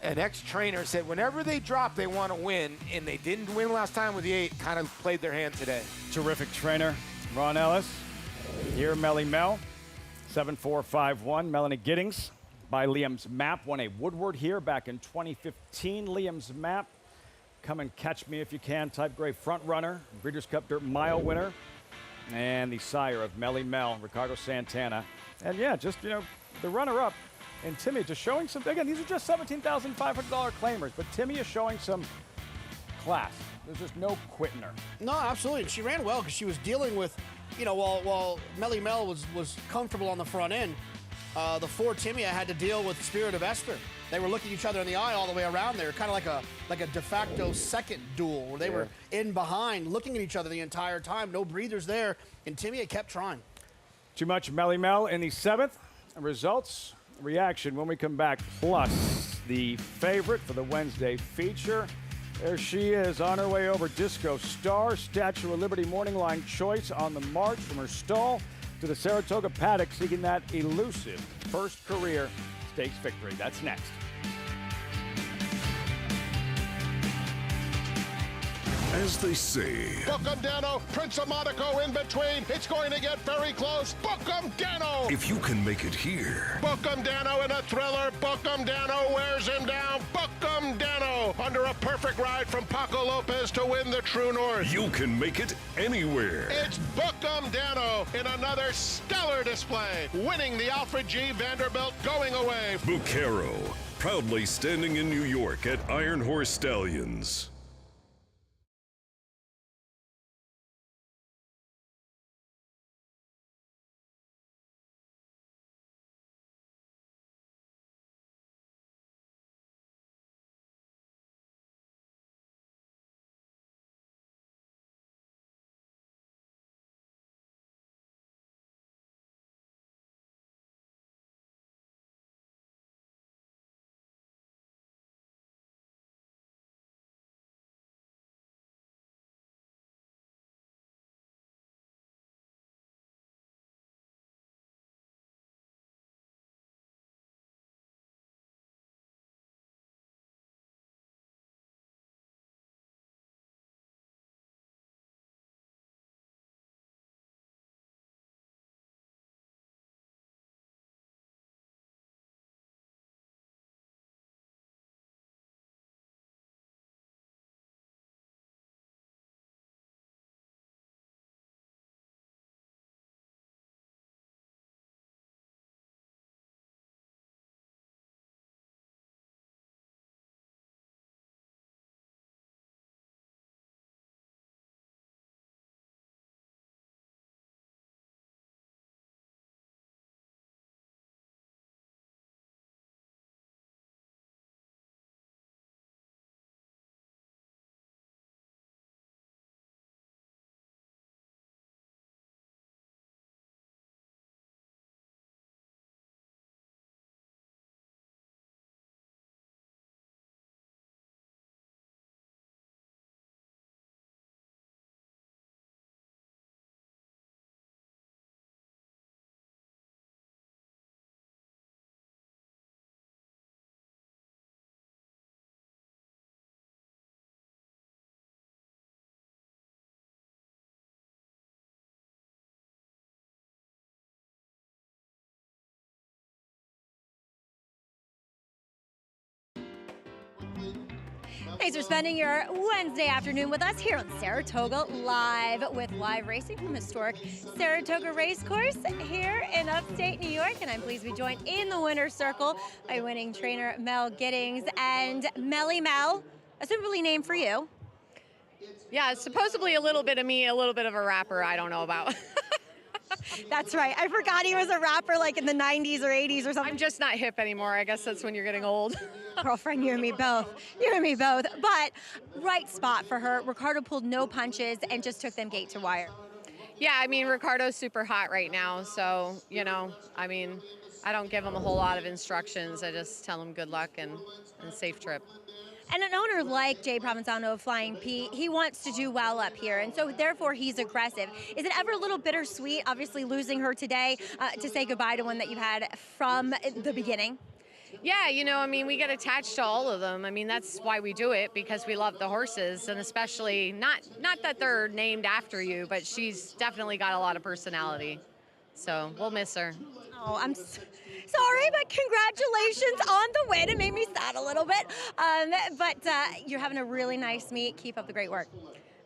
An ex-trainer said whenever they drop, they want to win, and they didn't win last time with the 8, kind of played their hand today. Terrific trainer, Ron Ellis. Here, Melly Mel, 7-4-5-1. Melanie Giddings by Liam's Map won a Woodward here back in 2015. Liam's Map, come and catch me if you can, type grade front runner, Breeders' Cup Dirt Mile winner, and the sire of Melly Mel, Ricardo Santana. And yeah, just, the runner-up. And Timmy just showing some, again, these are just $17,500 claimers, but Timmy is showing some class. There's just no quitting her. No, absolutely. She ran well because she was dealing with, while Melly Mel was comfortable on the front end, the 4 Timia had to deal with Spirit of Esther. They were looking each other in the eye all the way around there, kind of like a de facto second duel where they were in behind, looking at each other the entire time. No breathers there, and Timia kept trying. Too much Melly Mel in the 7th. Results. Reaction when we come back, plus the favorite for the Wednesday feature There she is on her way over. Disco Star, Statue of Liberty morning line choice on the march from her stall to the Saratoga paddock, seeking that elusive first career stakes victory. That's next. As they say, Book 'em, Dano. Prince of Monaco in between. It's going to get very close. Book 'em, Dano. if you can make it here, Book 'em, Dano in a thriller. Book 'em, Dano wears him down. Book 'em, Dano under a perfect ride from Paco Lopez to win the True North. you can make it anywhere. It's Book 'em, Dano in another stellar display, winning the Alfred G. Vanderbilt going away. Bucaro, proudly standing in New York at Iron Horse Stallions. Thanks for spending your Wednesday afternoon with us here on Saratoga Live with live racing from historic Saratoga Racecourse here in upstate New York. And I'm pleased to be joined in the winner's circle by winning trainer Mel Giddings. And Melly Mel, a simply name for you. Yeah, it's supposedly a little bit of me, a little bit of a rapper I don't know about. That's right. I forgot he was a rapper like in the 90s or 80s or something. I'm just not hip anymore. I guess that's when you're getting old. Girlfriend, you and me both. You and me both. But right spot for her. Ricardo pulled no punches and just took them gate to wire. Yeah, I mean, Ricardo's super hot right now. So, you know, I mean, I don't give him a whole lot of instructions. I just tell him good luck and safe trip. And an owner like Jay Provenzano of Flying P, he wants to do well up here, and so therefore he's aggressive. Is it ever a little bittersweet, obviously losing her today, to say goodbye to one that you've had from the beginning? Yeah, you know, I mean, we get attached to all of them. I mean, that's why we do it, because we love the horses, and especially, not that they're named after you, but she's definitely got a lot of personality. So we'll miss her. Oh, I'm sorry, but congratulations on the win. It made me sad a little bit. But you're having a really nice meet. Keep up the great work.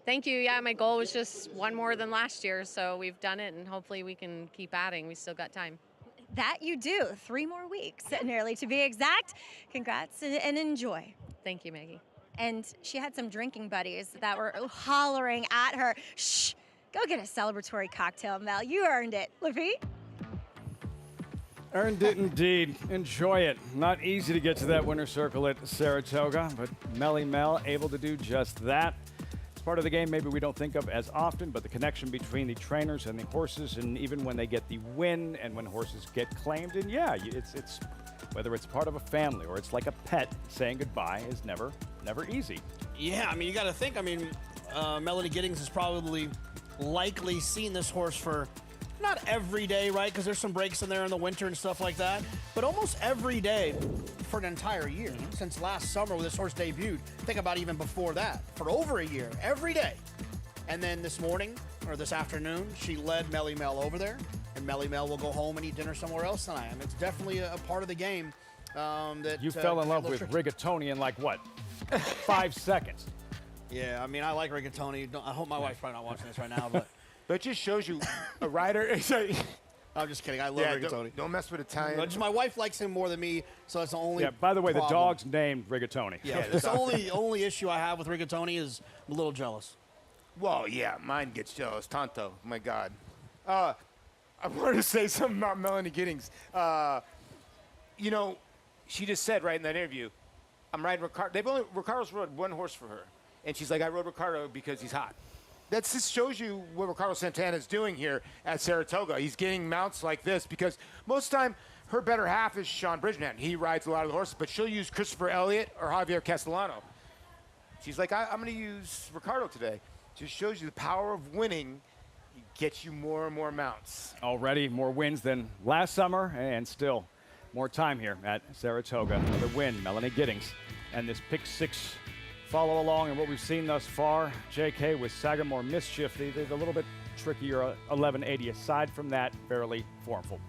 Thank you. Yeah, my goal was just one more than last year, so we've done it, and hopefully we can keep adding. We still got time. That you do. 3 more weeks, nearly to be exact. Congrats and enjoy. Thank you, Maggie. And she had some drinking buddies that were hollering at her. Shh, go get a celebratory cocktail, Mel. You earned it. Lafitte? Earned it indeed. Enjoy it. Not easy to get to that winner's circle at Saratoga, but Melly Mel able to do just that. It's part of the game maybe we don't think of as often, but the connection between the trainers and the horses, and even when they get the win and when horses get claimed. And yeah, it's Whether it's part of a family or it's like a pet, saying goodbye is never easy. Yeah, I mean, you got to think. I mean, Melanie Giddings has probably likely seen this horse for not every day, right? Because there's some breaks in there in the winter and stuff like that. But almost every day for an entire year since last summer when this horse debuted. Think about even before that. For over a year, every day. And then this morning or this afternoon, she led Melly Mel over there. And Melly Mel will go home and eat dinner somewhere else tonight. I mean, it's definitely a part of the game that You fell in love with Rigatoni in like what? 5 seconds. Yeah, I mean, I like Rigatoni. I hope my wife's probably not watching this right now, but But it just shows you a rider. I'm just kidding. I love Rigatoni. Don't mess with Italian. But just my wife likes him more than me, so that's the only. Yeah. By the way, problem. the dog's named Rigatoni. Yeah, that's the only issue I have with Rigatoni is I'm a little jealous. Well, yeah, mine gets jealous. Tonto, my God. I wanted to say something about Melanie Giddings. You know, she just said right in that interview, I'm riding Ricardo. Ricardo's rode one horse for her, and she's like, I rode Ricardo because he's hot. That just shows you what Ricardo Santana is doing here at Saratoga. He's getting mounts like this because most of the time her better half is Sean Bridgman. He rides a lot of the horses, but she'll use Christopher Elliott or Javier Castellano. She's like, I'm going to use Ricardo today. Just shows you the power of winning gets you more and more mounts. Already more wins than last summer, and still more time here at Saratoga. Another win, Melanie Giddings. And this pick 6 follow along and what we've seen thus far. JK with Sagamore Mischief, they're a little bit trickier, 1180. Aside from that, fairly formful.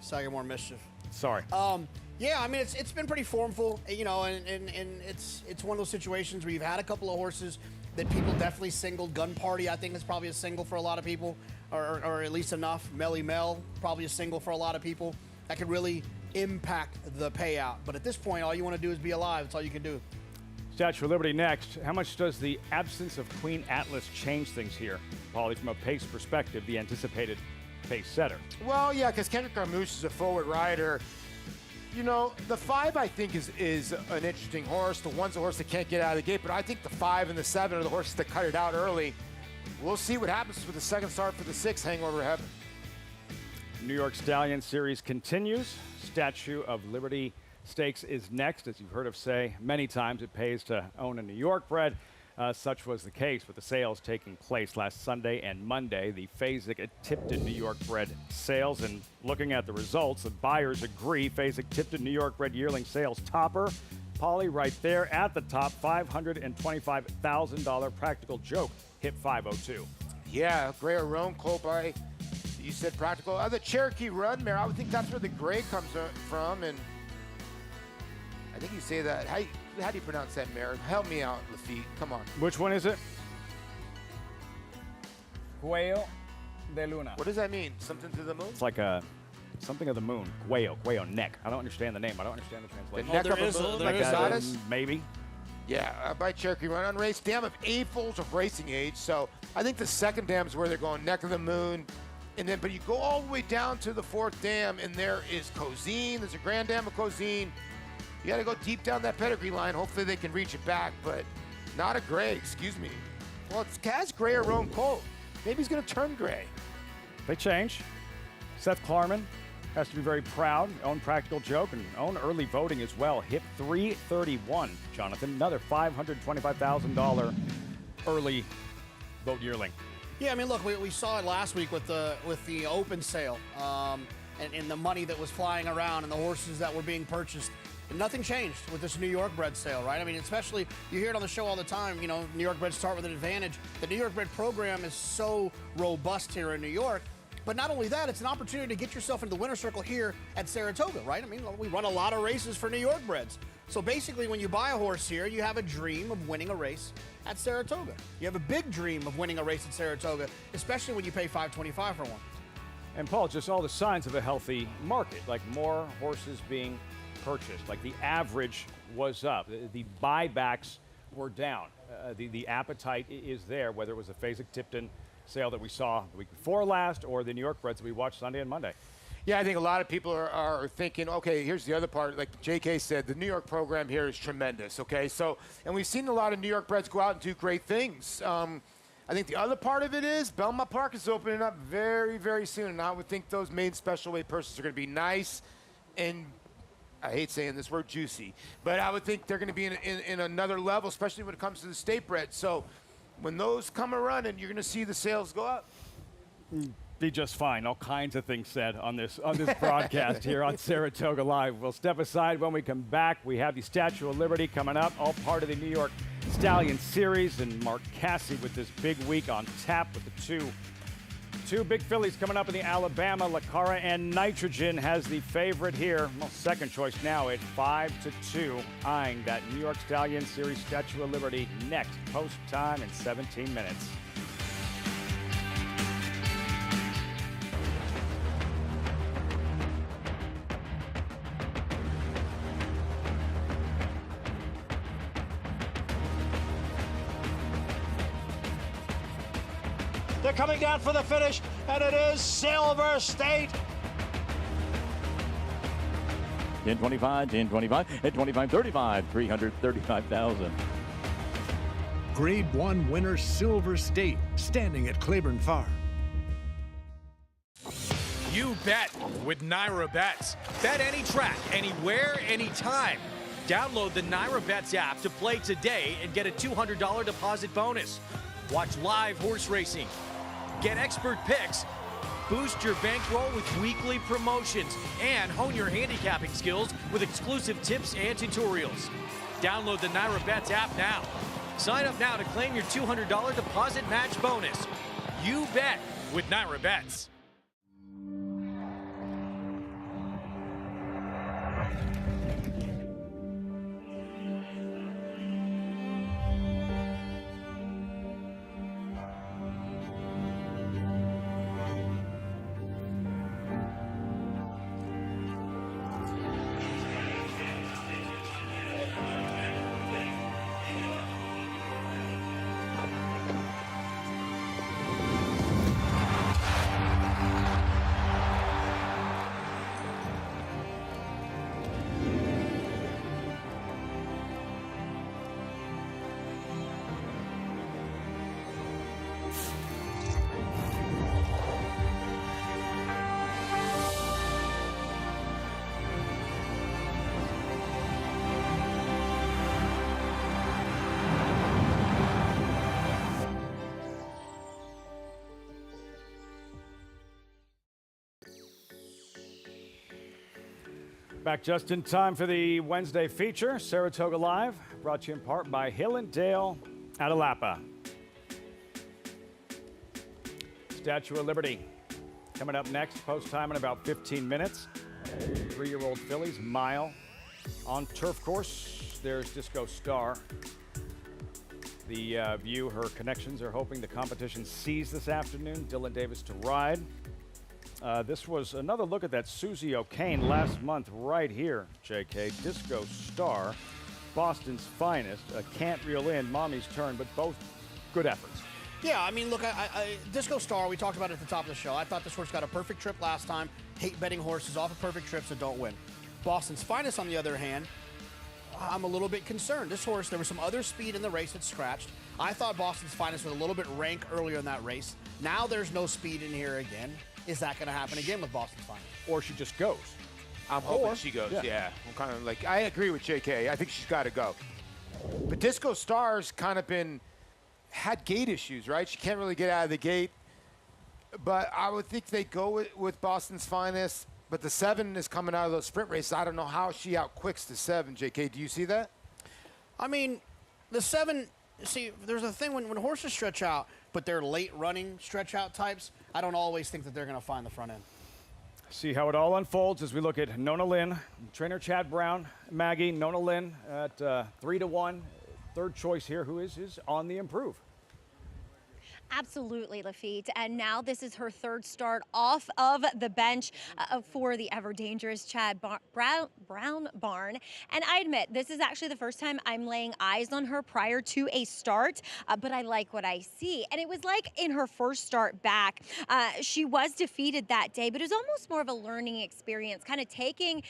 Sagamore Mischief. Sorry. Yeah, I mean, it's been pretty formful, you know, and it's one of those situations where you've had a couple of horses that people definitely singled. Gun Party, I think, is probably a single for a lot of people, or at least enough. Melly Mel, probably a single for a lot of people. That could really impact the payout. But at this point, all you want to do is be alive. That's all you can do. Statue of Liberty next. How much does the absence of Queen Atlas change things here, Paulie, from a pace perspective, the anticipated pace setter? Well, yeah, because Kendrick Carmouche is a forward rider. You know, the 5, I think, is an interesting horse. The 1's a horse that can't get out of the gate, but I think the 5 and the 7 are the horses that cut it out early. We'll see what happens with the second start for the 6, Hangover Heaven. New York Stallion Series continues. Statue of Liberty Stakes is next. As you've heard us say many times, it pays to own a New York bred. Such was the case with the sales taking place last Sunday and Monday. The Fasig Tipton New York bred sales, and looking at the results, the buyers agree. Fasig Tipton New York bred yearling sales topper. Paulie right there at the top, $525,000 Practical Joke hit 502. Yeah, Gray Roan, Colt by, you said Practical. The Cherokee Run mare, I would think that's where the Gray comes from, and I think you say that. How do you pronounce that mare? Help me out, Lafitte. Come on. Which one is it? Cuello de Luna. What does that mean? Something to the moon? It's like something of the moon. Cuello neck. I don't understand the name. I don't understand the translation. The neck of a moon, like a goddess? Maybe. Yeah, by Cherokee Run. Unraced dam of 8 foals of racing age. So I think the second dam is where they're going, neck of the moon. And then, but you go all the way down to the 4th dam, and there is Cozine. There's a Grand Dam of Cozine. You got to go deep down that pedigree line. Hopefully they can reach it back, but not a Gray, excuse me. Well, it's Kaz Gray or Roan Colt. Maybe he's going to turn Gray. They change. Seth Klarman has to be very proud. Own Practical Joke and own early voting as well. Hit 331, Jonathan. Another $525,000 early vote yearling. Yeah, I mean, look, we saw it last week with the open sale and the money that was flying around and the horses that were being purchased. And nothing changed with this New York bred sale, right? I mean, especially, you hear it on the show all the time, you know, New York breds start with an advantage. The New York bred program is so robust here in New York. But not only that, it's an opportunity to get yourself into the winner's circle here at Saratoga, right? I mean, we run a lot of races for New York breds. So basically, when you buy a horse here, you have a dream of winning a race at Saratoga. You have a big dream of winning a race at Saratoga, especially when you pay $525 for one. And Paul, just all the signs of a healthy market, like more horses being purchased, like the average was up, the buybacks were down. The appetite is there, whether it was the Fasig Tipton sale that we saw the week before last or the New York breds that we watched Sunday and Monday. Yeah, I think a lot of people are thinking, okay, here's the other part. Like JK said, the New York program here is tremendous, okay? So, and we've seen a lot of New York breds go out and do great things. I think the other part of it is Belmont Park is opening up very, very soon, and I would think those main special weight purses are going to be nice. and I hate saying this word, juicy, but I would think they're going to be in another level, especially when it comes to the state bred. So when those come running, you're going to see the sales go up. Be just fine. All kinds of things said on this broadcast here on Saratoga Live. We'll step aside when we come back. We have the Statue of Liberty coming up, all part of the New York Stallion Series, and Mark Cassie with this big week on tap with the two big fillies coming up in the Alabama. Lacara and Nitrogen has the favorite here. Well, second choice now at 5-2, eyeing that New York Stallion Series Statue of Liberty next. Post time in 17 minutes. They're coming down for the finish, and it is Silver State. 10-25, 10-25, at 25-35, 335,000. Grade 1 winner Silver State, standing at Claiborne Farm. You bet with Naira Bets. Bet any track, anywhere, anytime. Download the Naira Bets app to play today and get a $200 deposit bonus. Watch live horse racing. Get expert picks, boost your bankroll with weekly promotions, and hone your handicapping skills with exclusive tips and tutorials. Download the Naira Bets app now. Sign up now to claim your $200 deposit match bonus. You bet with Naira Bets. Back just in time for the Wednesday feature, Saratoga Live, brought to you in part by Hill and Dale Atalapa. Statue of Liberty coming up next, post time in about 15 minutes. 3-year-old fillies, mile on turf course. There's Disco Star. The View, her connections are hoping the competition sees this afternoon. Dylan Davis to ride. This was another look at that Susie O'Kane last month right here, JK. Disco Star, Boston's finest. Can't reel in, Mommy's turn, but both good efforts. Yeah, I mean, look, Disco Star, we talked about it at the top of the show. I thought this horse got a perfect trip last time. Hate betting horses off of perfect trips that don't win. Boston's finest, on the other hand, I'm a little bit concerned. This horse, there was some other speed in the race that scratched. I thought Boston's finest was a little bit rank earlier in that race. Now there's no speed in here again. Is that going to happen again with Boston's finest? Or she just goes. I'm hoping she goes, yeah. I'm kind of like, I agree with JK. I think she's got to go. But Disco Star's kind of had gate issues, right? She can't really get out of the gate. But I would think they go with Boston's finest. But the 7 is coming out of those sprint races. I don't know how she outquicks the 7, JK. Do you see that? I mean, the 7, see, there's a thing when horses stretch out, but they're late running stretch out types, I don't always think that they're going to find the front end. See how it all unfolds as we look at Nona Lynn, trainer Chad Brown, Maggie, Nona Lynn at 3-1. Third choice here, who is on the improve. Absolutely, Lafitte. And now this is her third start off of the bench for the ever dangerous Chad Brown barn. And I admit, this is actually the first time I'm laying eyes on her prior to a start, but I like what I see. And it was like in her first start back, she was defeated that day, but it was almost more of a learning experience, kind of taking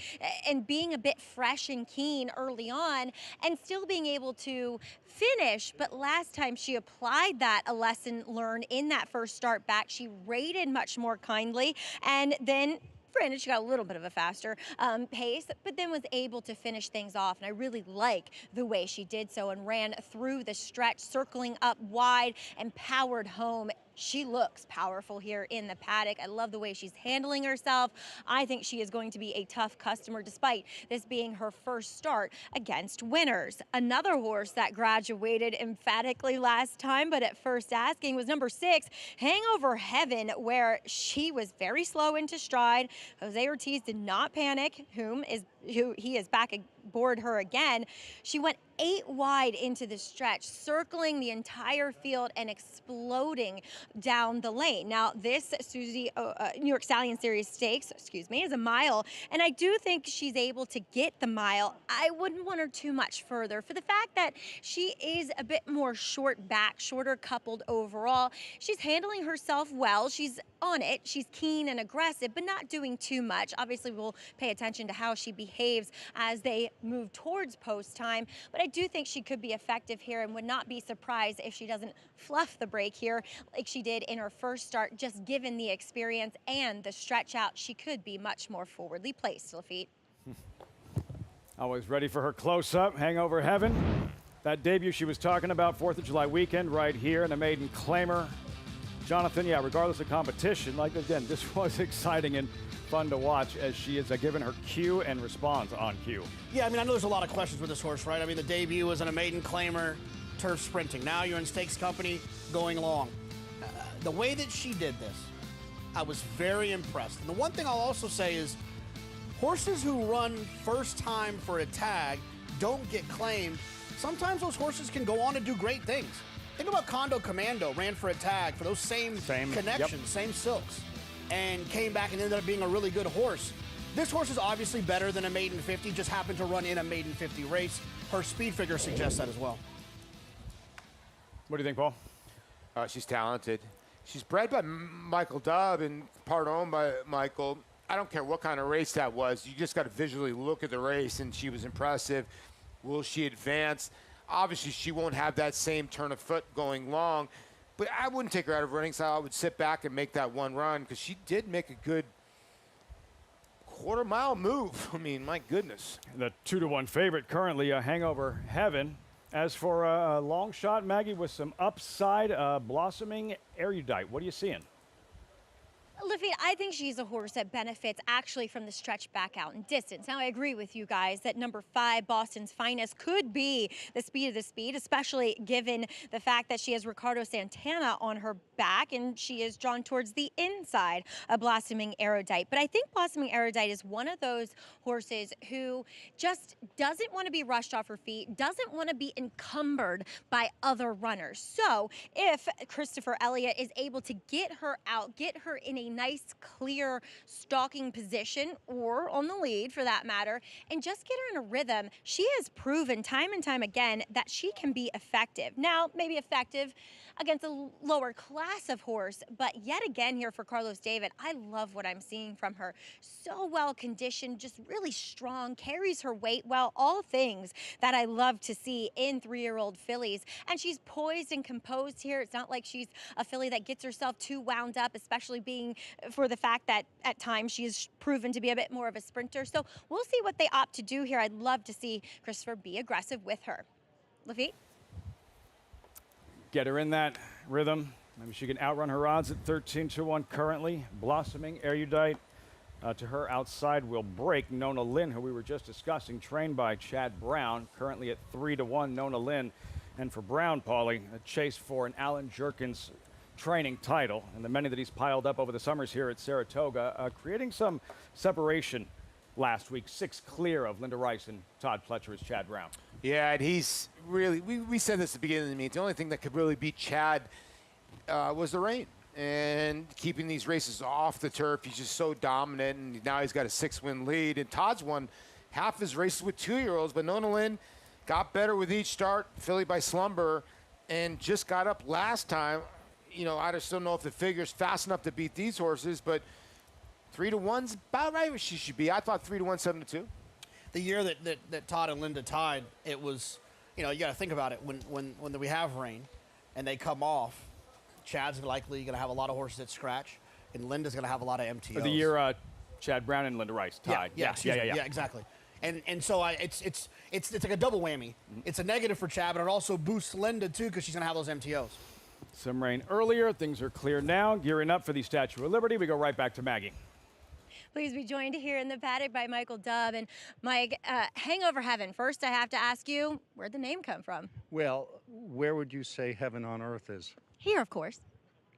and being a bit fresh and keen early on and still being able to finish. But last time she applied that, a lesson learned in that first start back. She rated much more kindly and then Granted, she got a little bit of a faster pace, but then was able to finish things off. And I really like the way she did so and ran through the stretch, circling up wide and powered home. She looks powerful here in the paddock. I love the way she's handling herself. I think she is going to be a tough customer despite this being her first start against winners. Another horse that graduated emphatically last time, but at first asking, was number 6, Hangover Heaven, where she was very slow into stride. Jose Ortiz did not panic, who he is back aboard her again. She went 8 wide into the stretch, circling the entire field and exploding down the lane. Now, this New York Stallion Series Stakes, is a mile, and I do think she's able to get the mile. I wouldn't want her too much further for the fact that she is a bit more short back, shorter coupled overall. She's handling herself well. She's on it. She's keen and aggressive, but not doing too much. Obviously, we'll pay attention to how she behaves as they move towards post time, but I do think she could be effective here and would not be surprised if she doesn't fluff the break here like she did in her first start. Just given the experience and the stretch out, she could be much more forwardly placed, Lafitte. Always ready for her close-up, Hangover Heaven. That debut she was talking about, 4th of July weekend, right here in a maiden claimer. Jonathan, yeah, regardless of competition, like again, this was exciting and fun to watch as she is given her cue and responds on cue. Yeah, I mean, I know there's a lot of questions with this horse, right? I mean, the debut was in a maiden claimer, turf sprinting. Now you're in stakes company, going long. The way that she did this, I was very impressed. And the one thing I'll also say is horses who run first time for a tag don't get claimed. Sometimes those horses can go on and do great things. Think about Condo Commando, ran for a tag for those same connections, same silks, and came back and ended up being a really good horse. This horse is obviously better than a maiden 50, just happened to run in a maiden 50 race. Her speed figure suggests that as well. What do you think, Paul? She's talented. She's bred by Michael Dubb and part owned by Michael. I don't care what kind of race that was. You just got to visually look at the race, and she was impressive. Will she advance? Obviously, she won't have that same turn of foot going long, but I wouldn't take her out of running style. I would sit back and make that one run because she did make a good quarter-mile move. I mean, my goodness. The 2-to-1 favorite currently, Hangover Heaven. As for a long shot, Maggie, with some upside, Blossoming Erudite. What are you seeing? Lafitte, I think she's a horse that benefits actually from the stretch back out and distance. Now, I agree with you guys that number 5, Boston's Finest, could be the speed of the speed, especially given the fact that she has Ricardo Santana on her back and she is drawn towards the inside of Blossoming Erudite. But I think Blossoming Erudite is one of those horses who just doesn't want to be rushed off her feet, doesn't want to be encumbered by other runners. So if Christopher Elliott is able to get her out, get her in a nice, clear stalking position or on the lead for that matter, and just get her in a rhythm, she has proven time and time again that she can be effective. Now, maybe effective against a lower class of horse, but yet again here for Carlos David, I love what I'm seeing from her. So well conditioned, just really strong, carries her weight well, all things that I love to see in 3-year-old fillies. And she's poised and composed here. It's not like she's a filly that gets herself too wound up, especially being for the fact that at times she has proven to be a bit more of a sprinter. So we'll see what they opt to do here. I'd love to see Christopher be aggressive with her. Lafitte? Get her in that rhythm. Maybe she can outrun her odds at 13-to-1 currently. Blossoming Erudite to her outside will break Nona Lynn, who we were just discussing, trained by Chad Brown, currently at 3-to-1, Nona Lynn. And for Brown, Paulie, a chase for an Alan Jerkins training title, and the many that he's piled up over the summers here at Saratoga, creating some separation last week, 6 clear of Linda Rice and Todd Pletcher as Chad Brown. Yeah, and he's really, we said this at the beginning of the meet, the only thing that could really beat Chad was the rain. And keeping these races off the turf, he's just so dominant, and now he's got a 6-win lead. And Todd's won half his races with 2-year-olds, but Nona Lynn got better with each start, filly by Slumber, and just got up last time. You know, I just don't know if the figure's fast enough to beat these horses, but 3-to-1's about right where she should be. I thought 3-to-1, 7-2. The year that Todd and Linda tied, it was, you know, you got to think about it. When we have rain and they come off, Chad's likely going to have a lot of horses that scratch, and Linda's going to have a lot of MTOs. The year Chad Brown and Linda Rice tied. Yeah, exactly. And so it's like a double whammy. It's a negative for Chad, but it also boosts Linda too because she's gonna have those MTOs. Some rain earlier. Things are clear now. Gearing up for the Statue of Liberty. We go right back to Maggie. Please be joined here in the paddock by Michael Dubb. And Mike, Hangover Heaven. First, I have to ask you, where'd the name come from? Well, where would you say heaven on earth is? Here, of course.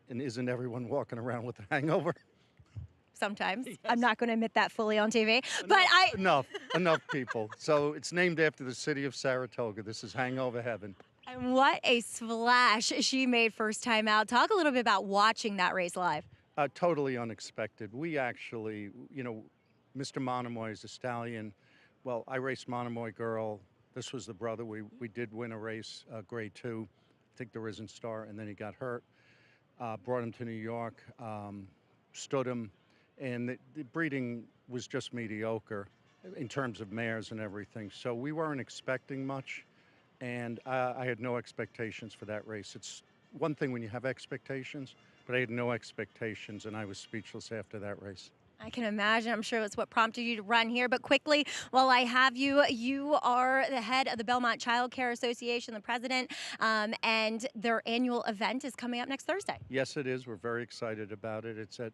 And isn't everyone walking around with a hangover? Sometimes. Yes. I'm not going to admit that fully on TV, but Enough people. So it's named after the city of Saratoga. This is Hangover Heaven. And what a splash she made first time out. Talk a little bit about watching that race live. Totally unexpected. We actually, Mr. Monomoy is a stallion. Well, I raced Monomoy Girl. This was the brother. We did win a race, grade 2. I think the Risen Star, and then he got hurt. Brought him to New York, stood him, and the breeding was just mediocre in terms of mares and everything. So we weren't expecting much, and I had no expectations for that race. It's one thing when you have expectations, but I had no expectations, and I was speechless after that race. I can imagine. I'm sure it's what prompted you to run here. But quickly, while I have you, you are the head of the Belmont Child Care Association, the president, and their annual event is coming up next Thursday. Yes, it is. We're very excited about it. It's at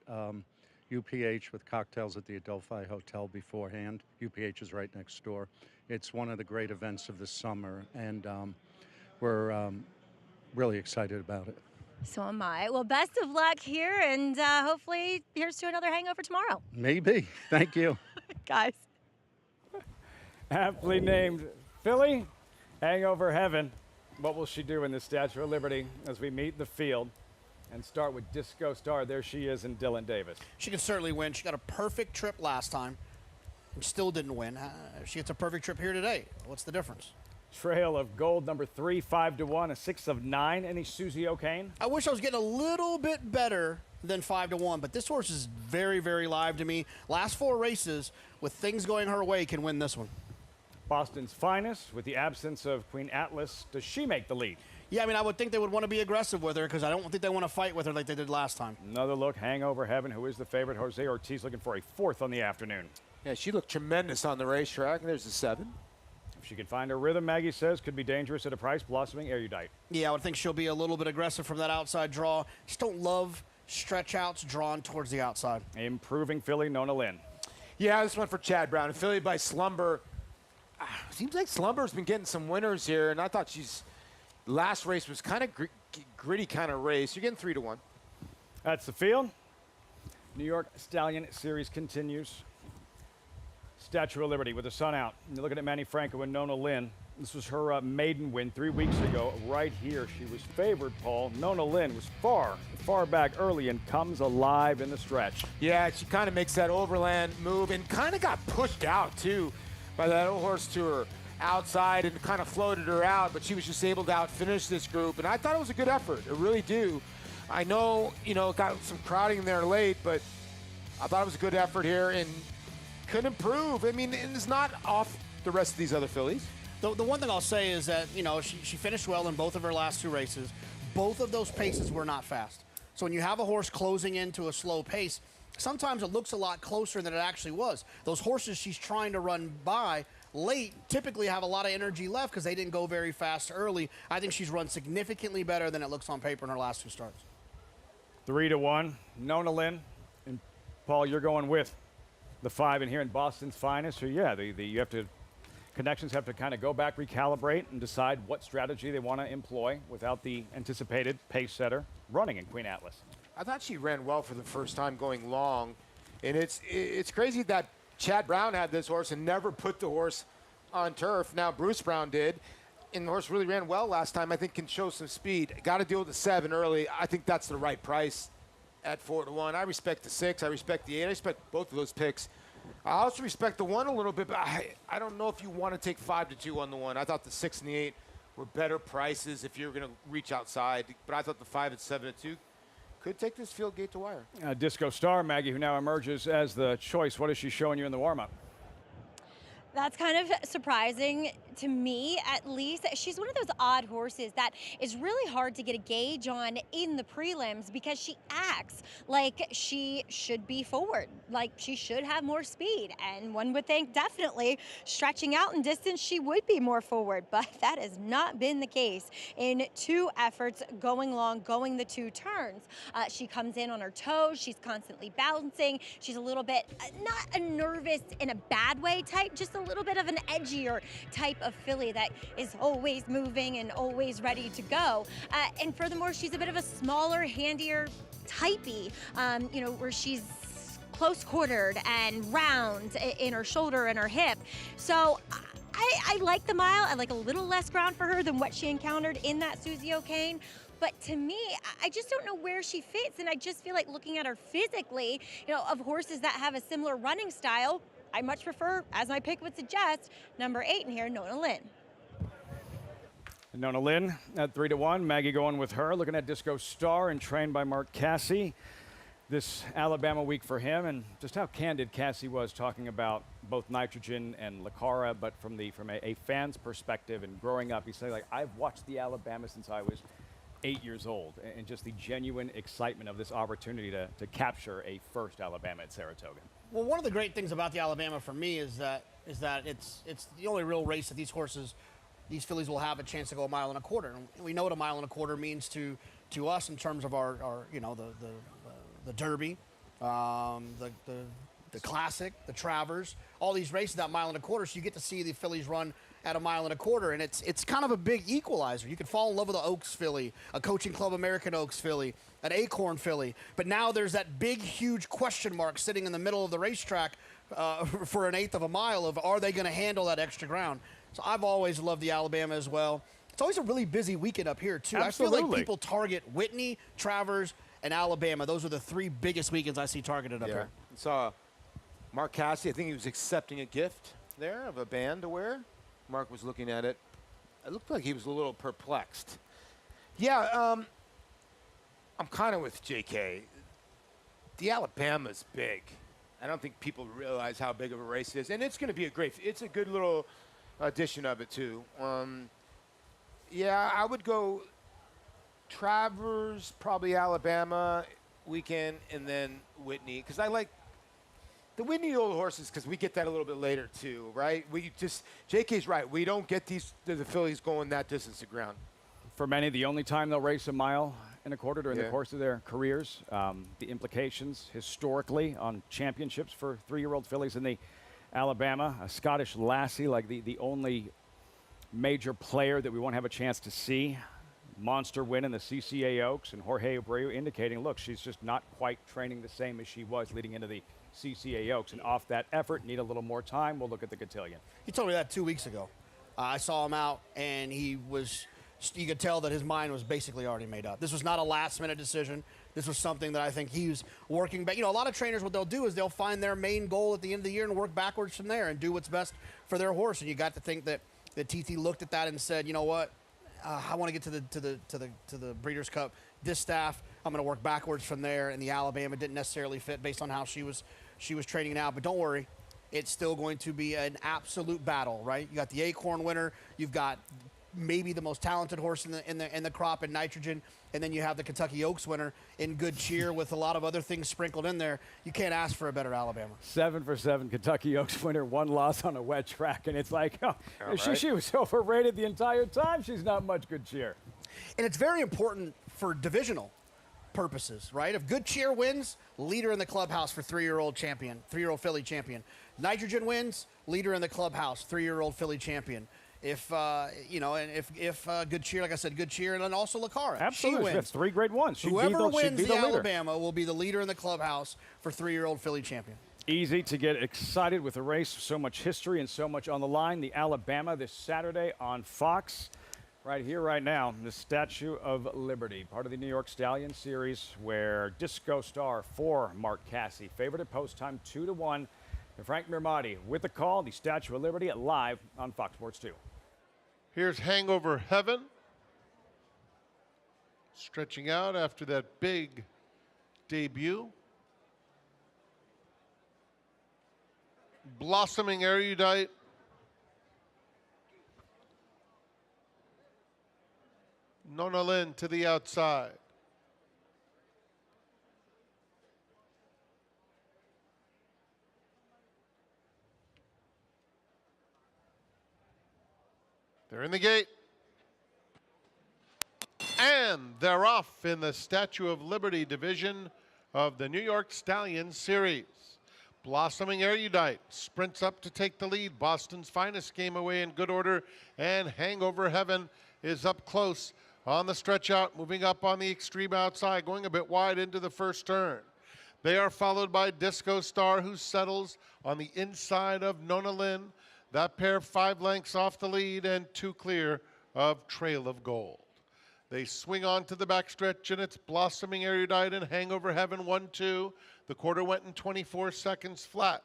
UPH with cocktails at the Adelphi Hotel beforehand. UPH is right next door. It's one of the great events of the summer, and we're really excited about it. So am I. Well, best of luck here, and hopefully here's to another hangover tomorrow. Maybe. Thank you. Guys. Aptly named Philly, Hangover Heaven. What will she do in the Statue of Liberty as we meet the field and start with Disco Star? There she is in Dylan Davis. She can certainly win. She got a perfect trip last time and still didn't win. She gets a perfect trip here today. What's the difference? Trail of Gold, number 3, 5-1, a 6 of 9. Any Susie O'Kane? I wish I was getting a little bit better than 5-1, but this horse is very, very live to me. Last 4 races, with things going her way, can win this one. Boston's Finest, with the absence of Queen Atlas, does she make the lead? Yeah, I mean, I would think they would want to be aggressive with her because I don't think they want to fight with her like they did last time. Another look, Hangover Heaven, who is the favorite. Jose Ortiz looking for a 4th on the afternoon. Yeah, she looked tremendous on the racetrack. There's a 7. If she can find her rhythm, Maggie says, could be dangerous at a price. Blossoming Erudite. Yeah, I would think she'll be a little bit aggressive from that outside draw. Just don't love stretch outs drawn towards the outside. Improving filly, Nona Lynn. Yeah, this one for Chad Brown. Affiliated by Slumber. Seems like Slumber's been getting some winners here, and I thought last race was kind of gritty kind of race. You're getting 3-1. That's the field. New York Stallion Series continues. Statue of Liberty with the sun out. You're looking at Manny Franco and Nona Lynn. This was her maiden win 3 weeks ago. Right here, she was favored, Paul. Nona Lynn was far back early and comes alive in the stretch. Yeah, she kind of makes that overland move and kind of got pushed out, too, by that old horse to her outside and kind of floated her out, but she was just able to outfinish this group, and I thought it was a good effort. I really do. I know, got some crowding there late, but I thought it was a good effort here and could improve. I mean, it's not off the rest of these other fillies. The one thing I'll say is that, she finished well in both of her last 2 races. Both of those paces were not fast. So when you have a horse closing into a slow pace, sometimes it looks a lot closer than it actually was. Those horses she's trying to run by late typically have a lot of energy left because they didn't go very fast early. I think she's run significantly better than it looks on paper in her last 2 starts. 3-1, Nona Lynn. And Paul, you're going with the 5 in here in Boston's Finest. So yeah, connections have to kind of go back, recalibrate, and decide what strategy they want to employ without the anticipated pace setter running in Queen Atlas. I thought she ran well for the first time going long, and it's crazy that Chad Brown had this horse and never put the horse on turf. Now Bruce Brown did, and the horse really ran well last time. I think can show some speed. Got to deal with the 7 early. I think that's the right price at 4-1. I respect the 6. I respect the 8. I respect both of those picks. I also respect the 1 a little bit, but I don't know if you want to take 5-2 on the 1. I thought the 6 and the 8 were better prices if you're going to reach outside, but I thought the 5 at 7-2 could take this field gate to wire. Disco Star, Maggie, who now emerges as the choice. What is she showing you in the warm-up? That's kind of surprising to me, at least. She's one of those odd horses that is really hard to get a gauge on in the prelims because she acts like she should be forward, like she should have more speed. And one would think definitely stretching out in distance, she would be more forward, but that has not been the case in 2 efforts going long, going the 2 turns. She comes in on her toes, she's constantly bouncing, she's a little bit, not a nervous in a bad way type, just a little bit of an edgier type of filly that is always moving and always ready to go. And furthermore, she's a bit of a smaller, handier typey, where she's close quartered and round in her shoulder and her hip. So I like the mile. I like a little less ground for her than what she encountered in that Susie O'Kane. But to me, I just don't know where she fits. And I just feel like looking at her physically, of horses that have a similar running style, I much prefer, as my pick would suggest, number 8 in here, Nona Lynn. Nona Lynn at 3-1. Maggie going with her. Looking at Disco Star and trained by Mark Cassie. This Alabama week for him, and just how candid Cassie was talking about both Nitrogen and Licara, but from a fan's perspective and growing up, he said, like, I've watched the Alabama since I was 8 years old, and just the genuine excitement of this opportunity to capture a first Alabama at Saratoga. Well, one of the great things about the Alabama for me is that it's the only real race that these fillies will have a chance to go 1.25 miles. And we know what 1.25 miles means to us in terms of our the Derby, the Classic, the Travers, all these races at 1.25 miles. So you get to see the fillies run at 1.25 miles, and it's kind of a big equalizer. You can fall in love with an Oaks filly, a Coaching Club American Oaks filly, an Acorn filly, but now there's that big, huge question mark sitting in the middle of the racetrack for 1/8 of a mile of are they going to handle that extra ground? So I've always loved the Alabama as well. It's always a really busy weekend up here too. Absolutely. I feel like people target Whitney, Travers, and Alabama. Those are the 3 biggest weekends I see targeted up here. Saw Mark Cassie. I think he was accepting a gift there of a band to wear. Mark was looking at it. It looked like he was a little perplexed. Yeah, I'm kind of with JK. The Alabama's big. I don't think people realize how big of a race it is. And it's going to be it's a good little addition of it, too. Yeah, I would go Travers, probably Alabama weekend, and then Whitney. Because I like the Whitney old horses because we get that a little bit later, too, right? JK's right. We don't get the fillies going that distance of ground. For many, the only time they'll race 1.25 miles during the course of their careers. The implications historically on championships for 3-year-old fillies in the Alabama. A Scottish lassie, like the only major player that we won't have a chance to see. Monster win in the CCA Oaks, and Jorge Abreu indicating, look, she's just not quite training the same as she was leading into the CCA Oaks. And off that effort, need a little more time. We'll look at the cotillion. He told me that 2 weeks ago. I saw him out, and you could tell that his mind was basically already made up. This was not a last-minute decision. This was something that I think he was working back. A lot of trainers, what they'll do is they'll find their main goal at the end of the year and work backwards from there and do what's best for their horse. And you got to think that TT looked at that and said, you know what, I want to get to the Breeders' Cup. This staff, I'm going to work backwards from there. And the Alabama didn't necessarily fit based on how she was training now. But don't worry, it's still going to be an absolute battle, right? You got the Acorn winner. You've got maybe the most talented horse in the crop in Nitrogen, and then you have the Kentucky Oaks winner in Good Cheer with a lot of other things sprinkled in there. You can't ask for a better Alabama. 7 for 7 Kentucky Oaks winner, 1 loss on a wet track, and it's like, right. she was overrated the entire time. She's not much Good Cheer. And it's very important for divisional purposes, right? If Good Cheer wins, leader in the clubhouse for 3-year-old filly champion. Nitrogen wins, leader in the clubhouse, 3-year-old filly champion. If Good Cheer, like I said, Good Cheer, and then also Licara. Absolutely, she wins. 3 grade ones. Whoever wins the Alabama will be the leader in the clubhouse for 3-year-old filly champion. Easy to get excited with a race, so much history and so much on the line. The Alabama this Saturday on Fox. Right here, right now, the Statue of Liberty, part of the New York Stallion Series, where Disco Star for Mark Cassie, favored at post time 2-1. And Frank Mirmati with the call, the Statue of Liberty live on Fox Sports 2. Here's Hangover Heaven. Stretching out after that big debut. Blossoming Erudite Nona Lynn to the outside. They're in the gate. And they're off in the Statue of Liberty division of the New York Stallions Series. Blossoming Erudite sprints up to take the lead. Boston's Finest came away in good order, and Hangover Heaven is up close on the stretch out, moving up on the extreme outside, going a bit wide into the first turn. They are followed by Disco Star, who settles on the inside of Nona Lynn. That pair 5 lengths off the lead and 2 clear of Trail of Gold. They swing on to the backstretch, and it's Blossoming Erudite and Hangover Heaven 1-2. The quarter went in 24 seconds flat.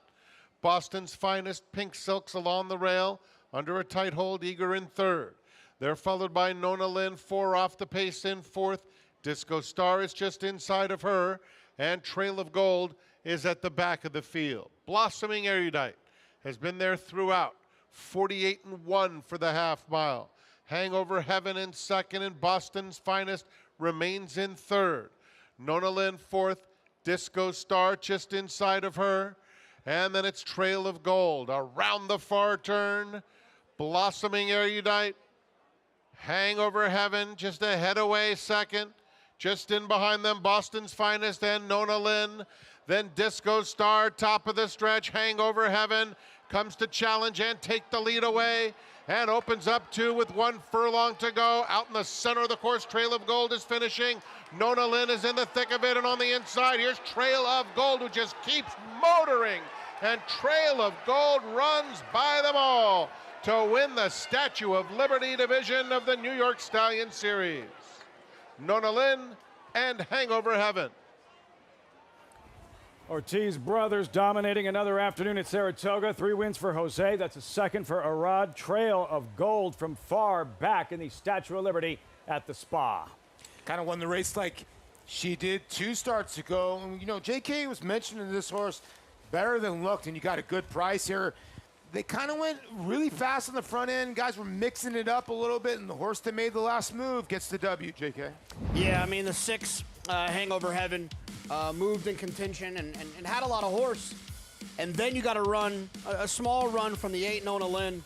Boston's Finest, Pink Silks along the rail, under a tight hold, eager in third. They're followed by Nona Lynn, 4 off the pace in fourth. Disco Star is just inside of her, and Trail of Gold is at the back of the field. Blossoming Erudite has been there throughout, 48-1 for the half mile. Hangover Heaven in second, and Boston's Finest remains in third. Nona Lynn fourth, Disco Star just inside of her, and then it's Trail of Gold around the far turn. Blossoming Erudite, Hangover Heaven just a head away second. Just in behind them, Boston's Finest and Nona Lynn. Then Disco Star, top of the stretch. Hangover Heaven comes to challenge and take the lead away, and opens up 2 with 1 furlong to go. Out in the center of the course, Trail of Gold is finishing. Nona Lynn is in the thick of it, and on the inside, here's Trail of Gold, who just keeps motoring. And Trail of Gold runs by them all to win the Statue of Liberty division of the New York Stallion Series. Nona Lynn and Hangover Heaven. Ortiz brothers dominating another afternoon at Saratoga. 3 wins for Jose. That's a second for Arad. Trail of Gold from far back in the Statue of Liberty at the Spa. Kind of won the race like she did 2 starts ago. You know, JK was mentioning this horse better than looked, and you got a good price here. They kind of went really fast on the front end. Guys were mixing it up a little bit, and the horse that made the last move gets the W, JK. Yeah, I mean, the 6, Hangover Heaven, moved in contention and had a lot of horse. And then you got to run a small run from the 8, Nona Lynn,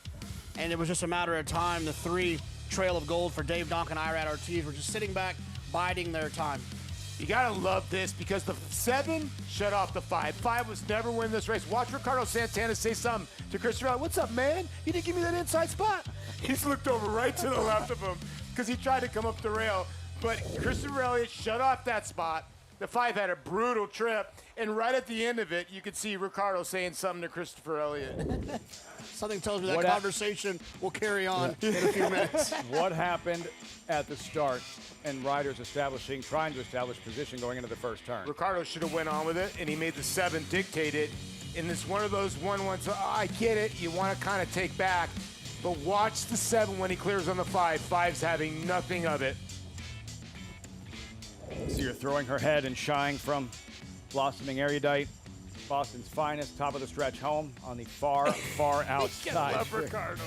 and it was just a matter of time. The 3, Trail of Gold for Dave Donkin, Irad Ortiz, were just sitting back, biding their time. You got to love this because the 7 shut off the 5. 5 was never win this race. Watch Ricardo Santana say something to Christopher Elliott. What's up, man? You didn't give me that inside spot. He's looked over right to the left of him because he tried to come up the rail. But Christopher Elliott shut off that spot. The 5 had a brutal trip. And right at the end of it, you could see Ricardo saying something to Christopher Elliott. Something tells me that conversation will carry on in a few minutes. What happened at the start and riders trying to establish position going into the first turn? Ricardo should have went on with it, and he made the 7 dictate it. And it's one of those ones, I get it, you want to kind of take back. But watch the 7 when he clears on the 5. 5's having nothing of it. So you're throwing her head and shying from Blossoming Erudite. Boston's Finest, top of the stretch home on the far outside. Love Ricardo.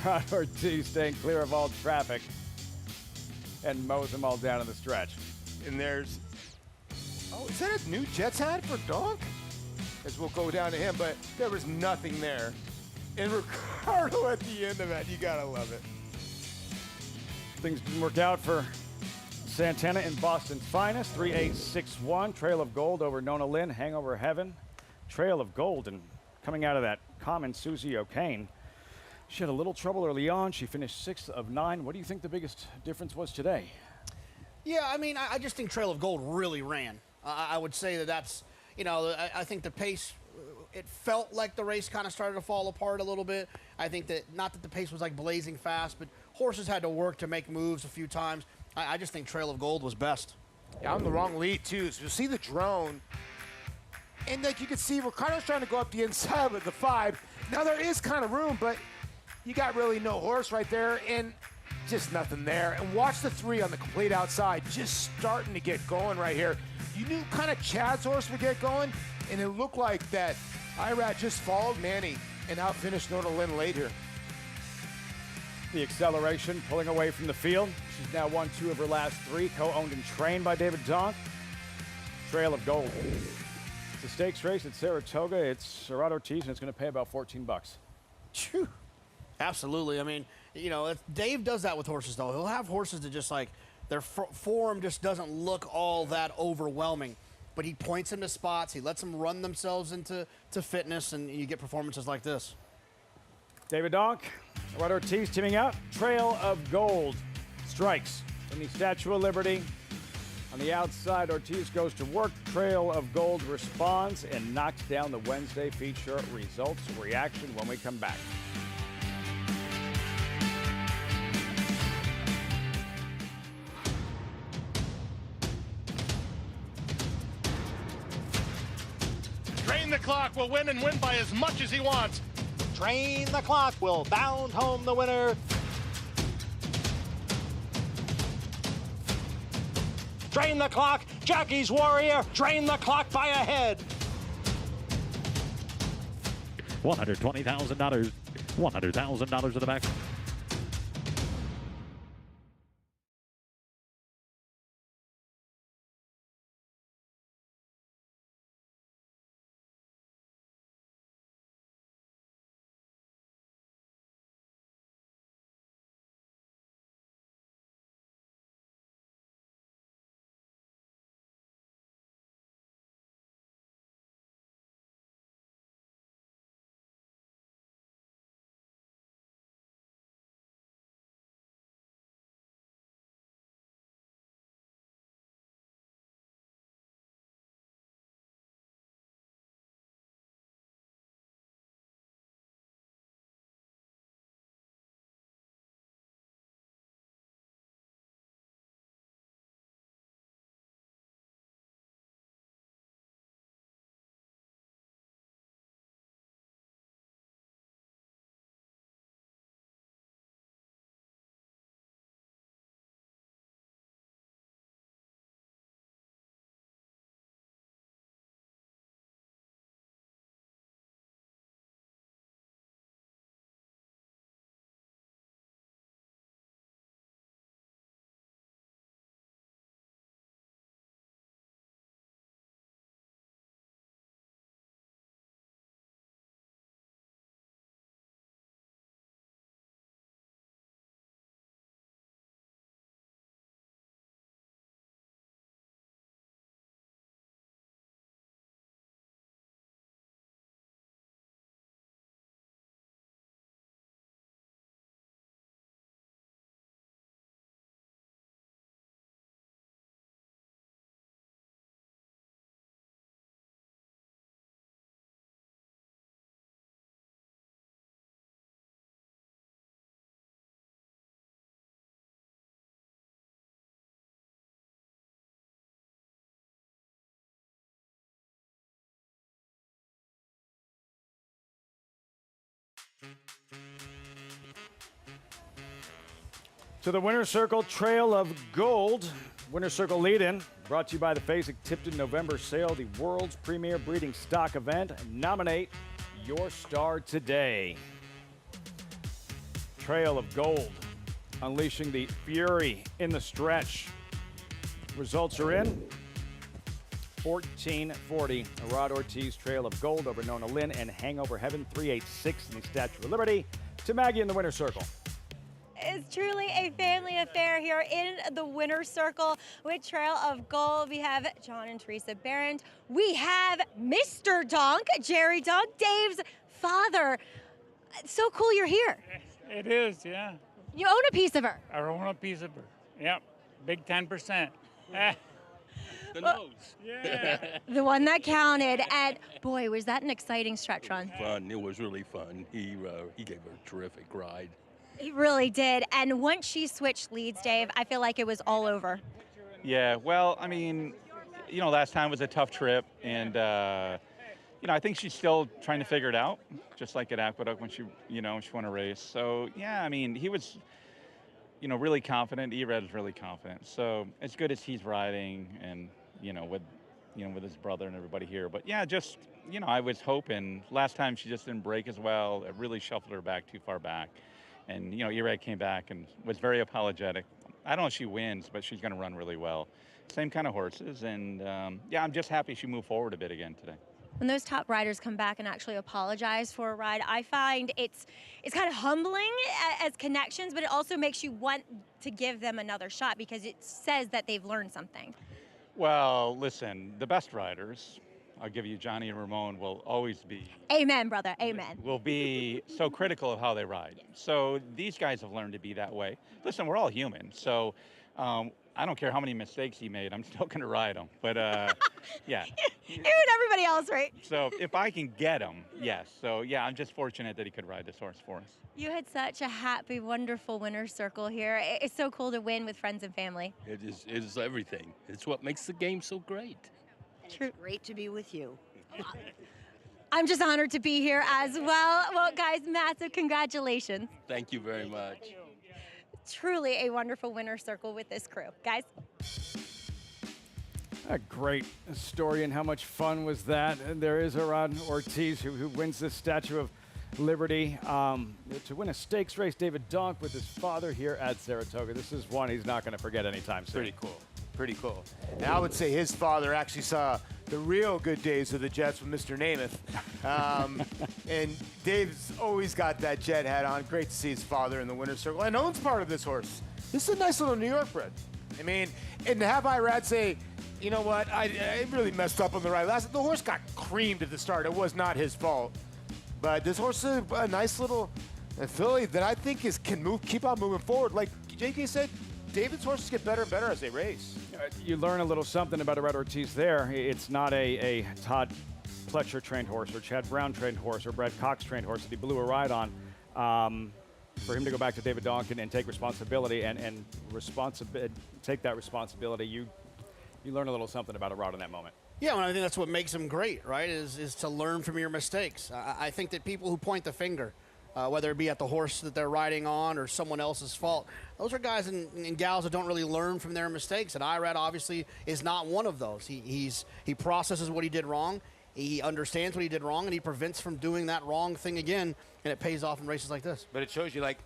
Rod Ortiz staying clear of all traffic and mows them all down in the stretch. And there's, is that a new Jets hat for Donk? As we'll go down to him, but there was nothing there. And Ricardo at the end of it, you gotta love it. Things didn't work out for Santana in Boston's Finest. 3-8-6-1. Trail of Gold over Nona Lynn. Hangover Heaven. Trail of Gold, and coming out of that common Susie O'Kane. She had a little trouble early on. She finished 6th of 9. What do you think the biggest difference was today? Yeah, I mean, I just think Trail of Gold really ran. I would say that's, you know, I think the pace, it felt like the race kind of started to fall apart a little bit. I think that, not that the pace was like blazing fast, but horses had to work to make moves a few times. I just think Trail of Gold was best. Yeah, I'm the wrong lead, too. So you'll see the drone. And like you can see, Ricardo's trying to go up the inside with the 5. Now there is kind of room, but you got really no horse right there, and just nothing there. And watch the 3 on the complete outside, just starting to get going right here. You knew kind of Chad's horse would get going, and it looked like that Irad just followed Manny and outfinished Nona Lynn late here. The acceleration, pulling away from the field. She's now won 2 of her last 3, co-owned and trained by David Donk. Trail of Gold. It's a stakes race at Saratoga. It's Sarad Ortiz, and it's going to pay about $14. Phew. Absolutely. I mean, you know, if Dave does that with horses, though. He'll have horses that just like their form just doesn't look all that overwhelming. But he points them to spots. He lets them run themselves into fitness, and you get performances like this. David Donk, Sarad Ortiz teaming up. Trail of Gold strikes in the Statue of Liberty. On the outside, Ortiz goes to work. Trail of Gold responds and knocks down the Wednesday feature. Results reaction when we come back. Drain the Clock will win and win by as much as he wants. Drain the Clock will bound home the winner. Drain the Clock, Jackie's Warrior, drain the clock by a head. $120,000. $100,000 in the back. To the Winner's Circle Trail of Gold. Winner's Circle lead-in, brought to you by the Fasig-Tipton November sale, the world's premier breeding stock event. Nominate your star today. Trail of Gold, unleashing the fury in the stretch. Results are in. 1440, Rod Ortiz, Trail of Gold over Nona Lynn and Hangover Heaven, 386 in the Statue of Liberty. To Maggie in the Winner's Circle. It's truly a family affair here in the Winner's Circle with Trail of Gold. We have John and Teresa Barron. We have Mr. Donk, Jerry Donk, Dave's father. It's so cool you're here. It is, yeah. You own a piece of her. I own a piece of her. Yep, big 10%. The nose. Yeah. The one that counted. And boy, was that an exciting stretch run. Fun. It was really fun. He gave her a terrific ride. He really did. And once she switched leads, Dave, I feel like it was all over. Yeah, well, I mean, you know, last time was a tough trip. And, you know, I think she's still trying to figure it out, just like at Aqueduct when she won a race. So, yeah, I mean, he was, you know, really confident. E-Red was really confident. So as good as he's riding and, with his brother and everybody here. But, yeah, just, I was hoping. Last time she just didn't break as well. It really shuffled her back too far back. And, Irad came back and was very apologetic. I don't know if she wins, but she's going to run really well. Same kind of horses. And, I'm just happy she moved forward a bit again today. When those top riders come back and actually apologize for a ride, I find it's kind of humbling as connections, but it also makes you want to give them another shot because it says that they've learned something. Well, listen, the best riders, I'll give you Johnny and Ramon, will always be Amen, brother. Amen. will be so critical of how they ride. So these guys have learned to be that way. Listen, we're all human, so I don't care how many mistakes he made. I'm still going to ride him. But, yeah. You and everybody else, right? So if I can get him, yes. So, yeah, I'm just fortunate that he could ride this horse for us. You had such a happy, wonderful winner's circle here. It's so cool to win with friends and family. It is everything. It's what makes the game so great. True. It's great to be with you. I'm just honored to be here as well. Well, guys, massive congratulations. Thank you very much. Truly a wonderful winner's circle with this crew. Guys. A great story, and how much fun was that? And there is Irad Ortiz who wins this Statue of Liberty to win a stakes race. David Donk with his father here at Saratoga. This is one he's not going to forget anytime soon. Pretty cool. Pretty cool. And I would say his father actually saw the real good days of the Jets with Mr. Namath. And Dave's always got that Jet hat on. Great to see his father in the winner's circle. And owns part of this horse. This is a nice little New York bred. I mean, and to have Irad say, you know what, I really messed up on the ride. The horse got creamed at the start. It was not his fault. But this horse is a nice little filly that I think can keep on moving forward. Like JK said, David's horses get better and better as they race. You learn a little something about Irad Ortiz there. It's not a Todd Pletcher trained horse or Chad Brown trained horse or Brad Cox trained horse that he blew a ride on. For him to go back to David Donkin and take responsibility and take that responsibility, you learn a little something about Irad in that moment. Yeah, well, I think that's what makes him great, right, is to learn from your mistakes. I think that people who point the finger, whether it be at the horse that they're riding on or someone else's fault, those are guys and gals that don't really learn from their mistakes. And Irad obviously is not one of those. He processes what he did wrong, he understands what he did wrong, and he prevents from doing that wrong thing again, and it pays off in races like this. But it shows you, like,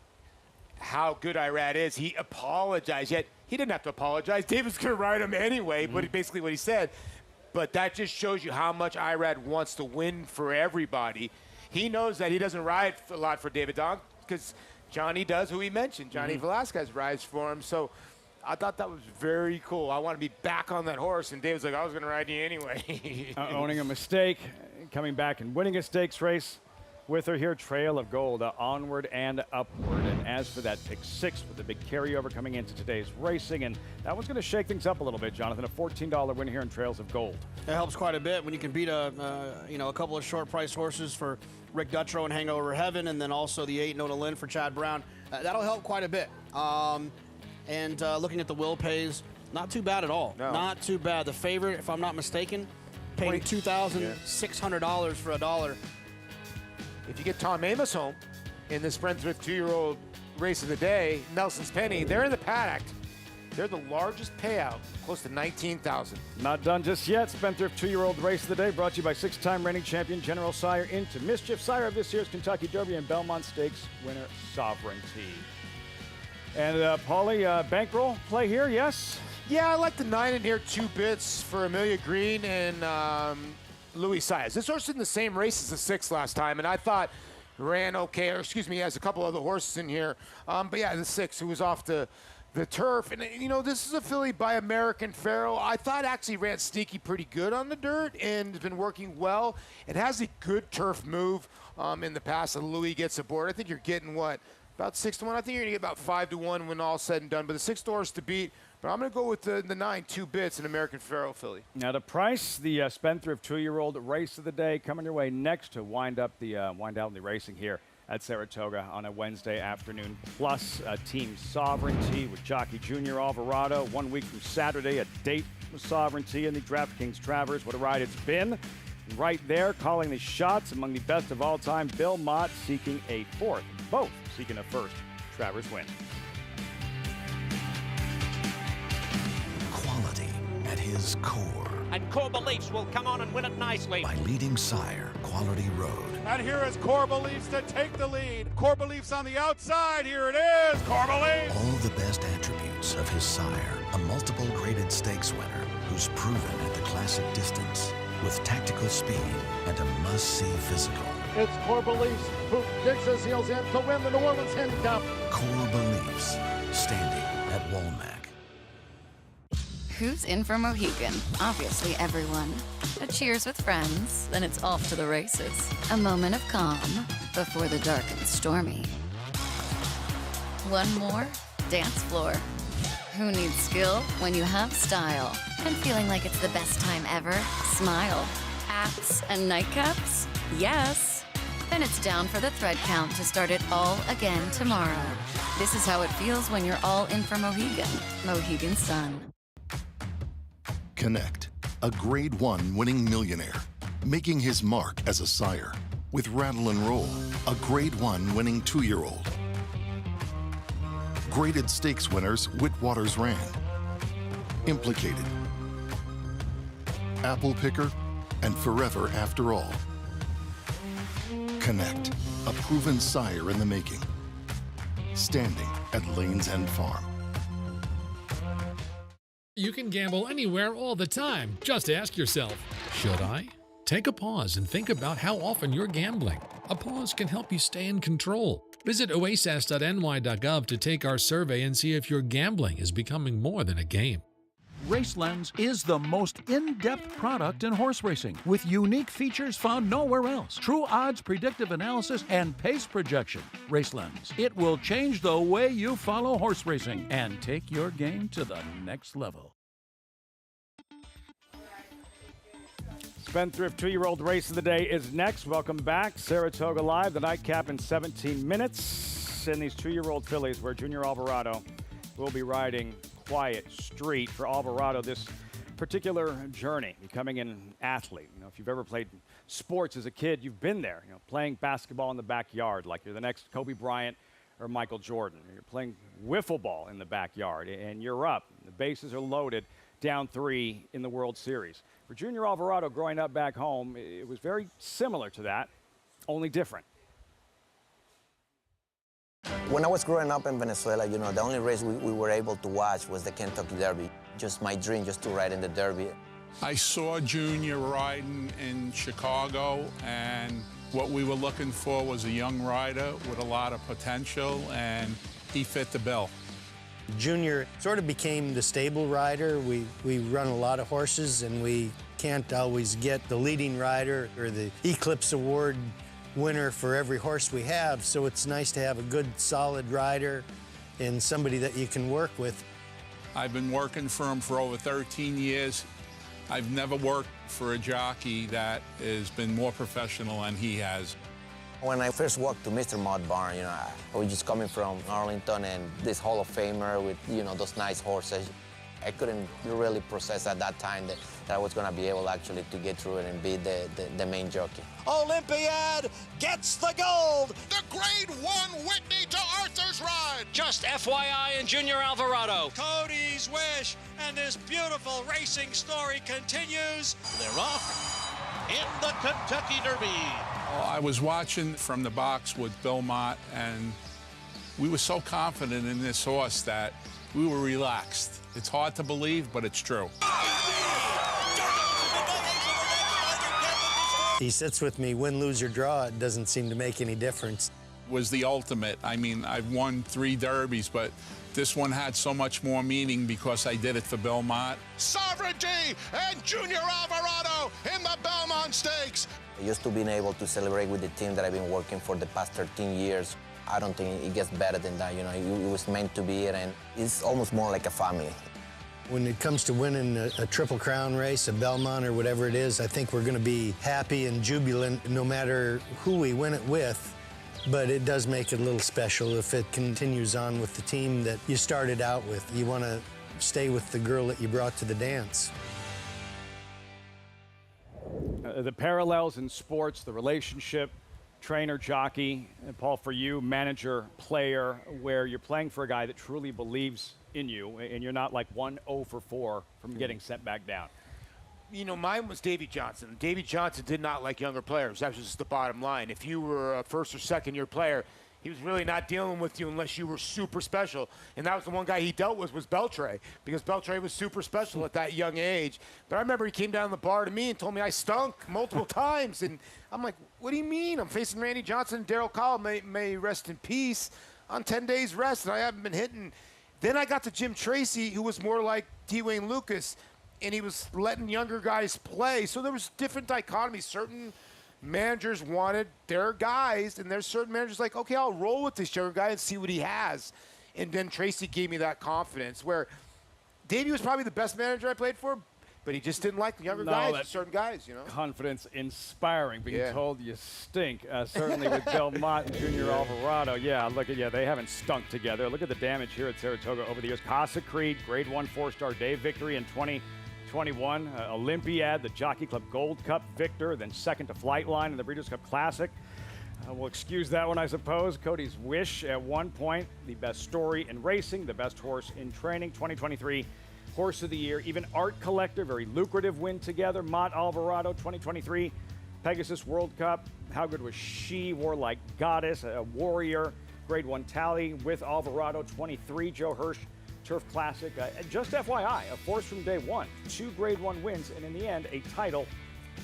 how good Irad is. He apologized, yet he didn't have to apologize. David's going to ride him anyway, but basically what he said. But that just shows you how much Irad wants to win for everybody. He knows that he doesn't ride a lot for David Donk because Johnny does, who he mentioned. Johnny Velasquez rides for him. So I thought that was very cool. I want to be back on that horse. And David's like, I was going to ride you anyway. Owning a mistake, coming back and winning a stakes race with her here, Trail of Gold, onward and upward. And as for that pick 6 with the big carryover coming into today's racing, and that one's going to shake things up a little bit, Jonathan. A $14 win here in Trails of Gold. That helps quite a bit when you can beat a couple of short price horses for Rick Dutrow and Hangover Heaven, and then also the 8 Nona Lynn for Chad Brown. That'll help quite a bit. And looking at the Will Pays, not too bad at all. No. Not too bad. The favorite, if I'm not mistaken, paying $2,600 for a dollar. If you get Tom Amos home in this Spendthrift 2-year-old race of the day, Nelson's Penny, they're in the paddock. They're the largest payout, close to $19,000. Not done just yet. Spendthrift 2-year-old race of the day brought to you by 6-time reigning champion General Sire Into Mischief, sire of this year's Kentucky Derby and Belmont Stakes winner Sovereignty. And Paulie, bankroll play here, yes? Yeah, I like the 9 in here, 2 bits for Amelia Green and Louis Saez. This horse is in the same race as the 6 last time, and I thought ran okay, or excuse me, he has a couple other horses in here. But yeah, the 6 who was off the turf. And, you know, this is a filly by American Pharoah. I thought actually ran sneaky pretty good on the dirt and has been working well. It has a good turf move in the past, and Louis gets aboard. I think you're getting, what, about 6-1? I think you're going to get about 5-1 when all's said and done. But the 6 horse to beat. But I'm going to go with the 9, 2 bits, an American Pharoah filly. Now the price, the Spendthrift 2-year-old race of the day coming your way next to wind out the racing here at Saratoga on a Wednesday afternoon. Plus Team Sovereignty with Jockey Junior Alvarado. 1 week from Saturday, a date with Sovereignty in the DraftKings Travers. What a ride it's been. Right there, calling the shots among the best of all time. Bill Mott seeking a 4th, both seeking a 1st Travers win. Quality at his core. and Core Beliefs will come on and win it nicely. By leading sire, Quality Road. And here is Core Beliefs to take the lead. Core Beliefs on the outside. Here it is, Core Beliefs. All the best attributes of his sire, a multiple graded stakes winner who's proven at the classic distance with tactical speed and a must-see physical. It's Core Beliefs who digs his heels in to win the New Orleans Handicap. Core Beliefs, standing at Walmack. Who's in for Mohegan? Obviously everyone. A cheers with friends, then it's off to the races. A moment of calm before the dark and stormy. One more dance floor. Who needs skill when you have style? And feeling like it's the best time ever? Smile. Apps and nightcaps? Yes. Then it's down for the thread count to start it all again tomorrow. This is how it feels when you're all in for Mohegan. Mohegan Sun. Connect, a Grade 1 winning millionaire, making his mark as a sire. With Rattle and Roll, a Grade 1 winning 2-year-old. Graded stakes winners Whitwater's Rand. Implicated. Apple Picker, and Forever After All. Connect, a proven sire in the making. Standing at Lane's End Farm. You can gamble anywhere all the time. Just ask yourself, should I? Take a pause and think about how often you're gambling. A pause can help you stay in control. Visit oasis.ny.gov to take our survey and see if your gambling is becoming more than a game. RaceLens is the most in-depth product in horse racing, with unique features found nowhere else. True odds, predictive analysis, and pace projection. RaceLens. It will change the way you follow horse racing and take your game to the next level. Spendthrift 2-year-old race of the day is next. Welcome back. Saratoga Live, the nightcap in 17 minutes. In these 2-year-old fillies where Junior Alvarado will be riding Quiet Street. For Alvarado, this particular journey, becoming an athlete. You know, if you've ever played sports as a kid, you've been there. You know, playing basketball in the backyard, like you're the next Kobe Bryant or Michael Jordan. You're playing wiffle ball in the backyard, and you're up. The bases are loaded, down 3 in the World Series. For Junior Alvarado, growing up back home, it was very similar to that, only different. When I was growing up in Venezuela, you know, the only race we were able to watch was the Kentucky Derby. Just my dream, just to ride in the Derby. I saw Junior riding in Chicago, and what we were looking for was a young rider with a lot of potential, and he fit the bill. Junior sort of became the stable rider. We run a lot of horses, and we can't always get the leading rider or the Eclipse Award winner for every horse we have, so it's nice to have a good, solid rider and somebody that you can work with. I've been working for him for over 13 years. I've never worked for a jockey that has been more professional than he has. When I first walked to Mr. Mud Barn, you know, I was just coming from Arlington, and this Hall of Famer with, you know, those nice horses. I couldn't really process at that time that I was going to be able actually to get through it and be the main jockey. Olympiad gets the gold. The Grade 1 Whitney to Arthur's ride. Just FYI in Junior Alvarado. Cody's wish, and this beautiful racing story continues. They're off in the Kentucky Derby. I was watching from the box with Bill Mott, and we were so confident in this horse that we were relaxed. It's hard to believe, but it's true. He sits with me, win, lose, or draw. It doesn't seem to make any difference. Was the ultimate. I mean, I've won 3 derbies, but this one had so much more meaning because I did it for Belmont. Sovereignty and Junior Alvarado in the Belmont Stakes. Used to being able to celebrate with the team that I've been working for the past 13 years. I don't think it gets better than that. You know, it was meant to be, and it's almost more like a family. When it comes to winning a Triple Crown race, a Belmont or whatever it is, I think we're going to be happy and jubilant no matter who we win it with. But it does make it a little special if it continues on with the team that you started out with. You want to stay with the girl that you brought to the dance. The parallels in sports, the relationship, trainer, jockey, and Paul, for you, manager, player, where you're playing for a guy that truly believes in you, and you're not like 1-0 for 4 from getting sent back down. You know, mine was Davy Johnson. Davy Johnson did not like younger players. That was just the bottom line. If you were a first or second year player, he was really not dealing with you unless you were super special. And that was the one guy he dealt with was Beltre, because Beltre was super special at that young age. But I remember he came down the bar to me and told me I stunk multiple times. And I'm like, what do you mean? I'm facing Randy Johnson and Darryl Call, may rest in peace, on 10 days rest, and I haven't been hitting. Then I got to Jim Tracy, who was more like T. Wayne Lucas, and he was letting younger guys play. So there was different dichotomies. Certain managers wanted their guys, and there's certain managers like, okay, I'll roll with this younger guy and see what he has. And then Tracy gave me that confidence, where Davey was probably the best manager I played for, but he just didn't like the younger guys, certain guys, you know. Confidence inspiring, being Yeah. told you stink. Certainly with Belmont and Junior Alvarado. Yeah, look at they haven't stunk together. Look at the damage here at Saratoga over the years. Casa Creed, grade 1 4-star day victory in 2021. Olympiad, the Jockey Club Gold Cup victor, then second to Flightline in the Breeders' Cup Classic. We'll excuse that one, I suppose. Cody's Wish at one point, the best story in racing, the best horse in training, 2023 Horse of the Year. Even Art Collector, very lucrative win together. Mott Alvarado, 2023 Pegasus World Cup. How good was she? Warlike Goddess, a warrior, grade 1 tally with Alvarado, 23 Joe Hirsch Turf Classic. Just FYI, a force from day one, 2 grade 1 wins, and in the end, a title.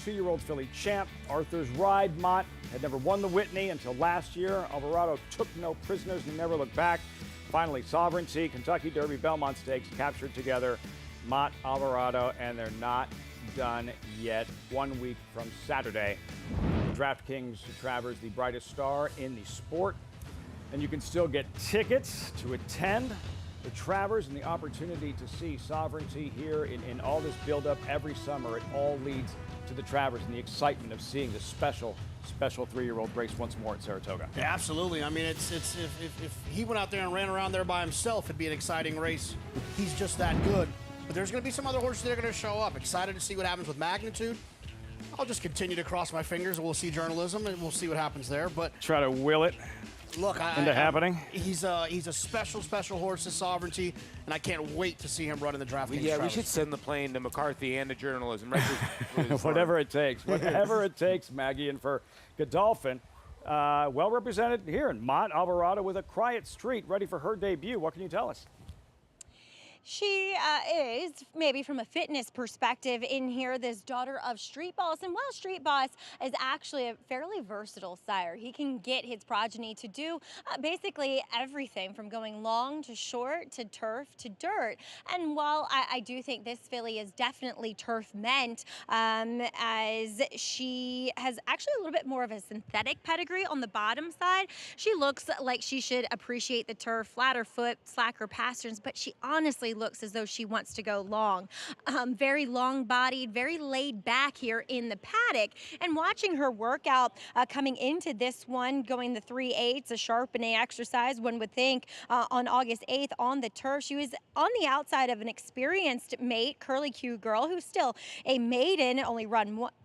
2-year-old filly champ. Arthur's Ride, Mott had never won the Whitney until last year. Alvarado took no prisoners and never looked back. Finally, Sovereignty, Kentucky Derby, Belmont Stakes captured together. Mott, Alvarado, and they're not done yet. 1 week from Saturday. DraftKings Travers, the brightest star in the sport. And you can still get tickets to attend the Travers and the opportunity to see Sovereignty here in all this build-up every summer. It all leads to the Travers and the excitement of seeing this special 3-year-old race once more at Saratoga. Yeah, absolutely. I mean, it's if he went out there and ran around there by himself, it'd be an exciting race. He's just that good. But there's going to be some other horses that are going to show up. Excited to see what happens with Magnitude. I'll just continue to cross my fingers, and we'll see journalism, and we'll see what happens there. But try to will it look into happening. He's a special horse, his Sovereignty, and I can't wait to see him run in the DraftKings. Yeah, we Travers. should send the plane to McCarthy and to journalism. Right? Whatever it takes. Whatever it takes, Maggie. And for Godolphin, well represented here in Mott Alvarado with a Quiet Street ready for her debut. What can you tell us? She is, maybe from a fitness perspective in here, this daughter of Street Boss. And while Street Boss is actually a fairly versatile sire, he can get his progeny to do basically everything from going long to short to turf to dirt. And while I do think this filly is definitely turf meant, as she has actually a little bit more of a synthetic pedigree on the bottom side, she looks like she should appreciate the turf, flatter foot, slacker pasterns, but she honestly looks as though she wants to go long. Very long-bodied, very laid back here in the paddock. And watching her workout coming into this one, going the 3/8, a sharpening exercise, one would think, on August 8th on the turf. She was on the outside of an experienced mate, Curly Q Girl, who's still a maiden, only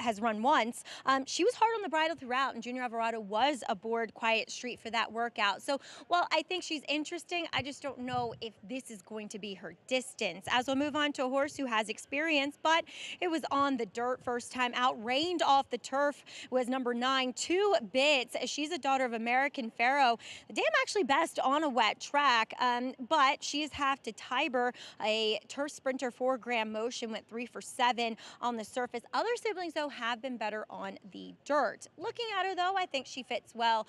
has run once. She was hard on the bridle throughout, and Junior Alvarado was aboard Quiet Street for that workout. So while I think she's interesting, I just don't know if this is going to be her distance. As we'll move on to a horse who has experience, but it was on the dirt first time out, rained off the turf, was number 9, 2 Bits. She's a daughter of American Pharaoh. The dam actually best on a wet track, but she is half to Tiber, a turf sprinter, 4-gram motion, went 3 for 7 on the surface. Other siblings, though, have been better on the dirt. Looking at her, though, I think she fits well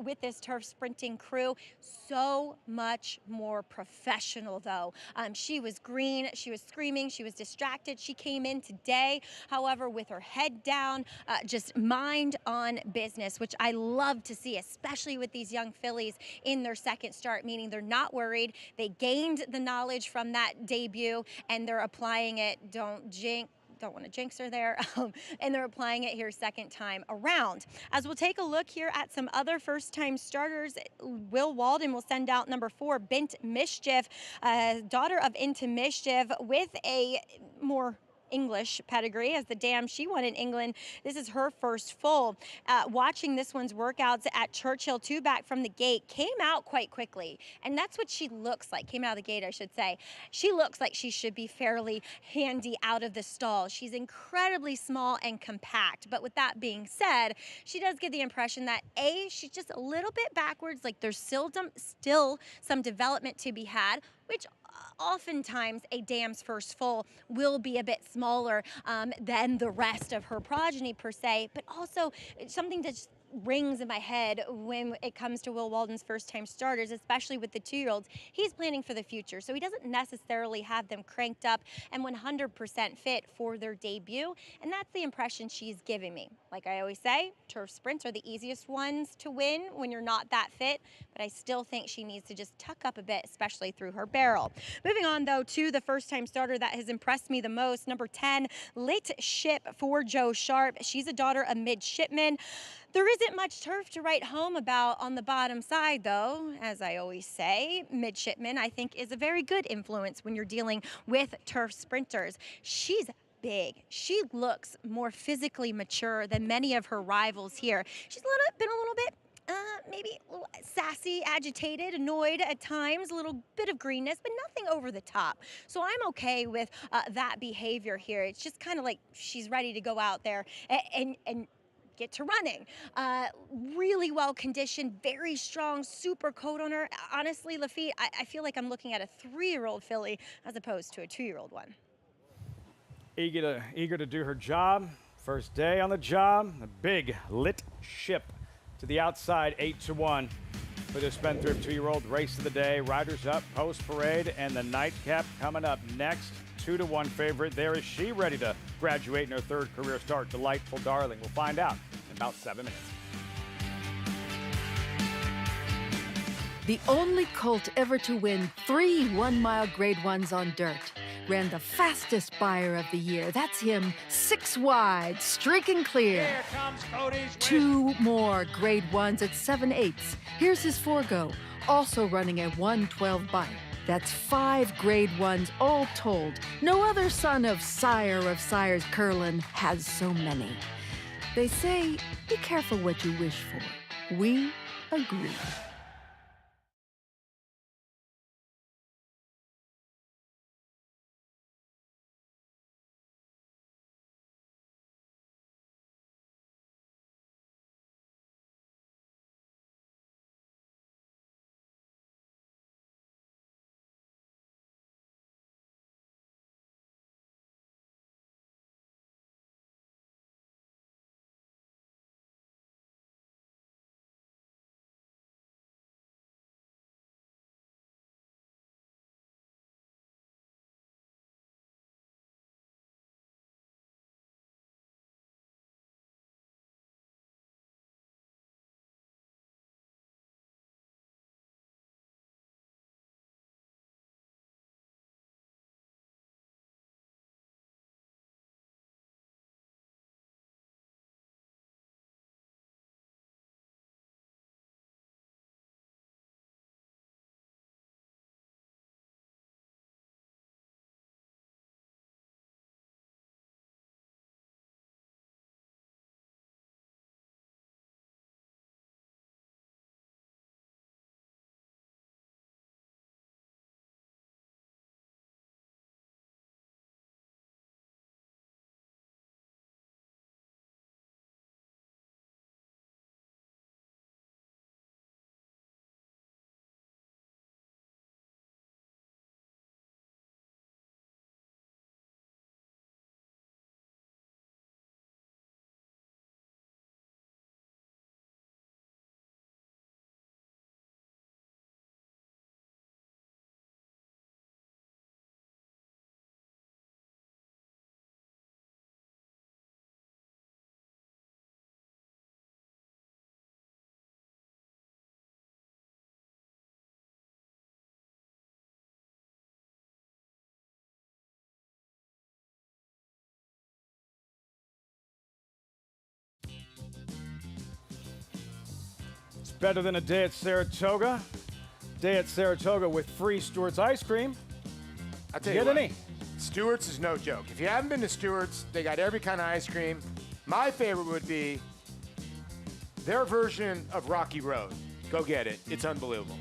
with this turf sprinting crew. So much more professional, though. She was green, she was screaming, she was distracted. She came in today, however, with her head down, just mind on business, which I love to see, especially with these young fillies in their second start, meaning they're not worried. They gained the knowledge from that debut, and they're applying it. Don't want to jinx her there. And they're applying it here second time around. As we'll take a look here at some other first-time starters, Will Walden will send out number 4, Bint Mischief, daughter of Into Mischief, with a more English pedigree, as the dam she won in England, this is her first full. Watching this one's workouts at Churchill, 2 back from the gate, came out quite quickly. And that's what she looks like. Came out of the gate, I should say. She looks like she should be fairly handy out of the stall. She's incredibly small and compact. But with that being said, she does give the impression that A, she's just a little bit backwards, like there's still some development to be had, which oftentimes a dam's first foal will be a bit smaller than the rest of her progeny per se, but also something that just rings in my head when it comes to Will Walden's first-time starters, especially with the 2-year-olds. He's planning for the future, so he doesn't necessarily have them cranked up and 100% fit for their debut, and that's the impression she's giving me. Like I always say, turf sprints are the easiest ones to win when you're not that fit, but I still think she needs to just tuck up a bit, especially through her barrel. Moving on, though, to the first-time starter that has impressed me the most, number 10, Lit Ship for Joe Sharp. She's a daughter of midshipman. There isn't much turf to write home about on the bottom side, though. As I always say, midshipman, I think, is a very good influence when you're dealing with turf sprinters. She's big. She looks more physically mature than many of her rivals here. She's been a little bit maybe a little sassy, agitated, annoyed at times, a little bit of greenness, but nothing over the top. So I'm okay with that behavior here. It's just kind of like she's ready to go out there and get to running. Really well conditioned, very strong, super coat on her. Honestly, Lafitte, I feel like I'm looking at a 3-year-old filly as opposed to a 2-year-old one. Eager to do her job. First day on the job, a big Lit Ship to the outside, 8-1 for the spendthrift 2-year-old. Race of the day, riders up, post parade, and the nightcap coming up next. 2-1 favorite. There is she, ready to graduate in her 3rd career start. Delightful Darling. We'll find out in about 7 minutes. The only colt ever to win 3 one-mile Grade 1s on dirt. Ran the fastest buyer of the year. That's him, 6 wide, streaking clear. Here comes Cody's 2 more Grade 1s at 7/8. Here's his forego, also running a 112 bite. That's 5 Grade 1s all told. No other son of Sire of Sires Curlin has so many. They say, be careful what you wish for. We agree. It's better than a day at Saratoga. Day at Saratoga with free Stewart's ice cream. I'll tell Get you what, any. Stewart's is no joke. If you haven't been to Stewart's, they got every kind of ice cream. My favorite would be their version of Rocky Road. Go get it. It's unbelievable.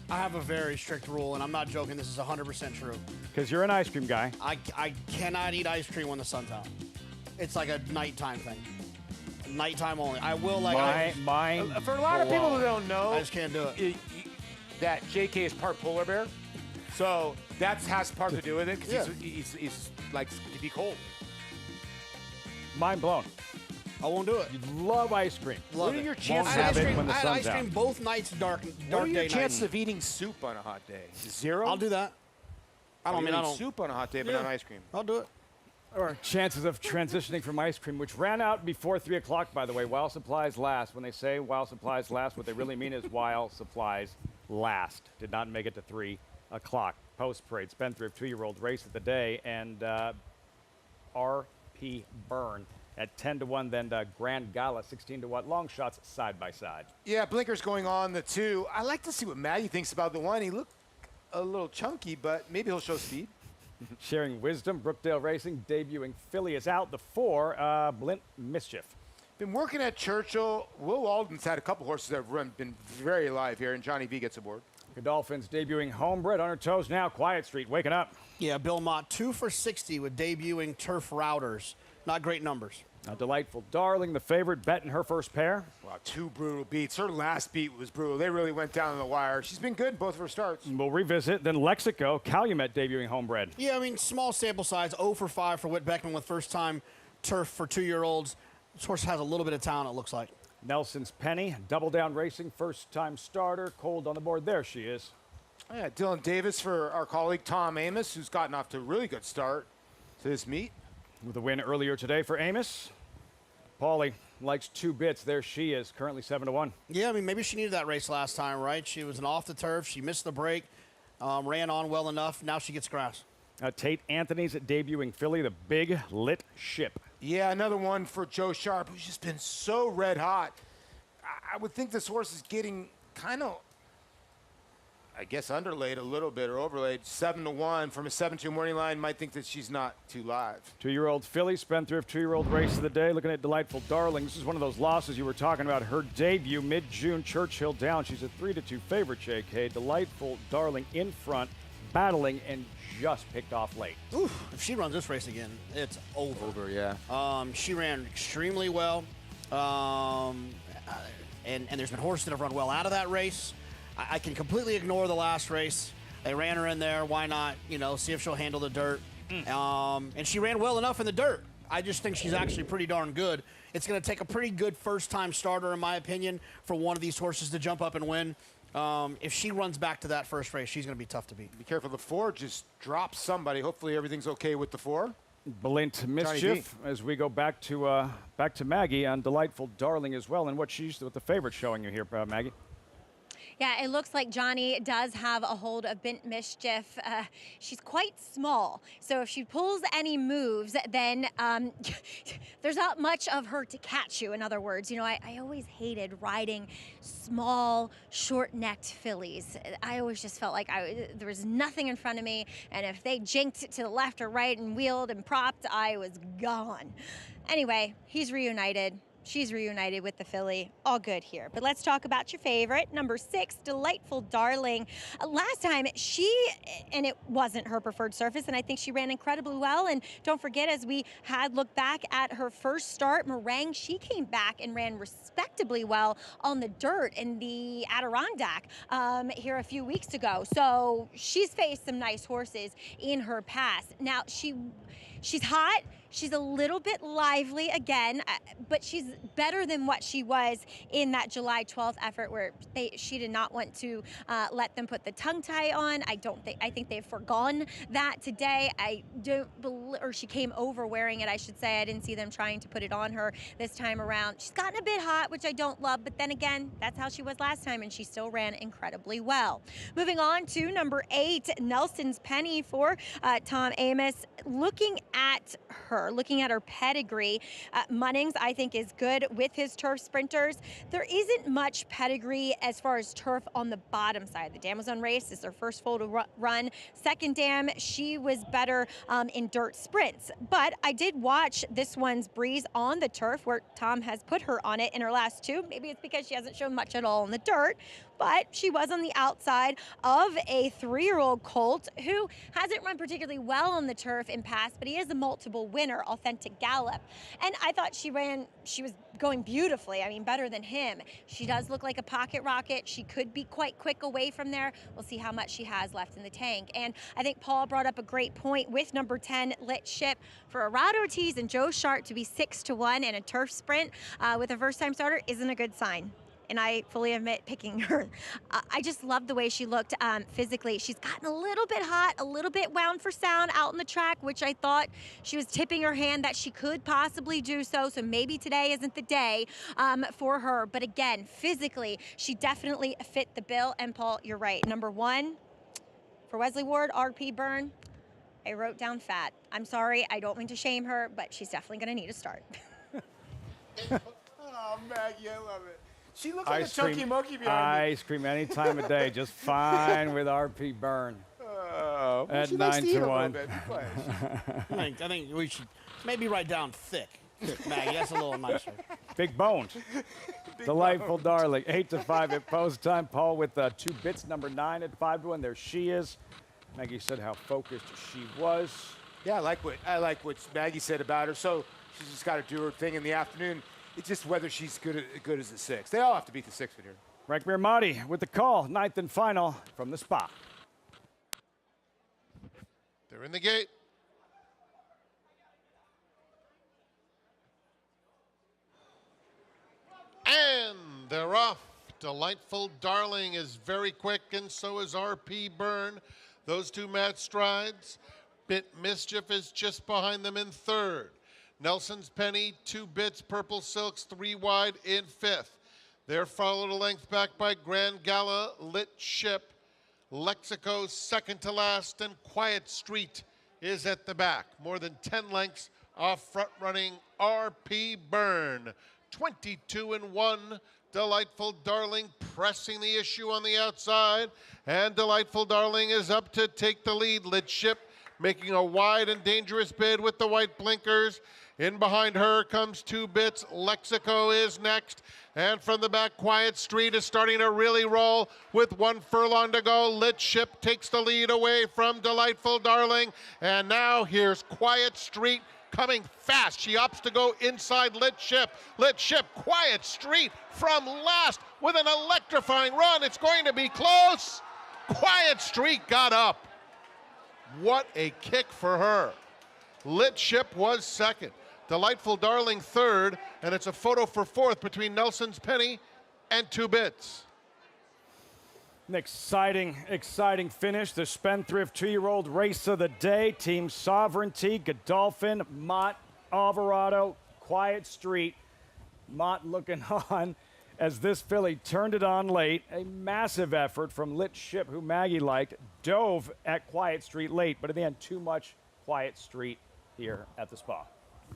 I have a very strict rule, and I'm not joking. This is 100% true. Because you're an ice cream guy. I cannot eat ice cream when the sun's out. It's like a nighttime thing. Nighttime only. I will like. Mine. For a lot of people who don't know, I just can't do it. That JK is part polar bear, so that has part to do with it because he's likes to be cold. Mind blown. I won't do it. You love ice cream. What are your chances? I had ice cream both nights, dark What are your day chances night. of eating soup on a hot day? 0? I'll do that. I don't eat soup on a hot day, but not ice cream. I'll do it. Or chances of transitioning from ice cream, which ran out before 3 o'clock, by the way, while supplies last. When they say while supplies last, what they really mean is while supplies last. Did not make it to 3 o'clock. Post-parade, Spendthrift 2-year-old race of the day, and R.P. Byrne at 10-1, then Grand Gala 16-1. Long shots side by side. Yeah, blinkers going on the 2. I like to see what Maggie thinks about the 1. He looked a little chunky, but maybe he'll show speed. Sharing Wisdom, Brookdale Racing, debuting Philly is out. The 4, Blint Mischief. Been working at Churchill. Will Alden's had a couple horses that have been very live here, and Johnny V gets aboard. Godolphins debuting Homebred on her toes now. Quiet Street waking up. Yeah, Bill Mott 2 for 60 with debuting Turf Routers. Not great numbers. A Delightful Darling, the favorite, betting her first pair. Wow, 2 brutal beats. Her last beat was brutal. They really went down the wire. She's been good in both of her starts. We'll revisit. Then Lexico, Calumet debuting Homebred. Yeah, I mean, small sample size, 0 for 5 for Whit Beckman with first-time turf for 2-year-olds. This horse has a little bit of talent, it looks like. Nelson's Penny, Double Down Racing, first-time starter, cold on the board. There she is. Yeah, Dylan Davis for our colleague Tom Amos, who's gotten off to a really good start to this meet. With a win earlier today for Amos. Paulie likes 2 bits. There she is, currently 7-1. Yeah, I mean, maybe she needed that race last time, right? She was an off the turf. She missed the break, ran on well enough. Now she gets grass. Tate Anthony's debuting Philly, the big lit ship. Yeah, another one for Joe Sharp, who's just been so red hot. I would think this horse is getting kind of, I guess, underlaid a little bit or overlaid. 7-1 from a 7-2 morning line. Might think that she's not too live. 2-year-old Philly, Spendthrift 2-year-old race of the day. Looking at Delightful Darling. This is one of those losses you were talking about. Her debut mid-June, Churchill down. She's a 3-2 favorite, JK. Delightful Darling in front, battling, and just picked off late. Oof, if she runs this race again, it's over. Over, yeah. She ran extremely well. And there's been horses that have run well out of that race. I can completely ignore the last race. They ran her in there. Why not, see if she'll handle the dirt. And she ran well enough in the dirt. I just think she's actually pretty darn good. It's going to take a pretty good first-time starter, in my opinion, for one of these horses to jump up and win. If she runs back to that first race, she's going to be tough to beat. Be careful. The 4 just drops somebody. Hopefully everything's okay with the 4. Blint Mischief as we go back to Maggie on Delightful Darling as well, and what the favorite showing you here, Maggie. Yeah, it looks like Johnny does have a hold of Bint Mischief. She's quite small, so if she pulls any moves, then there's not much of her to catch you. In other words, I always hated riding small, short-necked fillies. I always just felt like there was nothing in front of me, and if they jinked to the left or right and wheeled and propped, I was gone. Anyway, he's reunited. She's reunited with the filly. All good here. But let's talk about your favorite, number 6, Delightful Darling. Last time, and it wasn't her preferred surface, and I think she ran incredibly well. And don't forget, as we had looked back at her first start, Meringue, she came back and ran respectably well on the dirt in the Adirondack here a few weeks ago. So she's faced some nice horses in her past. Now, she's hot. She's a little bit lively again, but she's better than what she was in that July 12th effort where she did not want to let them put the tongue tie on. I think they've forgone that today. She came over wearing it, I should say. I didn't see them trying to put it on her this time around. She's gotten a bit hot, which I don't love, but then again, that's how she was last time, and she still ran incredibly well. Moving on to number 8, Nelson's Penny for Tom Amos. Looking at her, looking at her pedigree, Munnings, I think, is good with his turf sprinters. There isn't much pedigree as far as turf on the bottom side. The Damazon race is their first full to run. Second dam, she was better in dirt sprints. But I did watch this one's breeze on the turf, where Tom has put her on it in her last two. Maybe it's because she hasn't shown much at all in the dirt, but she was on the outside of a 3-year-old colt who hasn't run particularly well on the turf in past, but he is a multiple winner, Authentic Gallop. And I thought she was going beautifully. I mean, better than him. She does look like a pocket rocket. She could be quite quick away from there. We'll see how much she has left in the tank. And I think Paul brought up a great point with number 10, Lit Ship. For Arad Ortiz and Joe Sharp to be 6-1 in a turf sprint with a first-time starter isn't a good sign. And I fully admit picking her. I just love the way she looked physically. She's gotten a little bit hot, a little bit wound for sound out in the track, which I thought she was tipping her hand that she could possibly do so. So maybe today isn't the day for her. But again, physically, she definitely fit the bill. And Paul, you're right. Number 1 for Wesley Ward, RP Byrne. I wrote down fat. I'm sorry, I don't mean to shame her, but she's definitely going to need a start. Oh, Maggie, I love it. She looks like a chunky monkey behind me. Ice cream any time of day, just fine with RP Byrne. At she likes to eat a little 9-1. bit. I think we should maybe write down thick, Maggie. That's a little nicer. Big boned. Delightful darling. 8-5 at post time. Paul with 2 bits, number 9 at 5-1. There she is. Maggie said how focused she was. Yeah, I like what Maggie said about her. So she's just got to do her thing in the afternoon. It's just whether she's good as the 6. They all have to beat the 6 here. Frank Mirmati with the call, 9th and final from the spot. They're in the gate. And they're off. Delightful Darling is very quick, and so is RP Byrne. Those 2 mad strides. Bit Mischief is just behind them in 3rd. Nelson's Penny, 2 bits, Purple Silks, 3 wide in 5th. They're followed a length back by Grand Gala, Lit Ship, Lexico 2nd to last, and Quiet Street is at the back. More than 10 lengths off front-running RP Byrne. 22-1. Delightful Darling pressing the issue on the outside, and Delightful Darling is up to take the lead. Lit Ship making a wide and dangerous bid with the white blinkers. In behind her comes 2 bits. Lexico is next. And from the back, Quiet Street is starting to really roll with 1 furlong to go. Lit Ship takes the lead away from Delightful Darling. And now here's Quiet Street coming fast. She opts to go inside Lit Ship. Lit Ship, Quiet Street from last with an electrifying run. It's going to be close. Quiet Street got up. What a kick for her. Lit Ship was 2nd. Delightful Darling 3rd, and it's a photo for 4th between Nelson's Penny and 2 bits. An exciting finish. The Spendthrift 2-year-old race of the day. Team Sovereignty, Godolphin, Mott, Alvarado, Quiet Street. Mott looking on as this filly turned it on late. A massive effort from Lit Ship, who Maggie liked, dove at Quiet Street late, but in the end, too much Quiet Street here at the Spa.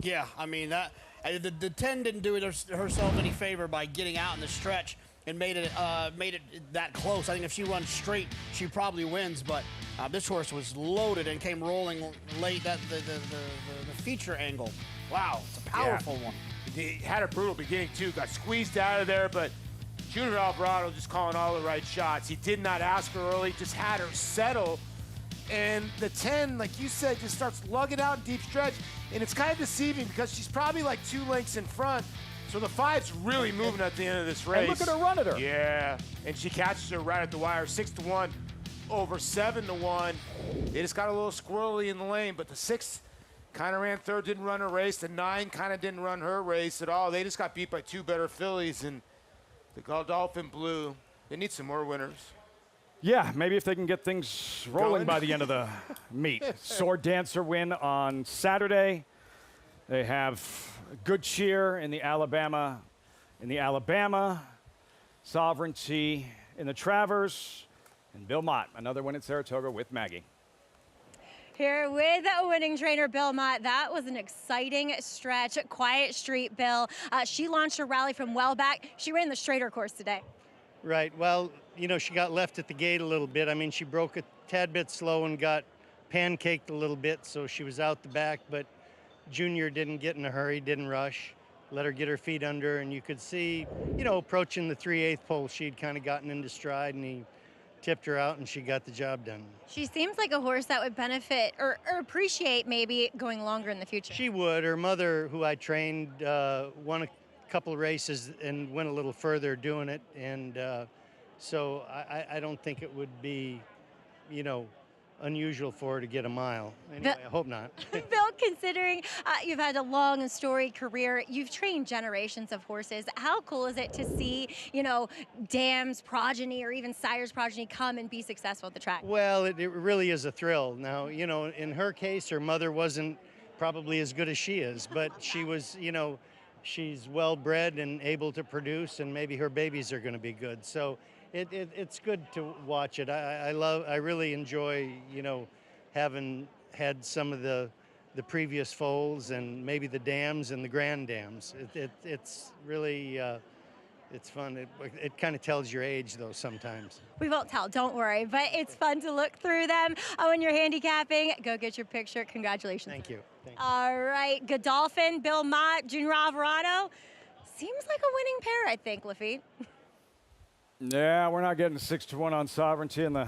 Yeah, I mean, the 10 didn't do herself any favor by getting out in the stretch and made it that close. I think if she runs straight, she probably wins. But this horse was loaded and came rolling late. The feature angle, wow, it's a powerful one. He had a brutal beginning too. Got squeezed out of there, but Junior Alvarado just calling all the right shots. He did not ask her early, just had her settle. And the 10, like you said, just starts lugging out in deep stretch. And it's kind of deceiving because she's probably like 2 lengths in front. So the 5's really moving at the end of this race. And look at her run at her. Yeah, and she catches her right at the wire, 6-1 over 7-1. They just got a little squirrely in the lane, but the 6 kind of ran 3rd, didn't run her race. The 9 kind of didn't run her race at all. They just got beat by 2 better fillies, and the Godolphin Blue, they need some more winners. Yeah, maybe if they can get things rolling by the end of the meet. Sword Dancer win on Saturday. They have Good Cheer in the Alabama, Sovereignty in the Travers, and Bill Mott, another win at Saratoga with Maggie. Here with winning trainer Bill Mott. That was an exciting stretch. Quiet Street, Bill. She launched her rally from well back. She ran the straighter course today. Right. Well, she got left at the gate a little bit. I mean, she broke a tad bit slow and got pancaked a little bit, so she was out the back. But Junior didn't get in a hurry, didn't rush. Let her get her feet under, and you could see, approaching the 3/8 pole, she'd kind of gotten into stride, and he tipped her out, and she got the job done. She seems like a horse that would benefit or appreciate maybe going longer in the future. She would. Her mother, who I trained, won a couple of races and went a little further doing it, and so I don't think it would be, unusual for her to get a mile. Anyway, I hope not. Bill, considering you've had a long and storied career, you've trained generations of horses. How cool is it to see, Dam's progeny or even Sire's progeny come and be successful at the track? Well, it really is a thrill. Now, in her case, her mother wasn't probably as good as she is, but she was, she's well bred and able to produce, and maybe her babies are going to be good. So it's good to watch it. I really enjoy, having had some of the previous foals and maybe the dams and the grand dams. It's really, it's fun. It kind of tells your age, though, sometimes. We won't tell, don't worry, but it's fun to look through them. When you're handicapping, go get your picture. Congratulations. Thank you. All right, Godolphin, Bill Mott, Junior Alvarado. Seems like a winning pair, I think, Lafitte. Yeah, we're not getting 6-1 on Sovereignty in the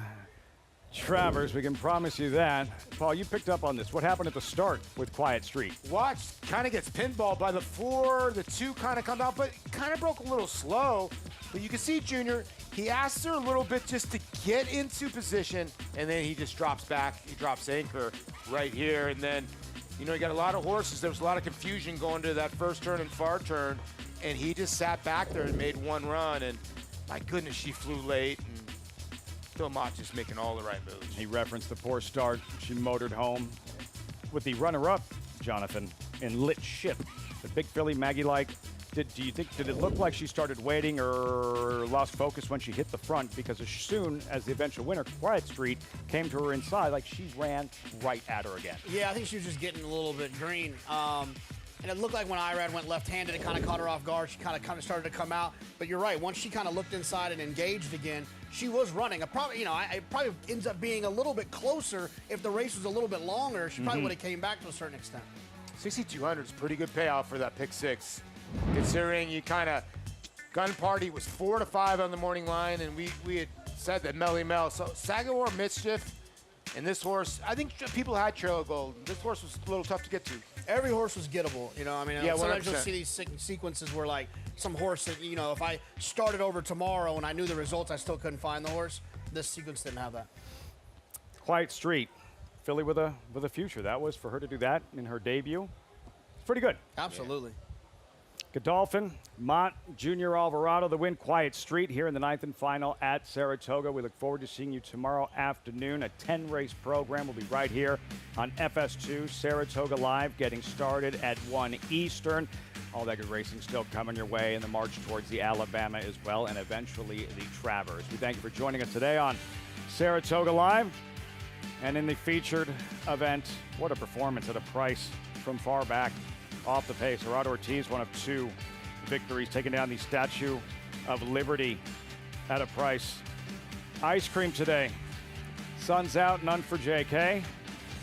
Travers. We can promise you that. Paul, you picked up on this. What happened at the start with Quiet Street? Watch, kind of gets pinballed by the 4. The 2 kind of comes out, but kind of broke a little slow. But you can see Junior, he asks her a little bit just to get into position, and then he just drops back. He drops anchor right here, and then, you got a lot of horses. There was a lot of confusion going to that first turn and far turn, and he just sat back there and made one run, and my goodness, she flew late, and Bill Mott just making all the right moves. He referenced the poor start. She motored home with the runner-up, Jonathan, in Lit Ship. The big filly, Maggie did it look like she started waiting or lost focus when she hit the front? Because as soon as the eventual winner, Quiet Street, came to her inside, she ran right at her again. Yeah, I think she was just getting a little bit green. And it looked like when Irad went left-handed, it kind of caught her off guard. She kind of started to come out. But you're right. Once she kind of looked inside and engaged again, she was running. It probably ends up being a little bit closer if the race was a little bit longer. She probably would have came back to a certain extent. 6,200 is pretty good payoff for that pick 6. Considering you kind of, Gun Party was 4-5 on the morning line, and we had said that Melly Mel. So Sagamore, Mischief, and this horse, I think people had Trail of Gold. This horse was a little tough to get to. Every horse was gettable, Yeah, sometimes 100%. you'll see these sequences where some horse that, if I started over tomorrow and I knew the results, I still couldn't find the horse. This sequence didn't have that. Quiet Street, filly with a future. That was for her to do that in her debut. Pretty good. Absolutely. Godolphin, Mott, Junior Alvarado, the win. Quiet Street here in the 9th and final at Saratoga. We look forward to seeing you tomorrow afternoon. A 10-race program will be right here on FS2, Saratoga Live, getting started at 1 Eastern. All that good racing still coming your way in the march towards the Alabama as well, and eventually the Travers. We thank you for joining us today on Saratoga Live. And in the featured event, what a performance at a price from far back. Off the pace, Gerardo Ortiz, one of 2 victories, taking down the Statue of Liberty at a price. Ice cream today. Sun's out, none for JK.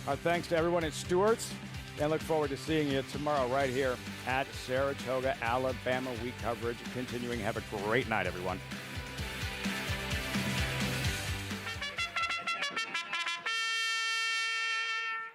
Our thanks to everyone at Stewart's, and look forward to seeing you tomorrow right here at Saratoga, Alabama. Week coverage continuing. Have a great night, everyone.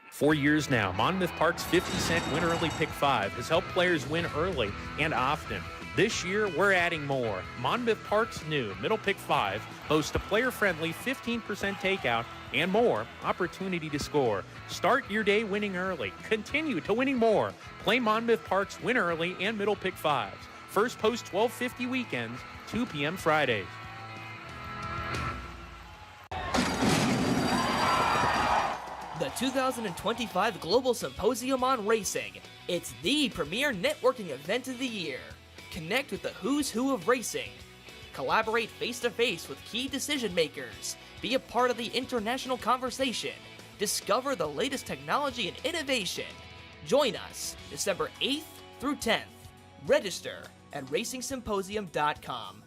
For years now, Monmouth Park's 50-cent Win Early Pick 5 has helped players win early and often. This year, we're adding more. Monmouth Park's new Middle Pick 5 boasts a player-friendly 15% takeout and more opportunity to score. Start your day winning early. Continue to winning more. Play Monmouth Park's Win Early and Middle Pick 5s. First post 12:50 weekends, 2 p.m. Fridays. The 2025 Global Symposium on Racing. It's the premier networking event of the year. Connect with the who's who of racing. Collaborate face-to-face with key decision makers. Be a part of the international conversation. Discover the latest technology and innovation. Join us December 8th through 10th. Register at racingsymposium.com.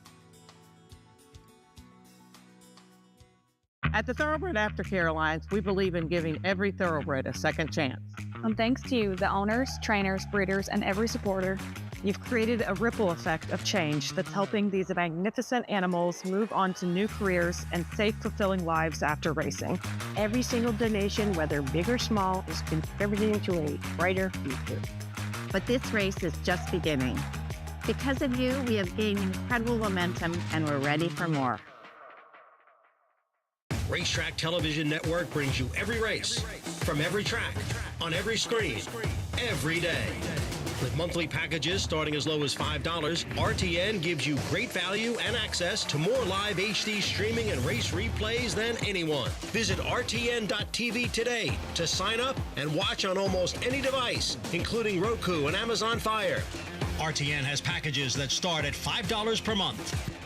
At the Thoroughbred Aftercare Alliance, we believe in giving every thoroughbred a second chance. And thanks to you, the owners, trainers, breeders, and every supporter, you've created a ripple effect of change that's helping these magnificent animals move on to new careers and safe, fulfilling lives after racing. Every single donation, whether big or small, is contributing to a brighter future. But this race is just beginning. Because of you, we have gained incredible momentum, and we're ready for more. Racetrack Television Network brings you every race, from every track, on every screen, every day. With monthly packages starting as low as $5, RTN gives you great value and access to more live HD streaming and race replays than anyone. Visit RTN.tv today to sign up and watch on almost any device, including Roku and Amazon Fire. RTN has packages that start at $5 per month.